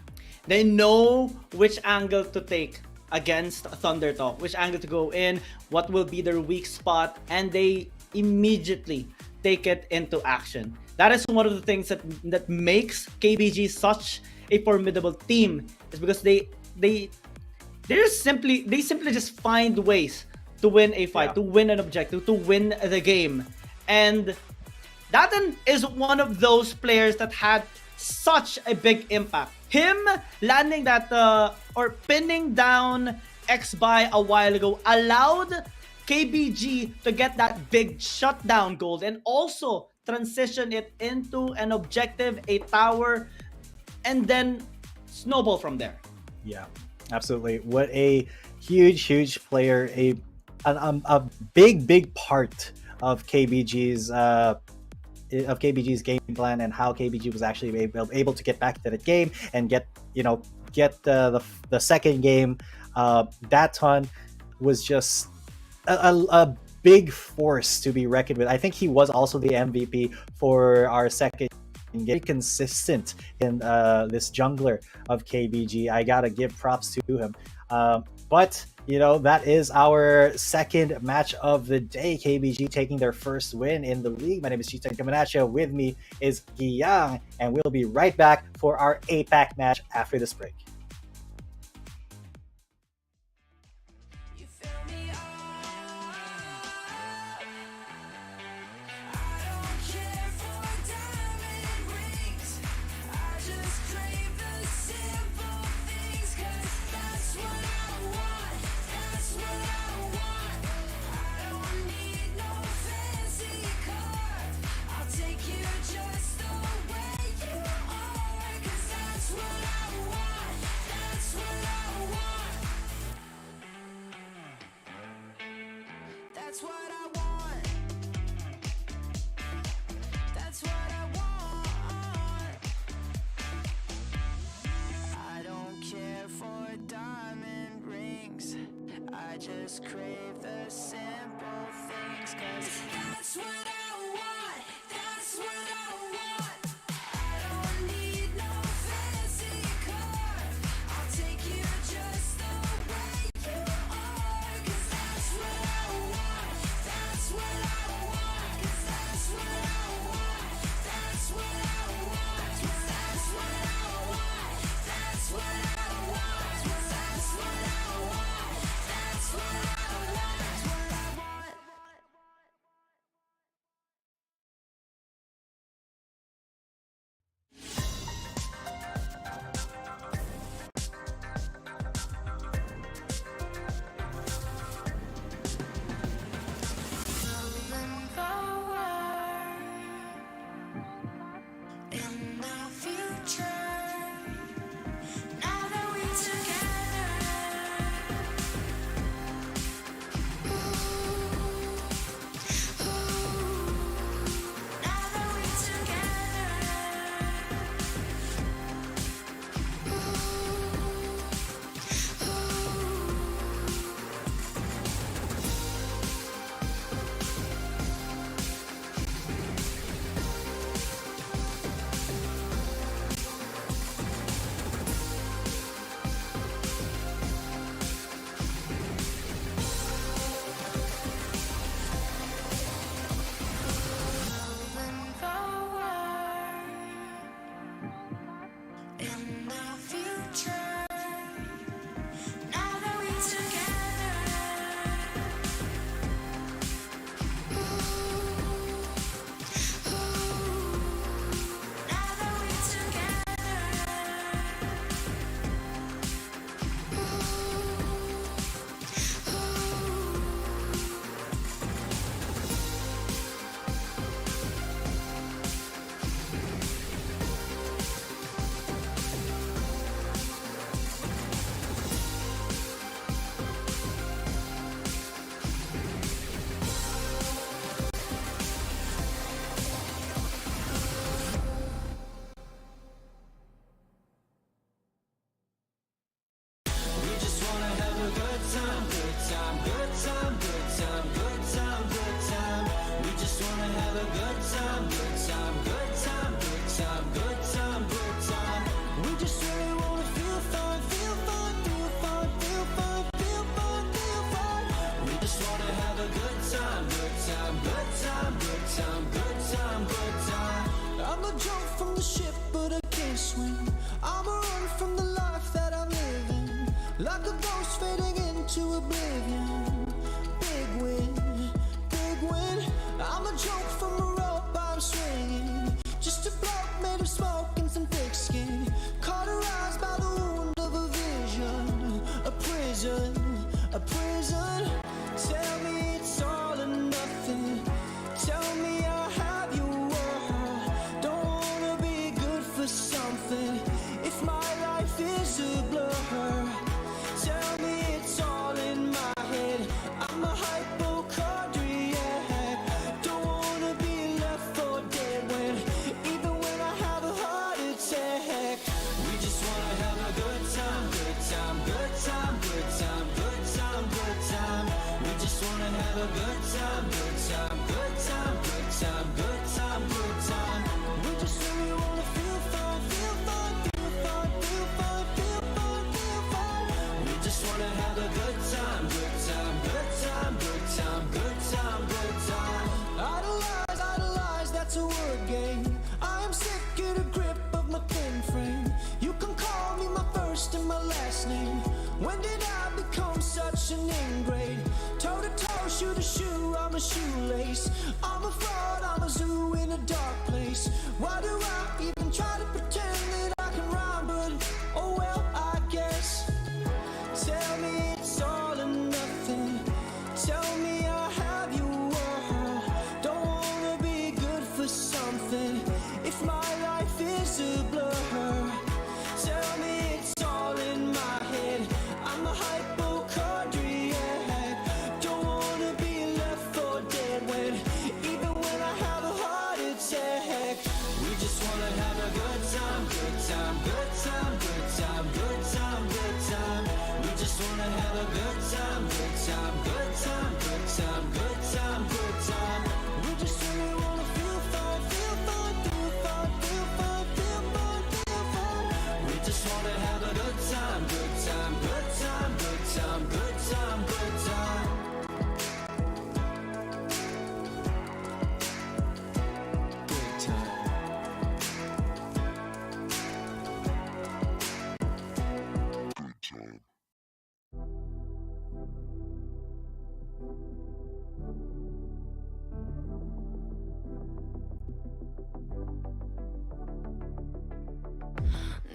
They know which angle to take against Thundertalk, which angle to go in, what will be their weak spot, and they immediately take it into action. That is one of the things that makes KBG such a formidable team, is because they simply just find ways to win a fight, to win an objective, to win the game. And Datan is one of those players that had such a big impact. Him landing that or pinning down X-Buy a while ago allowed KBG to get that big shutdown gold and also transition it into an objective, a tower, and then snowball from there. Yeah, absolutely. What a huge player, a big part of KBG's game plan and how KBG was actually able to get back to the game and get the second game. Datan was just a big force to be reckoned with. I think he was also the MVP for our second game. Very consistent in this jungler of KBG. I gotta give props to him. But you know, that is our second match of the day. KBG taking their first win in the league. My name is Chita Kamanacha. With me is Giyang, and we'll be right back for our APAC match after this break. I just crave the simple things, 'cause that's what I want, that's what I want. I don't need no fancy car, I'll take you just the way you are, 'cause that's what I want, that's what I want, 'cause that's what I want, that's what I want, that's what I want, that's what I want, that's what I want. That's what I want.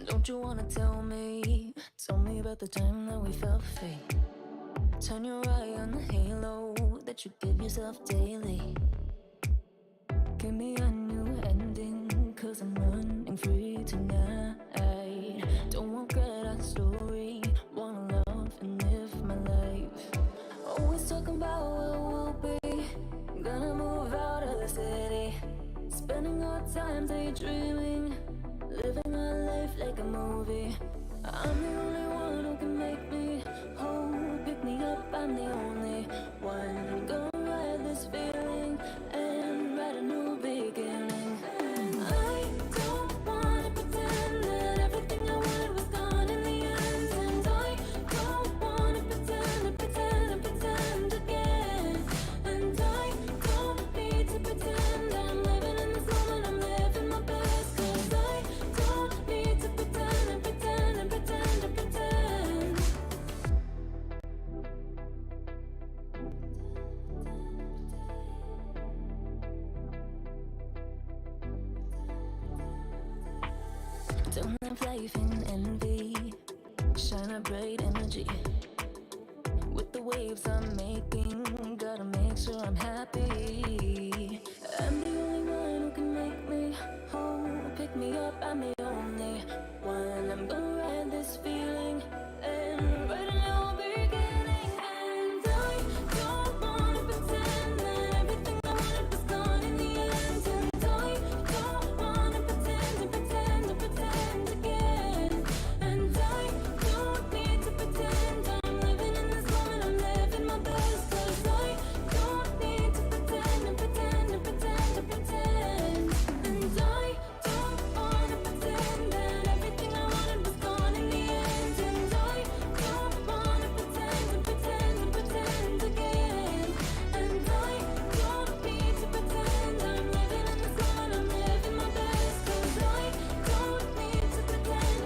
Don't you wanna tell me about the time that we felt fate? Turn your eye on the halo that you give yourself daily. Give me a new ending, 'cause I'm running free tonight. I'm the only one who can make me whole. Pick me up, I'm the only one. Gonna ride this feeling and write a new beginning. I don't wanna pretend that everything I wanted was gone in the end. And I don't wanna pretend again. And I don't need to pretend I'm living in this moment, I'm living my best. 'Cause I don't need to pretend. Don't live life in envy, shine a bright energy. With the waves I'm making, gotta make sure I'm happy. I'm the only one who can make me whole. Pick me up, I'm the only one. I'm gonna ride this feeling and write a new beginning. And I don't wanna pretend that everything I wanted was gone in the end. And I don't wanna pretend again. And I don't need to pretend I'm living in this moment, I'm living my best. 'Cause I don't need to pretend. And I don't wanna pretend that everything I wanted was gone in the end. And I don't wanna pretend again. And I don't need to pretend I'm living in this moment, I'm living my best. 'Cause I don't need to pretend.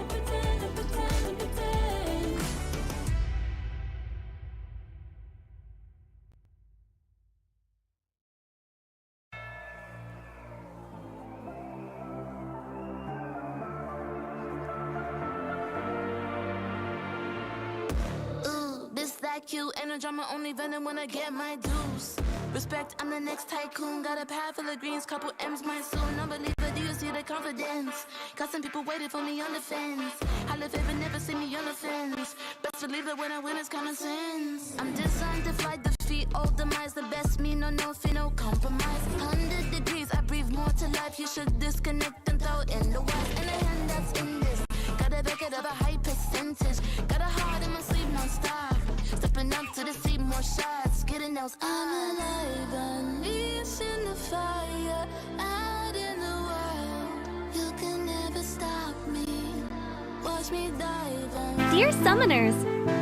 Ooh, this that cute, ain't no drama, only venom when I get my dues. Respect, I'm the next tycoon. Got a pad full of greens, couple M's my soon. Unbeliever, do you see the confidence? Got some people waiting for me on the fence. I live here, never see me on the fence. Best believe that when I win, it's common sense. I'm designed to fly, defeat all demise. The best me, no fear, no compromise. 100 degrees, I breathe more to life. You should disconnect and throw in the wires. And the hand that's in this. Gotta back it up a high percentage. Got a heart in my sleeve, non-stop. Stepping up to the seat, more shots. Getting those. I'm alive, unleashed in the fire, out in the wild. You can never stop me. Watch me dive on. Dear Summoners,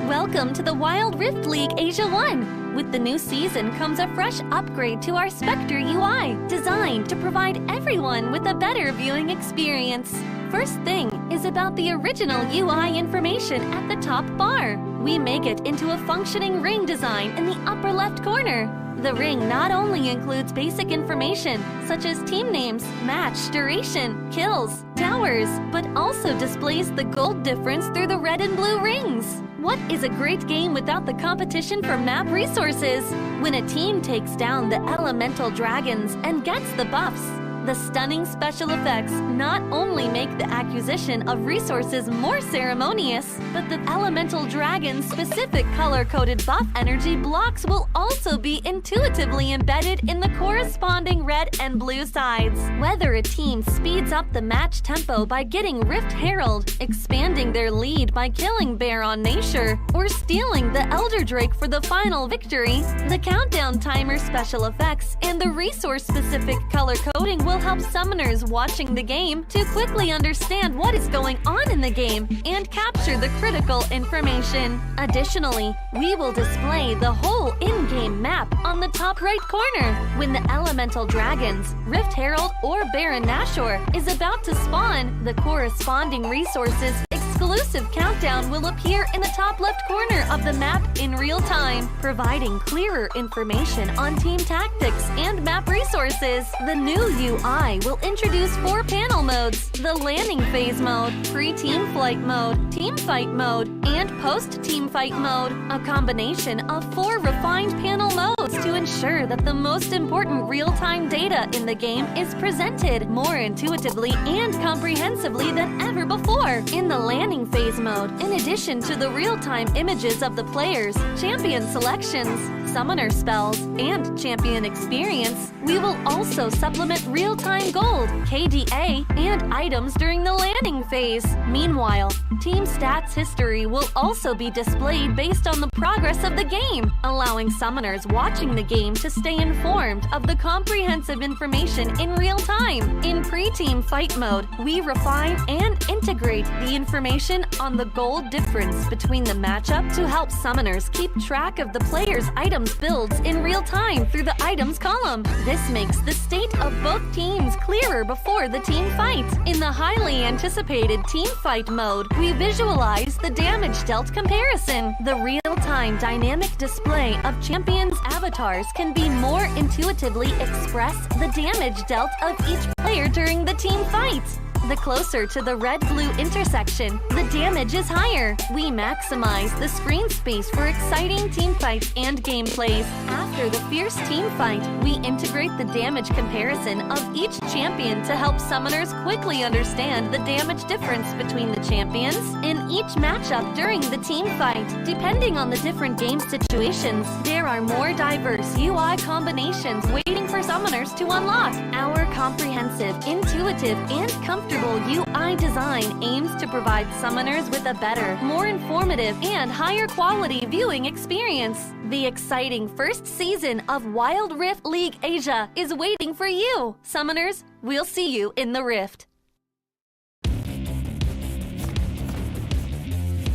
welcome to the Wild Rift League Asia 1. With the new season comes a fresh upgrade to our Spectator UI, designed to provide everyone with a better viewing experience. First thing is about the original UI information at the top bar. We make it into a functioning ring design in the upper left corner. The ring not only includes basic information such as team names, match duration, kills, towers, but also displays the gold difference through the red and blue rings. What is a great game without the competition for map resources? When a team takes down the elemental dragons and gets the buffs, the stunning special effects not only make the acquisition of resources more ceremonious, but the elemental dragon's specific color-coded buff energy blocks will also be intuitively embedded in the corresponding red and blue sides. Whether a team speeds up the match tempo by getting Rift Herald, expanding their lead by killing Baron Nashor, or stealing the Elder Drake for the final victory, the countdown timer special effects and the resource-specific color coding will help summoners watching the game to quickly understand what is going on in the game and capture the critical information. Additionally, we will display the whole in-game map on the top right corner. When the elemental dragons, Rift Herald, or Baron Nashor is about to spawn, the corresponding resources exclusive countdown will appear in the top left corner of the map in real time, providing clearer information on team tactics and map resources. The new UI will introduce 4 panel modes: the landing phase mode, pre-team flight mode, team fight mode, and post-team fight mode, a combination of 4 refined panel modes NAOS to ensure that the most important real-time data in the game is presented more intuitively and comprehensively than ever before. In the landing phase mode, in addition to the real-time images of the players, champion selections, summoner spells, and champion experience, we will also supplement real-time gold, KDA, and items during the landing phase. Meanwhile, team stats history will also be displayed based on the progress of the game, allowing summoners watching the game to stay informed of the comprehensive information in real time. In pre-team fight mode, we refine and integrate the information on the gold difference between the matchup to help summoners keep track of the player's items builds in real time through the items column. This makes the state of both teams clearer before the team fight. In the highly anticipated team fight mode, we visualize the damage dealt comparison. The real-time dynamic display of champions' avatars can be more intuitively express the damage dealt of each player during the team fight. The closer to the red-blue intersection, the damage is higher. We maximize the screen space for exciting team fights and gameplays. After the fierce team fight, we integrate the damage comparison of each champion to help summoners quickly understand the damage difference between the champions in each matchup during the team fight. Depending on the different game situations, there are more diverse UI combinations waiting for summoners to unlock. Our comprehensive, intuitive, and comfortable UI design aims to provide summoners with a better, more informative, and higher quality viewing experience. The exciting first season of Wild Rift League Asia is waiting for you. Summoners, we'll see you in the Rift.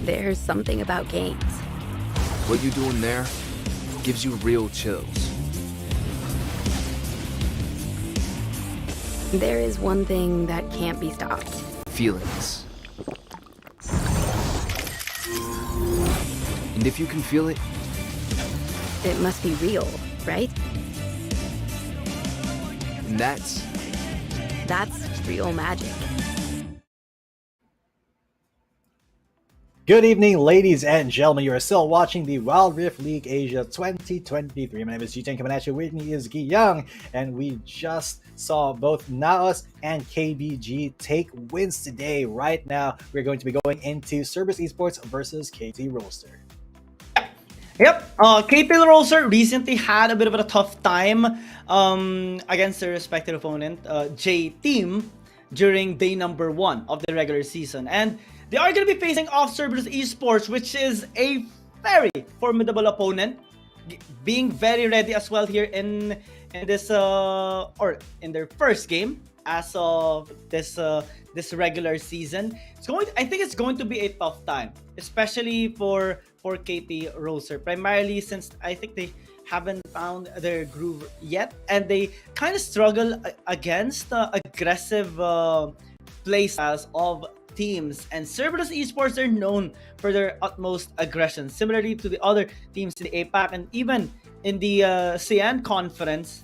There's something about games. What you doing there gives you real chills. There is one thing that can't be stopped. Feelings. And if you can feel it, it must be real, right? And that's real magic. Good evening, ladies and gentlemen. You are still watching the Wild Rift League Asia 2023. My name is G10 coming at you. With me is Gi Young, and we just saw both NAOS and KBG take wins today. Right now, we're going to be going into Cerberus Esports versus KT.RY. Yep, KT.RY recently had a bit of a tough time against their respective opponent, J Team, during day number 1 of the regular season. And they are going to be facing off Cerberus Esports, which is a very formidable opponent, being very ready as well here in this or in their first game as of this regular season. I think it's going to be a tough time, especially for KT.RY, primarily since I think they haven't found their groove yet, and they kind of struggle against aggressive playstyles of teams. And Cerberus Esports are known for their utmost aggression, similarly to the other teams in the APAC and even in the CES conference.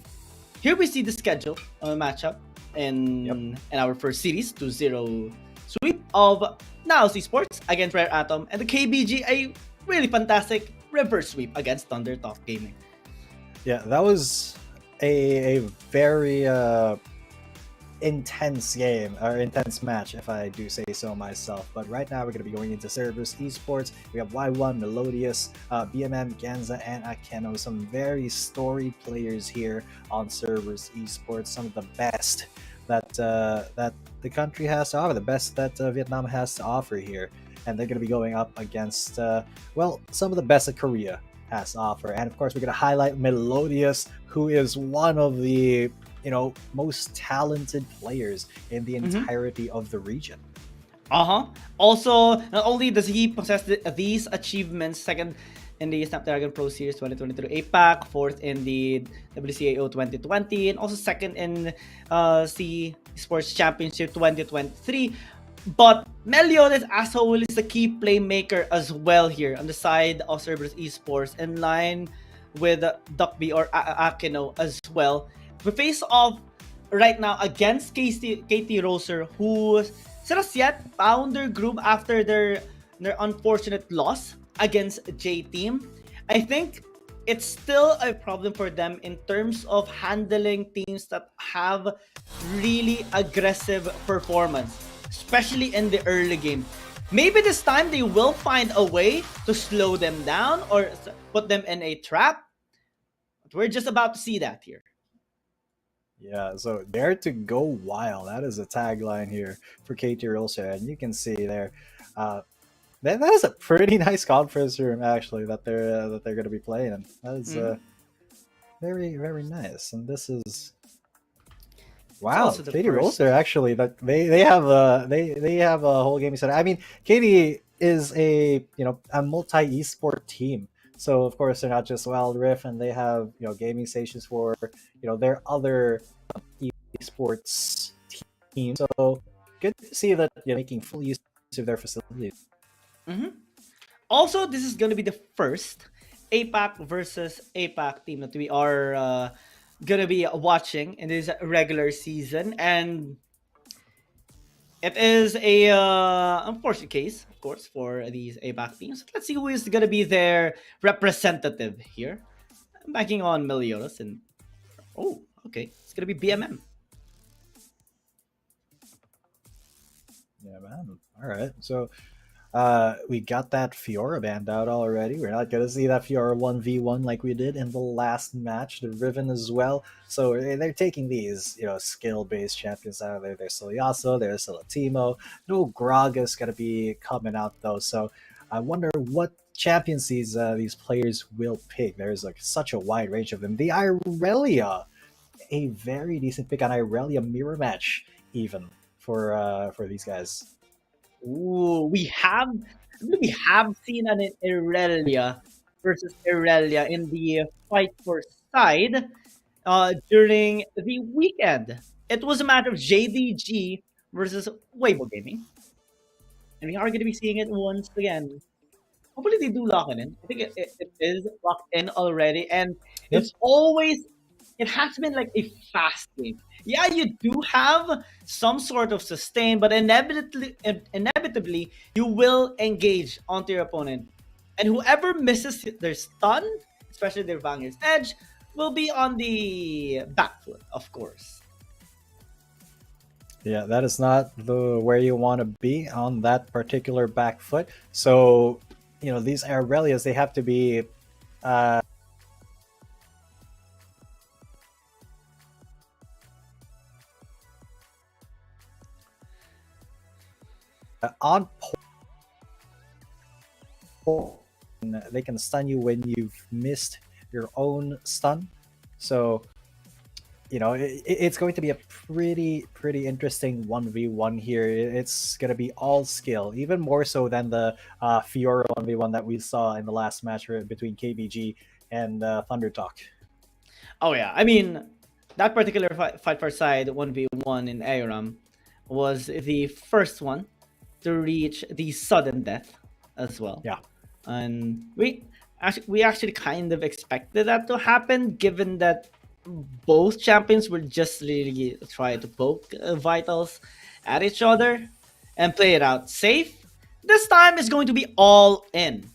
Here we see the schedule matchup in our first series, 2-0 sweep of NAOS Esports against Rare Atom, and the KBG, a really fantastic reverse sweep against Thundertop Gaming. Yeah, that was a very intense game, or intense match, if I do say so myself. But right now we're going to be going into Cerberus Esports. We have Y1, Melodious, BMM, Genza, and Akeno. Some very storied players here on Cerberus Esports. Some of the best that the country has to offer, the best that Vietnam has to offer here. And they're going to be going up against, well, some of the best that Korea has to offer. And of course, we're going to highlight Melodious, who is one of the most talented players in the entirety of the region. Also, not only does he possess these achievements, second in the Snapdragon Pro Series 2023 APAC, fourth in the WCAO 2020, and also second in the Sports Championship 2023. But Meliodas as a whole is the key playmaker as well here on the side of Cerberus Esports, in line with Duckby or Akeno as well. We face off right now against KT.RY, who still has yet found their groove after their unfortunate loss against J Team. I think it's still a problem for them in terms of handling teams that have really aggressive performance, especially in the early game. Maybe this time they will find a way to slow them down or put them in a trap. But we're just about to see that here. Yeah, so dare to go wild. That is a tagline here for KT.RY, and you can see there. That is a pretty nice conference room actually that they're going to be playing in. That is very, very nice. And this is wow. KT.RY actually that they have a whole gaming center. I mean, KT is a a multi esport team. So of course they're not just Wild Rift, and they have gaming stations for their other esports teams. So good to see that making full use of their facilities. Also, this is going to be the first APAC versus APAC team that we are going to be watching in this regular season, and it is a unfortunate case, of course, for these APAC teams. Let's see who is going to be their representative here. I'm banking on Meliodas, and oh, okay, it's going to be BMM. Yeah, man. All right, so we got that Fiora band out already. We're not gonna see that Fiora 1v1 like we did in the last match, the Riven as well. So they're taking these, skill-based champions out of there. There's still Yasuo, there's still a Teemo. No Gragas gonna be coming out though. So I wonder what champions these players will pick. There's like such a wide range of them. The Irelia, a very decent pick on Irelia mirror match, even for these guys. Ooh, we have seen an Irelia versus Irelia in the fight for side during the weekend. It was a matter of JDG versus Weibo Gaming, and we are going to be seeing it once again. Hopefully they do lock it in. I think it is locked in already, and it has been like a fast game. Yeah, you do have some sort of sustain, but inevitably you will engage onto your opponent. And whoever misses their stun, especially their Vanguard's Edge, will be on the back foot, of course. Yeah, that is not where you want to be on that particular back foot. So, these Aurelias, they have to be on point. They can stun you when you've missed your own stun. So, it's going to be a pretty interesting 1v1 here. It's going to be all skill, even more so than the Fiora 1v1 that we saw in the last match between KBG and Thundertalk. Oh yeah, I mean, that particular fight for side 1v1 in ARAM was the first one to reach the sudden death as well. Yeah, and we actually kind of expected that to happen, given that both champions will just really try to poke vitals at each other and play it out safe. This time is going to be all in,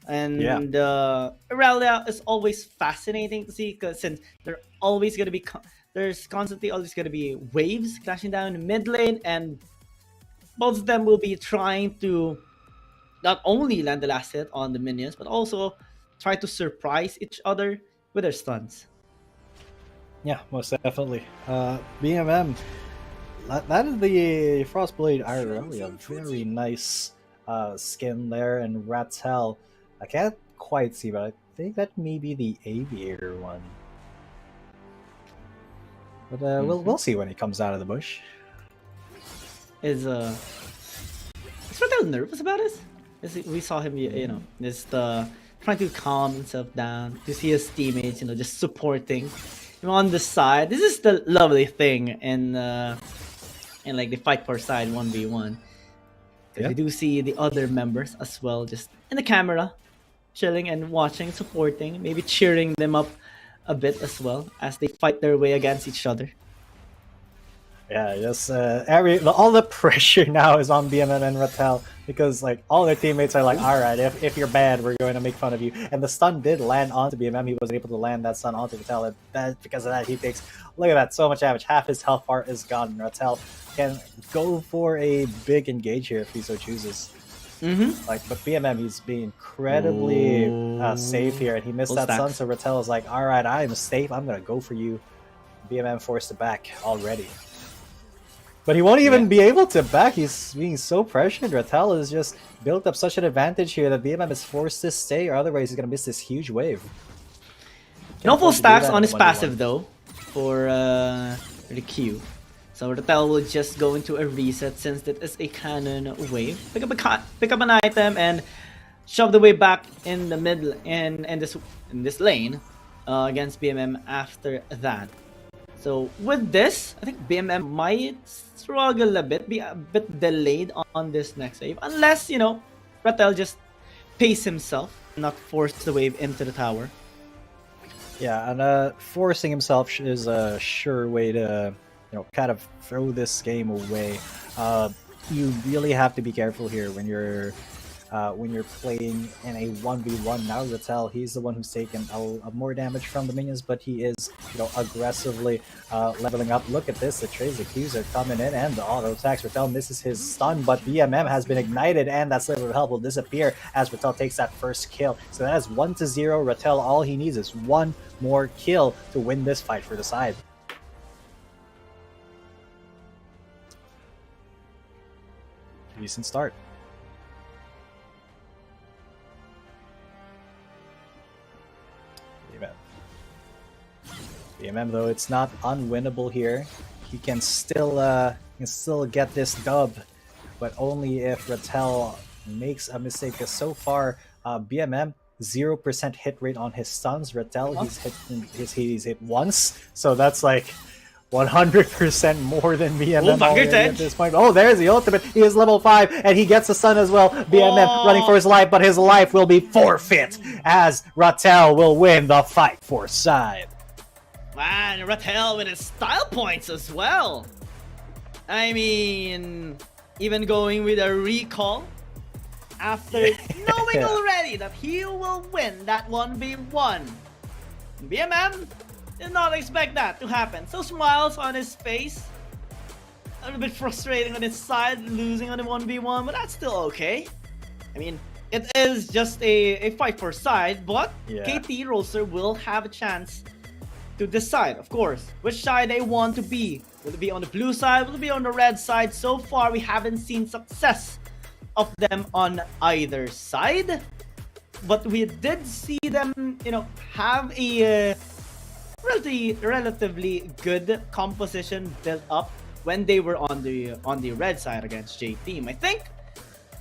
and Irelia is always fascinating to see, because since they're always going to be there's constantly always going to be waves crashing down in mid lane, and both of them will be trying to not only land the last hit on the minions, but also try to surprise each other with their stuns. Yeah, most definitely. BMM, that is the Frostblade Irelia. Very nice skin there, and Ratel. I can't quite see, but I think that may be the Aviator one. But we'll see when he comes out of the bush. Is Ratel nervous about it? We saw him, just trying to calm himself down, to see his teammates, just supporting him on the side. This is the lovely thing in like the fight for side 1v1. Yeah. We do see the other members as well, just in the camera, chilling and watching, supporting, maybe cheering them up a bit as well as they fight their way against each other. Yeah, just all the pressure now is on BMM and Rattel because like all their teammates are like, all right, if you're bad, we're going to make fun of you. And the stun did land onto BMM. He wasn't able to land that stun onto Rattel. And that, because of that, he takes, look at that, so much damage. Half his health bar is gone. Rattel can go for a big engage here if he so chooses. Like, but BMM, he's being incredibly safe here, and he missed that stun. So Rattel is like, all right, I am safe. I'm gonna go for you. BMM forced it back already. But he won't even be able to back. He's being so pressured. Rattel has just built up such an advantage here that BMM is forced to stay, or otherwise he's going to miss this huge wave. No full stacks on his passive though for the Q. So Rattel will just go into a reset since it is a cannon wave. Pick up an item and shove the wave back in the middle in this lane against BMM after that. So with this, I think BMM might struggle a bit, be a bit delayed on this next wave, unless, you know, Rattel just pace himself, not force the wave into the tower. Yeah, and forcing himself is a sure way to, you know, kind of throw this game away. You really have to be careful here when you're playing in a 1v1. Now Rattel, he's the one who's taken more damage from the minions, but he is, you know, aggressively leveling up. Look at this, the trades, the Qs are coming in, and the auto attacks. Rattel misses his stun, but BMM has been ignited, and that sliver of health will disappear as Rattel takes that first kill. So that is 1-0. Rattel, all he needs is one more kill to win this fight for the side. Decent start. BMM though, it's not unwinnable here. He can still get this dub, but only if Rattel makes a mistake. Because so far, BMM 0% hit rate on his stuns. Rattel, he's hit once, so that's like 100% more than BMM at this point. Oh, there's the ultimate. He is level 5, and he gets the stun as well. BMM running for his life, but his life will be forfeit as Rattel will win the fight for side. Man, Rattel with his style points as well. I mean, even going with a recall after knowing already that he will win that 1v1. BMM did not expect that to happen. So smiles on his face. A little bit frustrating on his side, losing on the 1v1, but that's still okay. I mean, it is just a fight for side, but KT.RY will have a chance to decide, of course, which side they want to be. Will it be on the blue side? Will it be on the red side? So far, we haven't seen success of them on either side, but we did see them, you know, have a relatively good composition built up when they were on the red side against J Team. I think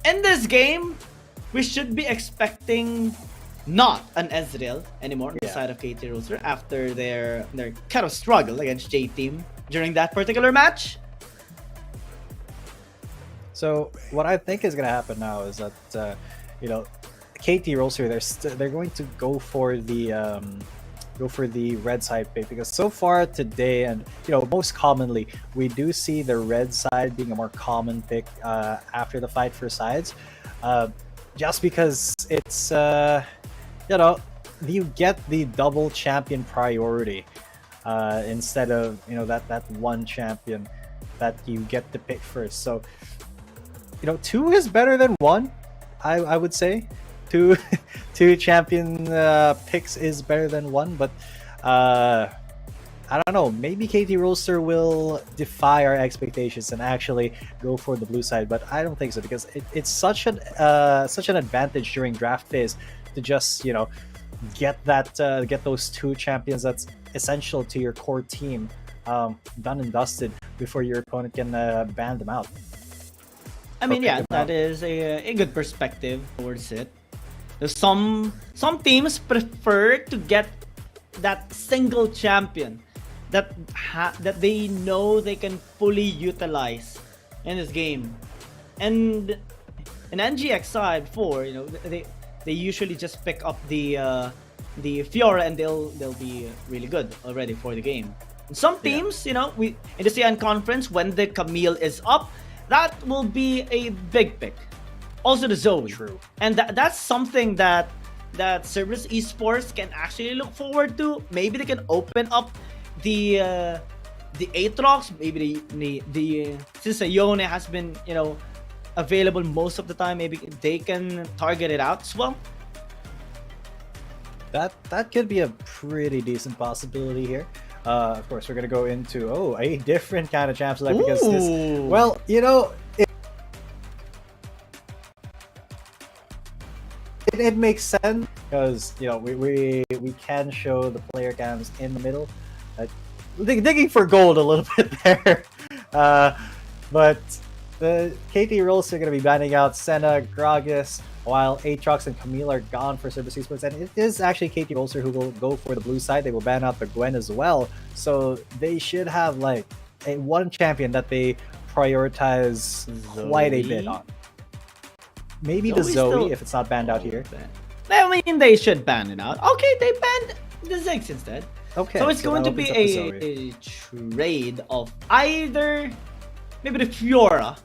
in this game, we should be expecting not an Ezreal anymore on the side of KT.RY after their kind of struggle against J Team during that particular match. So what I think is going to happen now is that you know, KT.RY they're going to go for the red side pick, because so far today, and you know, most commonly we do see the red side being a more common pick after the fight for sides, just because it's you know, you get the double champion priority instead of, you know, that one champion that you get to pick first. So, you know, 2 is better than 1, I would say. Two champion picks is better than 1, but I don't know, maybe KT.RY will defy our expectations and actually go for the blue side, but I don't think so, because it's such an advantage during draft phase to just, you know, get those 2 champions that's essential to your core team done and dusted before your opponent can ban them out. I mean, yeah, that is a good perspective towards it. Some teams prefer to get that single champion that they know they can fully utilize in this game. And in NGX side before, you know, they usually just pick up the Fiora, and they'll be really good already for the game. Some teams, you know, we in the CN conference, when the Camille is up, that will be a big pick. Also the Zoe. True. And that's something that Cerberus Esports can actually look forward to. Maybe they can open up the Aatrox. Maybe the since Ione has been, you know, available most of the time, maybe they can target it out as well. That could be a pretty decent possibility here. Of course, we're gonna go into a different kind of champ select because this, well, you know, it makes sense because, you know, we can show the player cams in the middle, digging for gold a little bit there, but the KT roles are gonna be banning out Senna, Gragas, while Aatrox and Camille are gone for Cerberus Esports, and it is actually KT Rolster who will go for the blue side. They will ban out the Gwen as well, so they should have like one champion that they prioritize quite a bit on. Maybe the Zoe if it's not banned out here. I mean, they should ban it out. Okay, they banned the Ziggs instead. Okay, so it's going to be a trade of either maybe the Fiora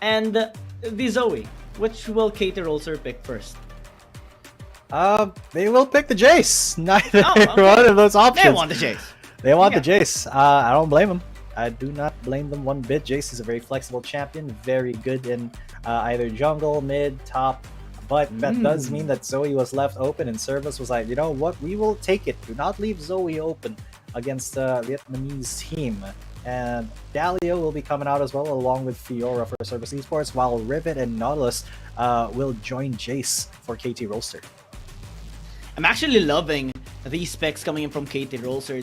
and the Zoe. Which will KT Rolster pick first? They will pick the Jace. Neither one of those options. They want the Jace. They want the Jace. I don't blame them. I do not blame them one bit. Jace is a very flexible champion, very good in either jungle, mid, top. But that does mean that Zoe was left open, and Service was like, you know what, we will take it. Do not leave Zoe open against the Vietnamese team. And Dalio will be coming out as well, along with Fiora for Cerberus Esports, while Rivet and Nautilus will join Jace for KT Rolster. I'm actually loving these specs coming in from KT Rolster.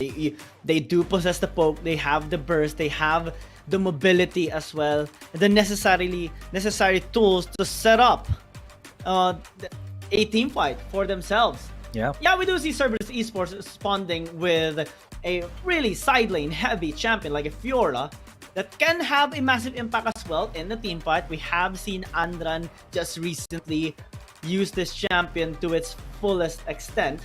They do possess the poke, they have the burst, they have the mobility as well, the necessary tools to set up a team fight for themselves. Yeah, we do see Cerberus Esports responding with a really side lane heavy champion like a Fiora that can have a massive impact as well in the team fight. We have seen Andran just recently use this champion to its fullest extent.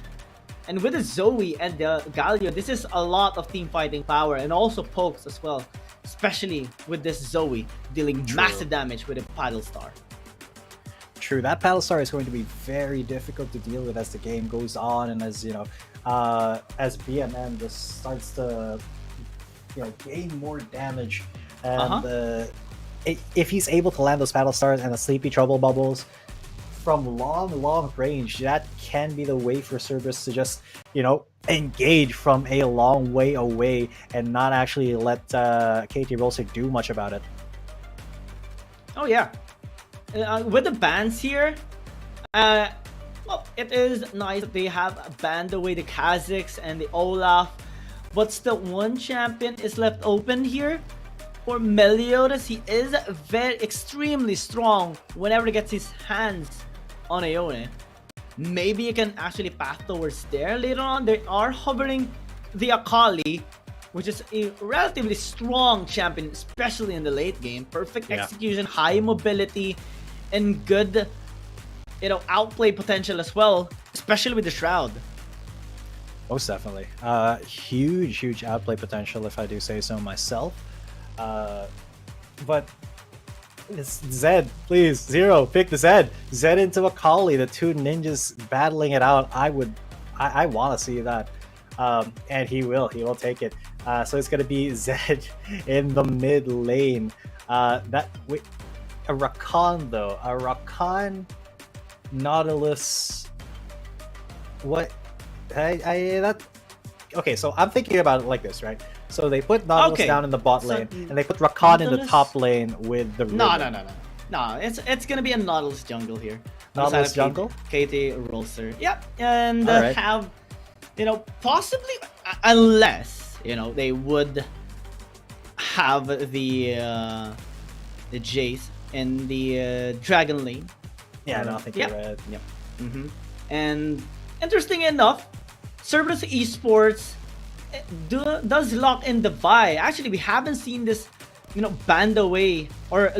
And with the Zoe and the Galio, this is a lot of team fighting power and also pokes as well, especially with this Zoe dealing massive damage with a Paddle Star. True, that Paddle Star is going to be very difficult to deal with as the game goes on, and as you know, as BMM just starts to, you know, gain more damage, and if he's able to land those Paddle Stars and the Sleepy Trouble Bubbles from long range, that can be the way for Cerberus to just, you know, engage from a long way away and not actually let KT Rolster do much about it. Oh yeah. With the bans here, well, it is nice that they have banned away the Kazakhs and the Olaf, but still one champion is left open here for Meliodas. He is extremely strong whenever he gets his hands on Ione. Maybe he can actually path towards there later on. They are hovering the Akali, which is a relatively strong champion, especially in the late game. Perfect execution, high mobility, and good, you know, outplay potential as well, especially with the Shroud. Most definitely. Huge outplay potential, if I do say so myself. But it's Zed, please, Zero, pick the Zed. Zed into Akali, the two ninjas battling it out. I want to see that. And he will take it. So it's going to be Zed in the mid lane. A Rakan though. A Rakan Nautilus. What? Okay, so I'm thinking about it like this, right? So they put Nautilus down in the bot lane, and they put Rakan in the top lane with the No, it's gonna be a Nautilus jungle here. Nautilus jungle? KT Rolster. Yep, and have, you know, possibly, unless, you know, they would have the Jace in the Dragon lane. Yeah, no, I think you're right. Yep. And interesting enough, Cerberus Esports does lock in the Vi. Actually, we haven't seen this, you know, banned away, or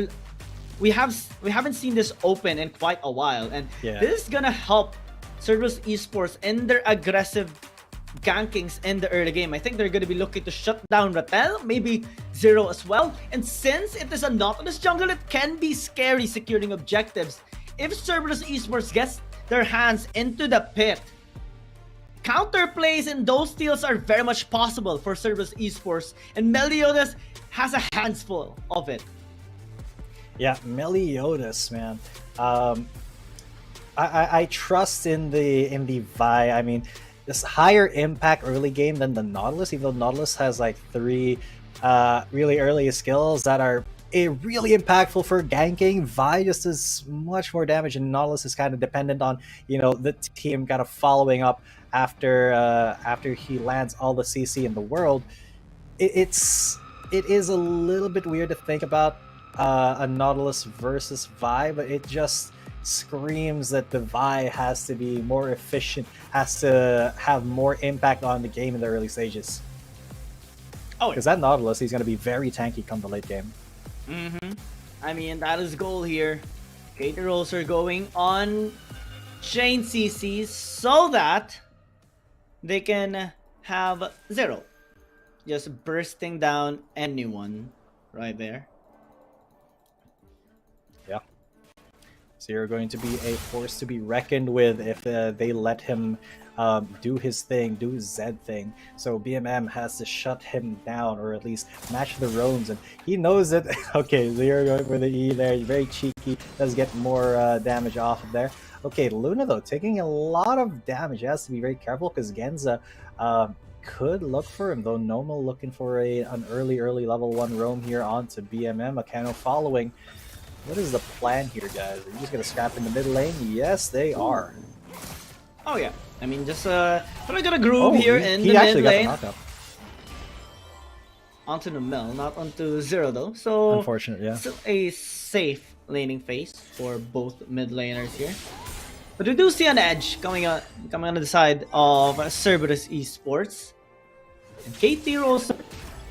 we haven't seen this open in quite a while, and this is gonna help Cerberus Esports in their aggressive gankings in the early game. I think they're going to be looking to shut down Rattel, maybe Zero as well. And since it is a Nautilus jungle, it can be scary securing objectives. If Cerberus Esports gets their hands into the pit, counterplays and those steals are very much possible for Cerberus Esports, and Meliodas has a handful of it. Yeah, Meliodas, man. I trust in the Vi. I mean, this higher impact early game than the Nautilus, even though Nautilus has like 3 really early skills that are really impactful for ganking. Vi just does much more damage, and Nautilus is kind of dependent on, you know, the team kind of following up after he lands all the CC in the world. It is a little bit weird to think about a Nautilus versus Vi, but it just screams that the Vi has to be more efficient, has to have more impact on the game in the early stages. Oh, because that Nautilus, he's going to be very tanky come the late game. I mean, that is goal here. KT.RY are going on chain CCs so that they can have Zero just bursting down anyone right there. Yeah. Zero going to be a force to be reckoned with if they let him do his thing, do his Z thing. So BMM has to shut him down, or at least match the roams, and he knows that. Okay, Zero going for the E there. He's very cheeky, does get more damage off of there. Okay, Luna though taking a lot of damage. He has to be very careful because Genza could look for him, though. Nomo looking for an early level 1 roam here onto BMM. Akano following. What is the plan here, guys? Are you just gonna scrap in the mid lane? Yes, they are. Oh yeah, I mean, just probably gonna groove here in the mid lane. Onto the Mel, not onto Zero though. So unfortunate, yeah. Still a safe laning phase for both mid laners here. But we do see an edge coming on the side of Cerberus Esports. And KT.RY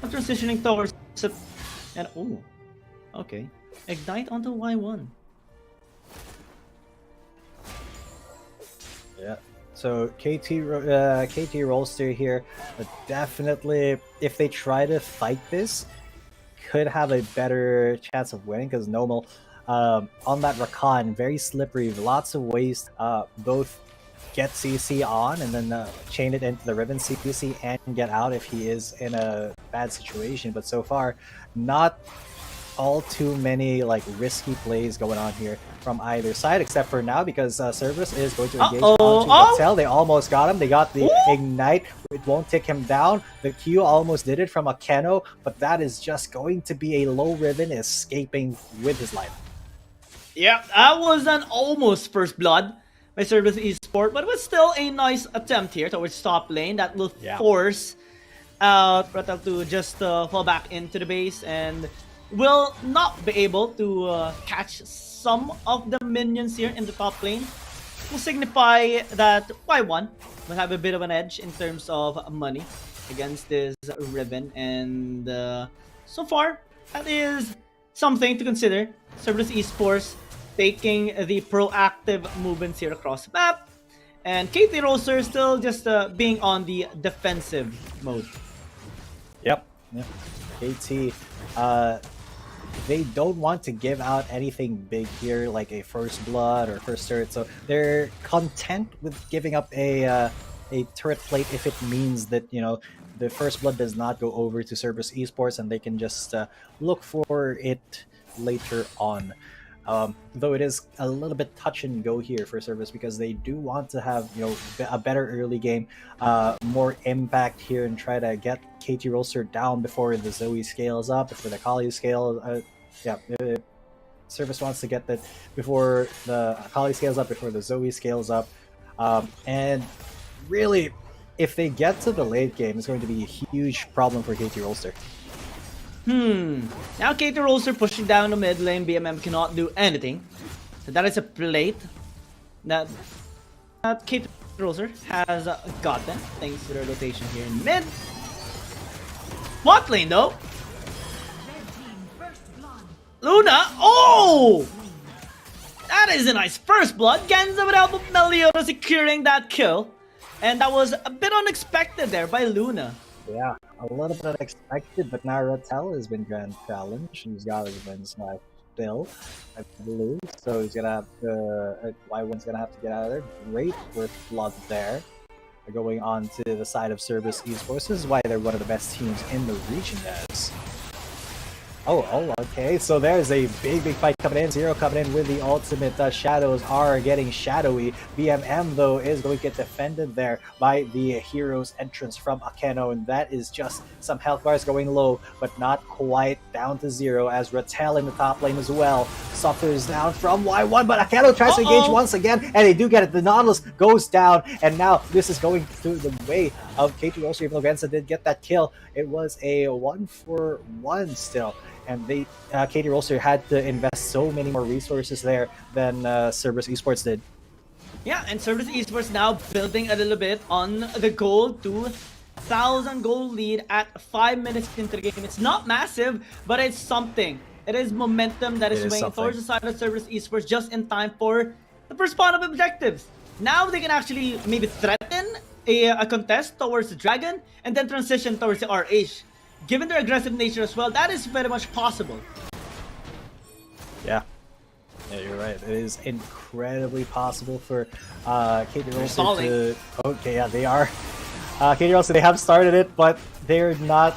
transitioning towards it. And oh, okay. Ignite onto Y1. Yeah. So KT.RY here, but definitely if they try to fight this, could have a better chance of winning, because Nomo on that Rakan, very slippery, lots of ways both get CC on and then chain it into the Ribbon CC and get out if he is in a bad situation. But so far, not all too many like risky plays going on here from either side, except for now, because Cerberus is going to engage onto Rattel. They almost got him. They got the ignite. It won't take him down. The Q almost did it from Akeno, but that is just going to be a low Ribbon escaping with his life. Yeah, that was an almost first blood by Cerberus Esports, but it was still a nice attempt here towards top lane that will force out Rattel to just fall back into the base, and will not be able to catch some of the minions here in the top lane. Will signify that Y1 will have a bit of an edge in terms of money against this Ribbon, and so far that is something to consider. Cerberus Esports taking the proactive movements here across the map, and KT.RY still just being on the defensive mode. Yep. KT, they don't want to give out anything big here, like a first blood or first turret, so they're content with giving up a turret plate if it means that, you know, the first blood does not go over to Cerberus Esports and they can just look for it later on. Though it is a little bit touch and go here for Cerberus, because they do want to have, you know, a better early game, more impact here, and try to get KT.RY down before the Zoe scales up, before the Kali scales. Cerberus wants to get that before the Kali scales up, before the Zoe scales up, and really, if they get to the late game, it's going to be a huge problem for KT.RY. Now KT.RY pushing down the mid lane. BMM cannot do anything. So that is a plate that KT.RY has gotten thanks to their rotation here in mid. Bot lane though. Luna. Oh! That is a nice first blood. Genza without Meliodas securing that kill. And that was a bit unexpected there by Luna. Yeah, a little bit unexpected, but now Rattel has been grand challenged. He's got his wins now still, I believe. So he's gonna have to, Y1's gonna have to get out of there. Great with blood there. Going on to the side of Service Esports. This is why they're one of the best teams in the region, guys. Oh, okay. So there's a big fight coming in. Zero coming in with the ultimate. Shadows are getting shadowy. BMM, though, is going to get defended there by the hero's entrance from Akeno, and that is just some health bars going low, but not quite down to zero, as Rattel in the top lane as well suffers down from Y1, but Akeno tries to engage once again, and they do get it. The Nautilus goes down, and now this is going through the way of KT.RY. Even though Genza did get that kill, it was a 1-for-1 still. And they, KT.RY had to invest so many more resources there than Cerberus Esports did. Yeah, and Cerberus Esports now building a little bit on the goal, 2,000 goal lead at 5 minutes into the game. It's not massive, but it's something. It is momentum that is swinging towards the side of Cerberus Esports just in time for the first spawn of objectives. Now they can actually maybe threaten a contest towards the Dragon and then transition towards the RH. Given their aggressive nature as well, that is very much possible. Yeah, you're right. It is incredibly possible for KT.RY to... Okay, yeah, they are. KT.RY, they have started it, but they're not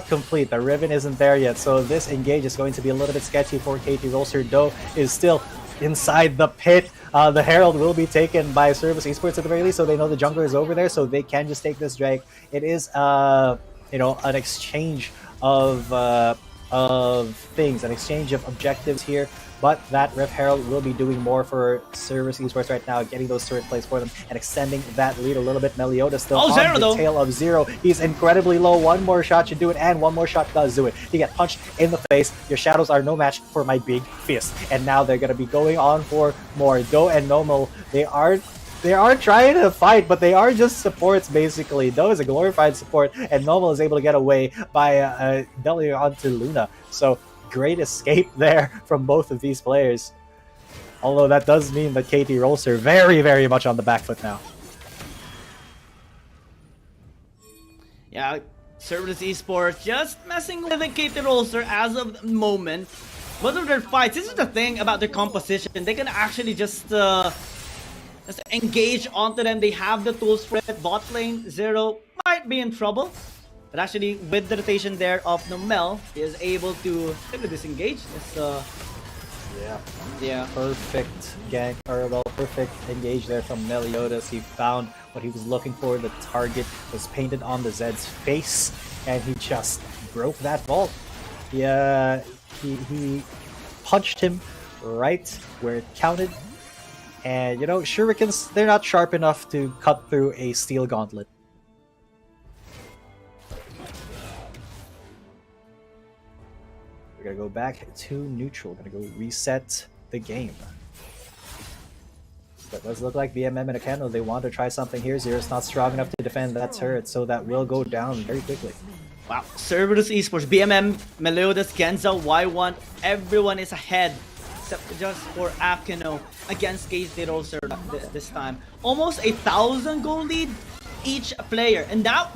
complete. The ribbon isn't there yet, so this engage is going to be a little bit sketchy for KT.RY. Though is still inside the pit. The Herald will be taken by Service Esports at the very least, so they know the jungler is over there, so they can just take this drag. It is you know, an exchange of things, an exchange of objectives here. But that Rift Herald will be doing more for Service Esports right now, getting those turret plays for them and extending that lead a little bit. Meliodas still on the tail of Zero. He's incredibly low. One more shot should do it, and one more shot does do it. You get punched in the face. Your shadows are no match for my big fist. And now they're going to be going on for more. Do and Nomo, they are trying to fight, but they are just supports, basically. Do is a glorified support, and Nomo is able to get away by delving onto Luna. So, great escape there from both of these players. Although that does mean that KT.RY are very, very much on the back foot now. Yeah, Cerberus Esports just messing with the KT.RY as of the moment. Most of their fights, this is the thing about their composition. They can actually just engage onto them. They have the tools for it. Bot lane, Zero might be in trouble. But actually, with the rotation there of Nomel, he is able to disengage. This, yeah, perfect gank, or well, perfect engage there from Meliodas. He found what he was looking for. The target was painted on the Zed's face, and he just broke that vault. Yeah, he punched him right where it counted. And you know, shurikens, they're not sharp enough to cut through a steel gauntlet. We're gonna go back to neutral. Gonna go reset the game. That does look like BMM and Akeno. They want to try something here. Zero's not strong enough to defend that turret, so that will go down very quickly. Wow, Cerberus Esports, BMM, Meliodas, Genza, Y1, everyone is ahead. Except just for Akeno against KT.RY this time. Almost 1,000 goal lead each player. And that...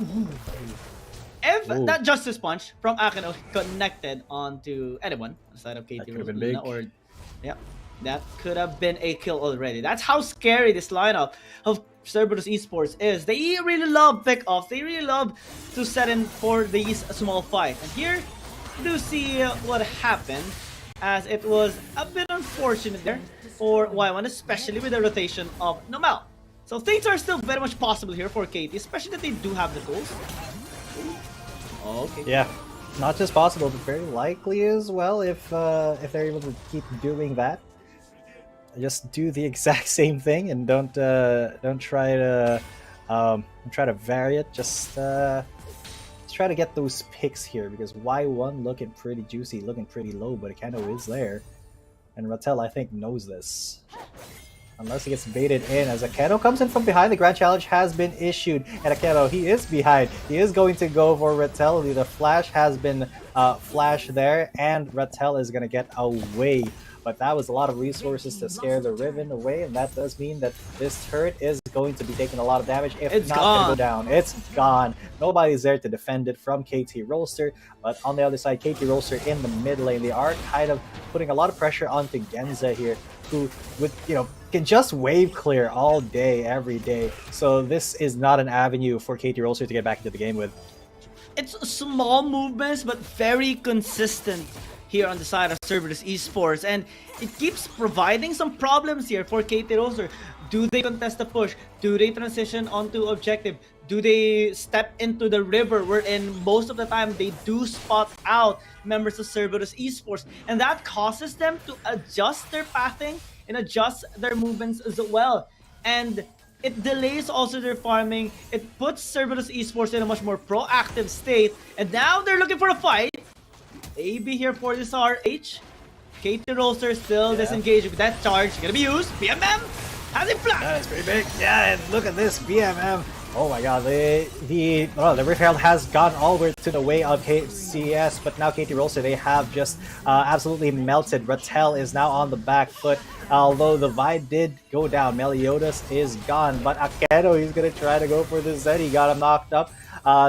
If that Justice Punch from Akeno connected onto anyone outside of KT.RY, or yeah, that could have been a kill already. That's how scary this lineup of Cerberus Esports is. They really love pick-offs. They really love to set in for these small fights. And here, you do see what happened, as it was a bit unfortunate there for Y1, especially with the rotation of Nomel. So things are still very much possible here for KT, especially that they do have the tools. Okay. Yeah, not just possible, but very likely as well if they're able to keep doing that. Just do the exact same thing and don't try to vary it. Just try to get those picks here, because Y1 looking pretty juicy, looking pretty low, but Akeno is there, and Rattel I think knows this. Unless he gets baited in, as Akeno comes in from behind. The Grand Challenge has been issued, and Akeno, he is behind. He is going to go for Rattel. The flash has been flashed there, and Rattel is going to get away but that was a lot of resources to scare the Riven away, and that does mean that this turret is going to be taking a lot of damage. If it's not going to go down, it's gone. Nobody's there to defend it from KT.RY, but on the other side, KT.RY in the mid lane, they are kind of putting a lot of pressure onto Genza here, who can just wave clear all day, every day. So this is not an avenue for KT.RY to get back into the game with. It's small movements, but very consistent here on the side of Cerberus Esports, and it keeps providing some problems here for KT.RY. Do they contest the push? Do they transition onto objective? Do they step into the river, wherein most of the time they do spot out members of Cerberus Esports, and that causes them to adjust their pathing and adjust their movements as well. And it delays also their farming. It puts Cerberus Esports in a much more proactive state, and now they're looking for a fight. AB here for this RH. KT.RY still disengaged with that charge. Gonna be used. BMM has it flat. That is pretty big. Yeah, and look at this BMM. Oh my god, the WRL has gone all the way to the way of CES, but now KT.RY, they have just absolutely melted. Rattel is now on the back foot. Although the Vide did go down, Meliodas is gone, but Akedo, he's gonna try to go for the Zed. He got him knocked up.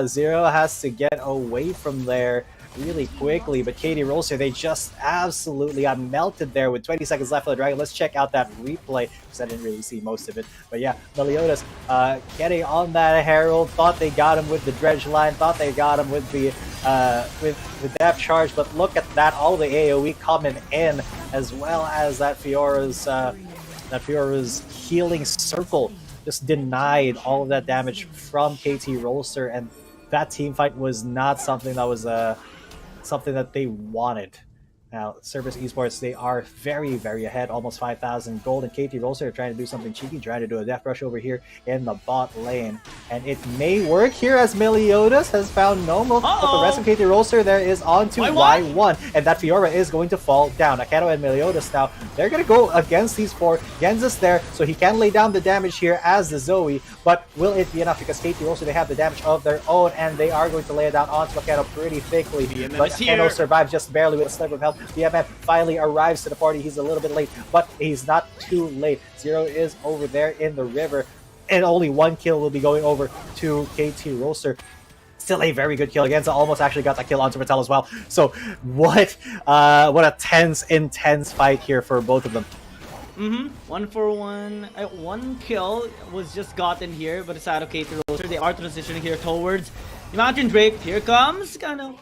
Zero has to get away from there really quickly, but KT.RY, they just absolutely got melted there with 20 seconds left for the Dragon. Let's check out that replay, because I didn't really see most of it. But yeah, Meliodas getting on that Herald, thought they got him with the dredge line, thought they got him with the depth charge, but look at that, all the AoE coming in, as well as that Fiora's healing circle just denied all of that damage from KT.RY, and that team fight was not something that was something that they wanted. Now, Cerberus Esports, they are very, very ahead, almost 5,000 gold, and KT.RY are trying to do something cheeky, trying to do a death rush over here in the bot lane. And it may work here as Meliodas has found Nomo, but the rest of KT.RY there is on to Y1, and that Fiora is going to fall down. Akedo and Meliodas now, they're going to go against these four. Genza's there, so he can lay down the damage here as the Zoe, but will it be enough? Because KT.RY, they have the damage of their own, and they are going to lay it down onto Akedo pretty thickly. But Akedo survives just barely with a sliver of health. BMF finally arrives to the party. He's a little bit late, but he's not too late. Zero is over there in the river, and only one kill will be going over to KT.RY. Still a very good kill. Genza almost actually got that kill onto Rattel as well. So what a tense, intense fight here for both of them. 1-for-1. One kill was just gotten here, but it's out of KT.RY. They are transitioning here towards the Mountain Drake. Here comes kind of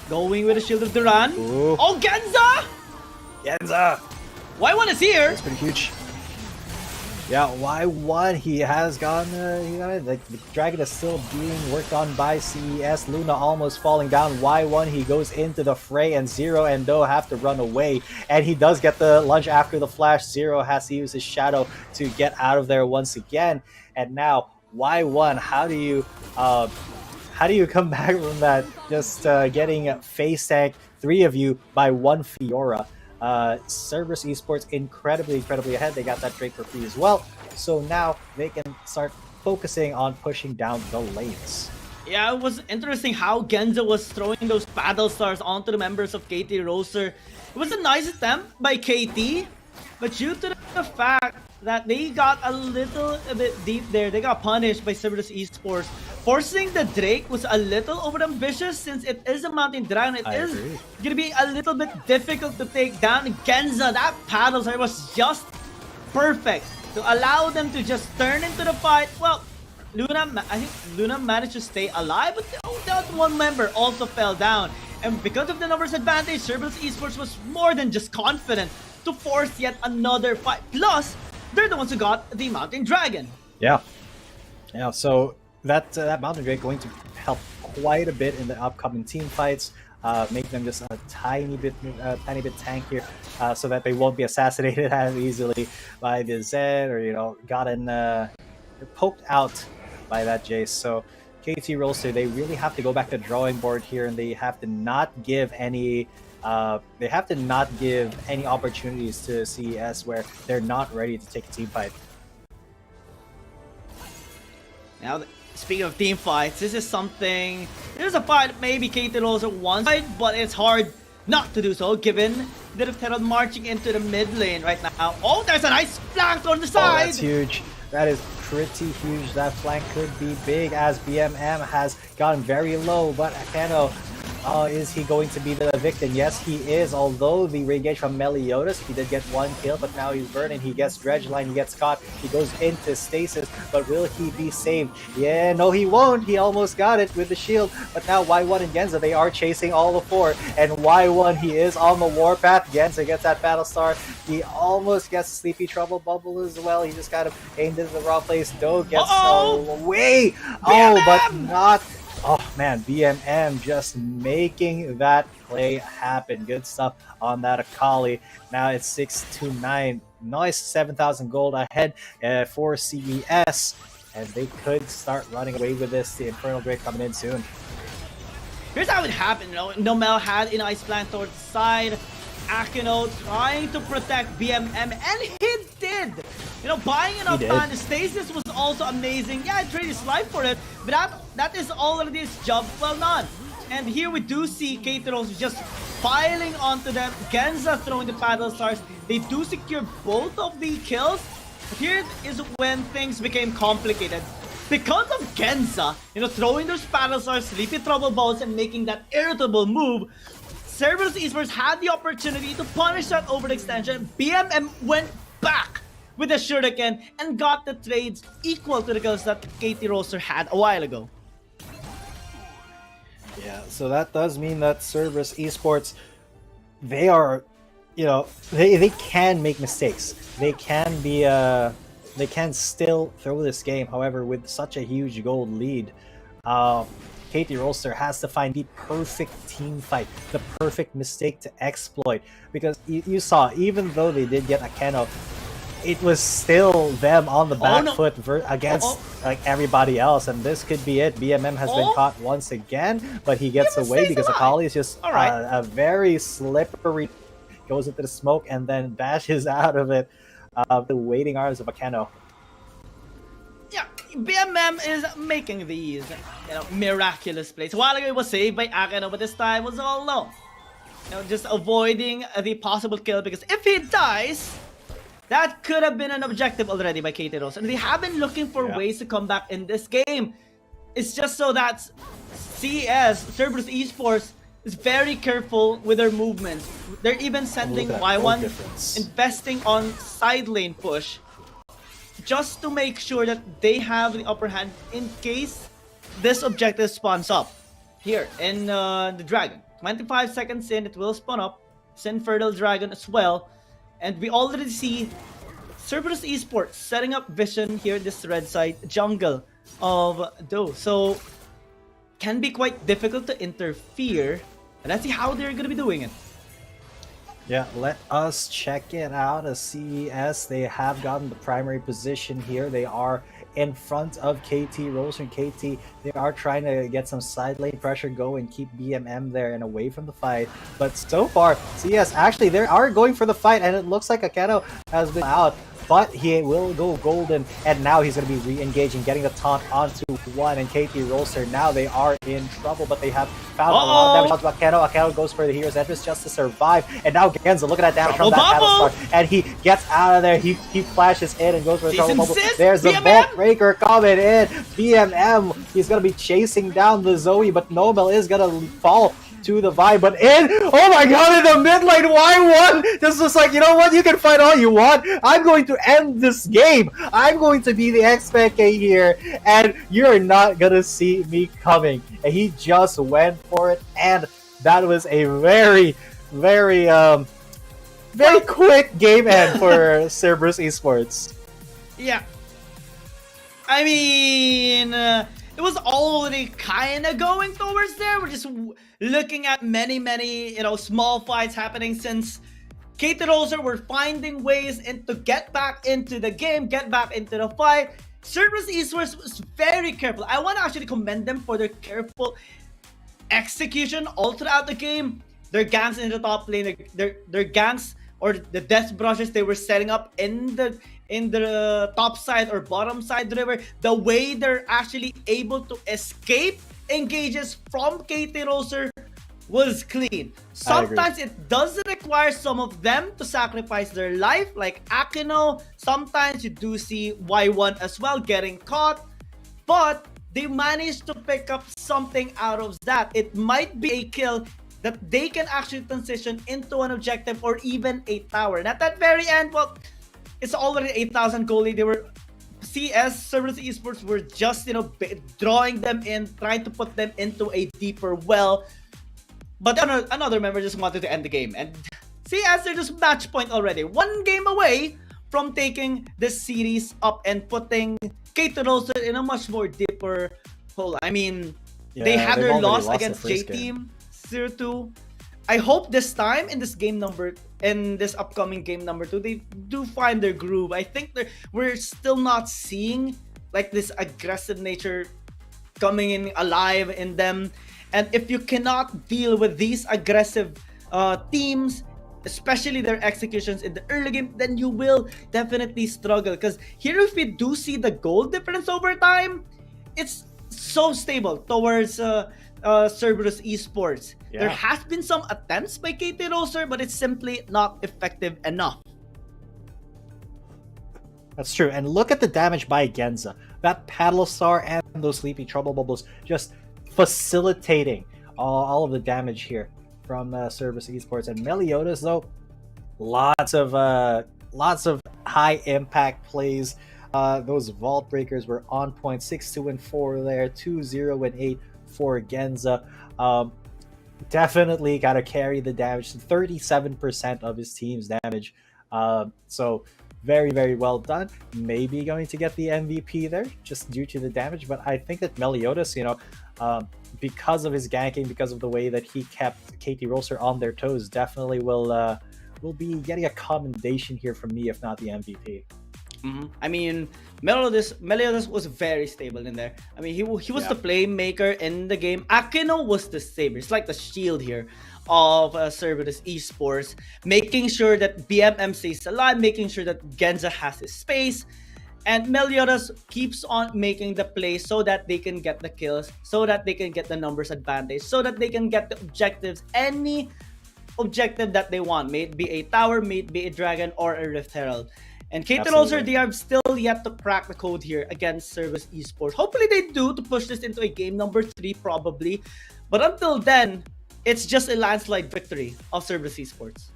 going with the Shield of Duran. Ooh. Oh, Genza! Genza! Y1 is here! That's pretty huge. Yeah, Y1, he has gone, like, the Dragon is still being worked on by CES. Luna almost falling down. Y1, he goes into the fray, and Zero and Do have to run away. And he does get the lunge after the flash. Zero has to use his shadow to get out of there once again. And now, Y1, how do you come back from that? Just getting face tanked, 3 of you by 1 Fiora. Cerberus Esports incredibly ahead. They got that Drake for free as well. So now they can start focusing on pushing down the lanes. Yeah, it was interesting how Genza was throwing those battle stars onto the members of KT.RY. It was a nice attempt by KT, but due to the fact that they got a little bit deep there, they got punished by Cerberus Esports. Forcing the Drake was a little overambitious since it is a Mountain Dragon. It is going to be a little bit difficult to take down. Genza, that paddle star was just perfect to allow them to just turn into the fight. Well, I think Luna managed to stay alive, but that one member also fell down. And because of the numbers advantage, Cerberus Esports was more than just confident to force yet another fight. Plus, they're the ones who got the Mountain Dragon. Yeah, so that Mountain Drake going to help quite a bit in the upcoming team fights, make them just a tiny bit tankier, so that they won't be assassinated as easily by the Zed, or gotten poked out by that Jace. So KT.RY, they really have to go back to the drawing board here, and they have to not give any opportunities to CES where they're not ready to take a team fight. Now, speaking of team fights, this is something. There's a fight maybe KT.RY wants, but it's hard not to do so given Direct Herald marching into the mid lane right now. Oh, there's a nice flank on the Oh, side. that's huge. That is pretty huge. That flank could be big as BMM has gotten very low, but Akeno, is he going to be the victim? Yes, he is. Although the re-engage from Meliodas, he did get one kill, but now he's burning. He gets dredge line, he gets caught, he goes into stasis, but will he be saved? Yeah, no, he won't. He almost got it with the shield, but now Y1 and Genza, they are chasing all the four, and Y1, he is on the warpath. Genza gets that battle star. He almost gets a sleepy trouble bubble as well. He just kind of aimed into the wrong place. Do gets away. Oh, but not. Oh man, BMM just making that play happen. Good stuff on that Akali. Now it's 6-9. Nice 7,000 gold ahead for CES, and they could start running away with this. The Infernal Drake coming in soon. Here's how it happened, you know. Nomel had an Ice Plant towards the side. Akeno trying to protect BMM, and he did! You know, buying enough time. Stasis was also amazing. Yeah, I traded his life for it, but that is already his job well done. And here we do see KT.RY just piling onto them. Genza throwing the battle stars. They do secure both of the kills. But here is when things became complicated. Because of Genza, you know, throwing those battle stars, sleepy trouble balls, and making that irritable move, Cerberus Esports had the opportunity to punish that overextension. BMM went back with a shuriken and got the trades equal to the kills that KT.RY had a while ago. Yeah, so that does mean that Cerberus Esports, they are, you know, they can make mistakes. They can be they can still throw this game. However, with such a huge gold lead, KT.RY has to find the perfect team fight, the perfect mistake to exploit. Because you saw, even though they did get Akeno, it was still them on the back foot against like everybody else, and this could be it. BMM has been caught once again, but he gets away because Akali is just a very slippery, goes into the smoke and then bashes out of it. The waiting arms of Akeno. Yeah, BMM is making these, you know, miraculous plays. A while ago it was saved by Akeno, but this time was all low. You know, just avoiding the possible kill, because if he dies, that could have been an objective already by KT.RY. And they have been looking for ways to come back in this game. It's just so that CES, Cerberus Esports, is very careful with their movements. They're even sending Y1 investing on side lane push, just to make sure that they have the upper hand in case this objective spawns up. Here in the Dragon. 25 seconds in, it will spawn up. Send Fertile Dragon as well. And we already see Cerberus Esports setting up vision here in this red side jungle of Do. So can be quite difficult to interfere. And let's see how they're going to be doing it. Yeah, let us check it out. As CES, they have gotten the primary position here. They are in front of KT.RY and KT. They are trying to get some side lane pressure going, keep BMM there and away from the fight. But so far, CES actually they are going for the fight, and it looks like Akeno has been out. But he will go golden, and now he's going to be re-engaging, getting the taunt onto one, and KT.RY now they are in trouble, but they have found a lot of damage onto Akeno. Akeno goes for the hero's entrance just to survive, and now Genza, look at that damage from that battle star, and he gets out of there. He flashes in and goes for the trouble bubble. There's the Bolt Breaker coming in. BMM, he's going to be chasing down the Zoe, but Nobel is going to fall to the vibe, but oh my god, in the mid lane, Y1 this is like, you know what, you can fight all you want, I'm going to end this game, I'm going to be the XPK here, and you're not gonna see me coming. And he just went for it, and that was a very quick game end for Cerberus Esports. Yeah, I mean, it was already kind of going towards there. We're just looking at many, you know, small fights happening since KT.RY were finding ways to get back into the game, get back into the fight. Cerberus Esports was very careful. I want to actually commend them for their careful execution all throughout the game. Their ganks in the top lane, their ganks or the death brushes they were setting up in the top side or bottom side of the river, the way they're actually able to escape engages from KT.RY was clean. Sometimes it does require some of them to sacrifice their life, like Akino. Sometimes you do see Y1 as well getting caught, but they managed to pick up something out of that. It might be a kill that they can actually transition into an objective or even a tower. And at that very end, well, it's already 8,000 gold lead. They were CES, Cerberus Esports were just, you know, drawing them in, trying to put them into a deeper well. But another member just wanted to end the game. And CES, they're just match point already. One game away from taking this series up and putting KT.RY in a much more deeper hole. I mean, they had their loss against J-Team 0-2. I hope this time in this upcoming game number 2, they do find their groove. I think we're still not seeing like this aggressive nature coming in alive in them. And if you cannot deal with these aggressive teams, especially their executions in the early game, then you will definitely struggle. Because here, if we do see the goal difference over time, it's so stable towards Cerberus Esports. Yeah. There has been some attempts by KT.RY, but it's simply not effective enough. That's true. And look at the damage by Genza. That Paddle Star and those Sleepy Trouble Bubbles just facilitating all of the damage here from Cerberus Esports. And Meliodas, though, lots of high impact plays. Those Vault Breakers were on point. 6-2 and 4 there, 2-0 and 8 for Genza. Definitely got to carry the damage. 37% of his team's damage. So very, very well done. Maybe going to get the MVP there just due to the damage. But I think that Meliodas, you know, because of his ganking, because of the way that he kept KT.RY on their toes, definitely will be getting a commendation here from me, if not the MVP. I mean, Meliodas was very stable in there. I mean, he was the playmaker in the game. Akino was the saver. It's like the shield here of Cerberus Esports, making sure that BMM stays alive, making sure that Genza has his space. And Meliodas keeps on making the plays so that they can get the kills, so that they can get the numbers advantage, so that they can get the objectives, any objective that they want, may it be a tower, may it be a dragon, or a Rift Herald. And KT.RY, they have still yet to crack the code here against Cerberus Esports. Hopefully they do, to push this into a game number 3 probably. But until then, it's just a landslide victory of Cerberus Esports.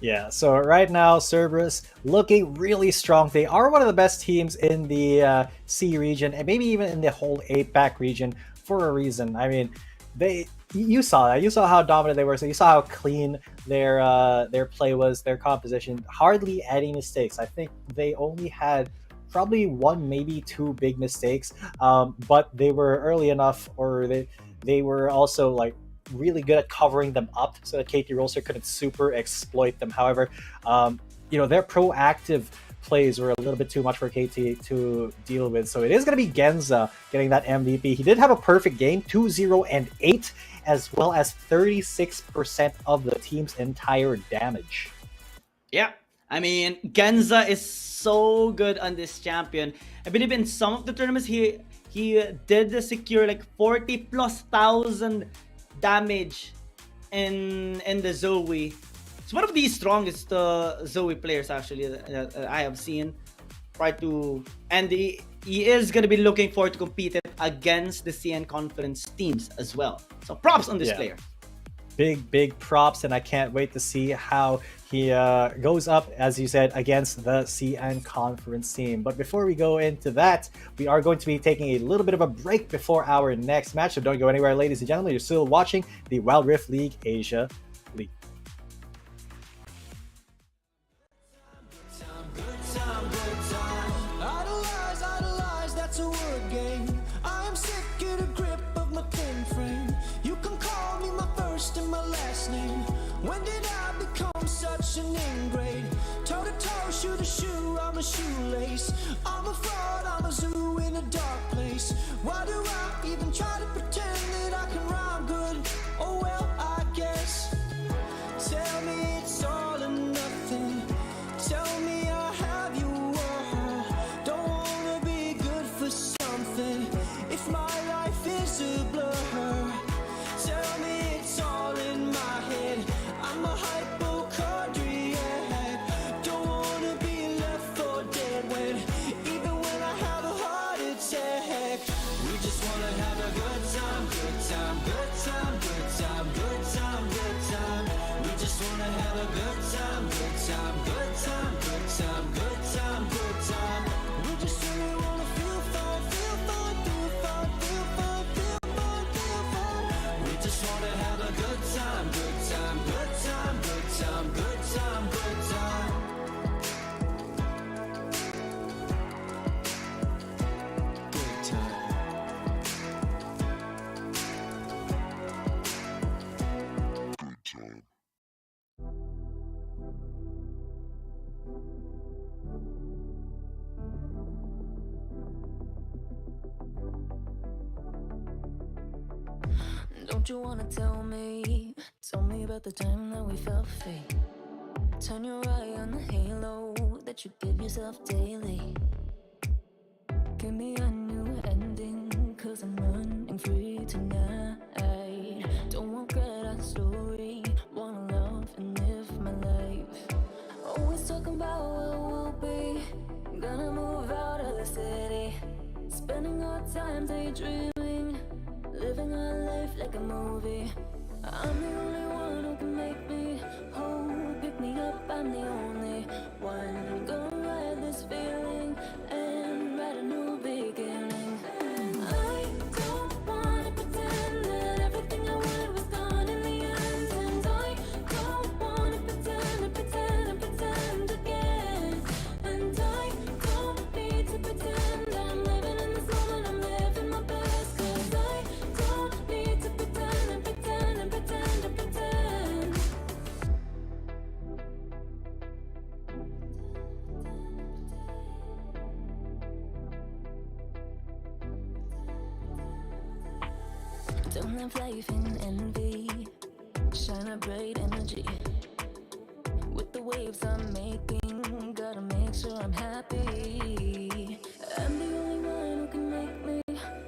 Yeah, so right now, Cerberus looking really strong. They are one of the best teams in the C region, and maybe even in the whole APAC region for a reason. I mean, you saw that. You saw how dominant they were. So you saw how clean their play was, their composition. Hardly any mistakes. I think they only had probably 1, maybe 2 big mistakes. But they were early enough, or they were also like really good at covering them up so that KT.RY couldn't super exploit them. However, you know, their proactive plays were a little bit too much for KT to deal with. So it is going to be Genza getting that MVP. He did have a perfect game, 2-0 and 8, as well as 36% of the team's entire damage. Yeah, I mean, Genza is so good on this champion. I believe in some of the tournaments he did secure like 40,000+ damage in the Zoe. It's one of the strongest Zoe players actually that I have seen. And he is going to be looking forward to competing against the CN Conference teams as well. So props on this player. Big props, and I can't wait to see how he goes up, as you said, against the CN Conference team. But before we go into that, we are going to be taking a little bit of a break before our next match. So don't go anywhere, ladies and gentlemen. You're still watching the Wild Rift League Asia League. Idolize, that's a word game. I am sick of the grip of my thin frame. You can call me my first and my last name. When did I become such an ingrate? Toe to toe, shoe to shoe, I'm a shoelace. I'm a fraud, I'm a zoo in a dark place. Why do I even try to pretend that I can rhyme good? Oh well, I guess. Tell me it's all or nothing. Tell me I'll have you all. Don't wanna be good for something if my life is a blur. Tell me it's Don't you wanna tell me about the time that we felt free? Turn your eye on the halo that you give yourself daily. Give me a new ending, cause I'm running free tonight. Don't regret our story, wanna love and live my life. Always talking about what we'll be, gonna move out of the city. Spending our time daydreaming, living our life like a movie. I'm the only one who can make me whole. Pick me up, I'm the only one. Gonna ride this feeling and write a new beginning. I don't wanna pretend that everything I wanted was gone in the end. And I don't wanna pretend again. And I don't need to pretend I'm living in this moment, I'm living my best. Cause I don't need to pretend and pretend and pretend and pretend. Don't live life in envy, shine a bright energy. With the waves I'm making, gotta make sure I'm happy. I'm the only one who can make me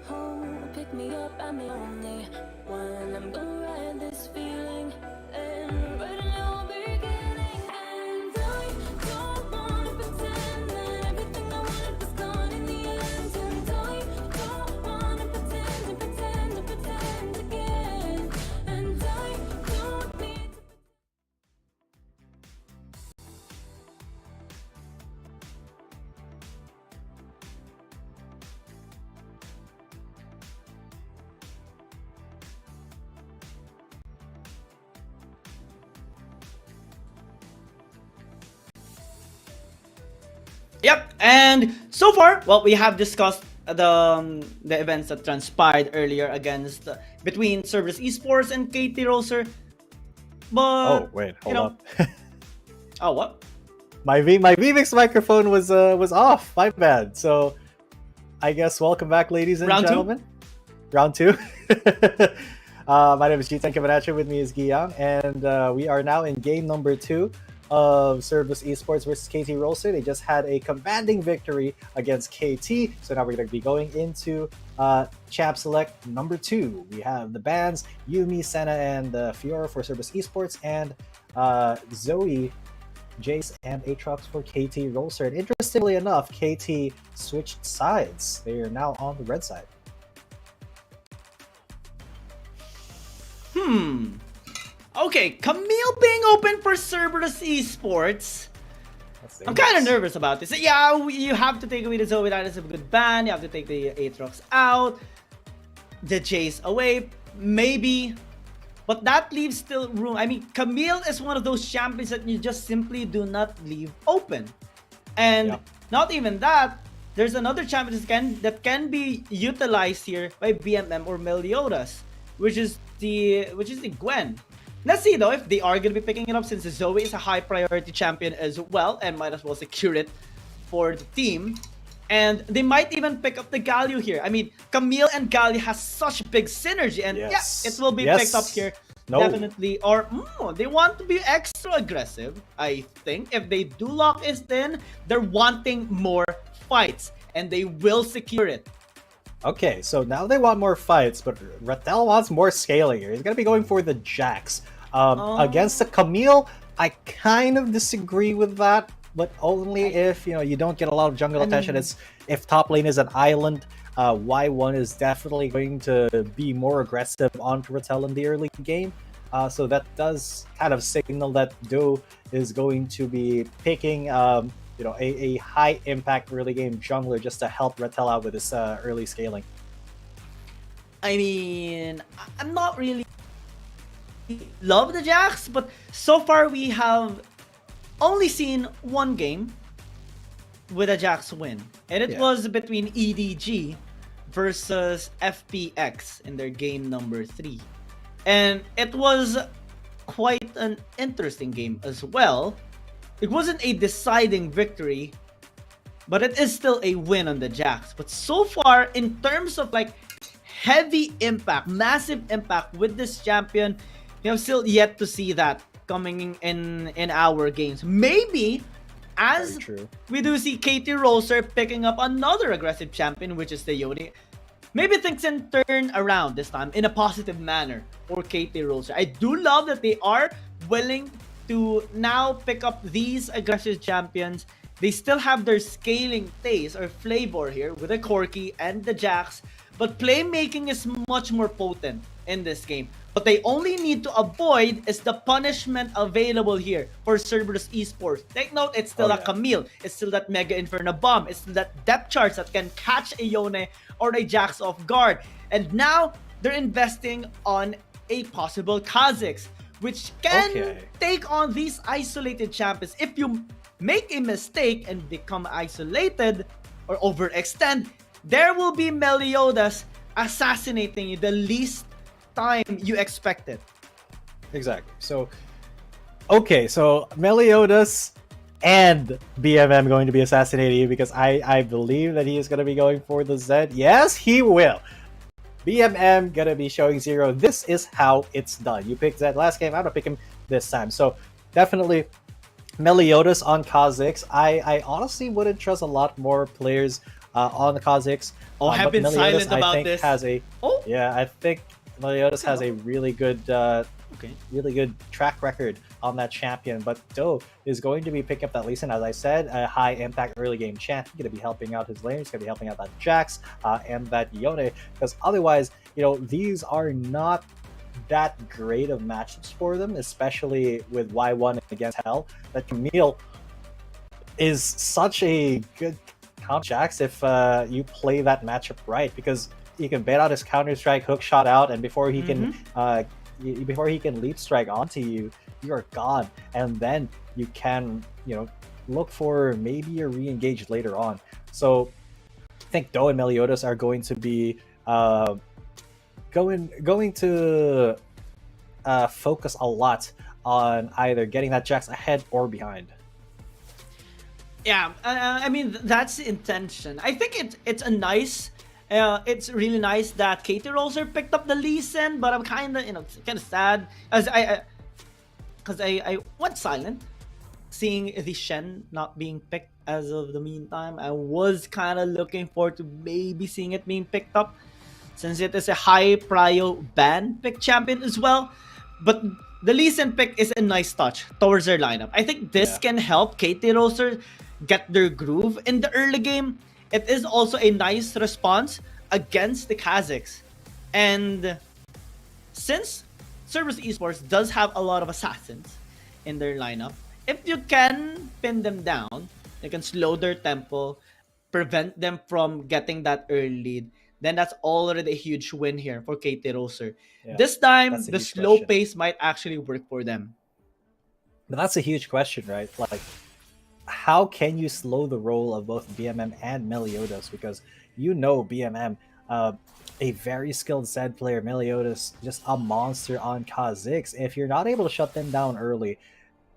whole. Pick me up, I'm the only one. I'm gonna ride this feeling and write a new beginning. And I don't wanna pretend that everything I wanted was gone in the end. And I don't wanna pretend and pretend and pretend again. And I don't need to. Yep, and so far, well, we have discussed the events that transpired earlier against between Cerberus Esports and KT.RY. But Oh wait, hold up. Oh, what? My VMix microphone was off. My bad. So I guess welcome back, ladies and Round two? gentlemen. Round two. My name is Jitan Kabanacha. With me is Giyang, and we are now in game number 2 of Cerberus Esports versus KT.RY. They just had a commanding victory against KT, so now we're going to be going into Chap Select number 2. We have the bans Yumi, Senna, and Fiora for Cerberus Esports, and Zoe, Jace, and Aatrox for KT.RY. And interestingly enough, KT switched sides. They are now on the red side. Okay, Camille being open for Cerberus Esports. I'm kind of nervous about this. Yeah, you have to take away the Zoe. That is a good ban. You have to take the Aatrox out. The Jace away. Maybe. But that leaves still room. I mean, Camille is one of those champions that you just simply do not leave open. And not even that, there's another champion that can be utilized here by BMM or Meliodas, which is the Gwen. Let's see though if they are going to be picking it up, since Zoe is a high priority champion as well and might as well secure it for the team. And they might even pick up the Galio here. I mean, Camille and Galio has such big synergy, and yeah, it will be picked up here. Definitely. Or they want to be extra aggressive, I think. If they do lock us in, they're wanting more fights, and they will secure it. Okay, so now they want more fights, but Rattel wants more scaling here. He's going to be going for the Jax. Against the Camille, I kind of disagree with that, but only if you don't get a lot of jungle attention. It's if top lane is an island. Y1 is definitely going to be more aggressive onto Rattel in the early game. So that does kind of signal that Do is going to be picking a high impact early game jungler just to help Rattel out with this early scaling. I mean, I'm not really love the Jax, but so far we have only seen one game with a Jax win, and it was between EDG versus FPX in their game number 3, and it was quite an interesting game as well. It wasn't a deciding victory, but it is still a win on the Jax. But so far, in terms of like heavy impact, massive impact with this champion. We have still yet to see that coming in our games. Maybe as we do see KT.RY picking up another aggressive champion, which is the Yone. Maybe things can turn around this time in a positive manner for KT.RY. I do love that they are willing to now pick up these aggressive champions. They still have their scaling taste or flavor here with the Corki and the Jax, but playmaking is much more potent in this game. What they only need to avoid is the punishment available here for Cerberus Esports. Take note, it's still a Camille, it's still that Mega Inferno Bomb, it's still that depth charge that can catch a Yone or a Jax off guard. And now they're investing on a possible Kha'Zix, which can take on these isolated champions. If you make a mistake and become isolated or overextend, there will be Meliodas assassinating you the least time you expected. Exactly. So, so Meliodas and BMM going to be assassinating you because I believe that he is going to be going for the Zed. Yes, he will. BMM gonna be showing 0. This is how it's done. You picked Zed last game, I'm gonna pick him this time. So definitely Meliodas on Kha'Zix. I honestly wouldn't trust a lot more players on the Kha'Zix. Have been Meliodas, silent about I think, this. Has a I think Meliodas has a really good really good track record on that champion, but Do is going to be picking up that Lee Sin, as I said, a high impact early game champ. He's going to be helping out his lane, he's going to be helping out that Jax and that Yone, because otherwise, these are not that great of matchups for them, especially with Y1 against Hell. That Camille is such a good counter Jax if you play that matchup right, because you can bait out his counter strike, hook shot out, and before he can leap strike onto you, you're gone. And then you can, look for maybe a re-engage later on. So I think Do and Meliodas are going to be going to focus a lot on either getting that Jax ahead or behind. Yeah, I mean, that's the intention. I think it's a nice. It's really nice that KT.RY picked up the Lee Sin, but I'm kind of sad as because I went silent seeing the Shen not being picked as of the meantime. I was kind of looking forward to maybe seeing it being picked up, since it is a high prio ban pick champion as well. But the Lee Sin pick is a nice touch towards their lineup. I think this can help KT.RY get their groove in the early game. It is also a nice response against the Kha'Zix. And since Cerberus Esports does have a lot of assassins in their lineup, if you can pin them down, you can slow their tempo, prevent them from getting that early lead, then that's already a huge win here for KT.RY. Yeah, this time, the slow pace might actually work for them. But that's a huge question, right? Like, how can you slow the roll of both BMM and Meliodas? Because BMM, a very skilled Zed player, Meliodas, just a monster on Kha'Zix. If you're not able to shut them down early,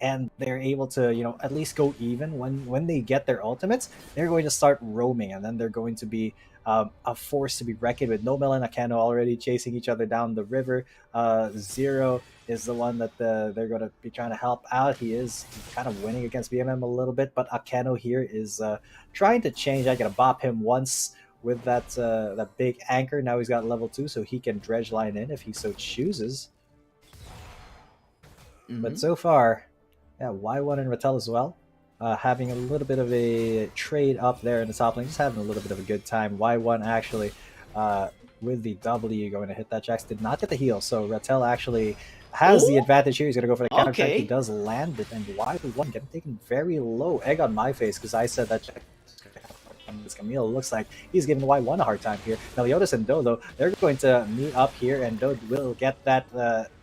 and they're able to, at least go even when they get their ultimates, they're going to start roaming, and then they're going to be a force to be reckoned with. Nomel and Akeno already chasing each other down the river. Zero is the one that they're going to be trying to help out. He is kind of winning against BMM a little bit, but Akeno here is trying to change. I gotta bop him once with that big anchor. Now he's got level 2, so he can dredge line in if he so chooses. But so far, Y1 and Rattel as well, having a little bit of a trade up there in the top lane, just having a little bit of a good time. Y1 actually with the W going to hit that Jax, did not get the heal, so Rattel actually has the advantage here. He's going to go for the counter attack. He does land it, and Y1 getting taken very low. Egg on my face, because I said that Jax this Camille looks like he's giving Y1 a hard time here. Meliodas and Do, though, they're going to meet up here, and Do will get that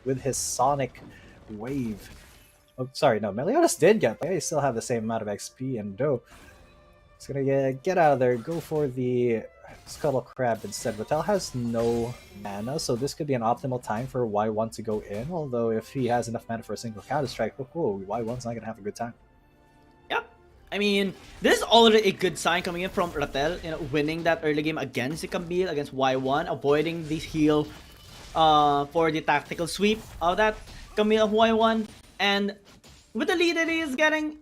with his Sonic Wave. Oh, sorry, no, Meliodas did get, they still have the same amount of XP, and Do is going to get out of there, go for the Scuttle Crab instead. Rattel has no mana, so this could be an optimal time for Y1 to go in, although if he has enough mana for a single counter strike, Y1's not going to have a good time. Yep. I mean, this is already a good sign coming in from Rattel, you know, winning that early game against the Camille, against Y1, avoiding the heal for the tactical sweep of that Camille of Y1. And with the lead that he is getting,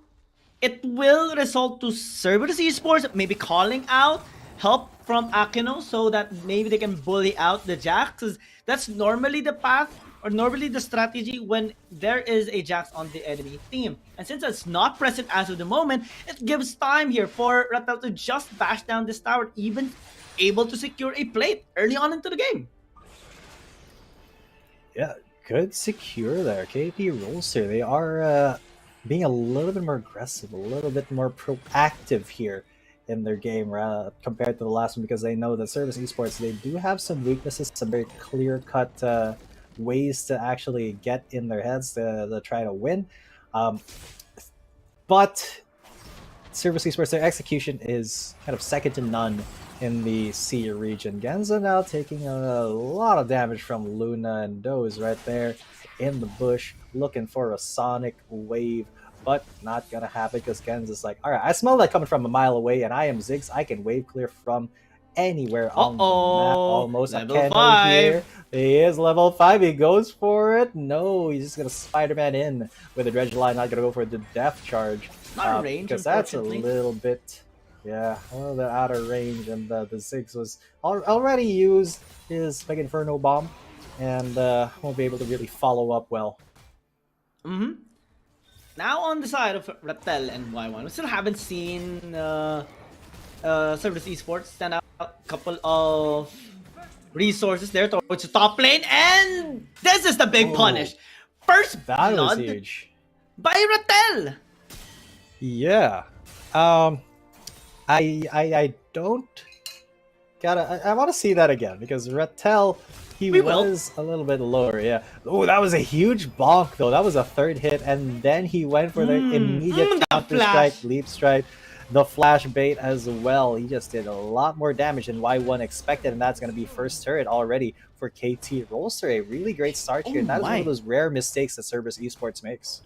it will result to Cerberus Esports maybe calling out help from Akino so that maybe they can bully out the Jax. Because that's normally the path or normally the strategy when there is a Jax on the enemy team. And since it's not present as of the moment, it gives time here for Rattel to just bash down this tower, even able to secure a plate early on into the game. Yeah, good secure there. KT.RY, they are being a little bit more aggressive, a little bit more proactive here in their game compared to the last one, because they know that Cerberus Esports, they do have some weaknesses, some very clear-cut ways to actually get in their heads to try to win. But Cerberus Esports, their execution is kind of second to none in the C region. Genza now taking a lot of damage from Luna and Doze right there in the bush, looking for a sonic wave, but not gonna happen because Genza's like, alright, I smell that coming from a mile away, and I am Ziggs. I can wave clear from anywhere on the map almost. Level 5. Here. He is level 5. He goes for it. No, he's just gonna Spider-Man in with a dredge line, not gonna go for the death charge. Not a range, because that's a little bit, yeah, a little bit out of range, and the Ziggs was already used his Mega Inferno bomb, and won't be able to really follow up well. Now on the side of Rattel and Y1, we still haven't seen Cerberus Esports stand out a couple of resources there towards the top lane, and this is the big punish. First that was blood huge by Rattel. Yeah. I don't gotta. I want to see that again because Rattel, he was a little bit lower. Yeah. Oh, that was a huge bonk though. That was a third hit, and then he went for the immediate counter strike, leap strike, the flash bait as well. He just did a lot more damage than Y1 expected, and that's going to be first turret already for KT.RY. A really great start here. And that is one of those rare mistakes that Cerberus Esports makes.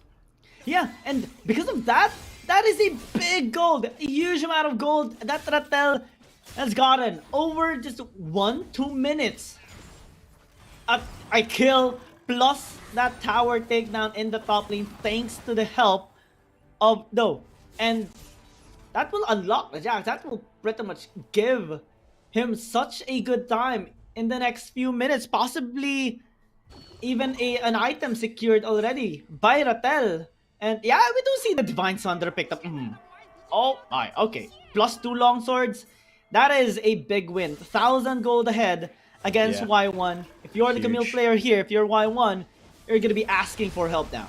Yeah, and because of that, that is a big gold, a huge amount of gold that Rattel has gotten over just 1-2 minutes. A kill plus that tower takedown in the top lane thanks to the help of Do. And that will unlock the Jax. That will pretty much give him such a good time in the next few minutes. Possibly even an item secured already by Rattel. And yeah, we do see the Divine Sunder picked up. Oh my, okay. Plus 2 longswords. That is a big win. 1,000 gold ahead against Y1. If you're the Camille player here, if you're Y1, you're going to be asking for help now.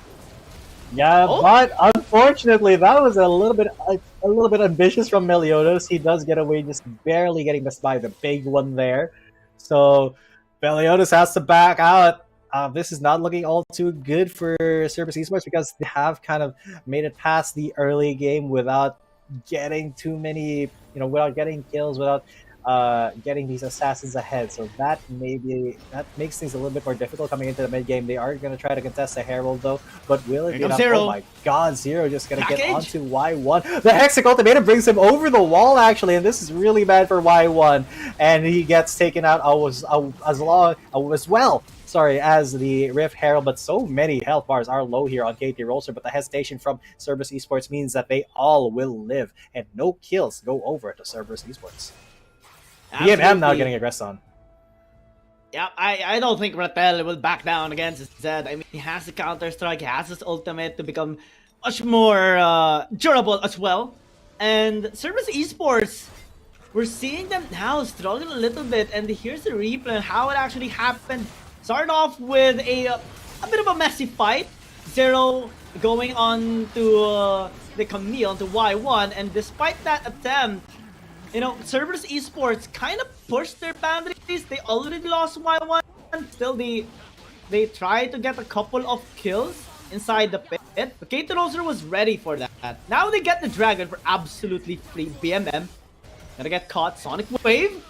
Yeah, but unfortunately, that was a little bit ambitious from Meliodas. He does get away, just barely getting missed by the big one there. So Meliodas has to back out. This is not looking all too good for Cerberus Esports because they have kind of made it past the early game without getting too many, without getting kills, without getting these assassins ahead. So that makes things a little bit more difficult coming into the mid game. They are going to try to contest the Herald though, but will it be enough? Oh my god, Zero just going to get onto Y1. The Hexic Ultimatum brings him over the wall actually, and this is really bad for Y1, and he gets taken out as well. Sorry, as the Rift Herald, but so many health bars are low here on KT.RY, but the hesitation from Cerberus Esports means that they all will live, and no kills go over to Cerberus Esports. BMM now getting aggressed on. Yeah, I don't think Rattel will back down against Zed. I mean, he has the counter-strike, he has his ultimate to become much more durable as well. And Cerberus Esports, we're seeing them now struggle a little bit, and here's the replay on how it actually happened. Started off with a bit of a messy fight. Zero going on to the Camille, onto Y1, and despite that attempt, Cerberus Esports kind of pushed their boundaries. They already lost Y1. Still, they tried to get a couple of kills inside the pit. But KT.RY was ready for that. Now they get the Dragon for absolutely free. BMM gonna get caught. Sonic Wave.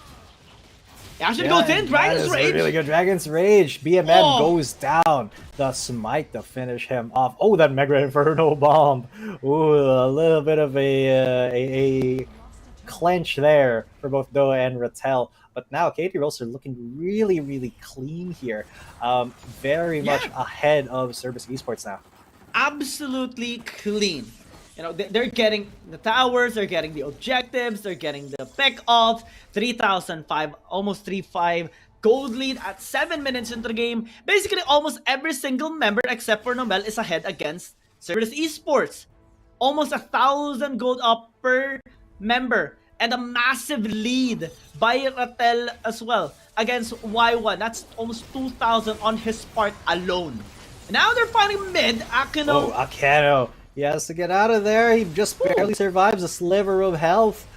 It actually goes in. Dragon's Rage. Really good. Dragon's Rage. BMM goes down. The smite to finish him off. Oh, that Mega Inferno bomb. Ooh, a little bit of a clench there for both Doa and Rattel. But now KT.RY are looking really, really clean here. Very much ahead of Cerberus Esports now. Absolutely clean. You know, they're getting the towers, they're getting the objectives, they're getting the pick off. 3,005, almost 3,500 gold lead at 7 minutes into the game. Basically, almost every single member except for Nomel is ahead against Cerberus Esports. Almost 1,000 gold up per member. And a massive lead by Rattel as well against Y1. That's almost 2,000 on his part alone. Now they're fighting mid. Akeno. Oh, Akeno. He has to get out of there. He just barely survives a sliver of health.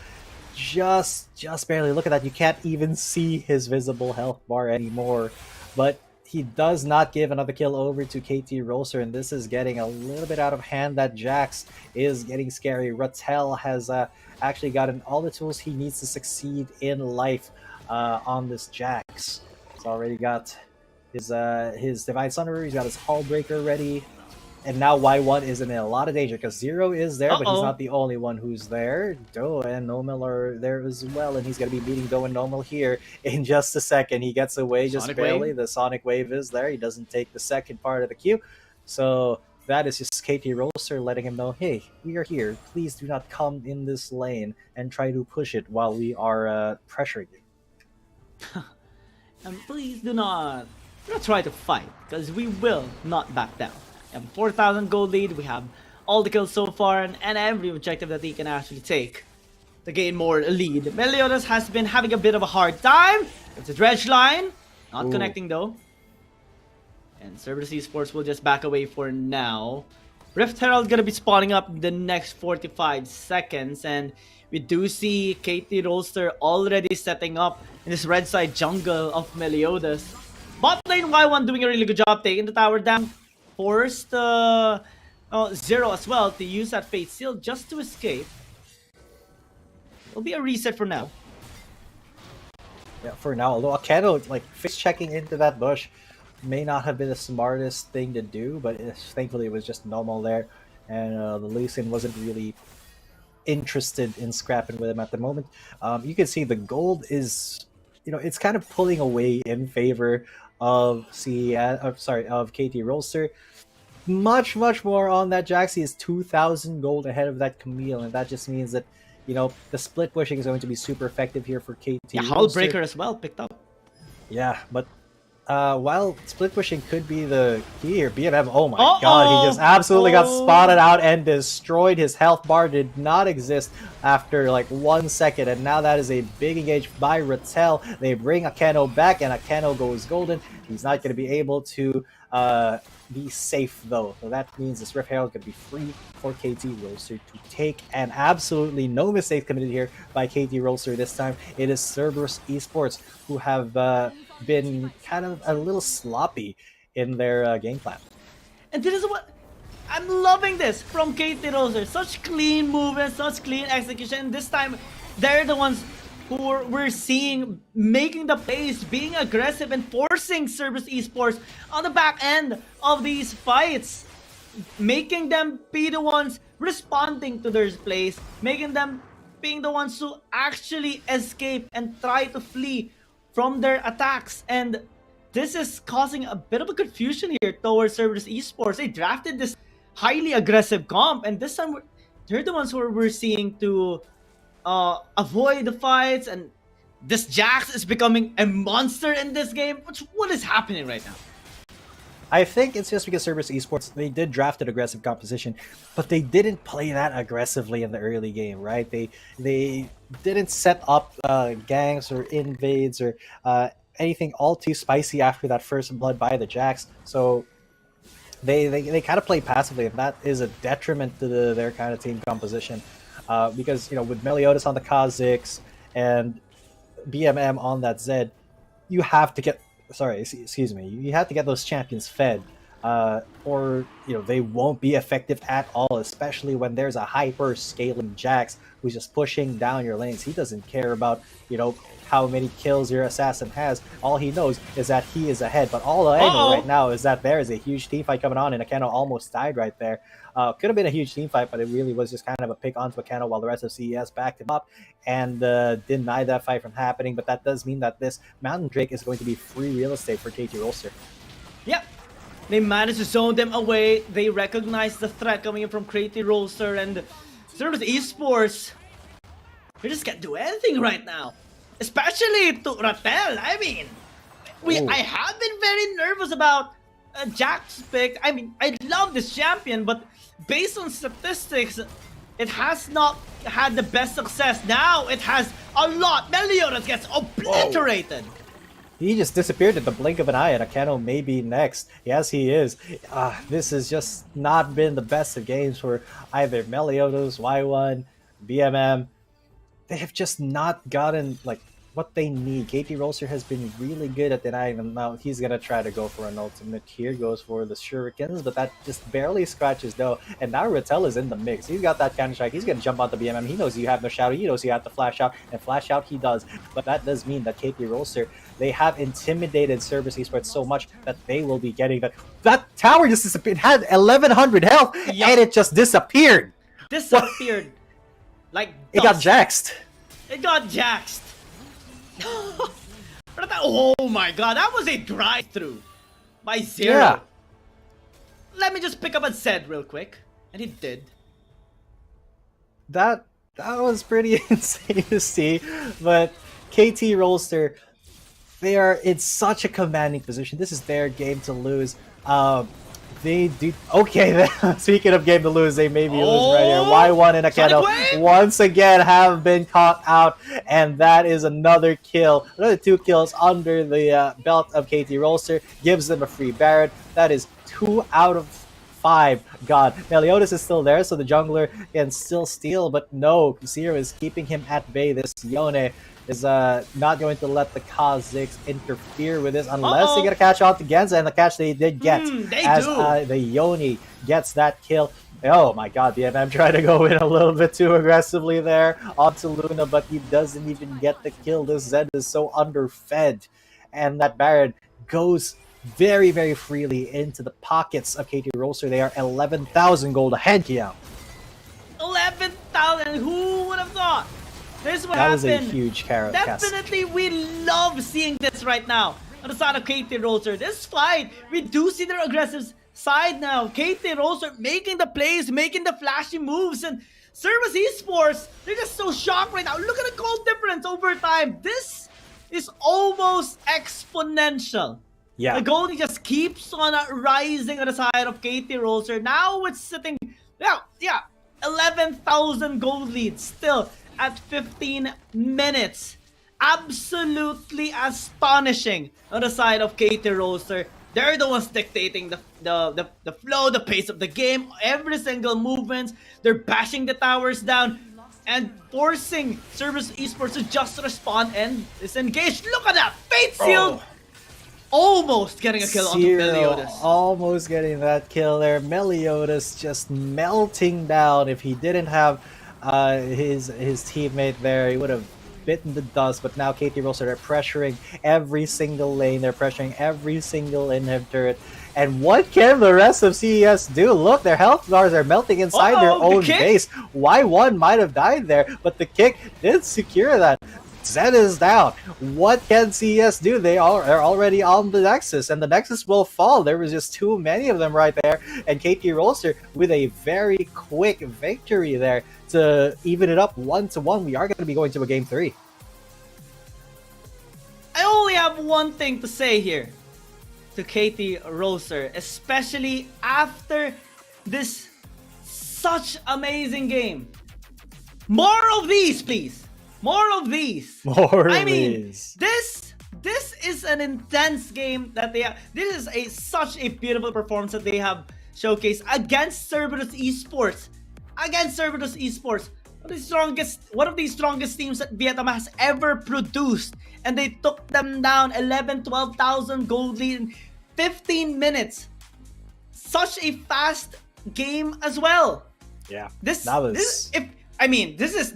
Just barely. Look at that. You can't even see his visible health bar anymore. But he does not give another kill over to KT.RY, and this is getting a little bit out of hand. That Jax is getting scary. Rattel has actually gotten all the tools he needs to succeed in life on this Jax. He's already got his Divine Sunderer, he's got his Hullbreaker ready. And now Y1 is in a lot of danger because Zero is there, but he's not the only one who's there. Doa and Nomel are there as well, and he's going to be meeting Doa and Nomel here in just a second. He gets away just barely. The Sonic Wave is there. He doesn't take the second part of the queue. So that is just KT.RY letting him know, hey, we are here. Please do not come in this lane and try to push it while we are pressuring you. And please do not try to fight, because we will not back down. We have 4,000 gold lead, we have all the kills so far, and every objective that he can actually take to gain more lead. Meliodas has been having a bit of a hard time. It's a dredge line, not connecting though. And Cerberus Esports will just back away for now. Rift Herald gonna be spawning up in the next 45 seconds, and we do see KT.RY already setting up in this red side jungle of Meliodas. Bot lane Y1 doing a really good job taking the tower down. Forced Zero as well to use that Fate Seal just to escape. It'll be a reset for now. Yeah, for now. Although Akeno, like, face checking into that bush may not have been the smartest thing to do, but thankfully it was just normal there. And the Lee Sin wasn't really interested in scrapping with him at the moment. You can see the gold is, you know, it's kind of pulling away in favor of of KT.RY. Much more on that Jax. He is 2,000 gold ahead of that Camille, and that just means that, you know, the split pushing is going to be super effective here for KT.RY. Yeah, Hullbreaker as well picked up. Yeah, but while split pushing could be the key here, BMM, oh my god, he just absolutely got spotted out and destroyed. His health bar did not exist after like 1 second, and now that is a big engage by Rattel. They bring Akeno back, and Akeno goes golden. He's not going to be able to be safe though, so that means this Rift Herald could be free for KT.RY to take, and absolutely no mistake committed here by KT.RY this time. It is Cerberus Esports who have been kind of a little sloppy in their game plan. And this is what I'm loving this from KT.RY. Such clean movement, such clean execution. And this time they're the ones who we're seeing making the plays, being aggressive, and forcing Cerberus Esports on the back end of these fights, making them be the ones responding to their plays, making them being the ones who actually escape and try to flee from their attacks. And this is causing a bit of a confusion here towards Cerberus Esports. They drafted this highly aggressive comp, and this time they're the ones who we're seeing to avoid the fights, and this Jax is becoming a monster in this game. What is happening right now? I think it's just because Cerberus Esports, they did draft an aggressive composition, but they didn't play that aggressively in the early game, right? They didn't set up ganks or invades or anything all too spicy after that first blood by the Jax. So they kind of play passively, and that is a detriment to their kind of team composition. Because, you know, with Meliodas on the Kha'Zix and BMM on that Zed, you have to get, you have to get those champions fed or they won't be effective at all, especially when there's a hyper scaling Jax who's just pushing down your lanes. He doesn't care about how many kills your assassin has. All he knows is that he is ahead. But all I know right now is that there is a huge team fight coming on, and Akano almost died right there. Could have been a huge team fight, but it really was just kind of a pick onto Akano while the rest of CES backed him up and denied that fight from happening. But that does mean that this Mountain Drake is going to be free real estate for KT.RY. Yep. They managed to zone them away. They recognize the threat coming in from KT.RY, and Cerberus Esports, they just can't do anything right now. Especially to Ratel. I mean, I have been very nervous about Jack's pick. I mean, I love this champion, but based on statistics, it has not had the best success. Now it has a lot. Meliodas gets obliterated. Whoa. He just disappeared at the blink of an eye, and Akano may be next. Yes, he is. This has just not been the best of games for either Meliodas, Y1, BMM. They have just not gotten what they need. KT.RY has been really good at denying them. Now he's gonna try to go for an ultimate here, goes for the shurikens, but that just barely scratches though. And now Ratel is in the mix. He's got that counter strike. He's gonna jump onto BMM. He knows you have no shadow. He knows you have to flash out, and flash out he does. But that does mean that KT.RY, they have intimidated Cerberus Esports so much that they will be getting that tower just disappeared. It had 1100 health and it just disappeared. Disappeared. Like it got jaxed. It got jaxed. Oh my god, that was a drive-through by Zero. Yeah. Let me just pick up and said real quick, and he did. That was pretty insane to see, but KT.RY, they are in such a commanding position. This is their game to lose. They do okay. Then speaking of game to lose, they may be losing right here. Y1 and Akano once again have been caught out, and that is another kill, another 2 kills under the belt of KT.RY. Gives them a free Baron. That is 2 out of 5. God, Meliodas is still there, so the jungler can still steal, but no, Zero is keeping him at bay. This Yone is not going to let the Kha'Zix interfere with this unless they get a catch on to Genza, and the catch they did get the Yone gets that kill. Oh my god, the MM tried to go in a little bit too aggressively there onto Luna, but he doesn't even get the kill. This Zed is so underfed, and that Baron goes very, very freely into the pockets of KT.RY. They are 11,000 gold ahead, Kiao. 11,000, who would have thought? This is what happened. That was a huge carrot. Definitely, we love seeing this right now on the side of KT.RY. This fight, we do see their aggressive side now. KT.RY making the plays, making the flashy moves, and Cerberus Esports, they're just so shocked right now. Look at the gold difference over time. This is almost exponential. Yeah. The gold just keeps on rising on the side of KT.RY. Now it's sitting, 11,000 gold lead still at 15 minutes. Absolutely astonishing on the side of KT.RY. They're the ones dictating the flow, the pace of the game, every single movement. They're bashing the towers down and forcing Cerberus Esports to just respond and disengage. Look at that! Fate Seal almost getting a kill on Meliodas. Almost getting that kill there. Meliodas just melting down. If he didn't have his teammate there, he would have bitten the dust. But now KT.RY are pressuring every single lane. They're pressuring every single inhib turret. And what can the rest of CES do? Look, their health bars are melting inside their own base. Y1 might have died there, but the kick did secure that. Zed is down. What can CES do? They're already on the Nexus, and the Nexus will fall. There was just too many of them right there, and KT.RY with a very quick victory there to even it up 1-1. We are going to be going to a game 3. I only have one thing to say here to KT.RY, especially after this such amazing game. More of these, please. More of these. I mean, this is an intense game that they have. This is such a beautiful performance that they have showcased against Cerberus Esports. Against Cerberus Esports, one of the strongest teams that Vietnam has ever produced, and they took them down 11,000-12,000 gold lead in 15 minutes. such a fast game as well. Yeah, this is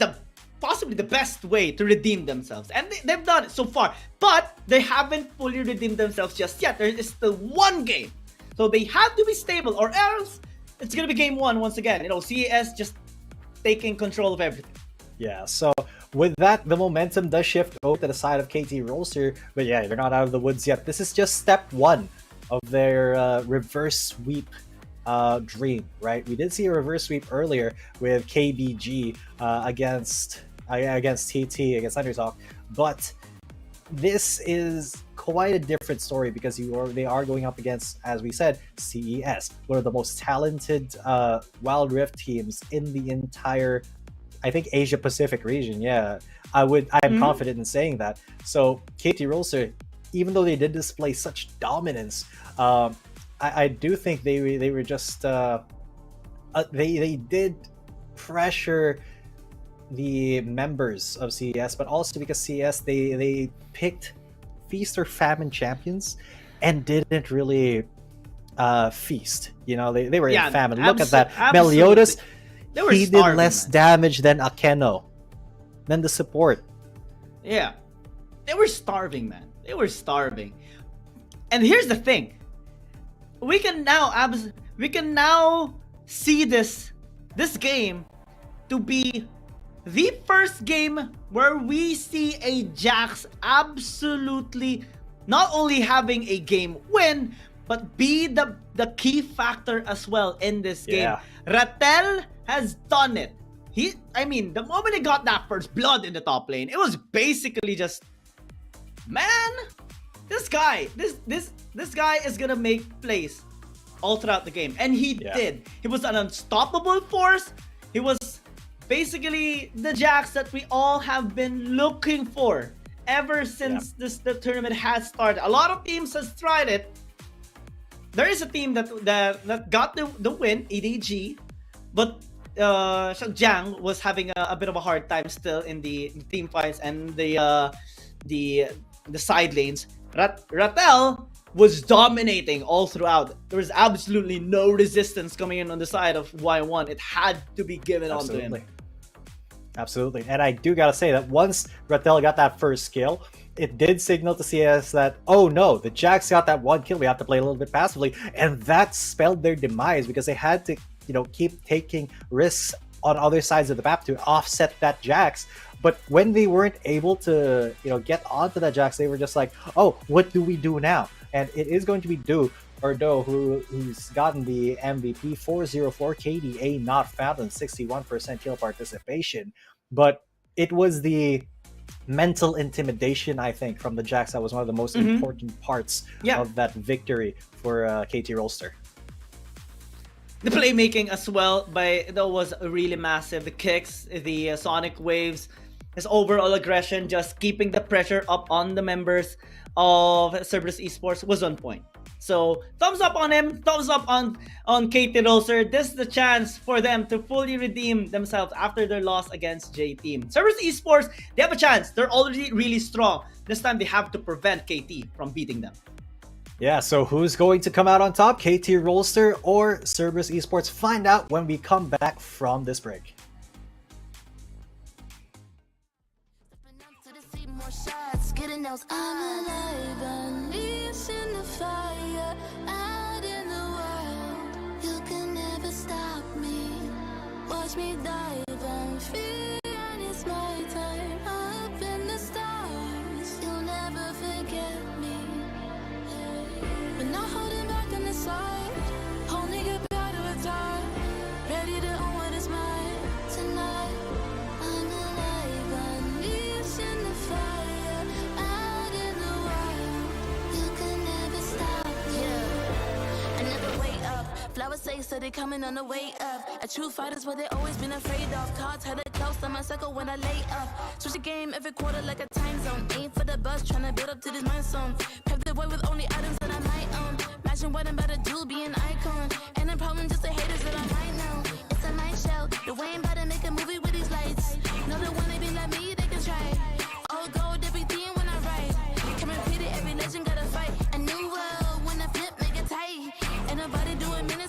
possibly the best way to redeem themselves, and they've done it so far, but they haven't fully redeemed themselves just yet. There is still one game, so they have to be stable, or else it's gonna be game one once again. You know, CES just taking control of everything. Yeah, so with that, the momentum does shift over to the side of KT.RY, but yeah, they're not out of the woods yet. This is just step one of their reverse sweep dream, right? We did see a reverse sweep earlier with KBG against TT, against Underdog, but this is quite a different story because they are going up against, as we said, CES, one of the most talented Wild Rift teams in the entire, I think, Asia Pacific region. Yeah, I'm confident in saying that. So KT.RY, even though they did display such dominance, I do think they were just they did pressure the members of CES, but also because CES they picked feast or famine champions and didn't really feast. You know, they were in famine. Look at that. Meliodas, he did less damage than Akeno, than the support. Yeah, they were starving, man. They were starving. And here's the thing: we can now see this game to be the first game where we see a Jax absolutely not only having a game win, but be the key factor as well in this game. Yeah. Rattel has done it. The moment he got that first blood in the top lane, it was basically just, man, this guy is gonna make plays all throughout the game, and he did. He was an unstoppable force. He was basically the Jax that we all have been looking for ever since the tournament has started. A lot of teams has tried it. There is a team that got the win, EDG, but Zhang was having a bit of a hard time still in the team fights and the side lanes. Rattel was dominating all throughout. There was absolutely no resistance coming in on the side of Y1. It had to be given onto him. Absolutely. And I do gotta say that once Rattel got that first kill, it did signal to CS that, oh no, the Jax got that one kill, we have to play a little bit passively, and that spelled their demise because they had to, keep taking risks on other sides of the map to offset that Jax. But when they weren't able to, get onto that Jax, they were just like, oh, what do we do now? And it is going to be Do who's gotten the MVP 404 KDA not found and 61% kill participation. But it was the mental intimidation, I think, from the Jax that was one of the most important parts of that victory for KT.RY. The playmaking as well that was really massive. The kicks, the sonic waves, his overall aggression, just keeping the pressure up on the members of Cerberus Esports was on point. So thumbs up on him, thumbs up on KT.RY. This is the chance for them to fully redeem themselves after their loss against J-Team. Cerberus Esports, they have a chance. They're already really strong. This time they have to prevent KT from beating them. Yeah, so who's going to come out on top? KT.RY or Cerberus Esports? Find out when we come back from this break. I'm alive and leaves in the fire, out in the wild. You can never stop me. Watch me dive and feel, and it's my time. Up in the stars, you'll never forget me. But not holding back on the side, only get better with time. Ready to own what is mine tonight. I'm alive and leaves in the fire. Flowers say so they coming on the way up. A true fighter's what they always been afraid of. Cards had it close on my circle when I lay up. Switch the game every quarter like a time zone. Aim for the bus, trying to build up to this milestone. Pave the way with only items that I might own. Imagine what I'm about to do, be an icon. And the problem just the haters that I might know. It's a night show. The way I'm about to make a movie with these lights. No, they wanna be like me, they can try. All gold, everything when I write. Can repeat it, every legend gotta fight. A new world when I flip, make it tight. Ain't nobody doing minutes.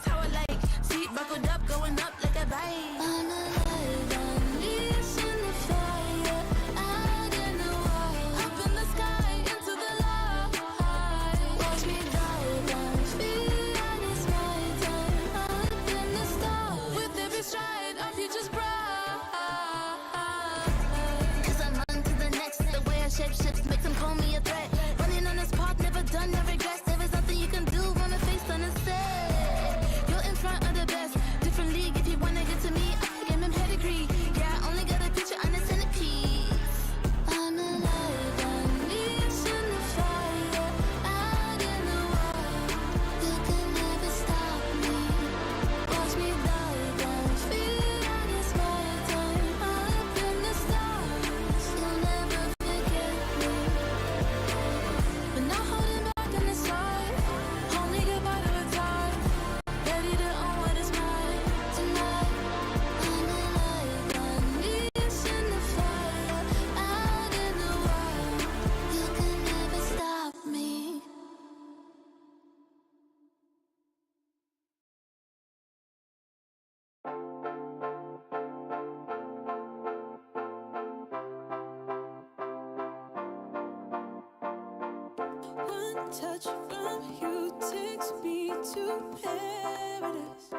One touch from you takes me to paradise,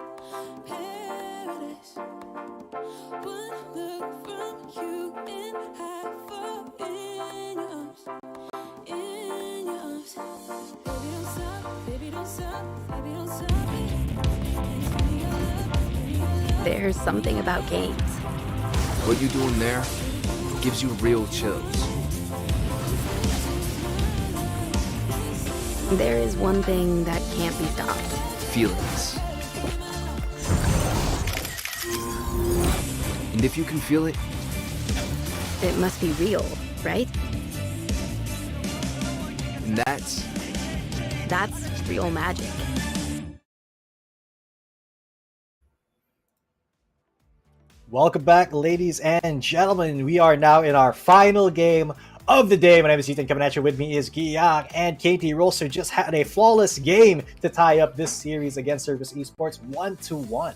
paradise. One look from you and I fall in your arms, in your arms. Baby don't stop, baby don't stop, baby don't stop it. There's something about games. What you doing there gives you real chills. There is one thing that can't be stopped. Feelings. And if you can feel it, it must be real, right? And that's real magic. Welcome back, ladies and gentlemen. We are now in our final game of the day. My name is Ethan. Coming at you with me is Giyang, and KT.RY just had a flawless game to tie up this series against Cerberus Esports 1-1.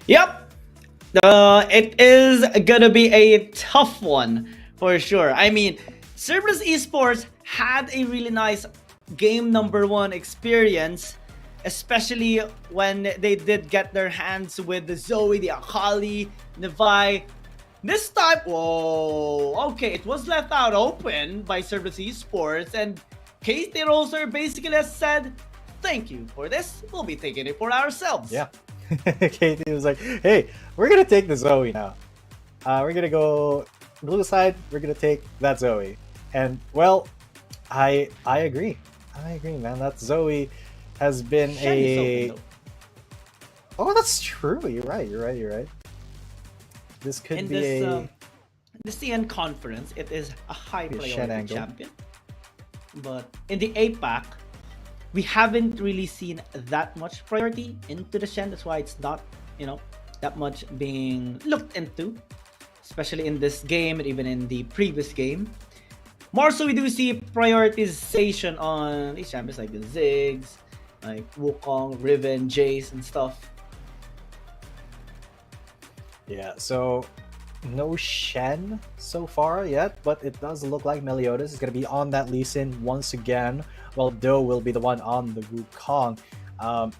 Yep. It is gonna be a tough one for sure. I mean, Cerberus Esports had a really nice game number 1 experience, especially when they did get their hands with the Zoe, the Akali, Nevi. This time, whoa, okay, it was left out open by Cerberus Esports, and KT.RY basically has said, thank you for this, we'll be taking it for ourselves. Yeah. KT was like, hey, we're gonna take the Zoe now. We're gonna go blue side, we're gonna take that Zoe. And well, I agree. I agree, man. That Zoe has been a... Oh, that's true. You're right. This could in be this, the CN conference, it is a high priority champion. But in the APAC, we haven't really seen that much priority into the Shen. That's why it's not, that much being looked into, especially in this game and even in the previous game. More so, we do see prioritization on these champions like the Ziggs, like Wukong, Riven, Jace, and stuff. Yeah, so no Shen so far yet, but it does look like Meliodas is going to be on that Lee Sin once again, while Do will be the one on the Wukong. Not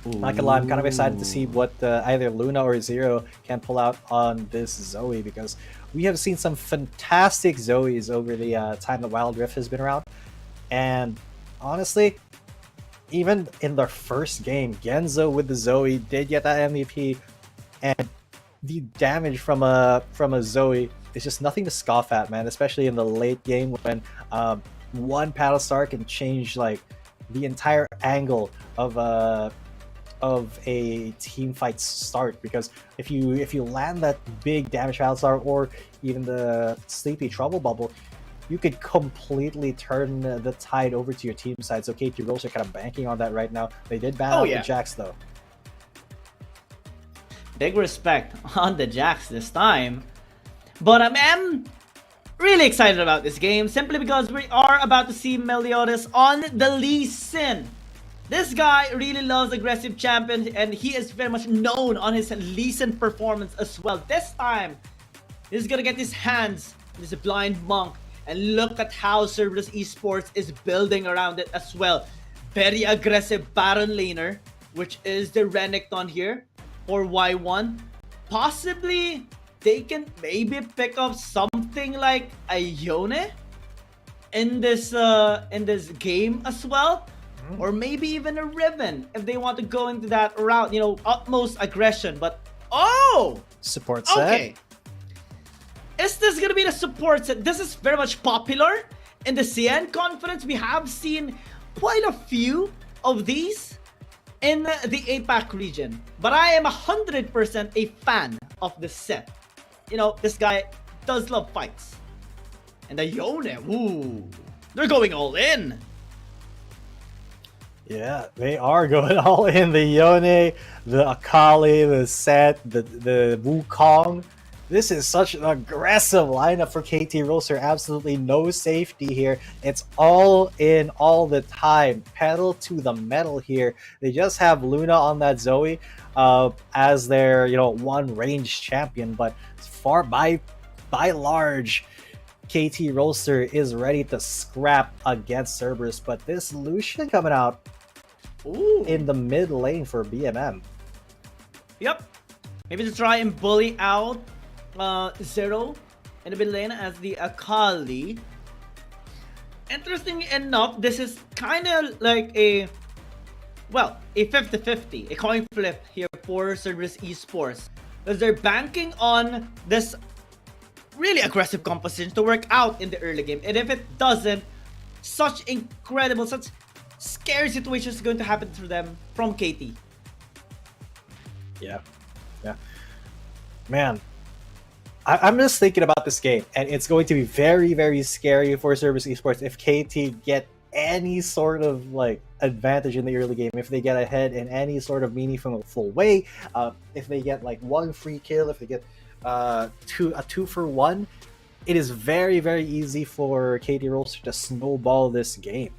gonna lie, I'm kind of excited to see what either Luna or Zero can pull out on this Zoe, because we have seen some fantastic Zoes over the time that Wild Rift has been around. And honestly, even in their first game, Genzo with the Zoe did get that MVP, and the damage from a Zoe is just nothing to scoff at, man. Especially in the late game when one paddle star can change like the entire angle of a team fight start. Because if you land that big damage paddle star or even the sleepy trouble bubble, you could completely turn the tide over to your team side. So KT.RY are kind of banking on that right now. They did ban out the Jax though. Big respect on the Jax this time. But I'm really excited about this game simply because we are about to see Meliodas on the Lee Sin. This guy really loves aggressive champions, and he is very much known on his Lee Sin performance as well. This time, he's gonna get his hands on this blind monk, and look at how Cerberus Esports is building around it as well. Very aggressive Baron laner, which is the Renekton here. Or Y1, possibly they can maybe pick up something like a Yone in this game as well, or maybe even a Riven if they want to go into that route, utmost aggression. But support set. Okay, is this gonna be the support set? This is very much popular in the CN conference. We have seen quite a few of these in the APAC region, but I am 100% a fan of this set. This guy does love fights. And the Yone, ooh, they're going all in. Yeah, they are going all in. The Yone, the Akali, the Set, the Wukong. This is such an aggressive lineup for KT.RY. Absolutely no safety here. It's all in all the time. Pedal to the metal here. They just have Luna on that Zoe as their one range champion, but far by large, KT Roaster is ready to scrap against Cerberus, but this Lucian coming out in the mid lane for BMM. Yep. Maybe to try and bully out Zero in the mid lane as the Akali. Interesting enough, this is kind of like a 50-50, a coin flip here for Cerberus Esports. Because they're banking on this really aggressive composition to work out in the early game. And if it doesn't, such scary situations is going to happen to them from KT. Yeah. Man, I'm just thinking about this game, and it's going to be very, very scary for Cerberus Esports if KT get any sort of like advantage in the early game, if they get ahead in any sort of meaningful way, if they get like one free kill, if they get a 2-for-1, it is very, very easy for KT Roaster to snowball this game.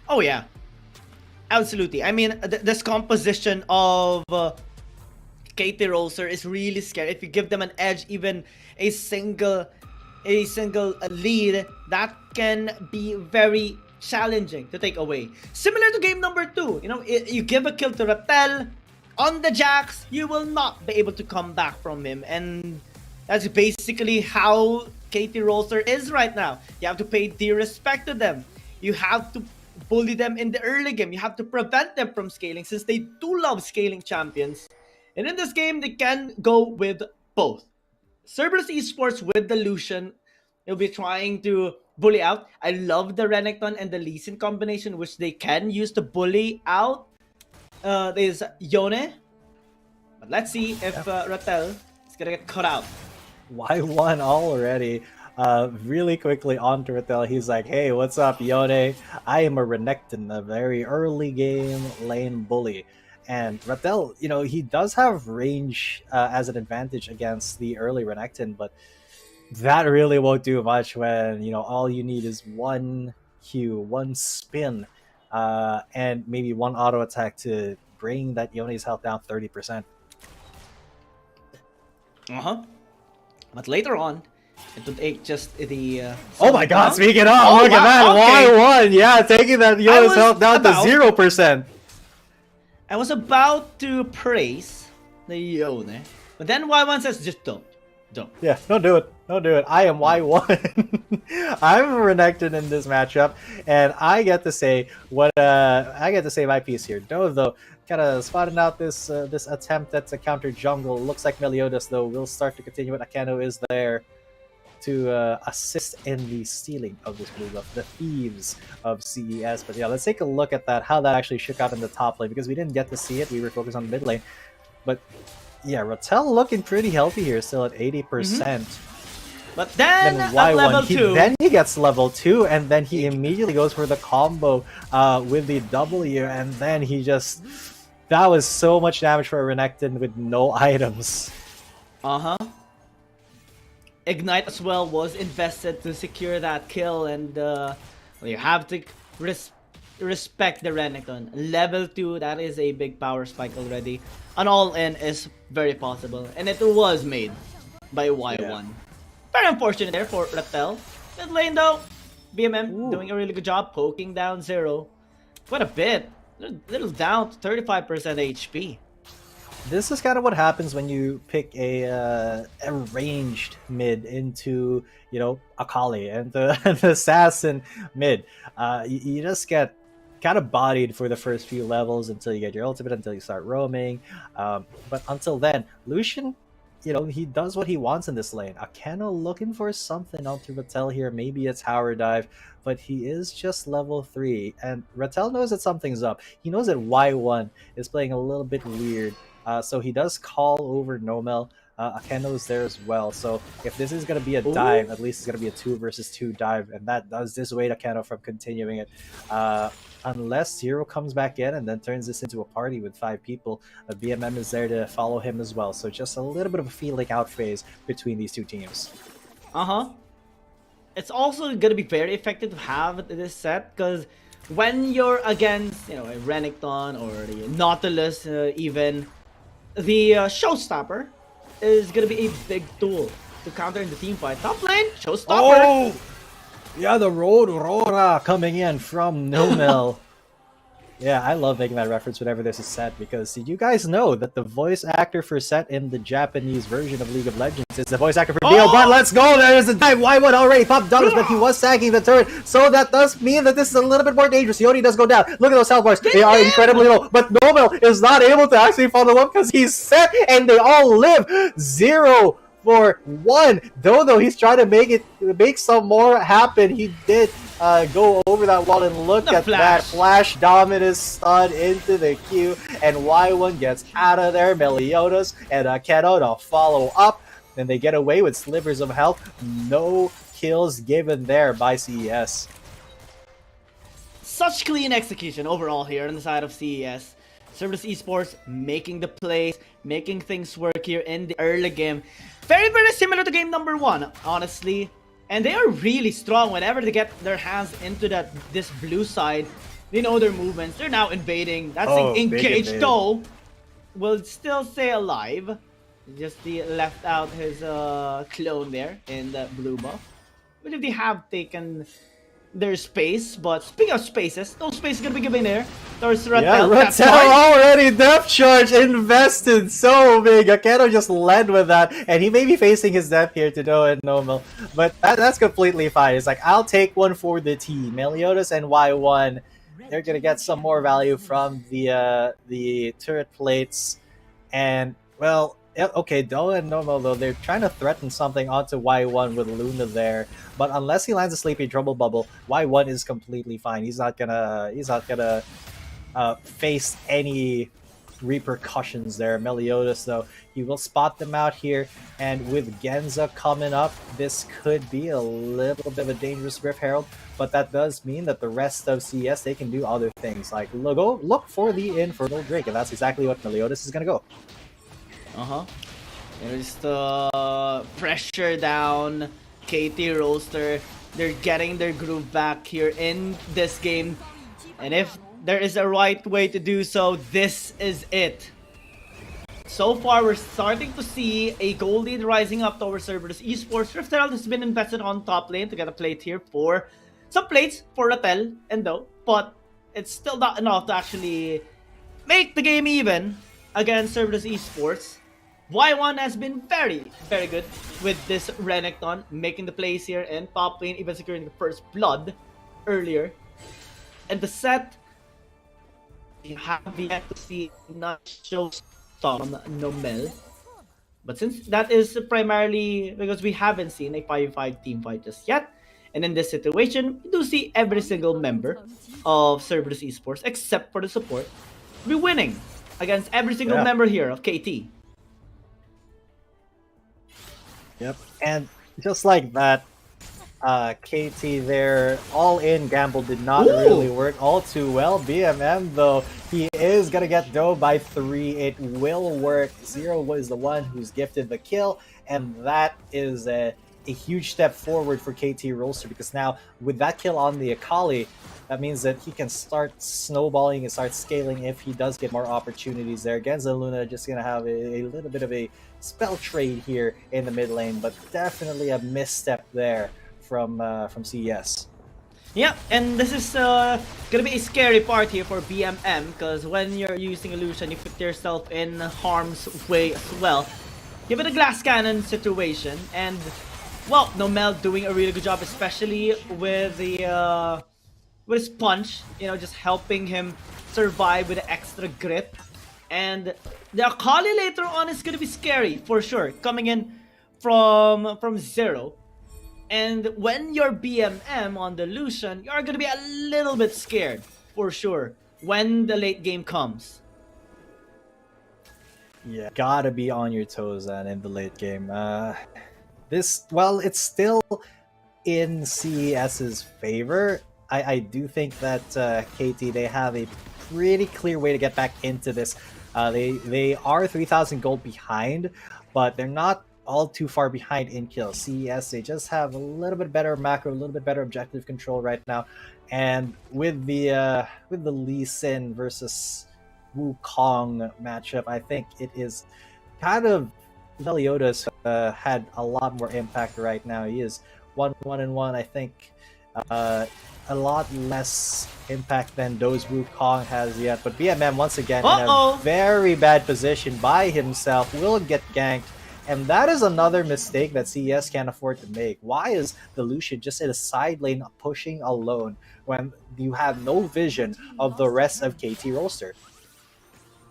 Oh yeah, absolutely. I mean, this composition of KT Roaster is really scary. If you give them an edge, even a single lead, that can be very challenging to take away. Similar to game number 2, you know, you give a kill to Rattel on the Jax, you will not be able to come back from him, and that's basically how KT Roaster is right now. You have to pay due respect to them. You have to bully them in the early game. You have to prevent them from scaling, since they do love scaling champions. And in this game, they can go with both. Cerberus Esports with the Lucian, they'll be trying to bully out. I love the Renekton and the Lee Sin combination, which they can use to bully out there's Yone. But let's see if Rattel is gonna get cut out. Y1 already. Really quickly on to Rattel. He's like, hey, what's up, Yone? I am a Renekton, a very early game lane bully. And Rattel, you know, he does have range as an advantage against the early Renekton, but that really won't do much when, you know, all you need is one Q, one spin, and maybe one auto attack to bring that Yone's health down 30%. But later on, it would take just the... oh my god, speaking of, look at that, Y1, yeah, taking that Yone's health down to 0%. I was about to praise the Yone, but then Y1 says, just don't. Yeah, don't do it. Don't do it. I am Y1. I'm Renekton in this matchup, and I get to say what I get to say my piece here. No, though, kind of spotting out this this attempt at a counter jungle. Looks like Meliodas though will start to continue it. Akeno is there to assist in the stealing of this blue buff, the thieves of CES. But yeah, let's take a look at that, how that actually shook out in the top lane, because we didn't get to see it. We were focused on the mid lane, but yeah, Rattel looking pretty healthy here, still at 80%. But then at Y1, level 2, then he gets level 2, and then he immediately goes for the combo with the W, and then he just... That was so much damage for a Renekton with no items. Ignite as well was invested to secure that kill, and you have to respect the Renekton. Level 2, that is a big power spike already. An all-in is very possible, and it was made by Y1. Yeah. Very unfortunate there for Rattel. Mid lane though, BMM doing a really good job poking down Zero. Quite a bit. Little down to 35% HP. This is kind of what happens when you pick a ranged mid into, you know, Akali and the assassin mid. You just get kind of bodied for the first few levels until you get your ultimate, until you start roaming. But until then, Lucian, you know, he does what he wants in this lane. Akeno looking for something onto Rattel here. Maybe a tower dive, but he is just level 3. And Rattel knows that something's up. He knows that Y1 is playing a little bit weird. So he does call over Nomel. Akeno's there as well. So if this is going to be a dive, at least it's going to be a 2 versus 2 dive. And that does dissuade Akeno from continuing it. Unless Zero comes back in and then turns this into a party with 5 people, BMM is there to follow him as well. So just a little bit of a feeling out phase between these two teams. It's also going to be very effective to have this set, because when you're against, you know, a Renekton or the Nautilus, even the Showstopper is going to be a big tool to counter in the team fight. Top lane, showstopper. Oh! Yeah, the Road Aurora coming in from Nomel. Yeah, I love making that reference whenever there's a set, because you guys know that the voice actor for set in the Japanese version of League of Legends is the voice actor for Dio. But let's go! There's the dive! Y1 already popped dollars, but he was sagging the turret, so that does mean that this is a little bit more dangerous. Yoni does go down. Look at those health bars. They are incredibly low, but Nomel is not able to actually follow up because he's set, and they all live. 0 for 1. Though he's trying to make some more happen. He did go over that wall, and look at that flash dominus stun into the queue, and Y1 gets out of there. Meliodas and Keto to follow up, and they get away with slivers of health. No kills given there by CES. Such clean execution overall here on the side of CES. Cerberus Esports making the plays, making things work here in the early game. Very, very similar to game number 1, honestly. And they are really strong whenever they get their hands into this blue side. They know their movements. They're now invading. That's engaged though. Will still stay alive. Just he left out his clone there in the blue buff. I believe they have taken their space, but speaking of spaces, no space is gonna be given there. There's Rattel. Yeah, Rattel already depth charge invested so big. Aketo just led with that, and he may be facing his death here to Noah and Nomel, but that's completely fine. It's like, I'll take one for the team. Meliodas and Y1, they're gonna get some more value from the turret plates, and well, okay, Doa and Nomel though, they're trying to threaten something onto Y1 with Luna there, but unless he lands a sleepy trouble bubble, Y1 is completely fine. He's not gonna face any repercussions there. Meliodas though, he will spot them out here, and with Genza coming up, this could be a little bit of a dangerous Griff Herald, but that does mean that the rest of CES, they can do other things, like look for the Infernal Drake, and that's exactly what Meliodas is gonna go. There's the pressure down. KT roster. They're getting their groove back here in this game. And if there is a right way to do so, this is it. So far, we're starting to see a gold lead rising up towards Cerberus Esports. Rift Herald has been invested on top lane to get a plate here for some plates for Rattel and Do, but it's still not enough to actually make the game even against Cerberus Esports. Y1 has been very, very good with this Renekton, making the plays here in top lane, even securing the first blood earlier. And the set, you have yet to see not show on Nomel. But since that is primarily because we haven't seen a 5v5 team fight just yet, and in this situation, we do see every single member of Cerberus Esports, except for the support, be winning against every single member here of KT. Yep, and just like that, KT there, all-in gamble did not really work all too well. BMM though, he is gonna get Do by 3. It will work. Zero was the one who's gifted the kill, and that is a huge step forward for KT Roster, because now with that kill on the Akali, that means that he can start snowballing and start scaling if he does get more opportunities there. Genza and Luna just gonna have a little bit of a spell trade here in the mid lane, but definitely a misstep there from CES. Yeah, and this is gonna be a scary part here for BMM, because when you're using Illusion, you put yourself in harm's way as well. Give it a glass cannon situation, and well, Nomel doing a really good job, especially with the with his punch, you know, just helping him survive with the extra grit. And the Akali later on is gonna be scary for sure, coming in from zero. And when you're BMM on the Lucian, you're gonna be a little bit scared for sure when the late game comes. Yeah, gotta be on your toes then in the late game. Well, it's still in CES's favor. I do think that KT, they have a pretty clear way to get back into this. They are 3,000 gold behind, but they're not all too far behind in kills. CES, they just have a little bit better macro, a little bit better objective control right now. And with the Lee Sin versus Wukong matchup, I think it is kind of Meliodas had a lot more impact right now. He is 1-1-1. I think a lot less impact than Dozbu Kong has yet. But BMM once again in a very bad position by himself, will get ganked. And that is another mistake that CES can't afford to make. Why is the Lucian just in a side lane pushing alone when you have no vision of the rest of KT.RY?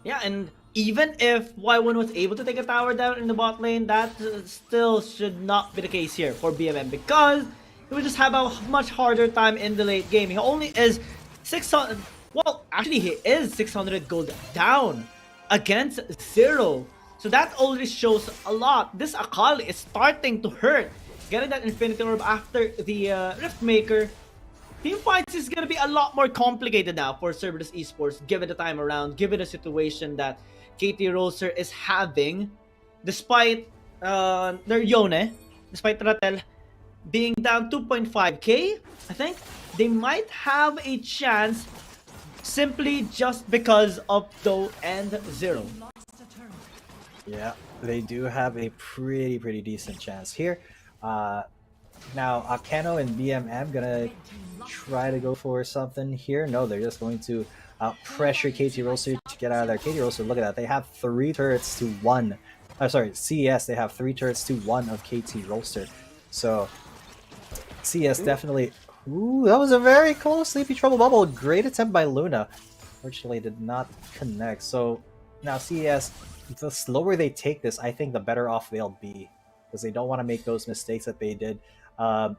Yeah, and even if Y1 was able to take a tower down in the bot lane, that still should not be the case here for BMM, because he would just have a much harder time in the late game. He only is 600, well, actually he is 600 gold down against 0. So that already shows a lot. This Akali is starting to hurt. Getting that Infinity Orb after the Rift Maker. Team fights is going to be a lot more complicated now for Cerberus Esports, given the time around, given the situation that KT.RY is having, despite their Yone, despite Ratel being down 2.5k, I think they might have a chance simply just because of Do and 0. Yeah, they do have a pretty decent chance here. Now, Akeno and BMM gonna try to go for something here. No, they're just going to pressure KT.RY to get out of there. KT.RY, look at that. They have 3 turrets to 1. Sorry, CES, they have 3 turrets to 1 of KT.RY. So, CES definitely... Ooh, that was a very close Sleepy Trouble Bubble. Great attempt by Luna. Fortunately, did not connect. So, now CES, the slower they take this, I think the better off they'll be. Because they don't want to make those mistakes that they did.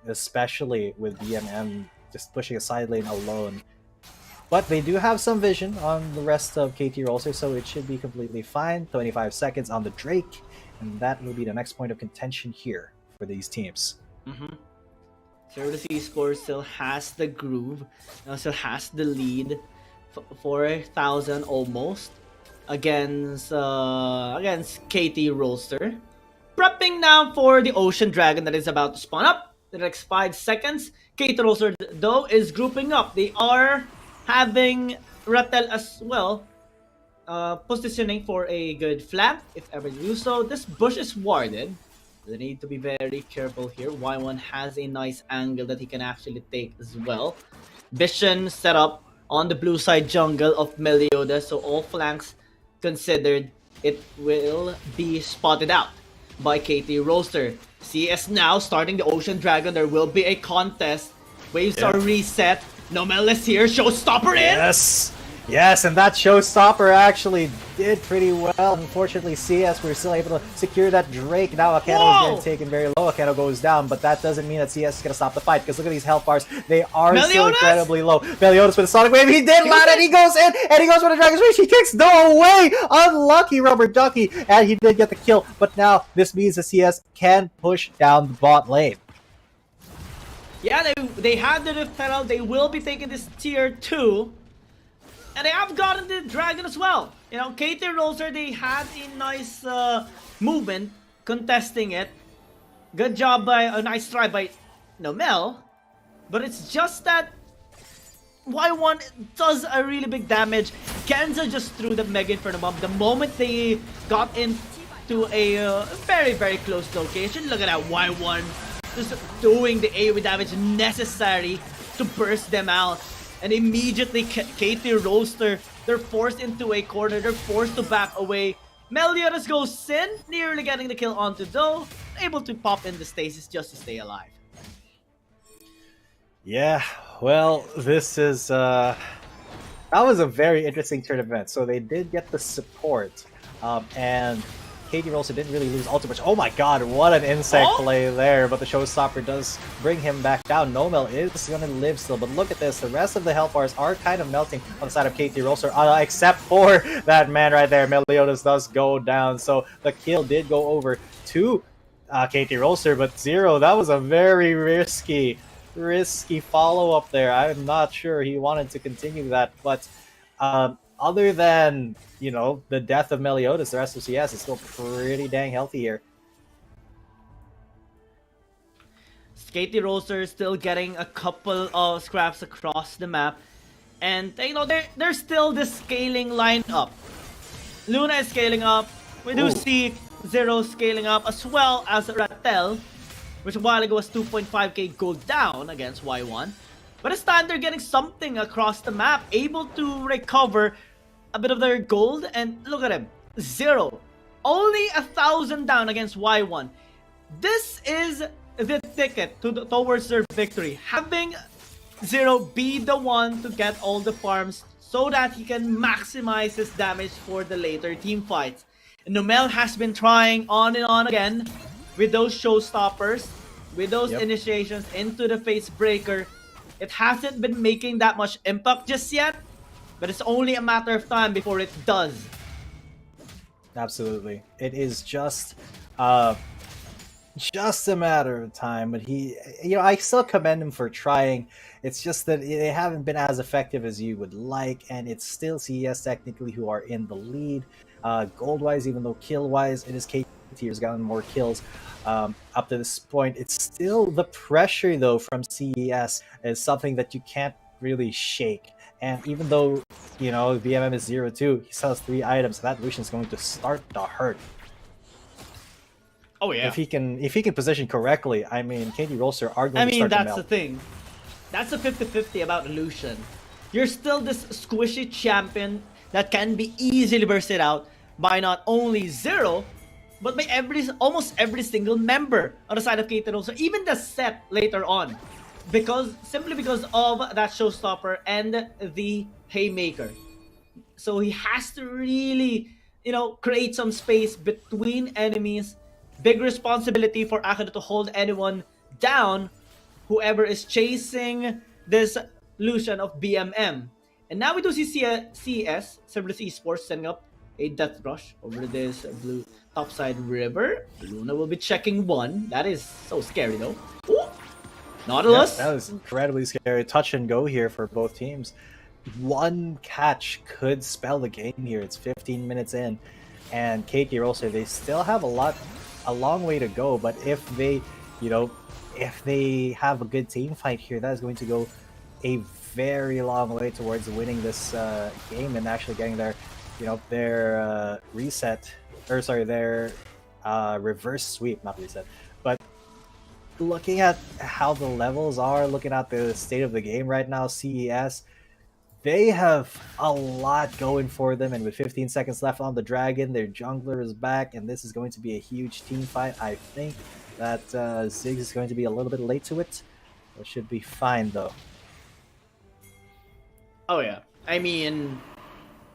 Especially with BMM just pushing a side lane alone. But they do have some vision on the rest of KT.RY, so it should be completely fine. 25 seconds on the Drake, and that will be the next point of contention here for these teams. Cerberus Esports still has the groove, still has the lead, 4,000 almost against KT.RY. Prepping now for the Ocean Dragon that is about to spawn up. The next 5 seconds. KT.RY though is grouping up. They are having Ratel as well, positioning for a good flank if ever they do so. This bush is warded. They need to be very careful here. Y1 has a nice angle that he can actually take as well. Vision set up on the blue side jungle of Meliodas, so all flanks considered, it will be spotted out by KT.RY. CS now starting the Ocean Dragon. There will be a contest. Waves are reset. Nomel is here. Showstopper in. Yes, and that Showstopper actually did pretty well. Unfortunately, CS were still able to secure that Drake. Now Akeno is getting taken very low. Akeno goes down, but that doesn't mean that CS is going to stop the fight, because look at these health bars. They are still incredibly low. Meliodas with a Sonic Wave. He did land it. He goes in, and he goes for the Dragon's Reach. He kicks No away. Unlucky Rubber Ducky, and he did get the kill. But now this means that CS can push down the bot lane. Yeah, they have the Rift Herald. They will be taking this tier 2. And they have gotten the Dragon as well. You know, KT.RY, they had a nice movement contesting it. Good job by, a nice try by Nomel. But it's just that Y1 does a really big damage. Genza just threw the Mega Inferno Bomb. The moment they got into a very close location, look at that Y1 just doing the AoE damage necessary to burst them out. And immediately KT.RY, they're forced into a corner, they're forced to back away. Meliodas goes in, nearly getting the kill onto Do, able to pop in the stasis just to stay alive. Yeah, well, this is that was a very interesting turn event. So they did get the support, and KT.RY didn't really lose ultimate. Oh my god, what an insect play there, but the Showstopper does bring him back down. Nomel is going to live still, but look at this. The rest of the health bars are kind of melting on the side of KT.RY, except for that man right there. Meliodas does go down, so the kill did go over to KT.RY, but Zero, that was a very risky follow-up there. I'm not sure he wanted to continue that, but other than, you know, the death of Meliodas, the rest of CS is still pretty dang healthy here. KT.RY still getting a couple of scraps across the map. And, you know, there's still this scaling line up. Luna is scaling up. We do see Zero scaling up as well as Rattel, which a while ago was 2.5k gold down against Y1. But this time they're getting something across the map, able to recover a bit of their gold, and look at him, Zero. Only 1,000 down against Y1. This is the ticket towards their victory. Having Zero be the one to get all the farms so that he can maximize his damage for the later team fights. And Nomel has been trying on and on again with those showstoppers, with those initiations into the face breaker. It hasn't been making that much impact just yet, but it's only a matter of time before it does. Absolutely. It is just a matter of time, but I still commend him for trying. It's just that they haven't been as effective as you would like, and it's still CES technically who are in the lead. Gold-wise, even though kill-wise, it is KT who's gotten more kills up to this point. It's still the pressure, though, from CES is something that you can't really shake. And even though, BMM is 0-2, he sells 3 items, that Lucian is going to start to hurt. Oh yeah. If he can position correctly, I mean, KT.RY are going to start to melt. That's the thing. That's a 50-50 about Lucian. You're still this squishy champion that can be easily bursted out by not only Zero, but by almost every single member on the side of KT.RY. So even the set later on, simply because of that showstopper and the haymaker. So he has to really, create some space between enemies. Big responsibility for Akado to hold anyone down, whoever is chasing this Lucian of BMM. And now we do see CES, Cerberus Esports, setting up a death rush over this blue topside river. Luna will be checking one. That is so scary though. Ooh! Nautilus. That was incredibly scary. Touch and go here for both teams. One catch could spell the game here. It's 15 minutes in, and KT.RY, they still have a long way to go. But if they, if they have a good team fight here, that is going to go a very long way towards winning this game and actually getting their, their reset, or sorry, their reverse sweep, not reset, but. Looking at how the levels are, looking at the state of the game right now, CES, they have a lot going for them, and with 15 seconds left on the Dragon, their jungler is back, and this is going to be a huge team fight. I think that Ziggs is going to be a little bit late to it. It should be fine, though. Oh yeah, I mean,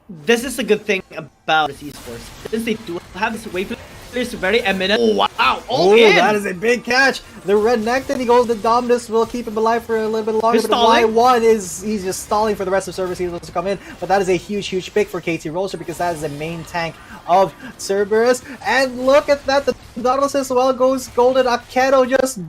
this is a good thing about Esports. Since they do have this wave is very eminent. Oh wow! Oh, that is a big catch. The red neck, then he goes to Dominus, will keep him alive for a little bit longer. But Y1 he's just stalling for the rest of Cerberus. He wants to come in, but that is a huge pick for KT.RY because that is the main tank of Cerberus. And look at that, the Nautilus as well goes golden. Akedo just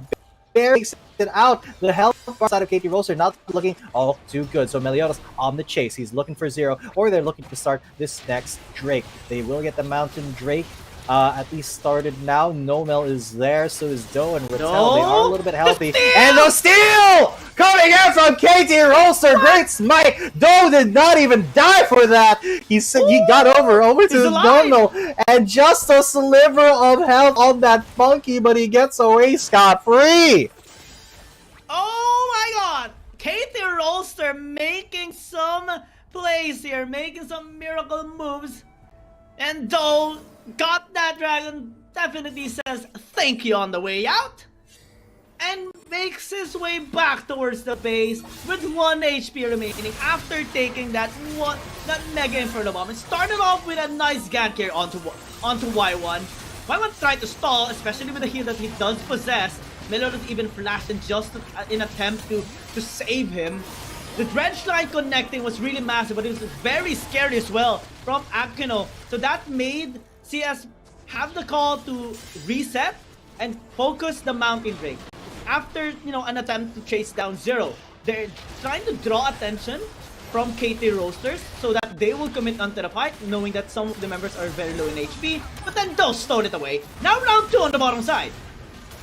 barely makes it out. The health side of KT.RY not looking all too good. So Meliodas on the chase. He's looking for Zero, or they're looking to start this next Drake. They will get the Mountain Drake. At least started now. Nomel is there, so is Doe and Rattel. They are a little bit healthy. And the steal coming in from KT.RY. Great smite. Doe did not even die for that. He got over to his Nomel, and just a sliver of health on that Funky, but he gets away scot-free. Oh my god! KT.RY making some plays here, making some miracle moves. And Doe got that dragon, definitely says thank you on the way out, and makes his way back towards the base with 1 HP remaining after taking that mega inferno bomb. It started off with a nice gank here onto Y1. Y1 tried to stall, especially with the heal that he does possess. Meliodas even flashed in just in attempt to save him. The dredge line connecting was really massive, but it was very scary as well from Akino. So that made CS have the call to reset and focus the Mountain Drake. After, an attempt to chase down Zero, they're trying to draw attention from KT.RY so that they will commit onto the fight, knowing that some of the members are very low in HP. But then Doe stole it away. Now round 2 on the bottom side.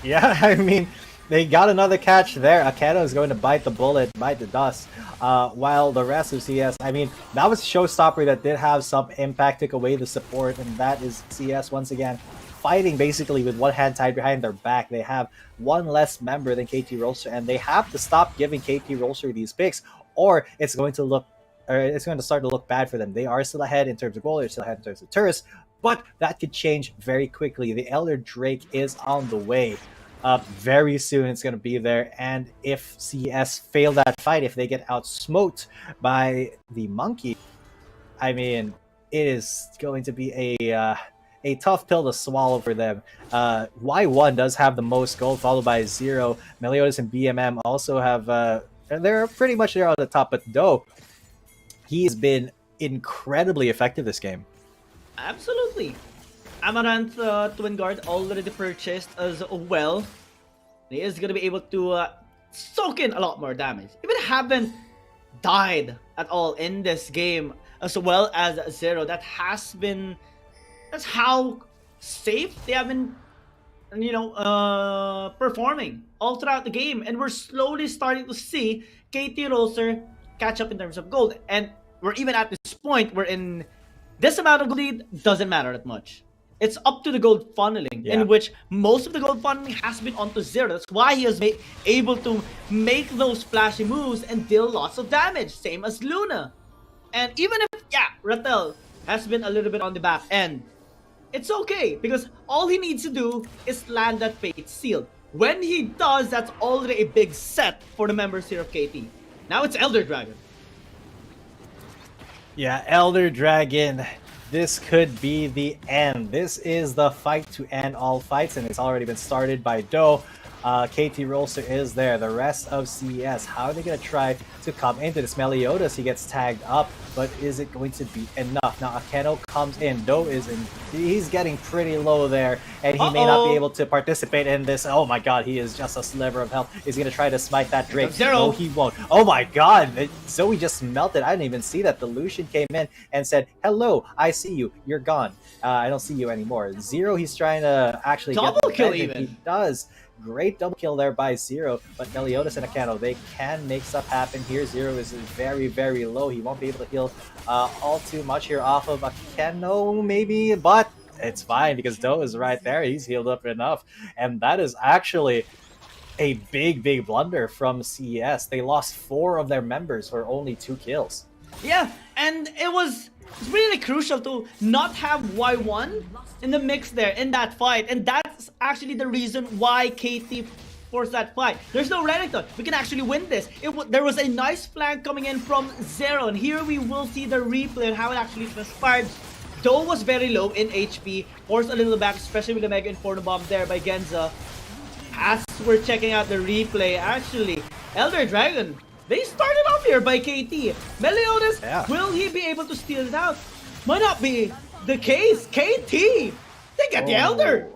Yeah, I mean, they got another catch there. Akedo is going to bite the bullet, bite the dust. While the rest of CS, I mean, that was a showstopper that did have some impact, took away the support, and that is CS once again fighting basically with one hand tied behind their back. They have one less member than KT.RY, and they have to stop giving KT.RY these picks, or it's going to start to look bad for them. They are still ahead in terms of goal, they're still ahead in terms of turrets, but that could change very quickly. The Elder Drake is on the way. Very soon it's going to be there, and if CES fail that fight, if they get outsmoked by the Monkey, I mean, it is going to be a tough pill to swallow for them. Y1 does have the most gold, followed by Zero. Meliodas and BMM also have, they're pretty much there on the top, but Do, he's been incredibly effective this game. Absolutely. Amaranth Twin Guard already purchased as well. He is going to be able to soak in a lot more damage. Even haven't died at all in this game, as well as Zero. That's how safe they have been, performing all throughout the game. And we're slowly starting to see KT.RY catch up in terms of gold. And we're even at this point where in this amount of lead doesn't matter that much. It's up to the gold funneling, in which most of the gold funneling has been onto Zero. That's why he is able to make those flashy moves and deal lots of damage, same as Luna. And even if, Ratel has been a little bit on the back end, it's okay, because all he needs to do is land that Fate Seal. When he does, that's already a big set for the members here of KT. Now it's Elder Dragon. Yeah, Elder Dragon. This could be the end. This is the fight to end all fights, and it's already been started by Do. KT.RY is there. The rest of CES, how are they going to try to come into this? Meliodas, he gets tagged up, but is it going to be enough? Now, Akeno comes in. Do is in. He's getting pretty low there, and he may not be able to participate in this. Oh my god, he is just a sliver of health. He's going to try to smite that Drake. No, he won't. Oh my god, Zoe just melted. I didn't even see that. The Lucian came in and said, hello, I see you. You're gone. I don't see you anymore. Zero, he's trying to actually double get the kill defense, even. and he does. Great double kill there by Zero, but Meliodas and Akeno, they can make stuff happen here. Zero is very, very low. He won't be able to heal all too much here off of Akeno, maybe, but it's fine because Do is right there. He's healed up enough, and that is actually a big, big blunder from CES. They lost 4 of their members for only 2 kills. Yeah, and it's really crucial to not have Y1 in the mix there in that fight, and that's actually the reason why KT forced that fight. There's no Renekton. We can actually win this. There was a nice flank coming in from Zero, and here we will see the replay of how it actually transpired. Do was very low in HP, forced a little back, especially with the Mega Inferno Bomb there by Genza. As we're checking out the replay, actually, Elder Dragon, they started off here by KT. Meliodas, will he be able to steal it out? Might not be the case. KT, they get the Elder.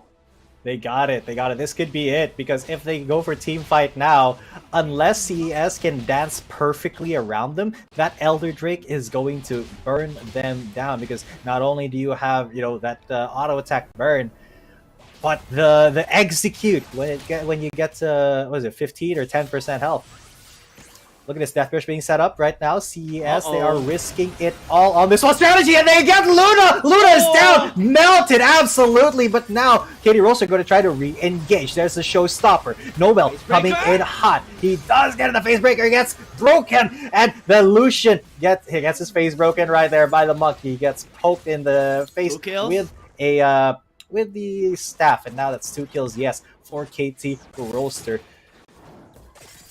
They got it. They got it. This could be it, because if they go for team fight now, unless CES can dance perfectly around them, that Elder Drake is going to burn them down, because not only do you have, that auto attack burn, but the execute when you get to, what is it, 15 or 10% health. Look at this Deathwish being set up right now. CES, they are risking it all on this one strategy, and they get Luna! Luna is down! Melted, absolutely! But now, KT.RY are going to try to re-engage. There's the showstopper. Nobel coming in hot. He does get in the face breaker. He gets broken, and the Lucian gets his face broken right there by the monkey. He gets poked in the face with the staff, and now that's 2 kills, yes, for KT.RY.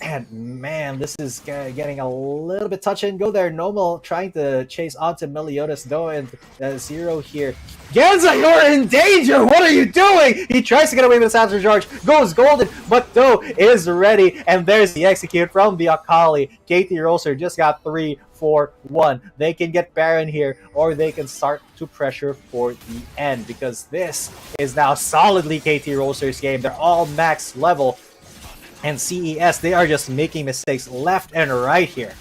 And man, this is getting a little bit touch and go there. Nomal trying to chase onto Meliodas, though, and Zero here. Genza, you're in danger! What are you doing? He tries to get away with his Hazard Charge, goes golden, but Do is ready, and there's the execute from the Akali. KT.RY just got 3-4-1. They can get Baron here, or they can start to pressure for the end, because this is now solidly KT.RY's game. They're all max level. And CES, they are just making mistakes left and right here.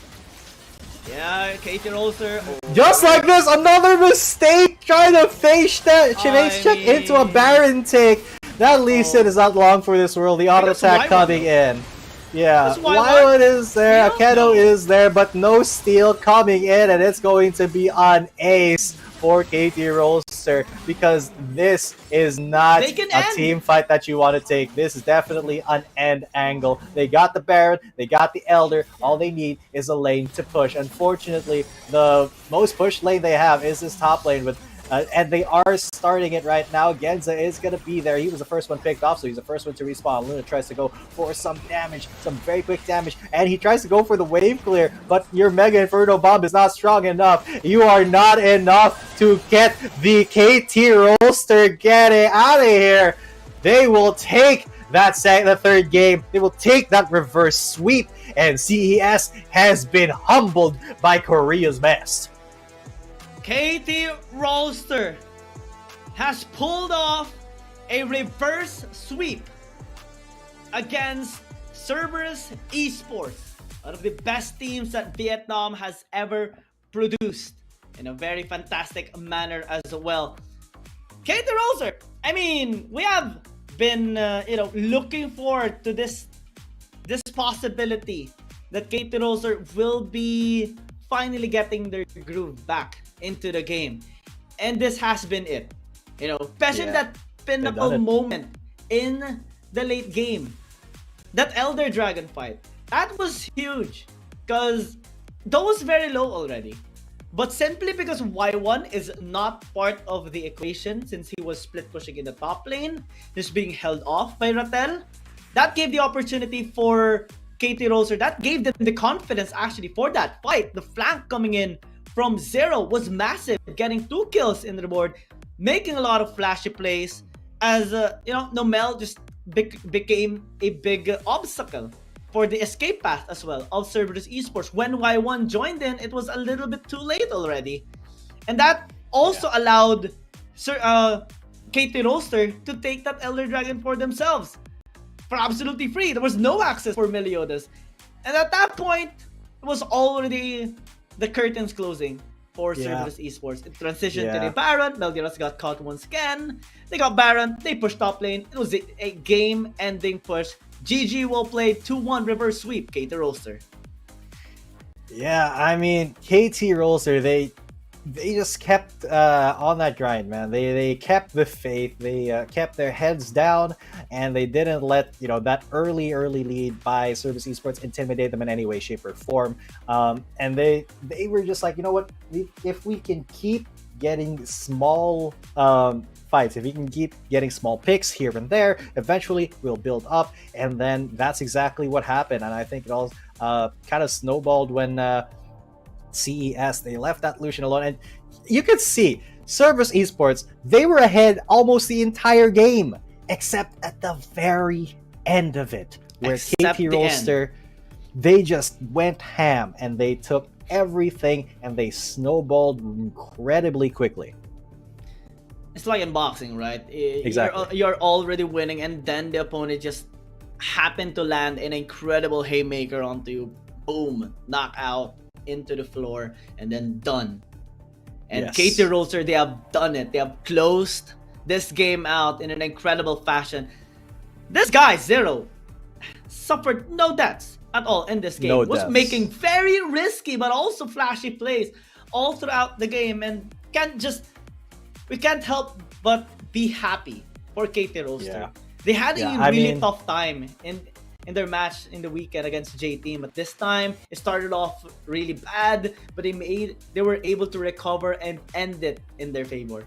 Yeah, KT.RY. Just like this, another mistake! Trying to face check into a Baron take. That Lee Sin is not long for this world. The auto attack coming in. Yeah, Y1 is there, Akeno is there, but no steal coming in, and it's going to be on Ace for KT Rollster, because this is not a team fight that you want to take. This is definitely an end angle. They got the Baron, they got the Elder. All they need is a lane to push. Unfortunately, the most pushed lane they have is this top lane, with and they are starting it right now. Genza is going to be there. He was the first one picked off, so he's the first one to respawn. Luna tries to go for some damage, some very quick damage, and he tries to go for the wave clear, but your Mega Inferno Bomb is not strong enough. You are not enough to get the KT Rollster getting out of here. They will take the third game. They will take that reverse sweep, and CES has been humbled by Korea's best. KT.RY has pulled off a reverse sweep against Cerberus Esports, one of the best teams that Vietnam has ever produced, in a very fantastic manner as well. KT.RY, I mean, we have been looking forward to this possibility that KT.RY will be finally getting their groove back into the game, and this has been it. Especially that pinnacle moment in the late game, that Elder Dragon fight, that was huge, because that was very low already, but simply because Y1 is not part of the equation, since he was split pushing in the top lane, just being held off by Rattel, that gave the opportunity for KT.RY, that gave them the confidence actually for that fight. The flank coming in from Zero was massive, getting 2 kills in the board, making a lot of flashy plays, as Nomel just became a big obstacle for the escape path as well of Cerberus Esports. When Y1 joined in, it was a little bit too late already, and that also allowed KT.RY to take that Elder Dragon for themselves for absolutely free. There was no access for Meliodas, and at that point it was already the curtains closing for Cerberus Esports. It transitioned to the Baron. Meliodas got caught once again. They got Baron. They pushed top lane. It was a game-ending push. GG well played. 2-1 reverse sweep. KT.RY. Yeah, I mean, KT.RY, they just kept on that grind, man. They kept the faith. They kept their heads down, and they didn't let that early lead by Cerberus Esports intimidate them in any way, shape, or form. And they were just like, you know what? If we can keep getting small fights, if we can keep getting small picks here and there, eventually we'll build up. And then that's exactly what happened. And I think it all kind of snowballed when CES, they left that Lucian alone, and you could see Cerberus Esports, they were ahead almost the entire game, except at the very end of it, where KT.RY, they just went ham, and they took everything, and they snowballed incredibly quickly. It's like in boxing, right? Exactly. You're already winning, and then the opponent just happened to land an incredible haymaker onto you. Boom, knockout into the floor, and then done. And KT.RY, they have done it. They have closed this game out in an incredible fashion. This guy, Zero, suffered no deaths at all in this game. Was making very risky but also flashy plays all throughout the game, and we can't help but be happy for KT.RY. They had a really tough time in their match in the weekend against J-Team, but this time it started off really bad, but they were able to recover and end it in their favor.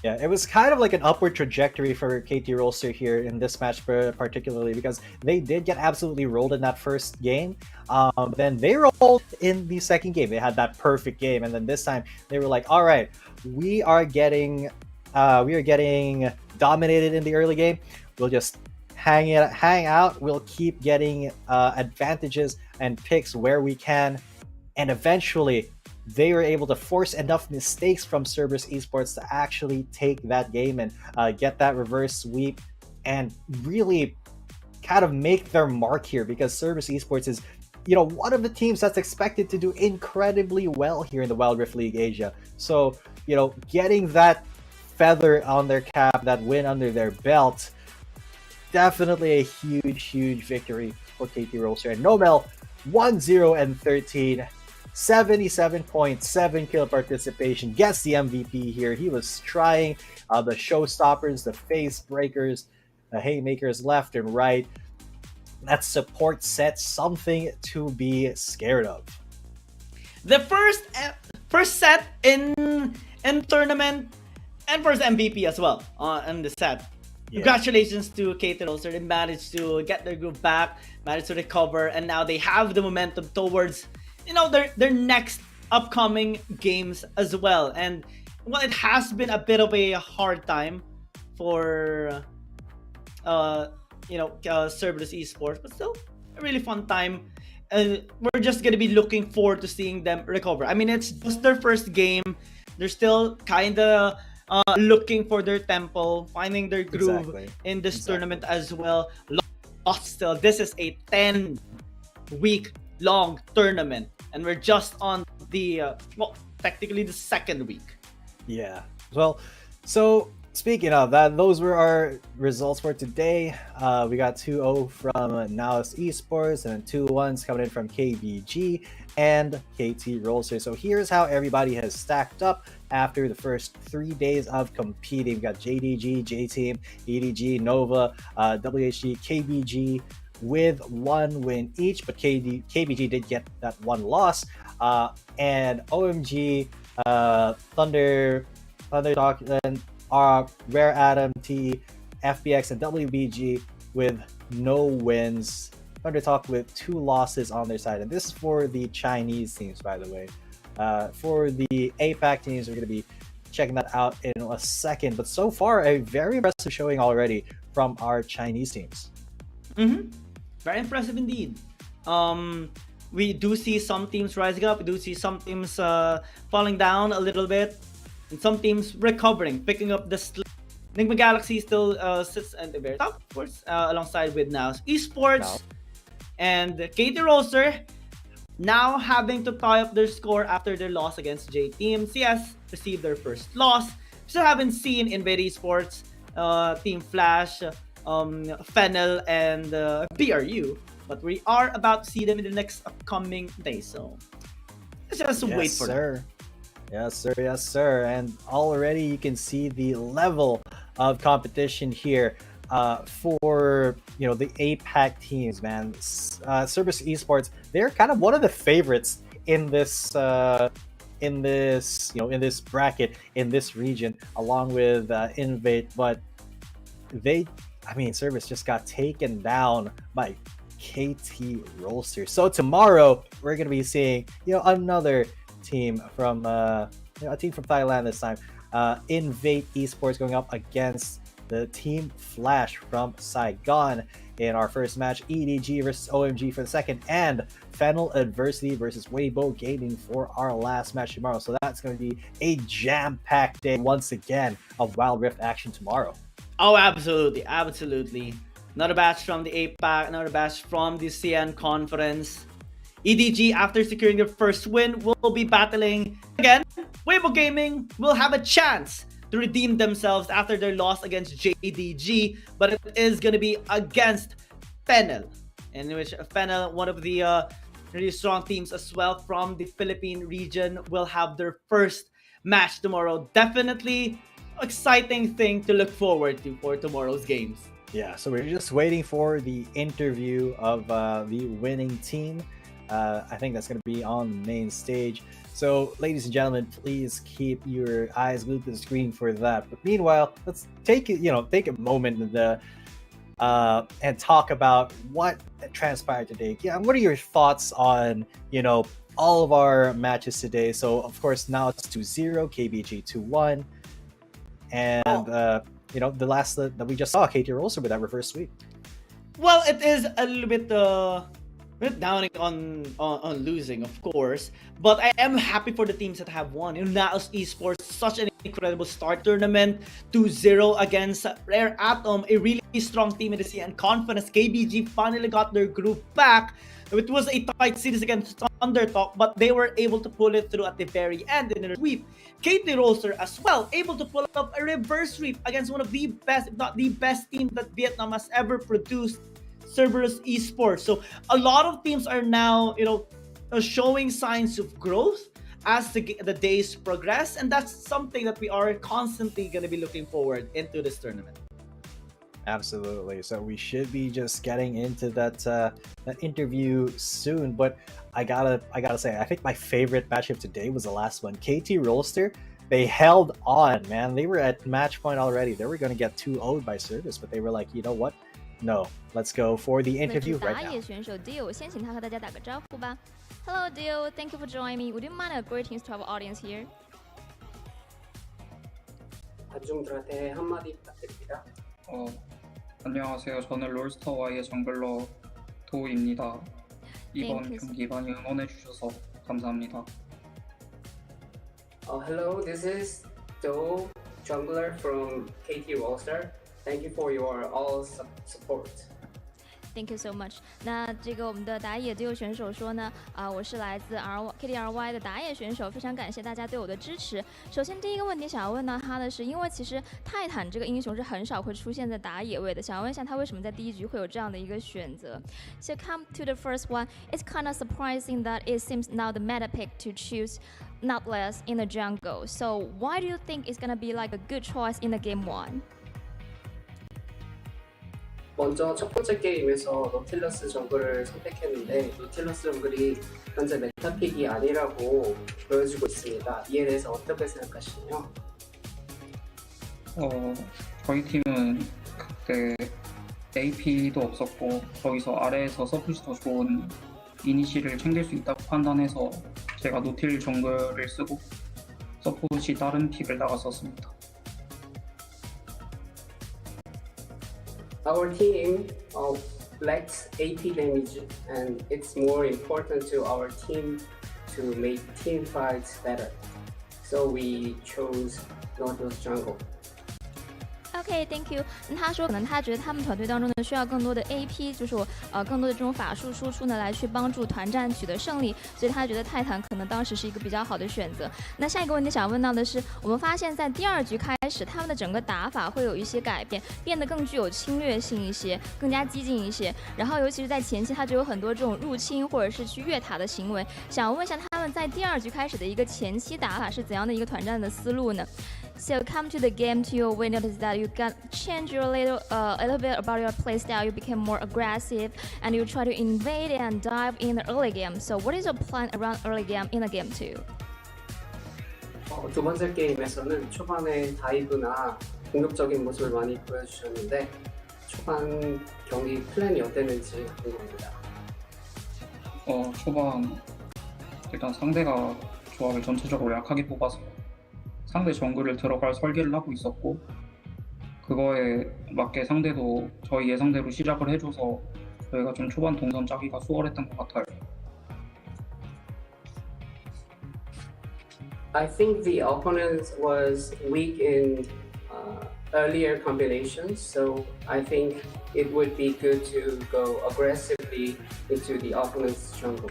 Yeah, it was kind of like an upward trajectory for KT.RY here in this match particularly, because they did get absolutely rolled in that first game. Then they rolled in the second game. They had that perfect game, and then this time they were like, all right, we are getting dominated in the early game. We'll just hang out. We'll keep getting advantages and picks where we can, and eventually they were able to force enough mistakes from Cerberus Esports to actually take that game and get that reverse sweep and really kind of make their mark here, because Cerberus Esports is one of the teams that's expected to do incredibly well here in the Wild Rift League Asia. So getting that feather on their cap, that win under their belt, definitely a huge victory for KT.RY. And Nomel 1-0-13. 77.7 kill participation, gets the MVP here. He was trying the showstoppers, the face breakers, the haymakers left and right. That support set, something to be scared of. The first set in tournament and first MVP as well in the set. Yeah. Congratulations to KT.RY. They managed to get their group back, managed to recover, and now they have the momentum towards, you know, their next upcoming games as well. And well, it has been a bit of a hard time for Cerberus Esports, but still a really fun time. We're just gonna be looking forward to seeing them recover. I mean, it's just their first game. They're still kind of looking for their tempo, finding their groove in this tournament as well. Lost still. This is a 10-week long tournament, and we're just on the technically the second week. Yeah. Well, so speaking of that, those were our results for today. We got 2-0 from NAOS Esports and 2-1s coming in from KBG and KT.RY. So here's how everybody has stacked up after the first 3 days of competing. We got JDG, J-Team, EDG, Nova, WHG, KBG with 1 win each, but KBG did get that 1 loss. And OMG, Thundertalk, and Rare Atom, T, FBX, and WBG with no wins. Thundertalk with 2 losses on their side. And this is for the Chinese teams, by the way. For the APAC teams, we're going to be checking that out in a second. But so far, a very impressive showing already from our Chinese teams. Very impressive indeed. We do see some teams rising up. We do see some teams falling down a little bit. And some teams recovering, picking up the slack. Enigma Galaxy still sits at the very top, of course, alongside with NAOS Esports. And KT.RY now having to tie up their score after their loss against J-Team. CS received their first loss. Still haven't seen Invade Esports, Team Flash, Fennel, and BRU. But we are about to see them in the next upcoming day. So let's just wait for them. Yes, sir. Yes, sir. And already you can see the level of competition here for the APAC teams, man. Cerberus Esports, they're kind of one of the favorites in this bracket, in this region, along with Invade. But Cerberus just got taken down by KT.RY. So tomorrow we're gonna be seeing another team from a team from Thailand this time. Invade Esports going up against the Team Flash from Saigon in our first match. EDG versus OMG for the second, and Fennel Adversity versus Weibo Gaming for our last match tomorrow. So that's going to be a jam-packed day once again of Wild Rift action tomorrow. Oh, absolutely, absolutely. Another batch from the APAC, another batch from the CN conference. EDG, after securing their first win, will be battling again. Weibo Gaming will have a chance to redeem themselves after their loss against JDG, but it is going to be against Fennel, in which Fennel, one of the really strong teams as well from the Philippine region, will have their first match tomorrow. Definitely exciting thing to look forward to for tomorrow's games. Yeah, so we're just waiting for the interview of the winning team. I think that's going to be on the main stage. So, ladies and gentlemen, please keep your eyes glued to the screen for that. But meanwhile, let's take a moment and talk about what transpired today. Yeah, what are your thoughts on all of our matches today? So, of course, now it's 2-0, KBG 2-1, and the last that we just saw, KT.RY with that reverse sweep. Well, it is a little bit downing on losing, of course, but I am happy for the teams that have won. NAOS Esports, such an incredible start tournament, 2-0 against Rare Atom, a really strong team in the CN conference. KBG finally got their group back. It was a tight series against Thundertalk, but they were able to pull it through at the very end in a sweep. KT.RY as well, able to pull up a reverse sweep against one of the best, if not the best team that Vietnam has ever produced, Cerberus Esports. So a lot of teams are now, showing signs of growth as the days progress, and that's something that we are constantly going to be looking forward into this tournament. Absolutely. So we should be just getting into that interview soon. But I gotta say, I think my favorite matchup today was the last one. KT.RY, they held on, man. They were at match point already. They were gonna get 2-0'd by service, but they were like, you know what? No, let's go for the interview right now. 打野选手 Deal 先请他和大家打个招呼吧。Hello Deal, thank you for joining me. Would you mind a greetings to our audience here? 관중들한테 한마디 부탁드립니다. 안녕하세요. 저는 롤스터와의 정글러 도우입니다. 이번 경기 많이 응원해 주셔서 감사합니다. Hello, this is Do, jungler from KT.RY. Thank you for your all support. Thank you so much. 那这个我们的打野队友选手说呢，我是来自 KT.RY 的打野选手，非常感谢大家对我的支持。首先第一个问题想要问到他的是，因为其实泰坦这个英雄是很少会出现在打野位的，想要问一下他为什么在第一局会有这样的一个选择。So come to the first one, it's kind of surprising that it seems now the meta pick to choose Nautilus in the jungle. So why do you think it's gonna be like a good choice in the game one? 먼저 첫 번째 게임에서 노틸러스 정글을 선택했는데 노틸러스 정글이 현재 메타픽이 아니라고 보여주고 있습니다. 이에 대해서 어떻게 생각하시나요? 저희 팀은 그때 AP도 없었고 거기서 아래에서 서폿이 더 좋은 이니시를 챙길 수 있다고 판단해서 제가 노틸 정글을 쓰고 서폿이 다른 픽을 나갔었습니다. Our team lacks AP damage, and it's more important to our team to make team fights better. So we chose Nautilus jungle. OK, thank you. 那他说，可能他觉得他们团队当中呢需要更多的 AP， 就是更多的这种法术输出呢，来去帮助团战取得胜利，所以他觉得泰坦可能当时是一个比较好的选择。那下一个问题想问到的是，我们发现在第二局开始，他们的整个打法会有一些改变，变得更具有侵略性一些，更加激进一些。然后尤其是在前期，他就有很多这种入侵或者是去越塔的行为。想问一下他们在第二局开始的一个前期打法是怎样的一个团战的思路呢？ So come to the game 2, we noticed that you got change your a little bit about your playstyle. You became more aggressive and you try to invade and dive in the early game. So what is your plan around early game in the game 2? 두 번째 게임에서는 초반에 다이브나 공격적인 모습을 많이 보여주셨는데 초반 경기 플랜이 어땠는지 궁금합니다. 초반 일단 상대가 조합을 전체적으로 약하게 뽑아서 상대 정글을 들어갈 설계를 하고 있었고 그거에 맞게 상대도 저희 예상대로 시작을 해줘서 저희가 좀 초반 동선 짜기가 수월했던 것 같아요. I think the opponent was weak in earlier combinations, so I think it would be good to go aggressively into the opponent's jungle.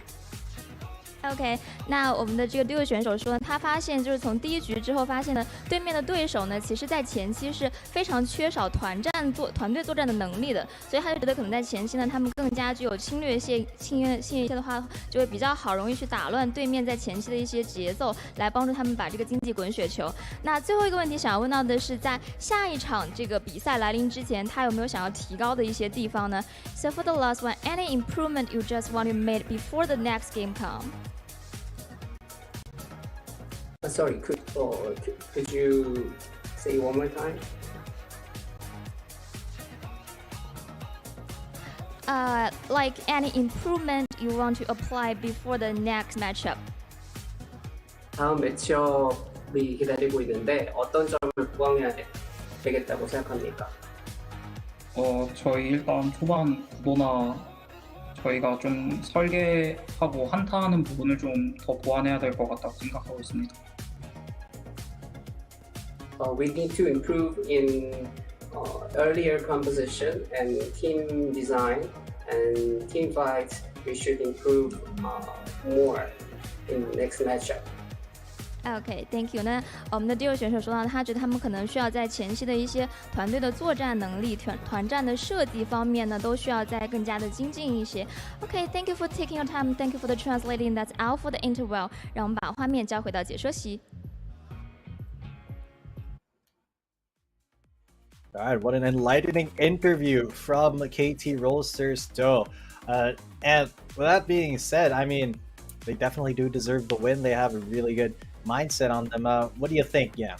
OK， 那我们的这个队友选手说，他发现就是从第一局之后发现呢，对面的对手呢，其实在前期是非常缺少团队作战的能力的，所以他就觉得可能在前期呢，他们更加具有侵略性一些的话，就会比较好，容易去打乱对面在前期的一些节奏，来帮助他们把这个经济滚雪球。那最后一个问题想要问到的是，在下一场这个比赛来临之前，他有没有想要提高的一些地方呢 ？So for the last one, any improvement you just want to make before the next game come? Sorry, could you say one more time? Like any improvement you want to apply before the next matchup? 다음 매치업이 기다리고 있는데 어떤 점을 보강해야 되겠다고 생각합니까? 저희 일단 초반 구도나 저희가 좀 설계하고 한타하는 부분을 좀 더 보완해야 될 것 같다고 생각하고 있습니다. We need to improve in earlier composition and team design and team fights. We should improve more in next matchup. OK，Thank you。那我们的第二选手说到，他觉得他们可能需要在前期的一些团队的作战能力、团战的设计方面呢，都需要再更加的精进一些。OK，Thank you for taking your time. Thank you for the translating. That's all for the interval. 让我们把画面交回到解说席。All right, what an enlightening interview from KT Rollsters Do. And with that being said, I mean, they definitely do deserve the win. They have a really good mindset on them. What do you think? Yeah,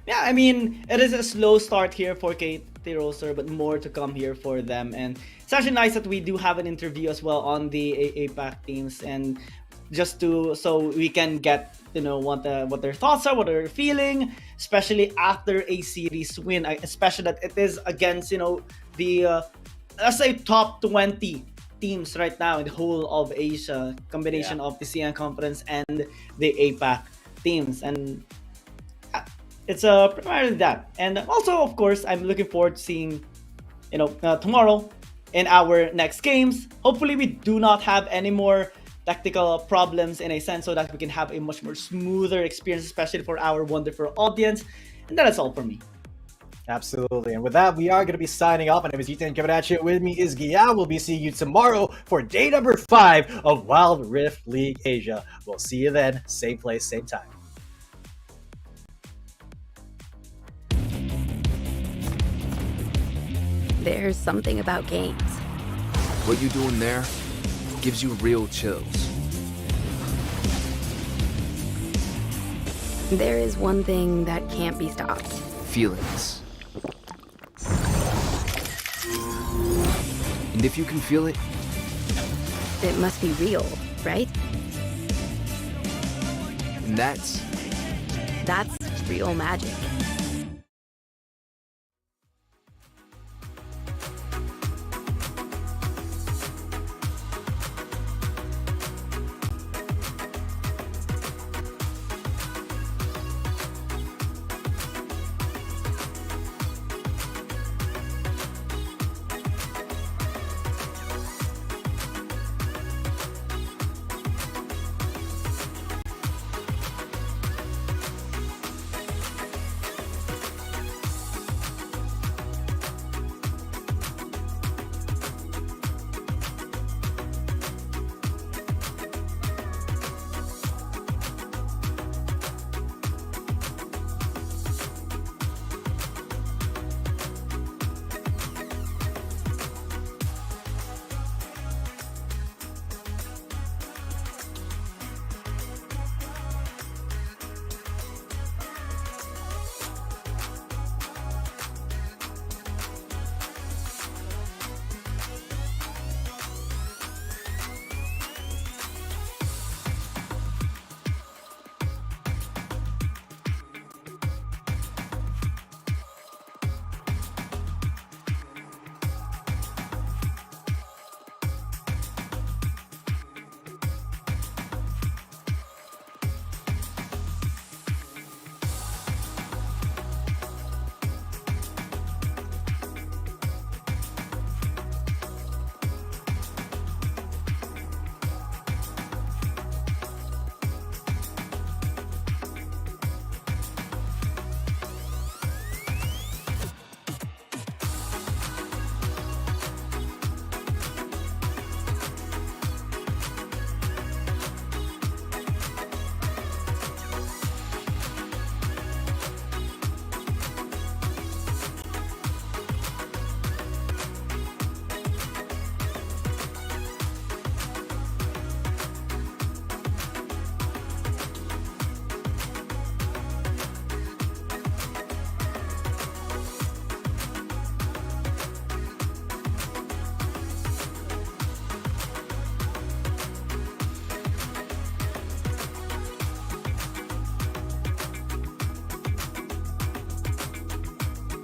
I mean, it is a slow start here for KT Rollster, but more to come here for them. And it's actually nice that we do have an interview as well on the APAC teams, and just so we can get what their thoughts are, what they're feeling, especially after a series win, especially that it is against the let's say top 20 teams right now in the whole of Asia, combination of the CN conference and the APAC teams, and it's primarily that. And also, of course, I'm looking forward to seeing tomorrow in our next games. Hopefully we do not have any more tactical problems in a sense, so that we can have a much more smoother experience, especially for our wonderful audience. And that is all for me. Absolutely. And with that, we are going to be signing off. My name is Ethan. Coming at you. With me is Gia. We'll be seeing you tomorrow for day number 5 of Wild Rift League Asia. We'll see you then. Same place, same time. There's something about games. What you doing there gives you real chills. There is one thing that can't be stopped. Feelings. And if you can feel it, it must be real, right? And that's real magic.